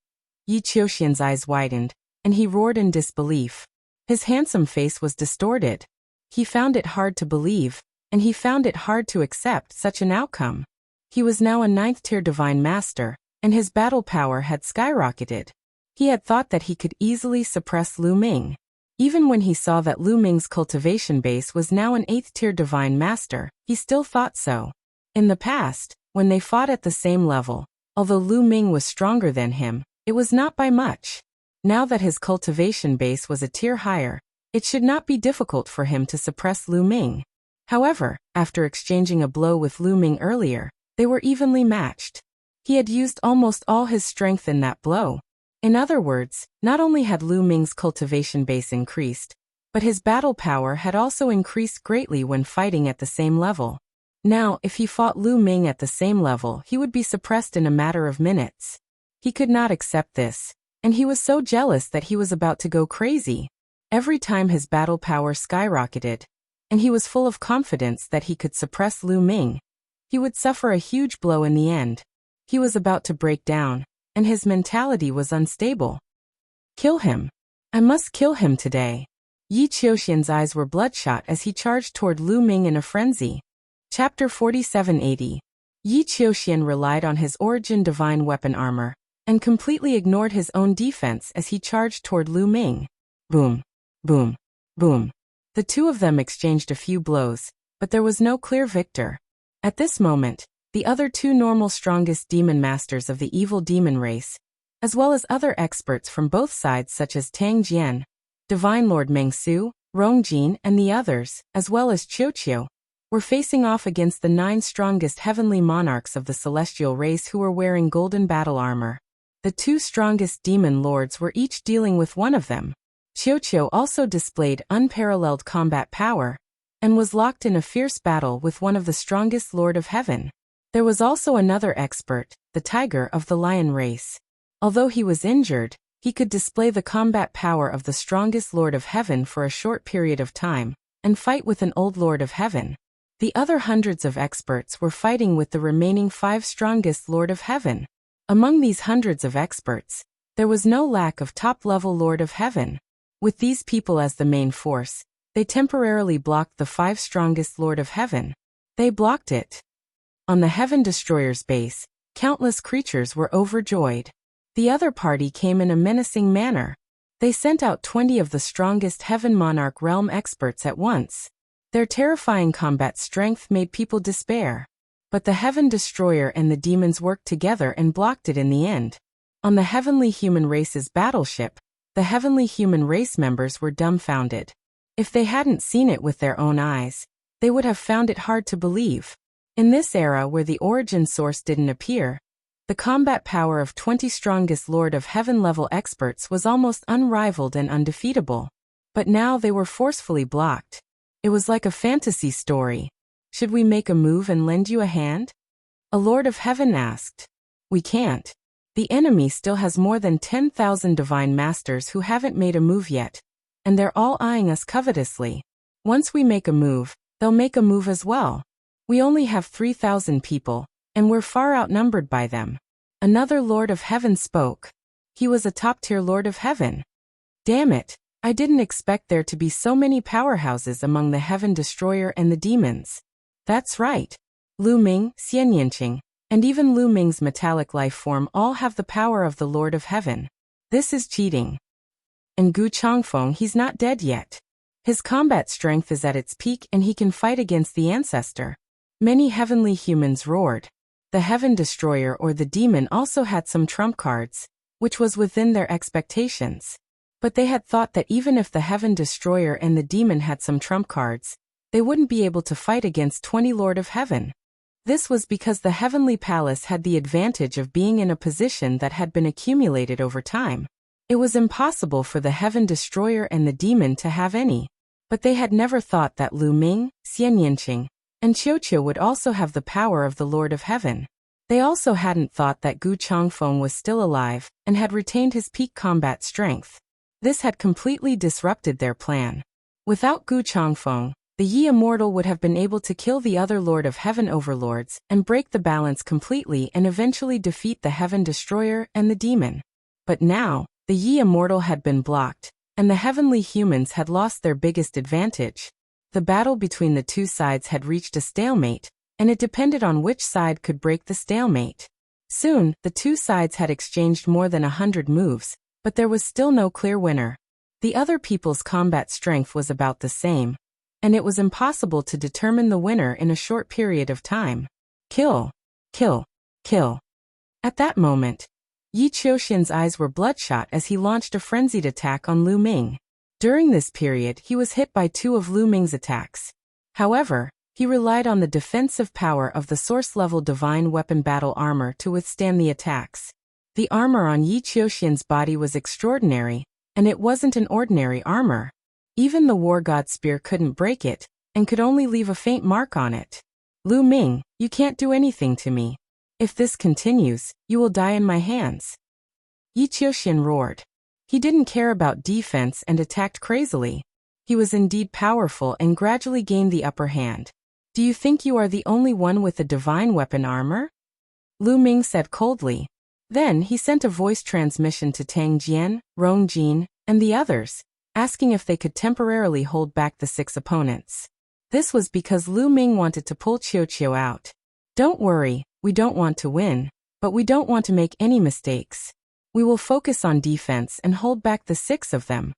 Yi Qiuxian's eyes widened, and he roared in disbelief. His handsome face was distorted. He found it hard to believe, and he found it hard to accept such an outcome. He was now a 9th-tier divine master, and his battle power had skyrocketed. He had thought that he could easily suppress Lu Ming. Even when he saw that Lu Ming's cultivation base was now an 8th-tier divine master, he still thought so. In the past, when they fought at the same level, although Lu Ming was stronger than him, it was not by much. Now that his cultivation base was a tier higher, it should not be difficult for him to suppress Lu Ming. However, after exchanging a blow with Lu Ming earlier, they were evenly matched. He had used almost all his strength in that blow. In other words, not only had Lu Ming's cultivation base increased, but his battle power had also increased greatly when fighting at the same level. Now, if he fought Lu Ming at the same level, he would be suppressed in a matter of minutes. He could not accept this, and he was so jealous that he was about to go crazy. Every time his battle power skyrocketed, and he was full of confidence that he could suppress Lu Ming, he would suffer a huge blow in the end. He was about to break down, and his mentality was unstable. Kill him. I must kill him today. Yi Qiuxian's eyes were bloodshot as he charged toward Lu Ming in a frenzy. Chapter 4780. Yi Qiuxian relied on his origin divine weapon armor, and completely ignored his own defense as he charged toward Lu Ming. Boom. Boom. Boom. The two of them exchanged a few blows, but there was no clear victor. At this moment, the other two normal strongest demon masters of the evil demon race, as well as other experts from both sides such as Tang Jian, Divine Lord Meng Su, Rong Jin, and the others, as well as Qiu Qiu, were facing off against the 9 strongest heavenly monarchs of the celestial race who were wearing golden battle armor. The 2 strongest demon lords were each dealing with one of them. Qiu Qiu also displayed unparalleled combat power, and was locked in a fierce battle with one of the strongest Lord of Heaven. There was also another expert, the Tiger of the Lion race. Although he was injured, he could display the combat power of the strongest Lord of Heaven for a short period of time, and fight with an old Lord of Heaven. The other hundreds of experts were fighting with the remaining 5 strongest Lord of Heaven. Among these hundreds of experts, there was no lack of top-level Lord of Heaven. With these people as the main force, they temporarily blocked the 5 strongest Lord of Heaven. They blocked it. On the Heaven Destroyer's base, countless creatures were overjoyed. The other party came in a menacing manner. They sent out 20 of the strongest Heaven Monarch realm experts at once. Their terrifying combat strength made people despair. But the Heaven Destroyer and the demons worked together and blocked it in the end. On the Heavenly Human Race's battleship, the Heavenly Human Race members were dumbfounded. If they hadn't seen it with their own eyes, they would have found it hard to believe. In this era where the origin source didn't appear, the combat power of 20 strongest Lord of Heaven level experts was almost unrivaled and undefeatable. But now they were forcefully blocked. It was like a fantasy story. Should we make a move and lend you a hand? A Lord of Heaven asked. We can't. The enemy still has more than 10,000 divine masters who haven't made a move yet, and they're all eyeing us covetously. Once we make a move, they'll make a move as well. We only have 3,000 people, and we're far outnumbered by them. Another Lord of Heaven spoke. He was a top-tier Lord of Heaven. Damn it, I didn't expect there to be so many powerhouses among the Heaven Destroyer and the demons. That's right. Lu Ming, Xian Yinqing, and even Lu Ming's metallic life form all have the power of the Lord of Heaven. This is cheating. And Gu Changfeng, he's not dead yet. His combat strength is at its peak and he can fight against the ancestor. Many heavenly humans roared. The Heaven Destroyer or the demon also had some trump cards, which was within their expectations. But they had thought that even if the Heaven Destroyer and the demon had some trump cards, they wouldn't be able to fight against 20 Lord of Heaven. This was because the Heavenly Palace had the advantage of being in a position that had been accumulated over time. It was impossible for the Heaven Destroyer and the demon to have any. But they had never thought that Lu Ming, Xian Yinqing, and Qiu would also have the power of the Lord of Heaven. They also hadn't thought that Gu Changfeng was still alive and had retained his peak combat strength. This had completely disrupted their plan. Without Gu Changfeng, the Yi Immortal would have been able to kill the other Lord of Heaven overlords and break the balance completely and eventually defeat the Heaven Destroyer and the demon. But now, the Yi Immortal had been blocked, and the heavenly humans had lost their biggest advantage. The battle between the two sides had reached a stalemate, and it depended on which side could break the stalemate. Soon, the two sides had exchanged more than 100 moves, but there was still no clear winner. The other people's combat strength was about the same, and it was impossible to determine the winner in a short period of time. Kill, kill, kill. At that moment, Yi Qiuxian's eyes were bloodshot as he launched a frenzied attack on Lu Ming. During this period, he was hit by 2 of Lu Ming's attacks. However, he relied on the defensive power of the source-level divine weapon battle armor to withstand the attacks. The armor on Yi Qiuxian's body was extraordinary, and it wasn't an ordinary armor. Even the War God Spear couldn't break it, and could only leave a faint mark on it. Lu Ming, you can't do anything to me. If this continues, you will die in my hands. Yi Qiuxian roared. He didn't care about defense and attacked crazily. He was indeed powerful and gradually gained the upper hand. Do you think you are the only one with a divine weapon armor? Lu Ming said coldly. Then he sent a voice transmission to Tang Jian, Rong Jin, and the others, asking if they could temporarily hold back the 6 opponents. This was because Lu Ming wanted to pull Qiu out. Don't worry, we don't want to win, but we don't want to make any mistakes. We will focus on defense and hold back the 6 of them.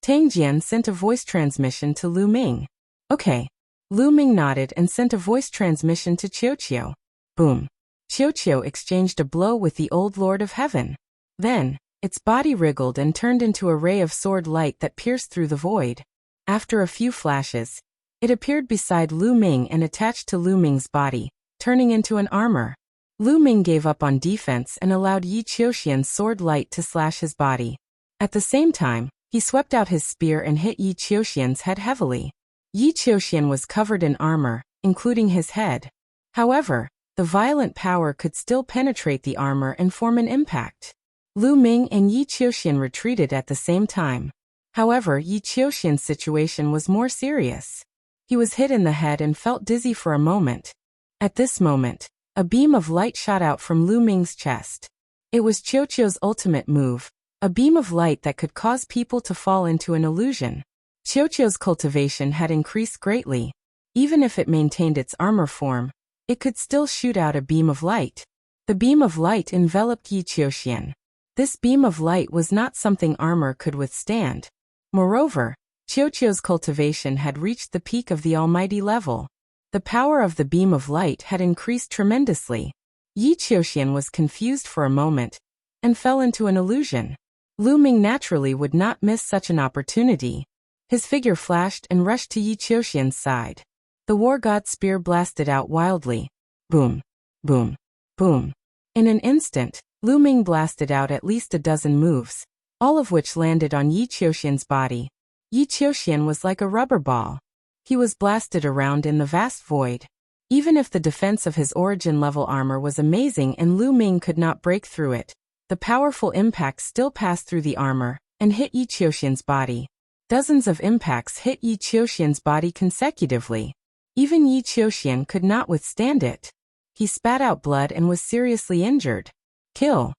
Tang Jian sent a voice transmission to Lu Ming. Okay. Lu Ming nodded and sent a voice transmission to Qiu. Boom. Qiu exchanged a blow with the old Lord of Heaven. Then, its body wriggled and turned into a ray of sword light that pierced through the void. After a few flashes, it appeared beside Lu Ming and attached to Lu Ming's body, turning into an armor. Lu Ming gave up on defense and allowed Yi Qiuxian's sword light to slash his body. At the same time, he swept out his spear and hit Yi Qiuxian's head heavily. Yi Qiuxian was covered in armor, including his head. However, the violent power could still penetrate the armor and form an impact. Lu Ming and Yi Qiuxian retreated at the same time. However, Yi Qiuxian's situation was more serious. He was hit in the head and felt dizzy for a moment. At this moment, a beam of light shot out from Lu Ming's chest. It was Qiu's ultimate move, a beam of light that could cause people to fall into an illusion. Qiu's cultivation had increased greatly. Even if it maintained its armor form, it could still shoot out a beam of light. The beam of light enveloped Yi Qiuxian. This beam of light was not something armor could withstand. Moreover, Qiu's cultivation had reached the peak of the almighty level. The power of the beam of light had increased tremendously. Yi Qiuxian was confused for a moment, and fell into an illusion. Lu Ming naturally would not miss such an opportunity. His figure flashed and rushed to Yi Qiuxian's side. The War God Spear blasted out wildly. Boom, boom, boom. In an instant, Lu Ming blasted out at least a dozen moves, all of which landed on Yi Qiuxian's body. Yi Qiuxian was like a rubber ball. He was blasted around in the vast void. Even if the defense of his origin-level armor was amazing and Lu Ming could not break through it, The powerful impacts still passed through the armor and hit Yi Qiuxian's body. Dozens of impacts hit Yi Qiuxian's body consecutively. Even Yi Qiuxian could not withstand it. He spat out blood and was seriously injured. Kill!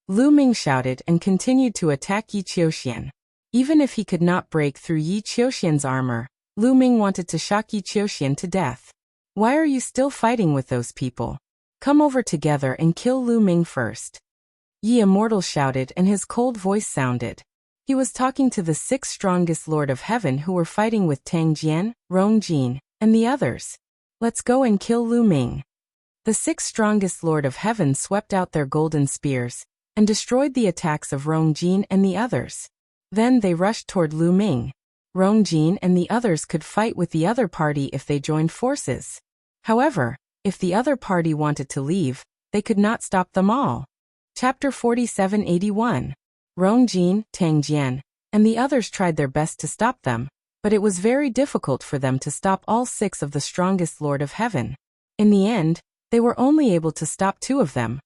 Lu Ming shouted and continued to attack Yi Qiuxian. Even if he could not break through Yi Qiuxian's armor, Lu Ming wanted to shock Yi Qiuxian to death. Why are you still fighting with those people? Come over together and kill Lu Ming first. Yi Immortal shouted and his cold voice sounded. He was talking to the 6 strongest Lord of Heaven who were fighting with Tang Jian, Rong Jin, and the others. Let's go and kill Lu Ming. The 6 strongest Lord of Heaven swept out their golden spears and destroyed the attacks of Rong Jin and the others. Then they rushed toward Lu Ming. Rong Jin and the others could fight with the other party if they joined forces. However, if the other party wanted to leave, they could not stop them all. Chapter 4781. Rong Jin, Tang Jian, and the others tried their best to stop them, but it was very difficult for them to stop all 6 of the strongest Lord of Heaven. In the end, they were only able to stop 2 of them,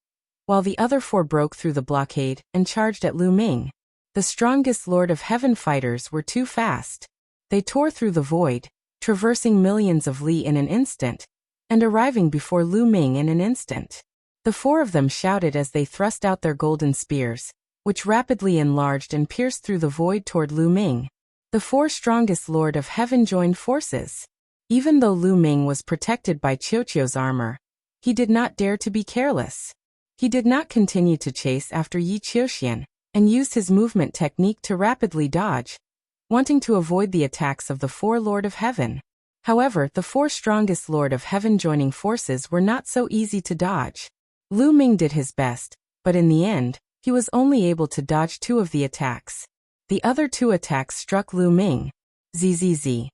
while the other 4 broke through the blockade and charged at Lu Ming. The strongest Lord of Heaven fighters were too fast. They tore through the void, traversing millions of li in an instant, and arriving before Lu Ming in an instant. The 4 of them shouted as they thrust out their golden spears, which rapidly enlarged and pierced through the void toward Lu Ming. The 4 strongest Lord of Heaven joined forces. Even though Lu Ming was protected by Qiuqiu's armor, he did not dare to be careless. He did not continue to chase after Yi Qiuxian, and used his movement technique to rapidly dodge, wanting to avoid the attacks of the 4 Lord of Heaven. However, the 4 strongest Lord of Heaven joining forces were not so easy to dodge. Lu Ming did his best, but in the end, he was only able to dodge 2 of the attacks. The other 2 attacks struck Lu Ming. Zzz.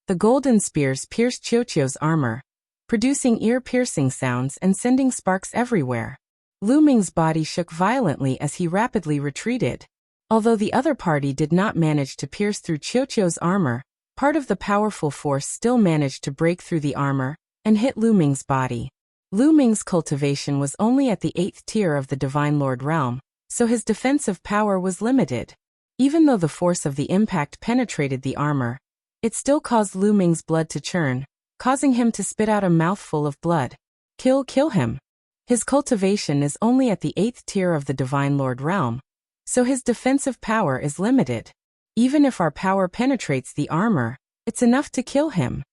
The golden spears pierced Qiuqiu's armor, producing ear-piercing sounds and sending sparks everywhere. Lu Ming's body shook violently as he rapidly retreated. Although the other party did not manage to pierce through Qiuqiu's armor, part of the powerful force still managed to break through the armor and hit Lu Ming's body. Lu Ming's cultivation was only at the 8th tier of the Divine Lord realm, so his defensive power was limited. Even though the force of the impact penetrated the armor, it still caused Lu Ming's blood to churn, causing him to spit out a mouthful of blood. Kill him. His cultivation is only at the 8th tier of the Divine Lord realm, so his defensive power is limited. Even if our power penetrates the armor, it's enough to kill him.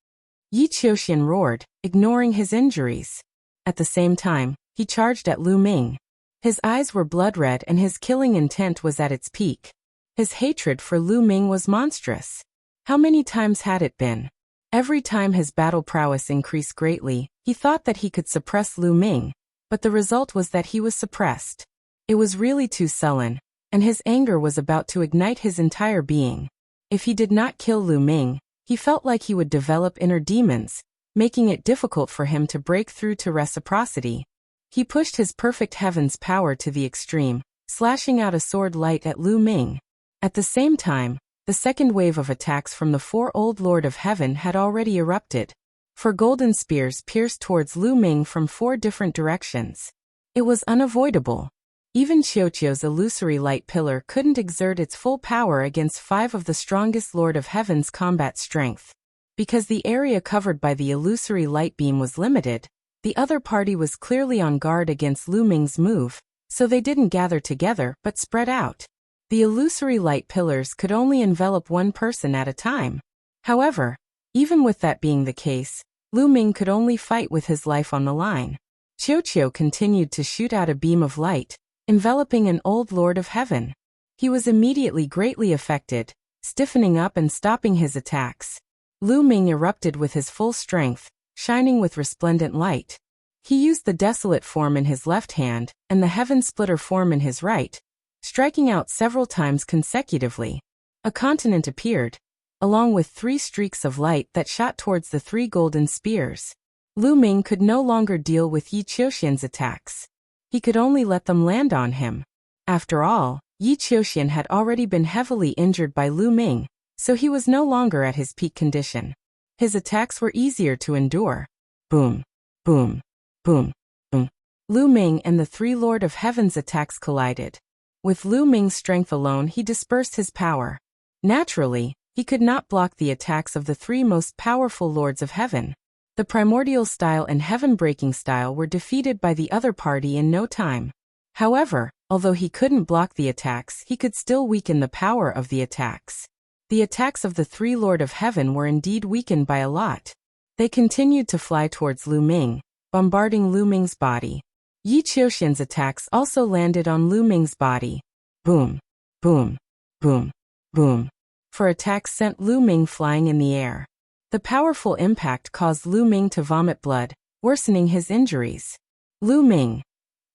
Yi Qiuxian roared, ignoring his injuries. At the same time, he charged at Lu Ming. His eyes were blood red and his killing intent was at its peak. His hatred for Lu Ming was monstrous. How many times had it been? Every time his battle prowess increased greatly, he thought that he could suppress Lu Ming, but the result was that he was suppressed. It was really too sullen, and his anger was about to ignite his entire being. If he did not kill Lu Ming, he felt like he would develop inner demons, making it difficult for him to break through to reciprocity. He pushed his perfect heaven's power to the extreme, slashing out a sword light at Lu Ming. At the same time, the second wave of attacks from the 4 Old Lord of Heaven had already erupted. 4 golden spears pierced towards Lu Ming from 4 different directions. It was unavoidable. Even Qiuqiu's illusory light pillar couldn't exert its full power against 5 of the strongest Lord of Heaven's combat strength. Because the area covered by the illusory light beam was limited, the other party was clearly on guard against Lu Ming's move, so they didn't gather together but spread out. The illusory light pillars could only envelop 1 person at a time. However, even with that being the case, Lu Ming could only fight with his life on the line. Qiuqiu continued to shoot out a beam of light, enveloping an Old Lord of Heaven. He was immediately greatly affected, stiffening up and stopping his attacks. Lu Ming erupted with his full strength, shining with resplendent light. He used the desolate form in his left hand and the heaven splitter form in his right, striking out several times consecutively. A continent appeared, along with 3 streaks of light that shot towards the 3 golden spears. Lu Ming could no longer deal with Yi Qiuxian's attacks. He could only let them land on him. After all, Yi Qiuxian had already been heavily injured by Lu Ming, so he was no longer at his peak condition. His attacks were easier to endure. Boom, boom, boom, boom. Lu Ming and the three Lord of Heaven's attacks collided. With Lu Ming's strength alone he dispersed his power. Naturally, he could not block the attacks of the three most powerful Lords of Heaven. The Primordial Style and Heaven-Breaking Style were defeated by the other party in no time. However, although he couldn't block the attacks, he could still weaken the power of the attacks. The attacks of the three Lord of Heaven were indeed weakened by a lot. They continued to fly towards Lu Ming, bombarding Lu Ming's body. Yi Qiuxian's attacks also landed on Lu Ming's body. Boom, boom, boom, boom. For attacks sent Lu Ming flying in the air. The powerful impact caused Lu Ming to vomit blood, worsening his injuries. Lu Ming.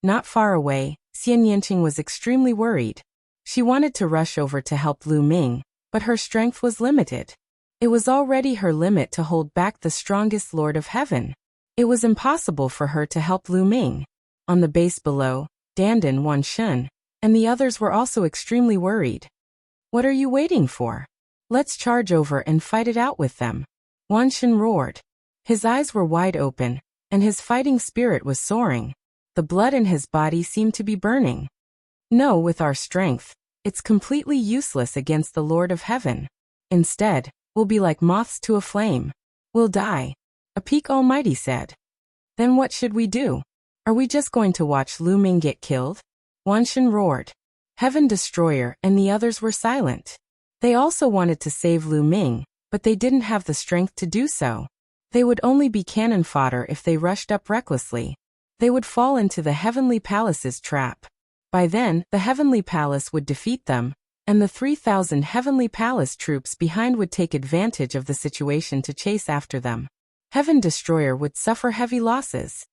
Not far away, Xian Yanqing was extremely worried. She wanted to rush over to help Lu Ming, but her strength was limited. It was already her limit to hold back the strongest Lord of Heaven. It was impossible for her to help Lu Ming. On the base below, Dandan, Wan Shun, and the others were also extremely worried. What are you waiting for? Let's charge over and fight it out with them. Wan Shun roared. His eyes were wide open, and his fighting spirit was soaring. The blood in his body seemed to be burning. No, with our strength, it's completely useless against the Lord of Heaven. Instead, we'll be like moths to a flame. We'll die. A Peak Almighty said. Then what should we do? Are we just going to watch Lu Ming get killed? Wan Shun roared. Heaven Destroyer and the others were silent. They also wanted to save Lu Ming, but they didn't have the strength to do so. They would only be cannon fodder if they rushed up recklessly. They would fall into the Heavenly Palace's trap. By then, the Heavenly Palace would defeat them, and the 3,000 Heavenly Palace troops behind would take advantage of the situation to chase after them. Heaven Destroyer would suffer heavy losses.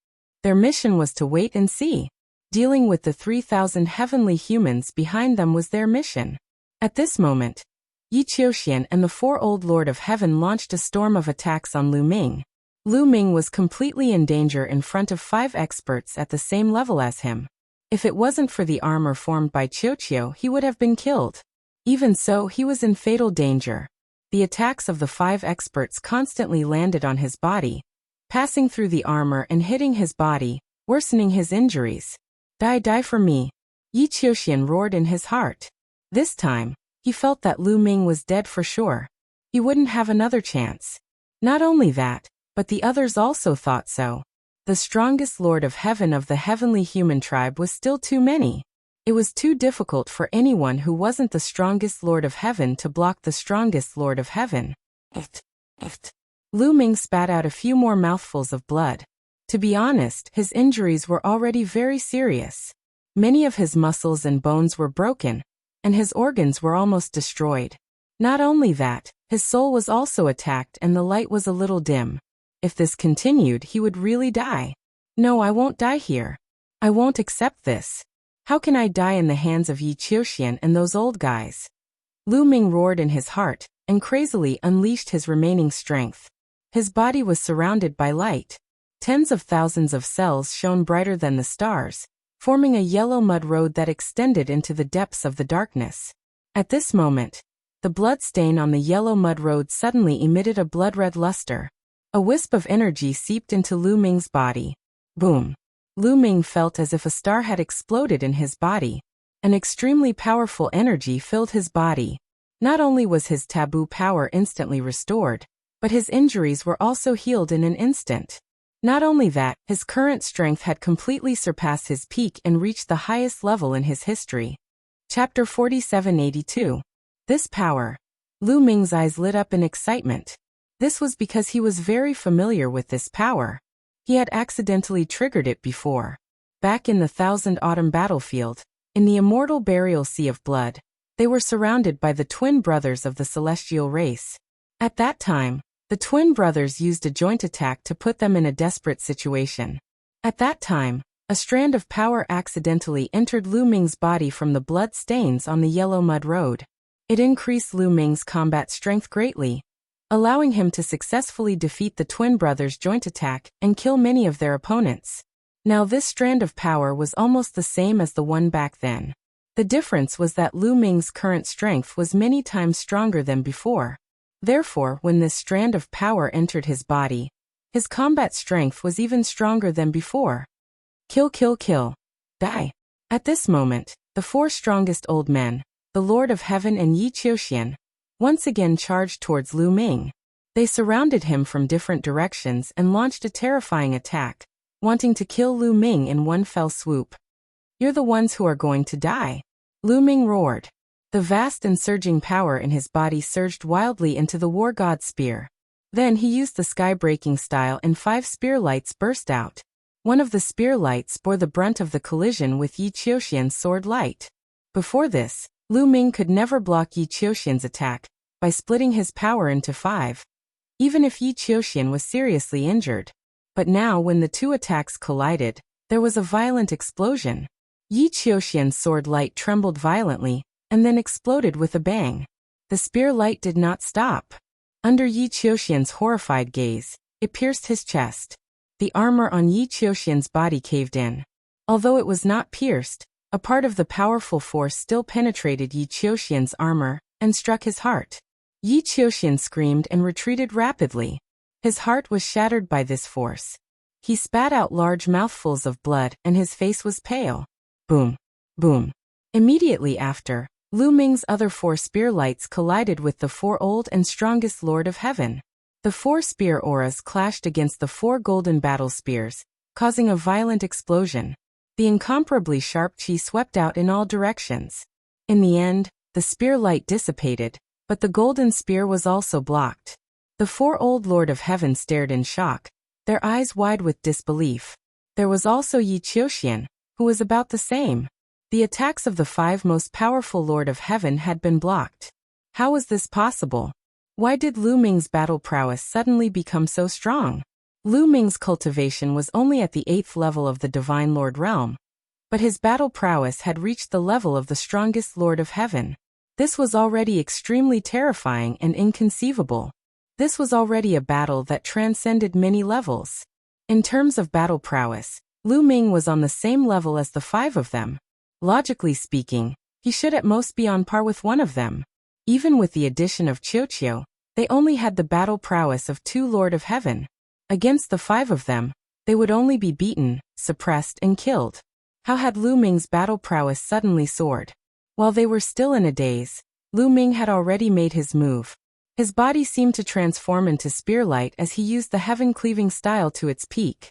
Their mission was to wait and see. Dealing with the 3,000 heavenly humans behind them was their mission. At this moment, Yi Qiuxian and the four old Lord of Heaven launched a storm of attacks on Lu Ming. Lu Ming was completely in danger in front of 5 experts at the same level as him. If it wasn't for the armor formed by Qiuqiu, he would have been killed. Even so, he was in fatal danger. The attacks of the 5 experts constantly landed on his body, passing through the armor and hitting his body, worsening his injuries. Die for me. Yi Qiuxian roared in his heart. This time, he felt that Lu Ming was dead for sure. He wouldn't have another chance. Not only that, but the others also thought so. The strongest Lord of Heaven of the heavenly human tribe was still too many. It was too difficult for anyone who wasn't the strongest Lord of Heaven to block the strongest Lord of Heaven. Lu Ming spat out a few more mouthfuls of blood. To be honest, his injuries were already very serious. Many of his muscles and bones were broken, and his organs were almost destroyed. Not only that, his soul was also attacked and the light was a little dim. If this continued, he would really die. No, I won't die here. I won't accept this. How can I die in the hands of Yi Qiuxian and those old guys? Lu Ming roared in his heart, and crazily unleashed his remaining strength. His body was surrounded by light. Tens of thousands of cells shone brighter than the stars, forming a yellow mud road that extended into the depths of the darkness. At this moment, the blood stain on the yellow mud road suddenly emitted a blood-red luster. A wisp of energy seeped into Lu Ming's body. Boom! Lu Ming felt as if a star had exploded in his body. An extremely powerful energy filled his body. Not only was his taboo power instantly restored, but his injuries were also healed in an instant. Not only that, his current strength had completely surpassed his peak and reached the highest level in his history. Chapter 4782. This power. Lu Ming's eyes lit up in excitement. This was because he was very familiar with this power. He had accidentally triggered it before. Back in the Thousand Autumn battlefield, in the immortal burial sea of blood, they were surrounded by the twin brothers of the celestial race. At that time, the twin brothers used a joint attack to put them in a desperate situation. At that time, a strand of power accidentally entered Lu Ming's body from the blood stains on the yellow mud road. It increased Lu Ming's combat strength greatly, allowing him to successfully defeat the twin brothers' joint attack and kill many of their opponents. Now this strand of power was almost the same as the one back then. The difference was that Lu Ming's current strength was many times stronger than before. Therefore, when this strand of power entered his body, his combat strength was even stronger than before. Kill, kill, kill. Die. At this moment, the four strongest old men, the Lord of Heaven and Yi Qiuxian, once again charged towards Lu Ming. They surrounded him from different directions and launched a terrifying attack, wanting to kill Lu Ming in one fell swoop. You're the ones who are going to die. Lu Ming roared. The vast and surging power in his body surged wildly into the war god spear. Then he used the sky-breaking style and 5 spear lights burst out. One of the spear lights bore the brunt of the collision with Yi Qiuxian's sword light. Before this, Lu Ming could never block Yi Qiuxian's attack by splitting his power into 5, even if Yi Qiuxian was seriously injured. But now when the two attacks collided, there was a violent explosion. Yi Qiuxian's sword light trembled violently, and then exploded with a bang. The spear light did not stop. Under Yi Qiuxian's horrified gaze, it pierced his chest. The armor on Yi Qiuxian's body caved in. Although it was not pierced, a part of the powerful force still penetrated Yi Qiuxian's armor and struck his heart. Yi Qiuxian screamed and retreated rapidly. His heart was shattered by this force. He spat out large mouthfuls of blood and his face was pale. Boom. Boom. Immediately after, Lu Ming's other 4 spear lights collided with the 4 old and strongest Lord of Heaven. The 4 spear auras clashed against the 4 golden battle spears, causing a violent explosion. The incomparably sharp qi swept out in all directions. In the end, the spear light dissipated, but the golden spear was also blocked. The 4 old Lord of Heaven stared in shock, their eyes wide with disbelief. There was also Yi Qiuxian, who was about the same. The attacks of the 5 most powerful Lord of Heaven had been blocked. How was this possible? Why did Lu Ming's battle prowess suddenly become so strong? Lu Ming's cultivation was only at the 8th level of the Divine Lord realm, but his battle prowess had reached the level of the strongest Lord of Heaven. This was already extremely terrifying and inconceivable. This was already a battle that transcended many levels. In terms of battle prowess, Lu Ming was on the same level as the 5 of them. Logically speaking, he should at most be on par with one of them. Even with the addition of Qiuqiu, they only had the battle prowess of 2 Lord of Heaven. Against the 5 of them, they would only be beaten, suppressed and killed. How had Lu Ming's battle prowess suddenly soared? While they were still in a daze, Lu Ming had already made his move. His body seemed to transform into spearlight as he used the heaven-cleaving style to its peak.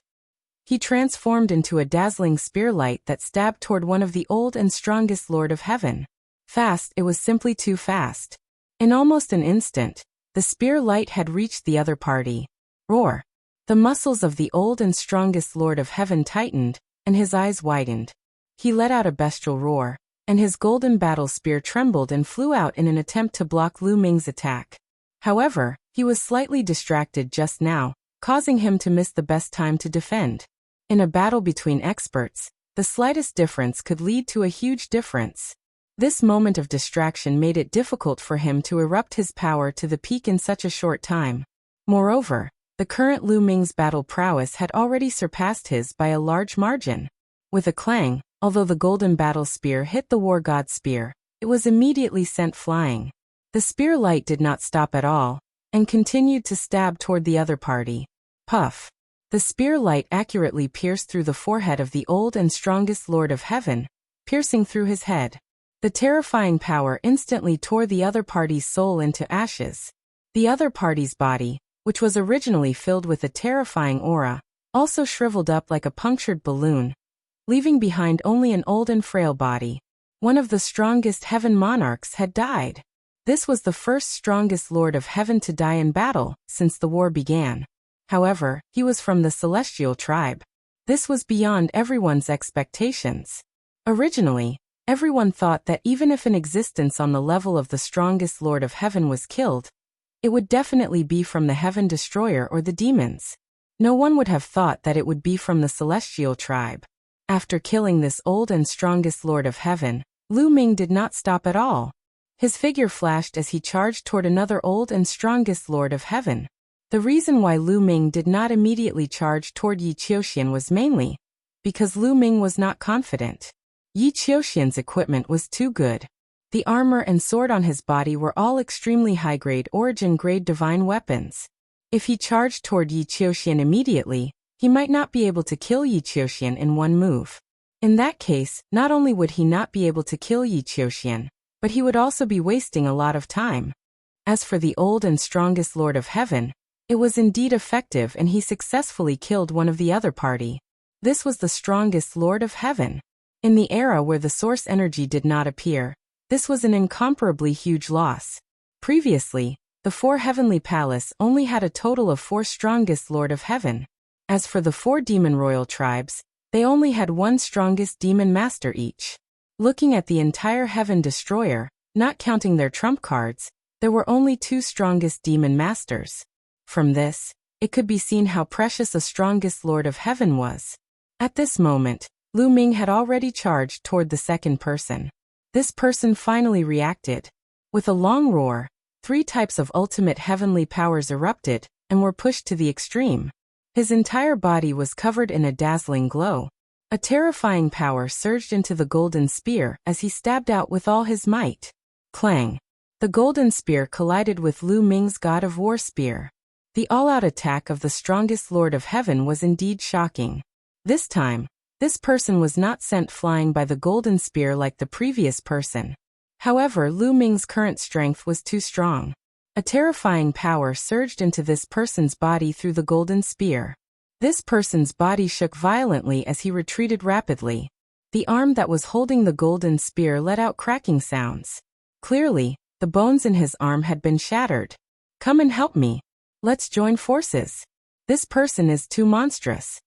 He transformed into a dazzling spearlight that stabbed toward one of the old and strongest Lord of Heaven. Fast, it was simply too fast. In almost an instant, the spearlight had reached the other party. Roar! The muscles of the old and strongest Lord of Heaven tightened, and his eyes widened. He let out a bestial roar, and his golden battle spear trembled and flew out in an attempt to block Lu Ming's attack. However, he was slightly distracted just now, causing him to miss the best time to defend. In a battle between experts, the slightest difference could lead to a huge difference. This moment of distraction made it difficult for him to erupt his power to the peak in such a short time. Moreover, the current Lu Ming's battle prowess had already surpassed his by a large margin. With a clang, although the golden battle spear hit the war god's spear, it was immediately sent flying. The spear light did not stop at all, and continued to stab toward the other party. Puff! The spear light accurately pierced through the forehead of the old and strongest Lord of Heaven, piercing through his head. The terrifying power instantly tore the other party's soul into ashes. The other party's body, which was originally filled with a terrifying aura, also shriveled up like a punctured balloon, leaving behind only an old and frail body. One of the strongest heaven monarchs had died. This was the first strongest Lord of Heaven to die in battle since the war began. However, he was from the celestial tribe. This was beyond everyone's expectations. Originally, everyone thought that even if an existence on the level of the strongest Lord of Heaven was killed, it would definitely be from the Heaven Destroyer or the demons. No one would have thought that it would be from the celestial tribe. After killing this old and strongest Lord of Heaven, Lu Ming did not stop at all. His figure flashed as he charged toward another old and strongest Lord of Heaven. The reason why Lu Ming did not immediately charge toward Yi Qiuxian was mainly because Lu Ming was not confident. Yi Qiuxian's equipment was too good. The armor and sword on his body were all extremely high-grade origin-grade divine weapons. If he charged toward Yi Qiuxian immediately, he might not be able to kill Yi Qiuxian in one move. In that case, not only would he not be able to kill Yi Qiuxian, but he would also be wasting a lot of time. As for the old and strongest Lord of Heaven, it was indeed effective and he successfully killed one of the other party. This was the strongest Lord of Heaven. In the era where the source energy did not appear, this was an incomparably huge loss. Previously, the 4 heavenly palace only had a total of 4 strongest Lord of Heaven. As for the 4 demon royal tribes, they only had 1 strongest demon master each. Looking at the entire Heaven Destroyer, not counting their trump cards, there were only 2 strongest demon masters. From this, it could be seen how precious a strongest Lord of Heaven was. At this moment, Lu Ming had already charged toward the second person. This person finally reacted. With a long roar, 3 types of ultimate heavenly powers erupted and were pushed to the extreme. His entire body was covered in a dazzling glow. A terrifying power surged into the golden spear as he stabbed out with all his might. Clang! The golden spear collided with Lu Ming's God of War spear. The all-out attack of the strongest Lord of Heaven was indeed shocking. This time, this person was not sent flying by the golden spear like the previous person. However, Lu Ming's current strength was too strong. A terrifying power surged into this person's body through the golden spear. This person's body shook violently as he retreated rapidly. The arm that was holding the golden spear let out cracking sounds. Clearly, the bones in his arm had been shattered. Come and help me. Let's join forces. This person is too monstrous.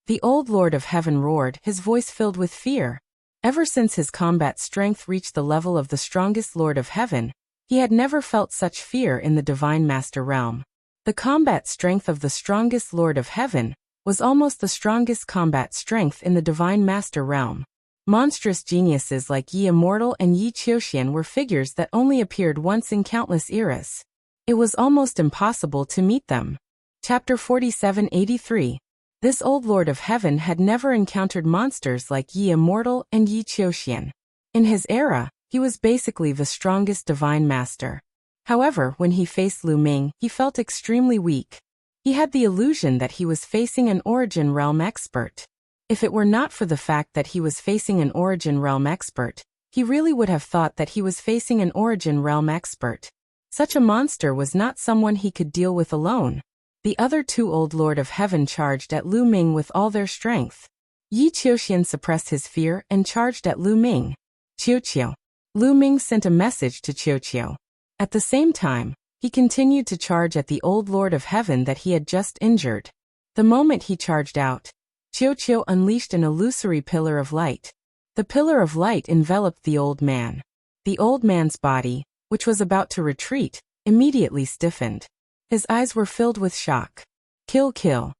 The old Lord of Heaven roared, his voice filled with fear. Ever since his combat strength reached the level of the strongest Lord of Heaven, he had never felt such fear in the Divine Master realm. The combat strength of the strongest Lord of Heaven was almost the strongest combat strength in the Divine Master realm. Monstrous geniuses like Yi Immortal and Yi Qiuxian were figures that only appeared once in countless eras. It was almost impossible to meet them. Chapter 4783. This old Lord of Heaven had never encountered monsters like Yi Immortal and Yi Qiuxian. In his era, he was basically the strongest Divine Master. However, when he faced Lu Ming, he felt extremely weak. He had the illusion that he was facing an Origin Realm expert. If it were not for the fact that he was facing an Origin Realm expert, he really would have thought that he was facing an Origin Realm expert. Such a monster was not someone he could deal with alone. The other 2 old Lord of Heaven charged at Lu Ming with all their strength. Yi Qiuxian suppressed his fear and charged at Lu Ming. Qiuqiu. Lu Ming sent a message to Qiuqiu. At the same time, he continued to charge at the old Lord of Heaven that he had just injured. The moment he charged out, Qiuqiu unleashed an illusory pillar of light. The pillar of light enveloped the old man. The old man's body, which was about to retreat, immediately stiffened. His eyes were filled with shock. Kill, kill.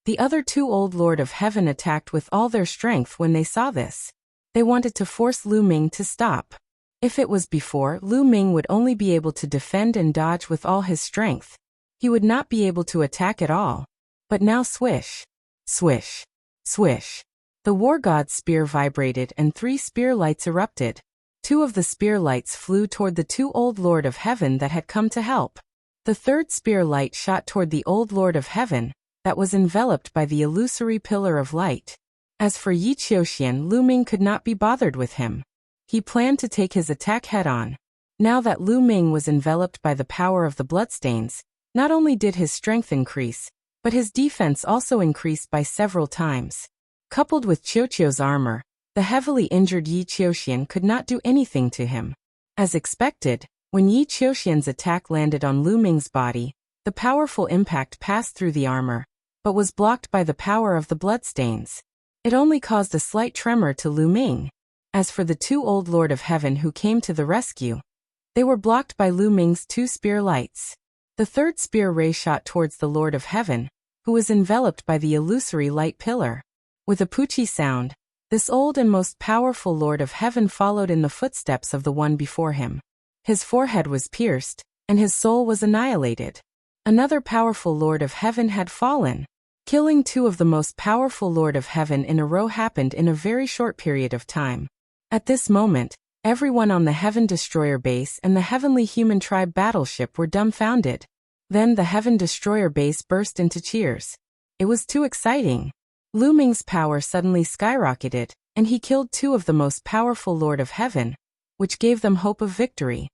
The other 2 old Lord of Heaven attacked with all their strength when they saw this. They wanted to force Lu Ming to stop. If it was before, Lu Ming would only be able to defend and dodge with all his strength. He would not be able to attack at all. But now swish. Swish. Swish. The war god's spear vibrated and 3 spear lights erupted. 2 of the spear lights flew toward the 2 old Lord of Heaven that had come to help. The 3rd spear light shot toward the old Lord of Heaven, that was enveloped by the illusory pillar of light. As for Yi Qiuxian, Lu Ming could not be bothered with him. He planned to take his attack head-on. Now that Lu Ming was enveloped by the power of the bloodstains, not only did his strength increase, but his defense also increased by several times. Coupled with Qiuqiu's armor, the heavily injured Yi Qiuxian could not do anything to him. As expected, when Yi Qiuxian's attack landed on Lu Ming's body, the powerful impact passed through the armor, but was blocked by the power of the bloodstains. It only caused a slight tremor to Lu Ming. As for the 2 old Lord of Heaven who came to the rescue, they were blocked by Lu Ming's 2 spear lights. The 3rd spear ray shot towards the Lord of Heaven, who was enveloped by the illusory light pillar. With a poochie sound, this old and most powerful Lord of Heaven followed in the footsteps of the one before him. His forehead was pierced, and his soul was annihilated. Another powerful Lord of Heaven had fallen. Killing 2 of the most powerful Lord of Heaven in a row happened in a very short period of time. At this moment, everyone on the Heaven Destroyer base and the Heavenly Human Tribe battleship were dumbfounded. Then the Heaven Destroyer base burst into cheers. It was too exciting. Lu Ming's power suddenly skyrocketed, and he killed two of the most powerful Lord of Heaven, which gave them hope of victory.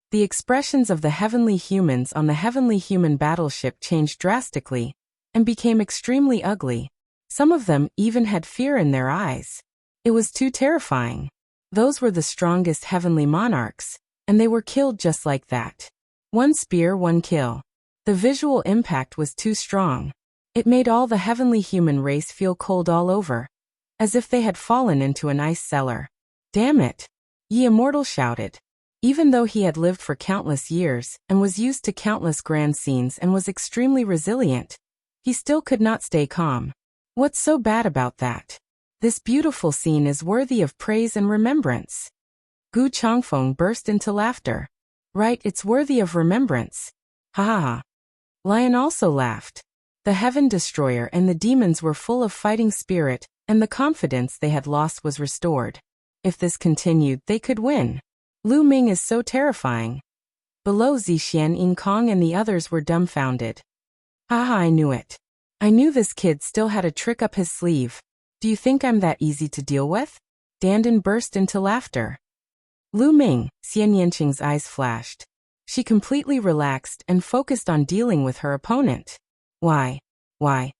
The expressions of the heavenly humans on the heavenly human battleship changed drastically and became extremely ugly. Some of them even had fear in their eyes. It was too terrifying. Those were the strongest heavenly monarchs, and they were killed just like that. One spear, one kill. The visual impact was too strong. It made all the heavenly human race feel cold all over, as if they had fallen into an ice cellar. Damn it! Ye Immortal shouted. Even though he had lived for countless years and was used to countless grand scenes and was extremely resilient, he still could not stay calm. What's so bad about that? This beautiful scene is worthy of praise and remembrance. Gu Changfeng burst into laughter. Right, it's worthy of remembrance. Ha ha ha. Lion also laughed. The Heaven Destroyer and the demons were full of fighting spirit, and the confidence they had lost was restored. If this continued, they could win. Lu Ming is so terrifying. Below, Zixian, Yin Kong and the others were dumbfounded. Haha, I knew it. I knew this kid still had a trick up his sleeve. Do you think I'm that easy to deal with? Dandan burst into laughter. Lu Ming, Xian Yanqing's eyes flashed. She completely relaxed and focused on dealing with her opponent. Why?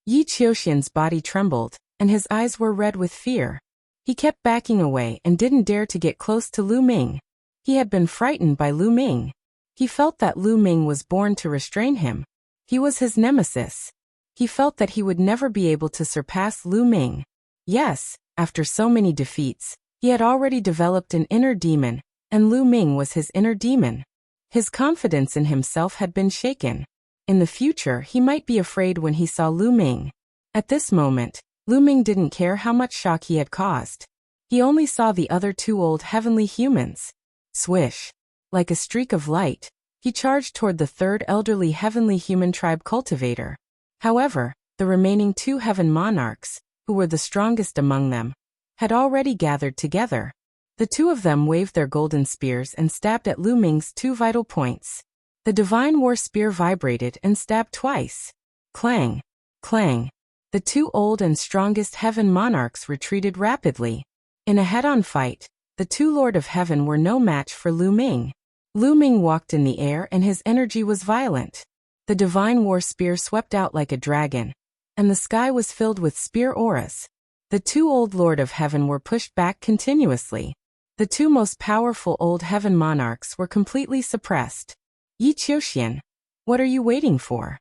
Yi Qiuxian's body trembled, and his eyes were red with fear. He kept backing away and didn't dare to get close to Lu Ming. He had been frightened by Lu Ming. He felt that Lu Ming was born to restrain him. He was his nemesis. He felt that he would never be able to surpass Lu Ming. Yes, after so many defeats, he had already developed an inner demon, and Lu Ming was his inner demon. His confidence in himself had been shaken. In the future, he might be afraid when he saw Lu Ming. At this moment, Lu Ming didn't care how much shock he had caused. He only saw the other two old heavenly humans. Swish. Like a streak of light, he charged toward the third elderly heavenly human tribe cultivator. However, the remaining two heaven monarchs, who were the strongest among them, had already gathered together. The two of them waved their golden spears and stabbed at Lu Ming's two vital points. The divine war spear vibrated and stabbed twice. Clang! Clang! The two old and strongest heaven monarchs retreated rapidly. In a head-on fight, the two Lord of Heaven were no match for Lu Ming. Lu Ming walked in the air and his energy was violent. The divine war spear swept out like a dragon, and the sky was filled with spear auras. The two old Lord of Heaven were pushed back continuously. The two most powerful old heaven monarchs were completely suppressed. Yi Qiuxian, what are you waiting for?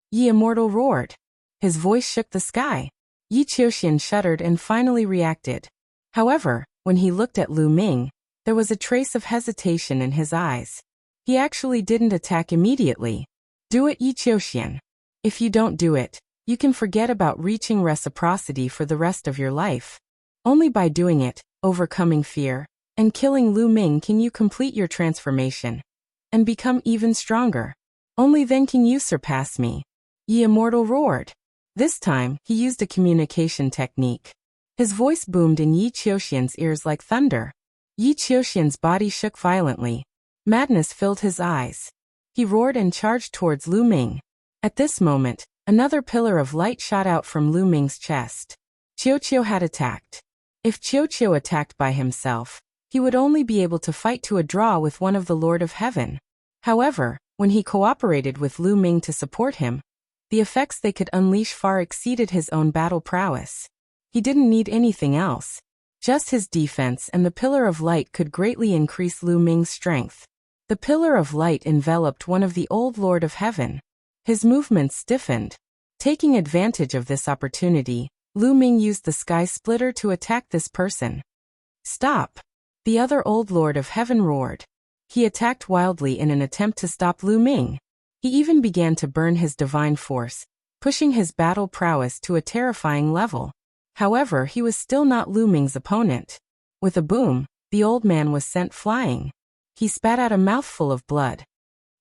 Yi Immortal roared. His voice shook the sky. Yi Qiuxian shuddered and finally reacted. However, when he looked at Lu Ming, there was a trace of hesitation in his eyes. He actually didn't attack immediately. Do it, Yi Qiuxian. If you don't do it, you can forget about reaching reciprocity for the rest of your life. Only by doing it, overcoming fear, and killing Lu Ming can you complete your transformation and become even stronger. Only then can you surpass me. Yi Immortal roared. This time, he used a communication technique. His voice boomed in Yi Qiuxian's ears like thunder. Yi Qiuxian's body shook violently. Madness filled his eyes. He roared and charged towards Lu Ming. At this moment, another pillar of light shot out from Lu Ming's chest. Qiuqiu had attacked. If Qiuqiu attacked by himself, he would only be able to fight to a draw with one of the Lord of Heaven. However, when he cooperated with Lu Ming to support him, the effects they could unleash far exceeded his own battle prowess. He didn't need anything else. Just his defense and the Pillar of Light could greatly increase Lu Ming's strength. The Pillar of Light enveloped one of the old Lord of Heaven. His movements stiffened. Taking advantage of this opportunity, Lu Ming used the Sky Splitter to attack this person. Stop! The other old Lord of Heaven roared. He attacked wildly in an attempt to stop Lu Ming. He even began to burn his divine force, pushing his battle prowess to a terrifying level. However, he was still not Lu Ming's opponent. With a boom, the old man was sent flying. He spat out a mouthful of blood.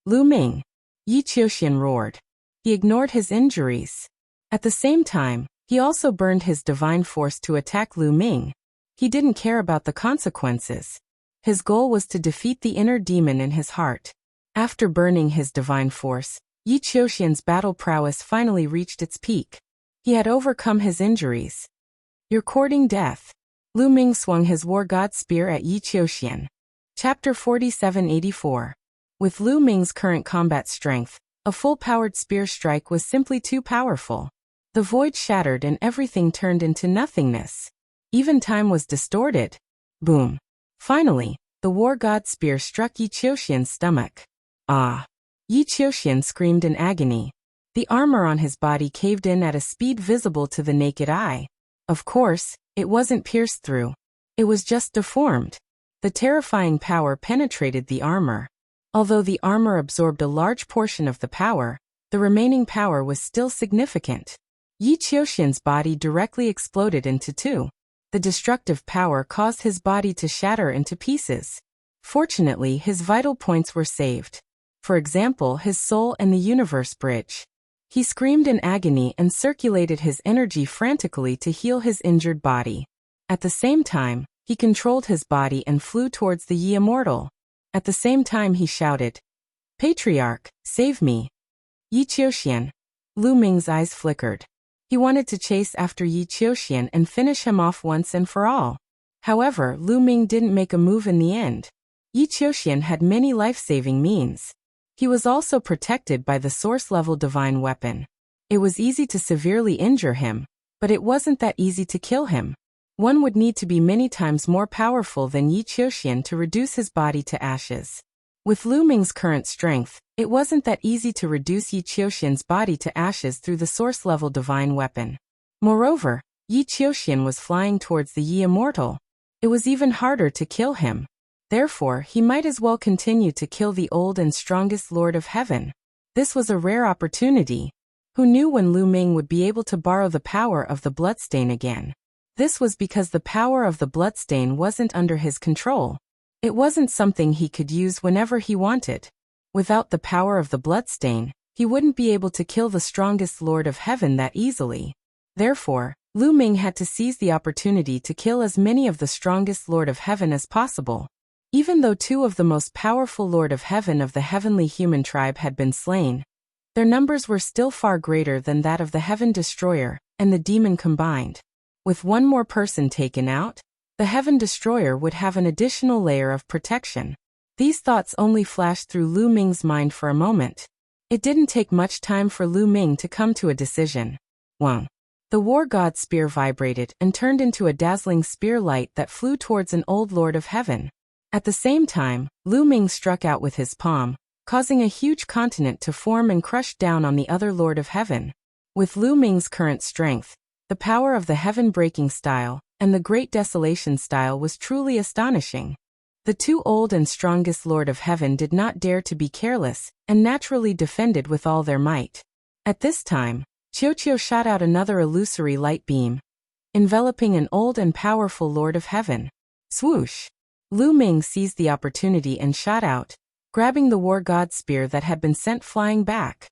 Lu Ming! Yi Qiuxian roared. He ignored his injuries. At the same time, he also burned his divine force to attack Lu Ming. He didn't care about the consequences. His goal was to defeat the inner demon in his heart. After burning his divine force, Yi Qiuxian's battle prowess finally reached its peak. He had overcome his injuries. You're courting death. Lu Ming swung his war god spear at Yi Qiuxian. Chapter 4784. With Lu Ming's current combat strength, a full-powered spear strike was simply too powerful. The void shattered and everything turned into nothingness. Even time was distorted. Boom. Finally, the war god spear struck Yi Qiuxian's stomach. Ah! Yi Qiuxian screamed in agony. The armor on his body caved in at a speed visible to the naked eye. Of course, it wasn't pierced through. It was just deformed. The terrifying power penetrated the armor. Although the armor absorbed a large portion of the power, the remaining power was still significant. Yi Qiuxian's body directly exploded into two. The destructive power caused his body to shatter into pieces. Fortunately, his vital points were saved. For example, his soul and the universe bridge. He screamed in agony and circulated his energy frantically to heal his injured body. At the same time, he controlled his body and flew towards the Yi Immortal. At the same time he shouted, "Patriarch, save me!" Yi Qiuxian. Lu Ming's eyes flickered. He wanted to chase after Yi Qiuxian and finish him off once and for all. However, Lu Ming didn't make a move in the end. Yi Qiuxian had many life-saving means. He was also protected by the source-level divine weapon. It was easy to severely injure him, but it wasn't that easy to kill him. One would need to be many times more powerful than Yi Qiuxian to reduce his body to ashes. With Lu Ming's current strength, it wasn't that easy to reduce Yi Qiuxian's body to ashes through the source-level divine weapon. Moreover, Yi Qiuxian was flying towards the Yi Immortal. It was even harder to kill him. Therefore, he might as well continue to kill the old and strongest Lord of Heaven. This was a rare opportunity. Who knew when Lu Ming would be able to borrow the power of the bloodstain again? This was because the power of the bloodstain wasn't under his control. It wasn't something he could use whenever he wanted. Without the power of the bloodstain, he wouldn't be able to kill the strongest Lord of Heaven that easily. Therefore, Lu Ming had to seize the opportunity to kill as many of the strongest Lord of Heaven as possible. Even though two of the most powerful Lord of Heaven of the heavenly human tribe had been slain, their numbers were still far greater than that of the Heaven Destroyer and the demon combined. With one more person taken out, the Heaven Destroyer would have an additional layer of protection. These thoughts only flashed through Lu Ming's mind for a moment. It didn't take much time for Lu Ming to come to a decision. Wang. The war god spear vibrated and turned into a dazzling spear light that flew towards an old Lord of Heaven. At the same time, Lu Ming struck out with his palm, causing a huge continent to form and crush down on the other Lord of Heaven. With Lu Ming's current strength, the power of the heaven-breaking style and the great desolation style was truly astonishing. The two old and strongest Lord of Heaven did not dare to be careless and naturally defended with all their might. At this time, Qiuqiu shot out another illusory light beam, enveloping an old and powerful Lord of Heaven. Swoosh! Lu Ming seized the opportunity and shot out, grabbing the war god spear that had been sent flying back.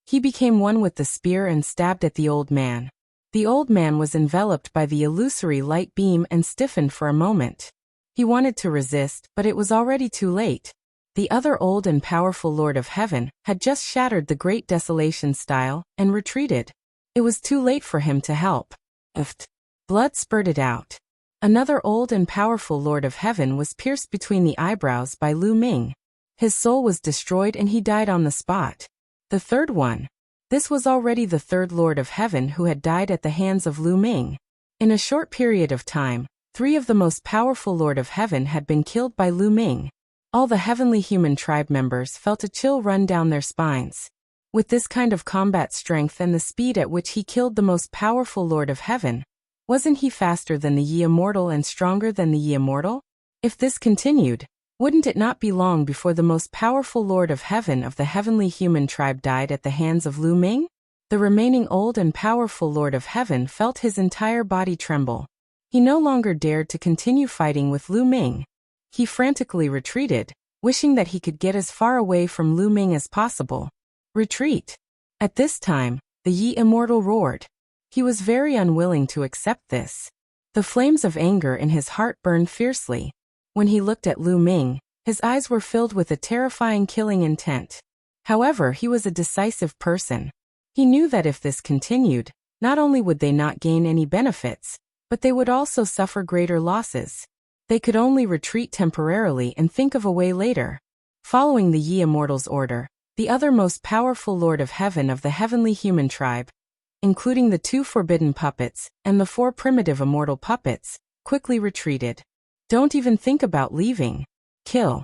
He became one with the spear and stabbed at the old man. The old man was enveloped by the illusory light beam and stiffened for a moment. He wanted to resist, but it was already too late. The other old and powerful Lord of Heaven had just shattered the great desolation style and retreated. It was too late for him to help. Uft. Blood spurted out. Another old and powerful Lord of Heaven was pierced between the eyebrows by Lu Ming. His soul was destroyed and he died on the spot. The third one. This was already the third Lord of Heaven who had died at the hands of Lu Ming. In a short period of time, 3 of the most powerful Lord of Heaven had been killed by Lu Ming. All the heavenly human tribe members felt a chill run down their spines. With this kind of combat strength and the speed at which he killed the most powerful Lord of Heaven, wasn't he faster than the Yi Immortal and stronger than the Yi Immortal? If this continued, wouldn't it not be long before the most powerful Lord of Heaven of the heavenly human tribe died at the hands of Lu Ming? The remaining old and powerful Lord of Heaven felt his entire body tremble. He no longer dared to continue fighting with Lu Ming. He frantically retreated, wishing that he could get as far away from Lu Ming as possible. Retreat! At this time, the Yi Immortal roared. He was very unwilling to accept this. The flames of anger in his heart burned fiercely. When he looked at Lu Ming, his eyes were filled with a terrifying killing intent. However, he was a decisive person. He knew that if this continued, not only would they not gain any benefits, but they would also suffer greater losses. They could only retreat temporarily and think of a way later. Following the Ye Immortals' order, the other most powerful Lord of Heaven of the heavenly human tribe, including the 2 forbidden puppets and the 4 primitive immortal puppets, quickly retreated. Don't even think about leaving. Kill.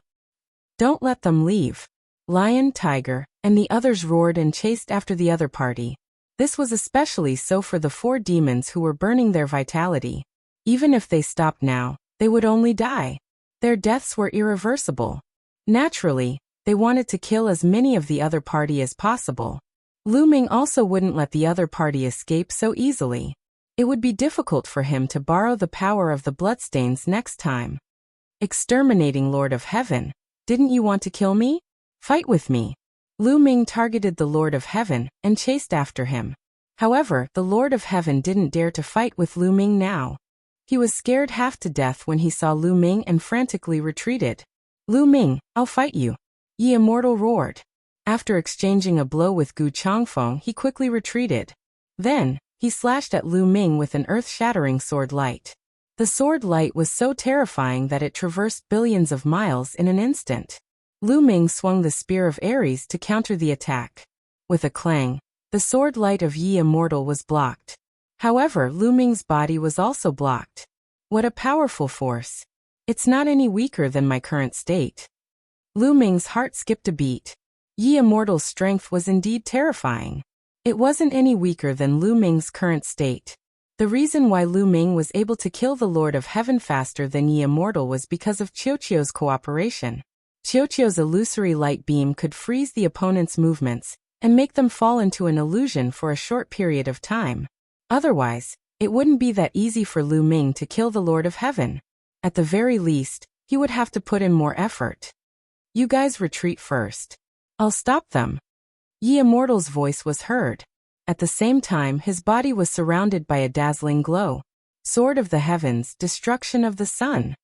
Don't let them leave. Lion, Tiger, and the others roared and chased after the other party. This was especially so for the 4 demons who were burning their vitality. Even if they stopped now, they would only die. Their deaths were irreversible. Naturally, they wanted to kill as many of the other party as possible. Lu Ming also wouldn't let the other party escape so easily. It would be difficult for him to borrow the power of the bloodstains next time. Exterminating Lord of Heaven, didn't you want to kill me? Fight with me. Lu Ming targeted the Lord of Heaven and chased after him. However, the Lord of Heaven didn't dare to fight with Lu Ming now. He was scared half to death when he saw Lu Ming and frantically retreated. Lu Ming, I'll fight you. Ye Immortal roared. After exchanging a blow with Gu Changfeng, he quickly retreated. Then, he slashed at Lu Ming with an earth-shattering sword light. The sword light was so terrifying that it traversed billions of miles in an instant. Lu Ming swung the Spear of Ares to counter the attack. With a clang, the sword light of Ye Immortal was blocked. However, Lu Ming's body was also blocked. What a powerful force. It's not any weaker than my current state. Lu Ming's heart skipped a beat. Ye Immortal's strength was indeed terrifying. It wasn't any weaker than Lu Ming's current state. The reason why Lu Ming was able to kill the Lord of Heaven faster than Ye Immortal was because of Qiuqiu's cooperation. Qiuqiu's illusory light beam could freeze the opponent's movements and make them fall into an illusion for a short period of time. Otherwise, it wouldn't be that easy for Lu Ming to kill the Lord of Heaven. At the very least, he would have to put in more effort. You guys retreat first. I'll stop them. Ye Immortal's voice was heard. At the same time, his body was surrounded by a dazzling glow. Sword of the Heavens, destruction of the sun.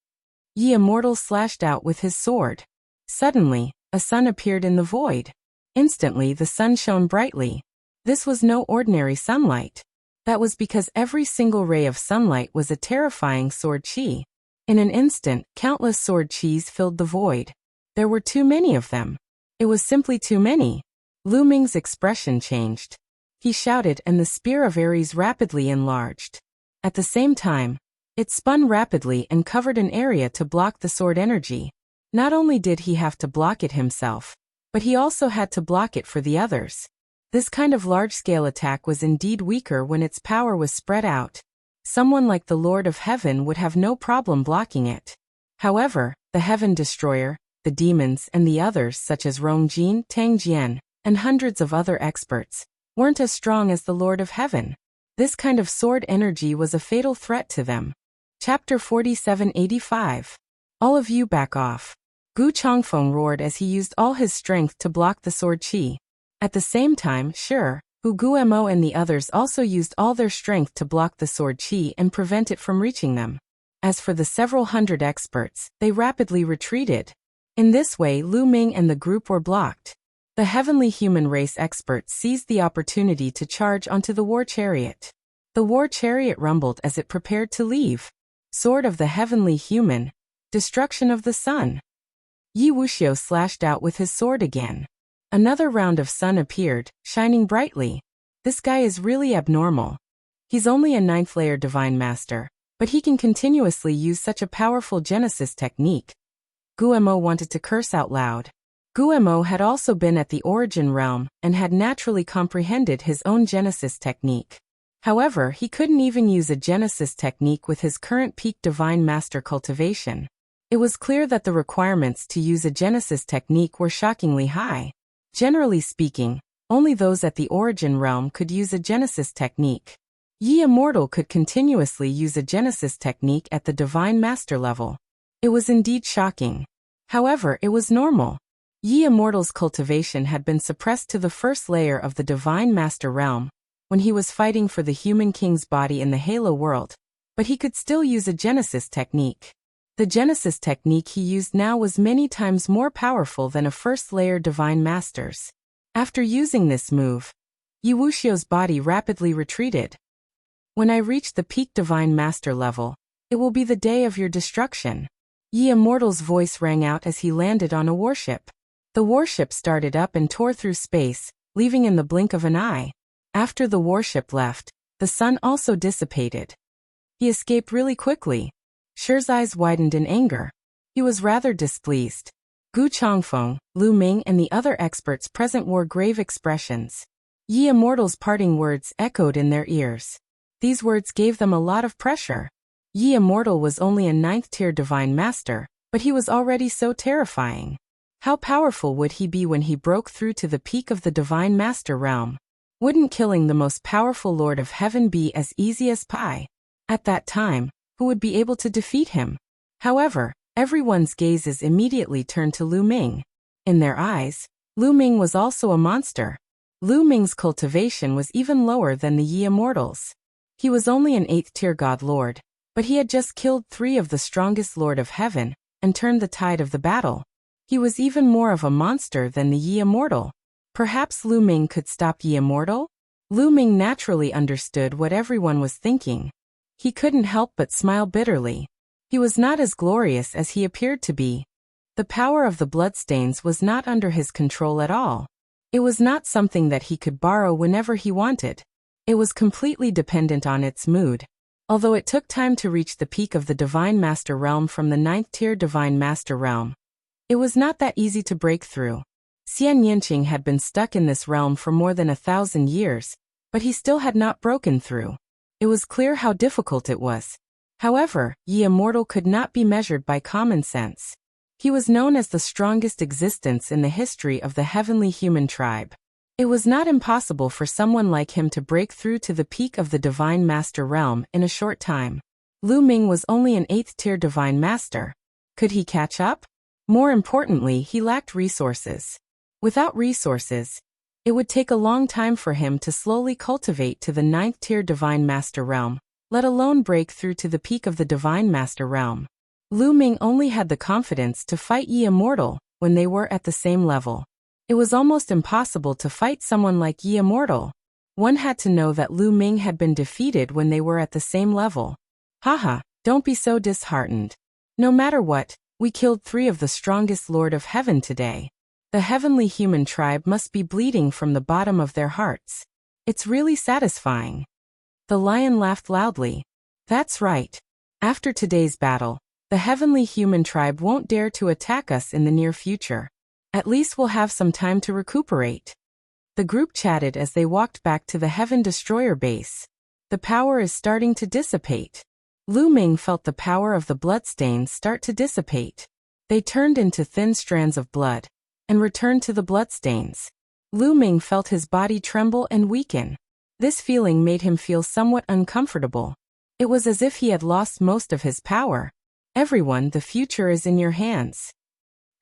Ye Immortal slashed out with his sword. Suddenly, a sun appeared in the void. Instantly, the sun shone brightly. This was no ordinary sunlight. That was because every single ray of sunlight was a terrifying sword chi. In an instant, countless sword chis filled the void. There were too many of them. It was simply too many. Lu Ming's expression changed. He shouted and the Spear of Ares rapidly enlarged. At the same time, it spun rapidly and covered an area to block the sword energy. Not only did he have to block it himself, but he also had to block it for the others. This kind of large-scale attack was indeed weaker when its power was spread out. Someone like the Lord of Heaven would have no problem blocking it. However, the Heaven Destroyer, the demons and the others such as Rongjin, Tang Jian, and hundreds of other experts, weren't as strong as the Lord of Heaven. This kind of sword energy was a fatal threat to them. Chapter 4785. All of you back off. Gu Changfeng roared as he used all his strength to block the sword chi. At the same time, Hu Guemo and the others also used all their strength to block the sword chi and prevent it from reaching them. As for the several hundred experts, they rapidly retreated. In this way, Lu Ming and the group were blocked. The heavenly human race experts seized the opportunity to charge onto the war chariot. The war chariot rumbled as it prepared to leave. Sword of the heavenly human, destruction of the sun. Yi Wuxiu slashed out with his sword again. Another round of sun appeared, shining brightly. This guy is really abnormal. He's only a 9th layer divine master, but he can continuously use such a powerful Genesis technique. Guemo wanted to curse out loud. Guemo had also been at the origin realm and had naturally comprehended his own Genesis technique. However, he couldn't even use a Genesis technique with his current peak divine master cultivation. It was clear that the requirements to use a Genesis technique were shockingly high. Generally speaking, only those at the origin realm could use a Genesis technique. Ye Immortal could continuously use a Genesis technique at the divine master level. It was indeed shocking. However, it was normal. Ye Immortal's cultivation had been suppressed to the 1st layer of the divine master realm when he was fighting for the human king's body in the Halo world, but he could still use a Genesis technique. The Genesis technique he used now was many times more powerful than a 1st layer divine master's. After using this move, Yi Wuxiu's body rapidly retreated. When I reach the peak Divine Master level, it will be the day of your destruction. Yi Immortal's voice rang out as he landed on a warship. The warship started up and tore through space, leaving in the blink of an eye. After the warship left, the sun also dissipated. He escaped really quickly. Shi's eyes widened in anger. He was rather displeased. Gu Changfeng, Lu Ming and the other experts present wore grave expressions. Yi Immortal's parting words echoed in their ears. These words gave them a lot of pressure. Yi Immortal was only a 9th-tier Divine Master, but he was already so terrifying. How powerful would he be when he broke through to the peak of the Divine Master realm? Wouldn't killing the most powerful Lord of Heaven be as easy as pie? At that time, who would be able to defeat him? However, everyone's gazes immediately turned to Lu Ming. In their eyes, Lu Ming was also a monster. Lu Ming's cultivation was even lower than the Yi Immortals. He was only an 8th-tier God Lord, but he had just killed 3 of the strongest Lord of Heaven and turned the tide of the battle. He was even more of a monster than the Yi Immortal. Perhaps Lu Ming could stop Yi Immortal? Lu Ming naturally understood what everyone was thinking. He couldn't help but smile bitterly. He was not as glorious as he appeared to be. The power of the bloodstains was not under his control at all. It was not something that he could borrow whenever he wanted. It was completely dependent on its mood. Although it took time to reach the peak of the Divine Master realm from the 9th-tier Divine Master realm, it was not that easy to break through. Xian Yinqing had been stuck in this realm for more than 1,000 years, but he still had not broken through. It was clear how difficult it was. However, Yi Immortal could not be measured by common sense. He was known as the strongest existence in the history of the heavenly human tribe. It was not impossible for someone like him to break through to the peak of the Divine Master realm in a short time. Lu Ming was only an 8th-tier Divine Master. Could he catch up? More importantly, he lacked resources. Without resources, it would take a long time for him to slowly cultivate to the 9th-tier Divine Master realm, let alone break through to the peak of the Divine Master realm. Lu Ming only had the confidence to fight Yi Immortal when they were at the same level. It was almost impossible to fight someone like Yi Immortal. One had to know that Lu Ming had been defeated when they were at the same level. Haha, don't be so disheartened. No matter what, we killed 3 of the strongest Lord of Heaven today. The heavenly human tribe must be bleeding from the bottom of their hearts. It's really satisfying. The lion laughed loudly. That's right. After today's battle, the heavenly human tribe won't dare to attack us in the near future. At least we'll have some time to recuperate. The group chatted as they walked back to the Heaven Destroyer base. The power is starting to dissipate. Lu Ming felt the power of the bloodstains start to dissipate. They turned into thin strands of blood and returned to the bloodstains. Lu Ming felt his body tremble and weaken. This feeling made him feel somewhat uncomfortable. It was as if he had lost most of his power. Everyone, the future is in your hands.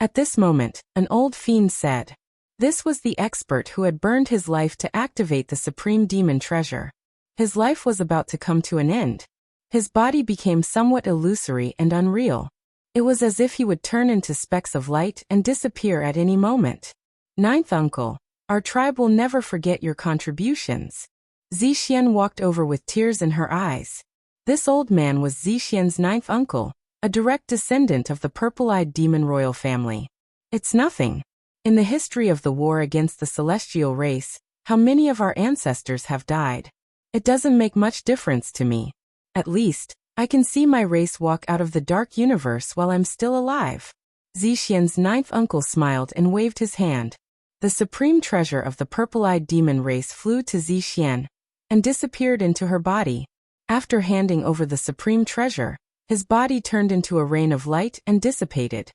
At this moment, an old fiend said. This was the expert who had burned his life to activate the supreme demon treasure. His life was about to come to an end. His body became somewhat illusory and unreal. It was as if he would turn into specks of light and disappear at any moment. 9th uncle, our tribe will never forget your contributions. Zixian walked over with tears in her eyes. This old man was Zixian's 9th uncle, a direct descendant of the purple-eyed demon royal family. It's nothing. In the history of the war against the celestial race, how many of our ancestors have died? It doesn't make much difference to me. At least, I can see my race walk out of the dark universe while I'm still alive. Zixian's 9th uncle smiled and waved his hand. The supreme treasure of the purple-eyed demon race flew to Zixian and disappeared into her body. After handing over the supreme treasure, his body turned into a rain of light and dissipated.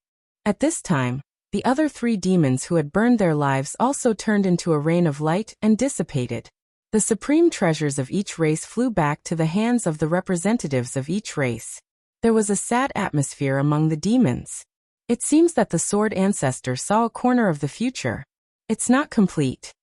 At this time, the other 3 demons who had burned their lives also turned into a rain of light and dissipated. The supreme treasures of each race flew back to the hands of the representatives of each race. There was a sad atmosphere among the demons. It seems that the sword ancestor saw a corner of the future. It's not complete.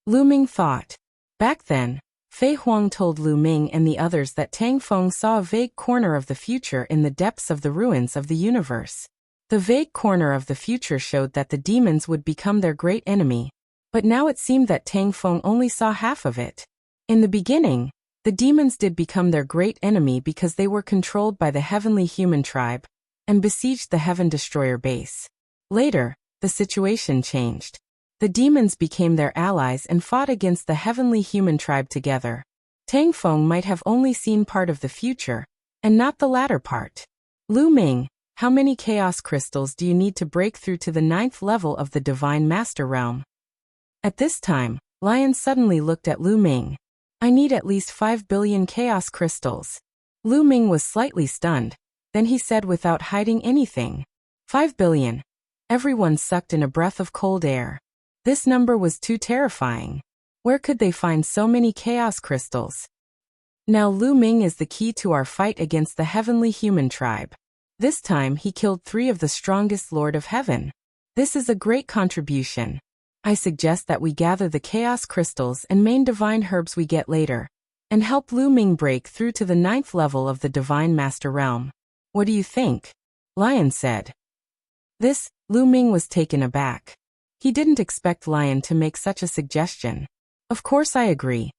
Lu Ming thought. Back then, Fei Huang told Lu Ming and the others that Tang Feng saw a vague corner of the future in the depths of the ruins of the universe. The vague corner of the future showed that the demons would become their great enemy. But now it seemed that Tang Feng only saw half of it. In the beginning, the demons did become their great enemy because they were controlled by the heavenly human tribe and besieged the Heaven Destroyer base. Later, the situation changed. The demons became their allies and fought against the heavenly human tribe together. Tang Feng might have only seen part of the future, and not the latter part. Lu Ming, how many chaos crystals do you need to break through to the 9th level of the Divine Master Realm? At this time, Lion suddenly looked at Lu Ming. I need at least 5 billion chaos crystals. Lu Ming was slightly stunned. Then he said without hiding anything. 5 billion. Everyone sucked in a breath of cold air. This number was too terrifying. Where could they find so many chaos crystals? Now Lu Ming is the key to our fight against the heavenly human tribe. This time he killed 3 of the strongest Lord of Heaven. This is a great contribution. I suggest that we gather the chaos crystals and main divine herbs we get later, and help Lu Ming break through to the 9th level of the Divine Master Realm. What do you think? Lion said. This, Lu Ming was taken aback. He didn't expect Lion to make such a suggestion. Of course I agree.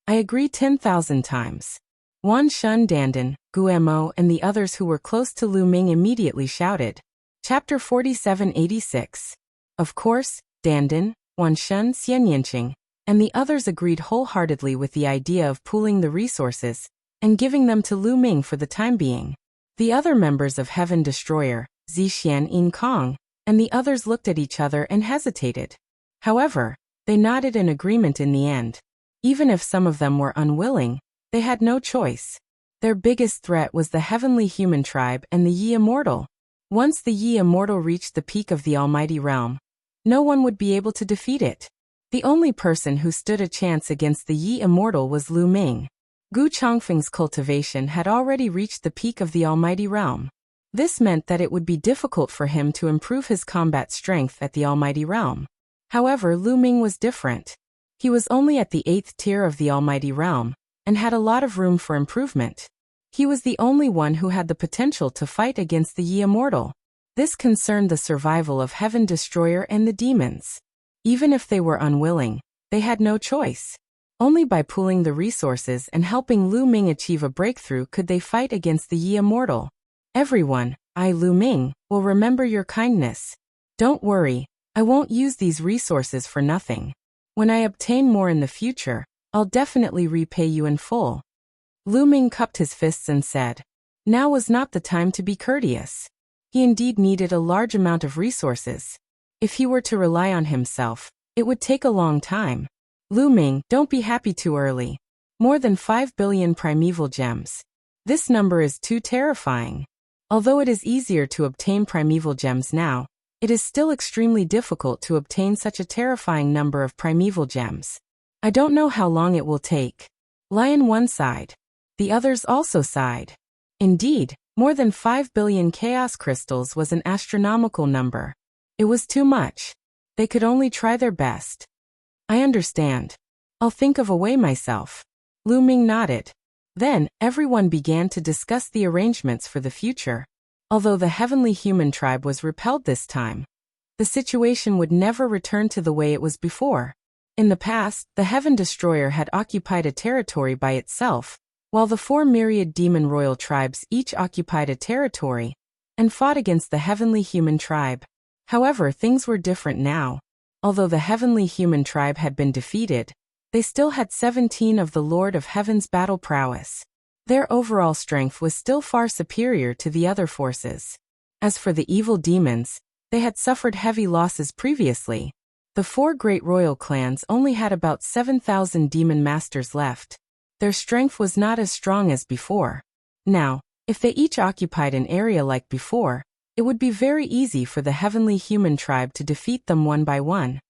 I agree 10,000 times. Wan Shun, Dandan, Guemo, and the others who were close to Lu Ming immediately shouted. Chapter 4786. Of course, Dandan, Wan Shun, Xian Yinqing, and the others agreed wholeheartedly with the idea of pooling the resources and giving them to Lu Ming for the time being. The other members of Heaven Destroyer, Zixian Yin Kong, and the others looked at each other and hesitated. However, they nodded in agreement in the end. Even if some of them were unwilling, they had no choice. Their biggest threat was the heavenly human tribe and the Yi Immortal. Once the Yi Immortal reached the peak of the Almighty Realm, no one would be able to defeat it. The only person who stood a chance against the Yi Immortal was Lu Ming. Gu Changfeng's cultivation had already reached the peak of the Almighty Realm. This meant that it would be difficult for him to improve his combat strength at the Almighty Realm. However, Lu Ming was different. He was only at the 8th tier of the Almighty Realm, and had a lot of room for improvement. He was the only one who had the potential to fight against the Yi Immortal. This concerned the survival of Heaven Destroyer and the demons. Even if they were unwilling, they had no choice. Only by pooling the resources and helping Lu Ming achieve a breakthrough could they fight against the Yi Immortal. Everyone, I, Lu Ming, will remember your kindness. Don't worry, I won't use these resources for nothing. When I obtain more in the future, I'll definitely repay you in full. Lu Ming cupped his fists and said, now was not the time to be courteous. He indeed needed a large amount of resources. If he were to rely on himself, it would take a long time. Lu Ming, don't be happy too early. More than 5 billion primeval gems. This number is too terrifying. Although it is easier to obtain primeval gems now, it is still extremely difficult to obtain such a terrifying number of primeval gems. I don't know how long it will take. Lion one sighed. The others also sighed. Indeed, more than 5 billion chaos crystals was an astronomical number. It was too much. They could only try their best. I understand. I'll think of a way myself. Lu Ming nodded. Then, everyone began to discuss the arrangements for the future. Although the heavenly human tribe was repelled this time, the situation would never return to the way it was before. In the past, the Heaven Destroyer had occupied a territory by itself, while the 4 myriad demon royal tribes each occupied a territory and fought against the heavenly human tribe. However, things were different now. Although the heavenly human tribe had been defeated, they still had 17 of the Lord of Heaven's battle prowess. Their overall strength was still far superior to the other forces. As for the evil demons, they had suffered heavy losses previously. The 4 great royal clans only had about 7,000 demon masters left. Their strength was not as strong as before. Now, if they each occupied an area like before, it would be very easy for the heavenly human tribe to defeat them one by one.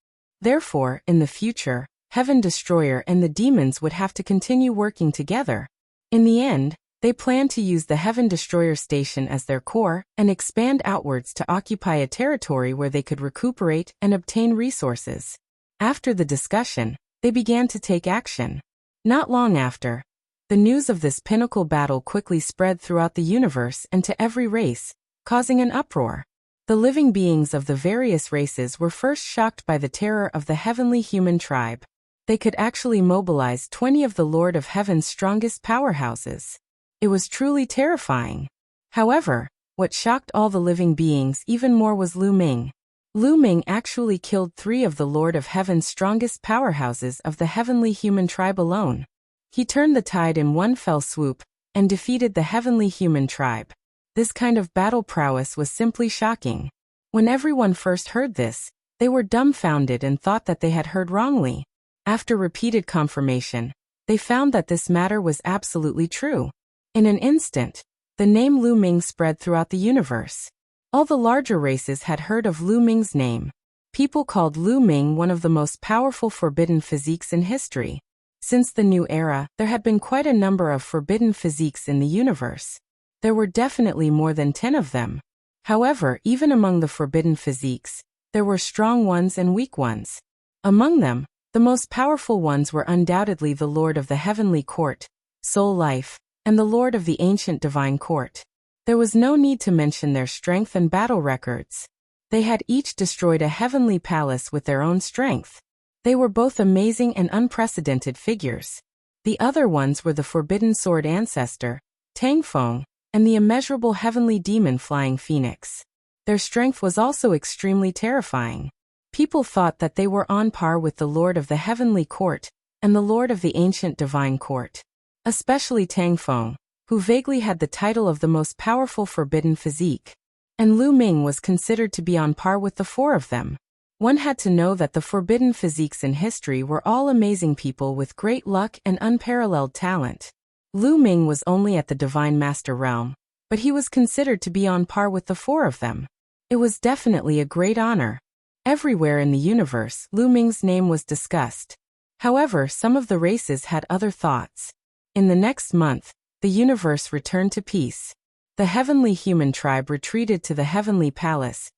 Therefore, in the future, Heaven Destroyer and the demons would have to continue working together. In the end, they planned to use the Heaven Destroyer station as their core and expand outwards to occupy a territory where they could recuperate and obtain resources. After the discussion, they began to take action. Not long after, the news of this pinnacle battle quickly spread throughout the universe and to every race, causing an uproar. The living beings of the various races were first shocked by the terror of the heavenly human tribe. They could actually mobilize 20 of the Lord of Heaven's strongest powerhouses. It was truly terrifying. However, what shocked all the living beings even more was Lu Ming. Lu Ming actually killed 3 of the Lord of Heaven's strongest powerhouses of the heavenly human tribe alone. He turned the tide in one fell swoop and defeated the heavenly human tribe. This kind of battle prowess was simply shocking. When everyone first heard this, they were dumbfounded and thought that they had heard wrongly. After repeated confirmation, they found that this matter was absolutely true. In an instant, the name Lu Ming spread throughout the universe. All the larger races had heard of Lu Ming's name. People called Lu Ming one of the most powerful forbidden physiques in history. Since the new era, there had been quite a number of forbidden physiques in the universe. There were definitely more than 10 of them. However, even among the forbidden physiques, there were strong ones and weak ones. Among them, the most powerful ones were undoubtedly the Lord of the Heavenly Court, Soul Life, and the Lord of the Ancient Divine Court. There was no need to mention their strength and battle records. They had each destroyed a heavenly palace with their own strength. They were both amazing and unprecedented figures. The other ones were the Forbidden Sword Ancestor, Tang Feng, and the immeasurable heavenly demon Flying Phoenix. Their strength was also extremely terrifying. People thought that they were on par with the Lord of the Heavenly Court and the Lord of the Ancient Divine Court. Especially Tang Feng, who vaguely had the title of the most powerful forbidden physique. And Lu Ming was considered to be on par with the 4 of them. One had to know that the forbidden physiques in history were all amazing people with great luck and unparalleled talent. Lu Ming was only at the Divine Master realm, but he was considered to be on par with the 4 of them. It was definitely a great honor. Everywhere in the universe, Lu Ming's name was discussed. However, some of the races had other thoughts. In the next month, the universe returned to peace. The heavenly human tribe retreated to the heavenly palace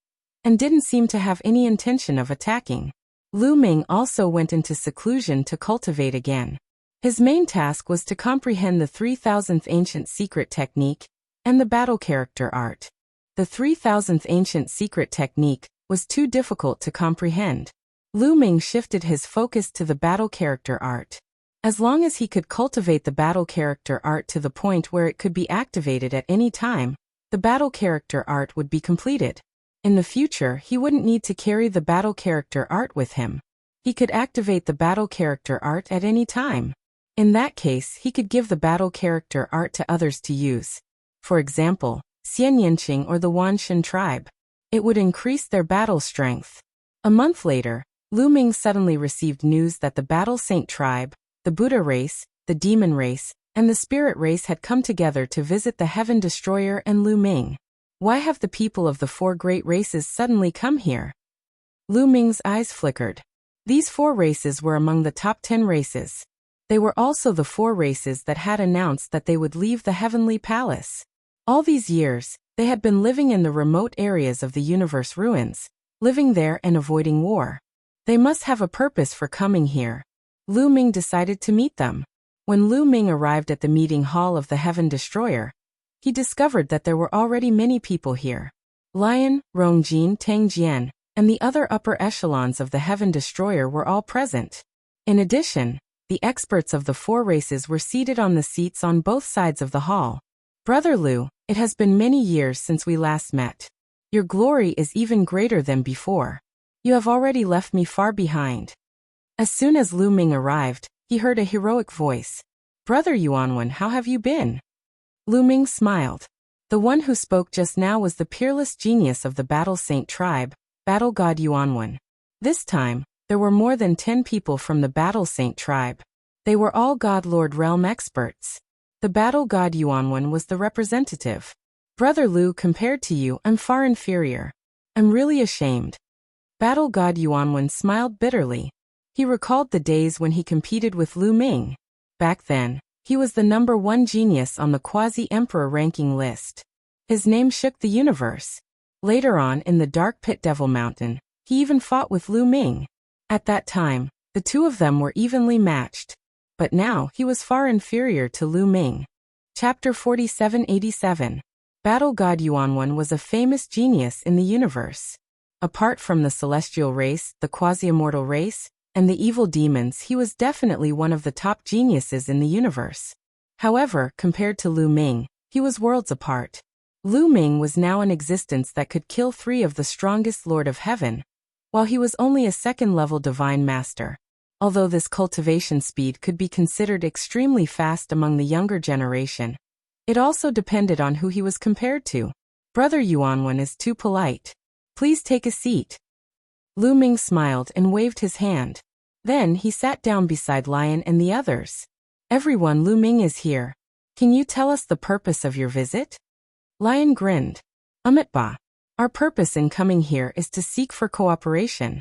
and didn't seem to have any intention of attacking. Lu Ming also went into seclusion to cultivate again. His main task was to comprehend the 3000th ancient secret technique and the battle character art. The 3000th ancient secret technique was too difficult to comprehend. Lu Ming shifted his focus to the battle character art. As long as he could cultivate the battle character art to the point where it could be activated at any time, the battle character art would be completed. In the future, he wouldn't need to carry the battle character art with him. He could activate the battle character art at any time. In that case, he could give the battle character art to others to use. For example, Xian Yinqing or the Wanshan tribe. It would increase their battle strength. A month later, Lu Ming suddenly received news that the Battle Saint tribe, the Buddha race, the Demon race, and the Spirit race had come together to visit the Heaven Destroyer and Lu Ming. Why have the people of the 4 great races suddenly come here? Lu Ming's eyes flickered. These 4 races were among the top 10 races. They were also the 4 races that had announced that they would leave the heavenly palace. All these years, they had been living in the remote areas of the universe ruins, living there and avoiding war. They must have a purpose for coming here. Lu Ming decided to meet them. When Lu Ming arrived at the meeting hall of the Heaven Destroyer, he discovered that there were already many people here. Lion, Rongjin, Tang Jian, and the other upper echelons of the Heaven Destroyer were all present. In addition, the experts of the 4 races were seated on the seats on both sides of the hall. Brother Lu, it has been many years since we last met. Your glory is even greater than before. You have already left me far behind. As soon as Lu Ming arrived, he heard a heroic voice. Brother Yuanwen, how have you been? Lu Ming smiled. The one who spoke just now was the peerless genius of the Battle Saint tribe, Battle God Yuanwen. This time, there were more than 10 people from the Battle Saint tribe. They were all God Lord realm experts. The Battle God Yuanwen was the representative. Brother Lu, compared to you, I'm far inferior. I'm really ashamed. Battle God Yuanwen smiled bitterly. He recalled the days when he competed with Lu Ming. Back then, he was the number 1 genius on the quasi-emperor ranking list. His name shook the universe. Later on in the Dark Pit Devil Mountain, he even fought with Lu Ming. At that time, the 2 of them were evenly matched. But now he was far inferior to Lu Ming. Chapter 4787. Battle God Yuanwen was a famous genius in the universe. Apart from the celestial race, the quasi-immortal race, and the evil demons, he was definitely one of the top geniuses in the universe. However, compared to Lu Ming, he was worlds apart. Lu Ming was now in existence that could kill 3 of the strongest Lord of Heaven, while he was only a second-level divine master. Although this cultivation speed could be considered extremely fast among the younger generation, it also depended on who he was compared to. Brother Yuanwen is too polite. Please take a seat. Lu Ming smiled and waved his hand. Then he sat down beside Lion and the others. Everyone, Lu Ming is here. Can you tell us the purpose of your visit? Lion grinned. Amitba. Our purpose in coming here is to seek for cooperation.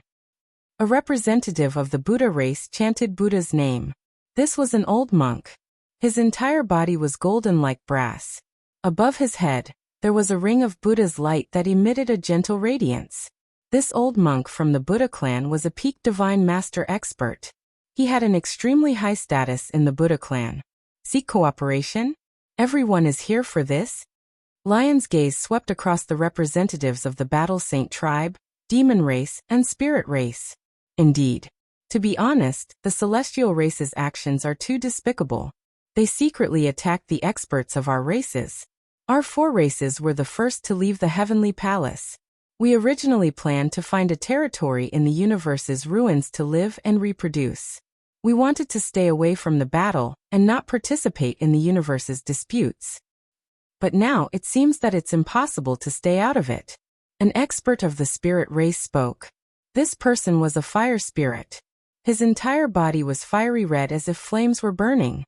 A representative of the Buddha race chanted Buddha's name. This was an old monk. His entire body was golden like brass. Above his head, there was a ring of Buddha's light that emitted a gentle radiance. This old monk from the Buddha clan was a peak divine master expert. He had an extremely high status in the Buddha clan. Seek cooperation? Everyone is here for this? Lion's gaze swept across the representatives of the Battle Saint tribe, demon race, and spirit race. Indeed. To be honest, the celestial race's actions are too despicable. They secretly attacked the experts of our races. Our 4 races were the first to leave the heavenly palace. We originally planned to find a territory in the universe's ruins to live and reproduce. We wanted to stay away from the battle and not participate in the universe's disputes. But now it seems that it's impossible to stay out of it. An expert of the spirit race spoke. This person was a fire spirit. His entire body was fiery red as if flames were burning.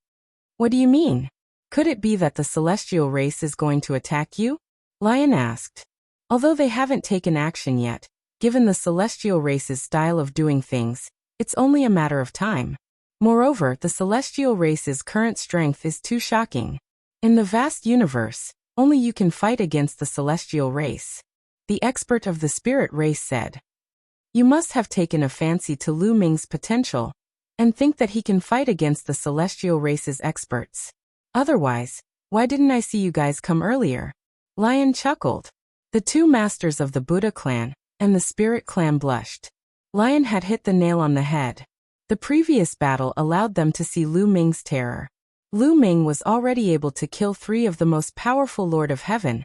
What do you mean? Could it be that the celestial race is going to attack you? Lion asked. Although they haven't taken action yet, given the celestial race's style of doing things, it's only a matter of time. Moreover, the celestial race's current strength is too shocking. In the vast universe, only you can fight against the celestial race. The expert of the spirit race said. You must have taken a fancy to Lu Ming's potential, and think that he can fight against the celestial race's experts. Otherwise, why didn't I see you guys come earlier? Lion chuckled. The 2 masters of the Buddha clan and the spirit clan blushed. Lion had hit the nail on the head. The previous battle allowed them to see Lu Ming's terror. Lu Ming was already able to kill 3 of the most powerful Lord of Heaven,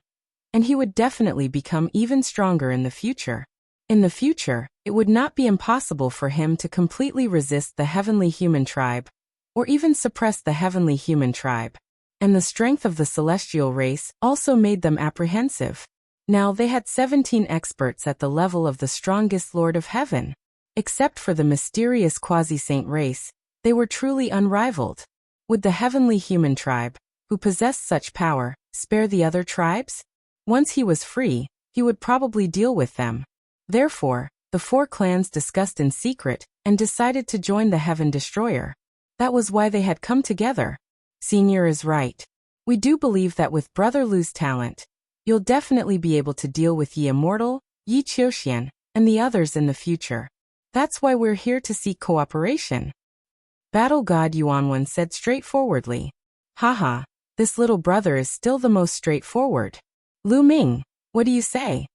and he would definitely become even stronger in the future. In the future, it would not be impossible for him to completely resist the heavenly human tribe, or even suppress the heavenly human tribe. And the strength of the celestial race also made them apprehensive. Now they had 17 experts at the level of the strongest Lord of Heaven. Except for the mysterious quasi-saint race, they were truly unrivaled. Would the heavenly human tribe, who possessed such power, spare the other tribes? Once he was free, he would probably deal with them. Therefore, the 4 clans discussed in secret and decided to join the Heaven Destroyer. That was why they had come together. Senior is right. We do believe that with Brother Lu's talent, you'll definitely be able to deal with Yi Immortal, Yi Qiuxian, and the others in the future. That's why we're here to seek cooperation. Battle God Yuanwen said straightforwardly. Haha, this little brother is still the most straightforward. Lu Ming, what do you say?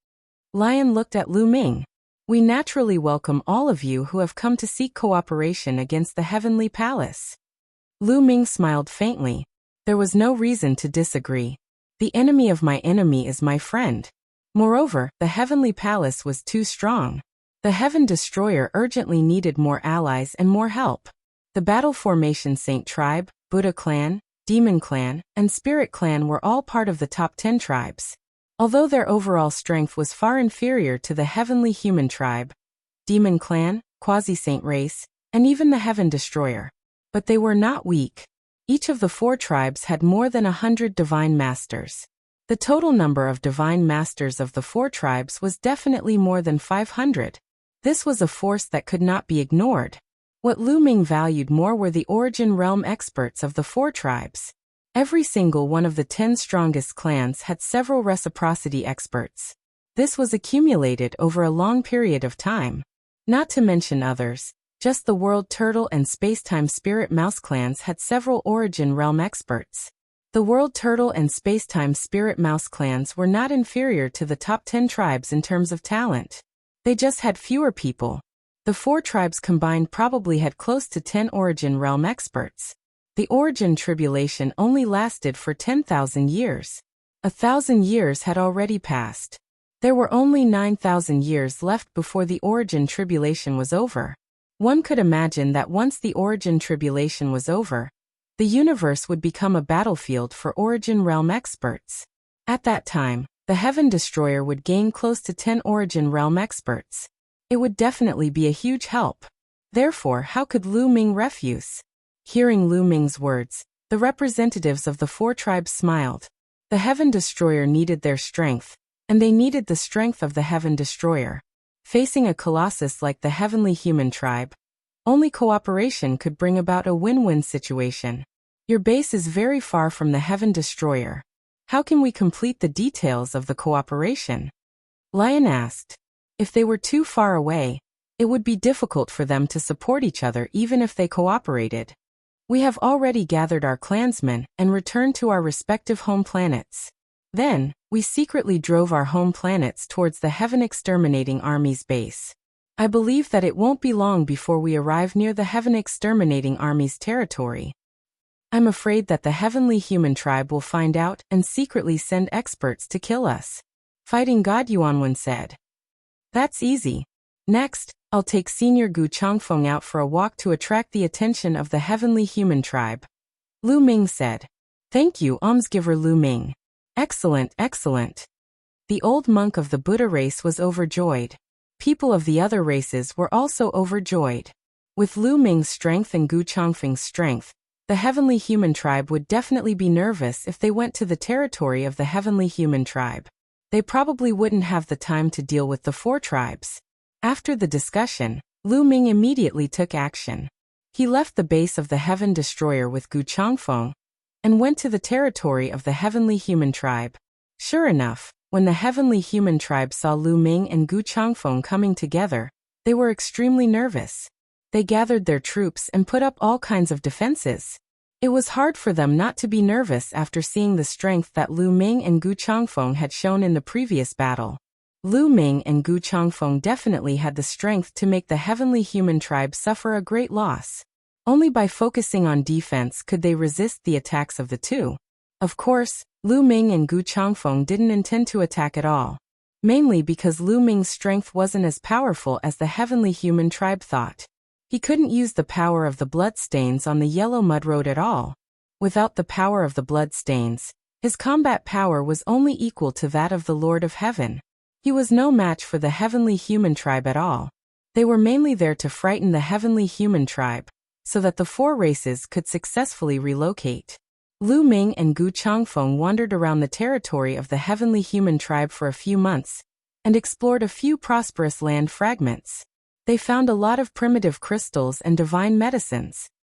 Lion looked at Lu Ming. We naturally welcome all of you who have come to seek cooperation against the heavenly palace. Lu Ming smiled faintly. There was no reason to disagree. The enemy of my enemy is my friend. Moreover, the heavenly palace was too strong. The Heaven Destroyer urgently needed more allies and more help. The Battle Formation Saint tribe, Buddha clan, Demon clan, and Spirit clan were all part of the top 10 tribes. Although their overall strength was far inferior to the heavenly human tribe, Demon clan, quasi-saint race, and even the Heaven Destroyer. But they were not weak. Each of the 4 tribes had more than 100 divine masters. The total number of divine masters of the 4 tribes was definitely more than 500. This was a force that could not be ignored. What Lu Ming valued more were the origin realm experts of the 4 tribes. Every single one of the 10 strongest clans had several reciprocity experts. This was accumulated over a long period of time. Not to mention others, just the World Turtle and Spacetime Spirit Mouse clans had several origin realm experts. The World Turtle and Spacetime Spirit Mouse clans were not inferior to the top 10 tribes in terms of talent. They just had fewer people. The 4 tribes combined probably had close to 10 Origin Realm experts. The Origin Tribulation only lasted for 10,000 years. 1,000 years had already passed. There were only 9,000 years left before the Origin Tribulation was over. One could imagine that once the Origin Tribulation was over, the universe would become a battlefield for Origin Realm experts. At that time, the Heaven Destroyer would gain close to 10 Origin Realm experts. It would definitely be a huge help. Therefore, how could Lu Ming refuse? Hearing Lu Ming's words, the representatives of the 4 tribes smiled. The Heaven Destroyer needed their strength, and they needed the strength of the Heaven Destroyer. Facing a colossus like the Heavenly Human Tribe, only cooperation could bring about a win-win situation. Your base is very far from the Heaven Destroyer. How can we complete the details of the cooperation? Lion asked. If they were too far away, it would be difficult for them to support each other even if they cooperated. We have already gathered our clansmen and returned to our respective home planets. Then, we secretly drove our home planets towards the Heaven Exterminating Army's base. I believe that it won't be long before we arrive near the Heaven Exterminating Army's territory. I'm afraid that the Heavenly Human Tribe will find out and secretly send experts to kill us. Fighting God Yuanwen said. That's easy. Next, I'll take Senior Gu Changfeng out for a walk to attract the attention of the Heavenly Human Tribe. Lu Ming said. Thank you, almsgiver Lu Ming. Excellent, excellent. The old monk of the Buddha race was overjoyed. People of the other races were also overjoyed. With Lu Ming's strength and Gu Changfeng's strength, the Heavenly Human Tribe would definitely be nervous if they went to the territory of the Heavenly Human Tribe. They probably wouldn't have the time to deal with the 4 tribes. After the discussion, Lu Ming immediately took action. He left the base of the Heaven Destroyer with Gu Changfeng and went to the territory of the Heavenly Human Tribe. Sure enough, when the Heavenly Human Tribe saw Lu Ming and Gu Changfeng coming together, they were extremely nervous. They gathered their troops and put up all kinds of defenses. It was hard for them not to be nervous after seeing the strength that Lu Ming and Gu Changfeng had shown in the previous battle. Lu Ming and Gu Changfeng definitely had the strength to make the Heavenly Human Tribe suffer a great loss. Only by focusing on defense could they resist the attacks of the 2. Of course, Lu Ming and Gu Changfeng didn't intend to attack at all. Mainly because Lu Ming's strength wasn't as powerful as the Heavenly Human Tribe thought. He couldn't use the power of the bloodstains on the yellow mud road at all. Without the power of the bloodstains, his combat power was only equal to that of the Lord of Heaven. He was no match for the Heavenly Human Tribe at all. They were mainly there to frighten the Heavenly Human Tribe, so that the 4 races could successfully relocate. Lu Ming and Gu Changfeng wandered around the territory of the Heavenly Human Tribe for a few months, and explored a few prosperous land fragments. They found a lot of primitive crystals and divine medicines.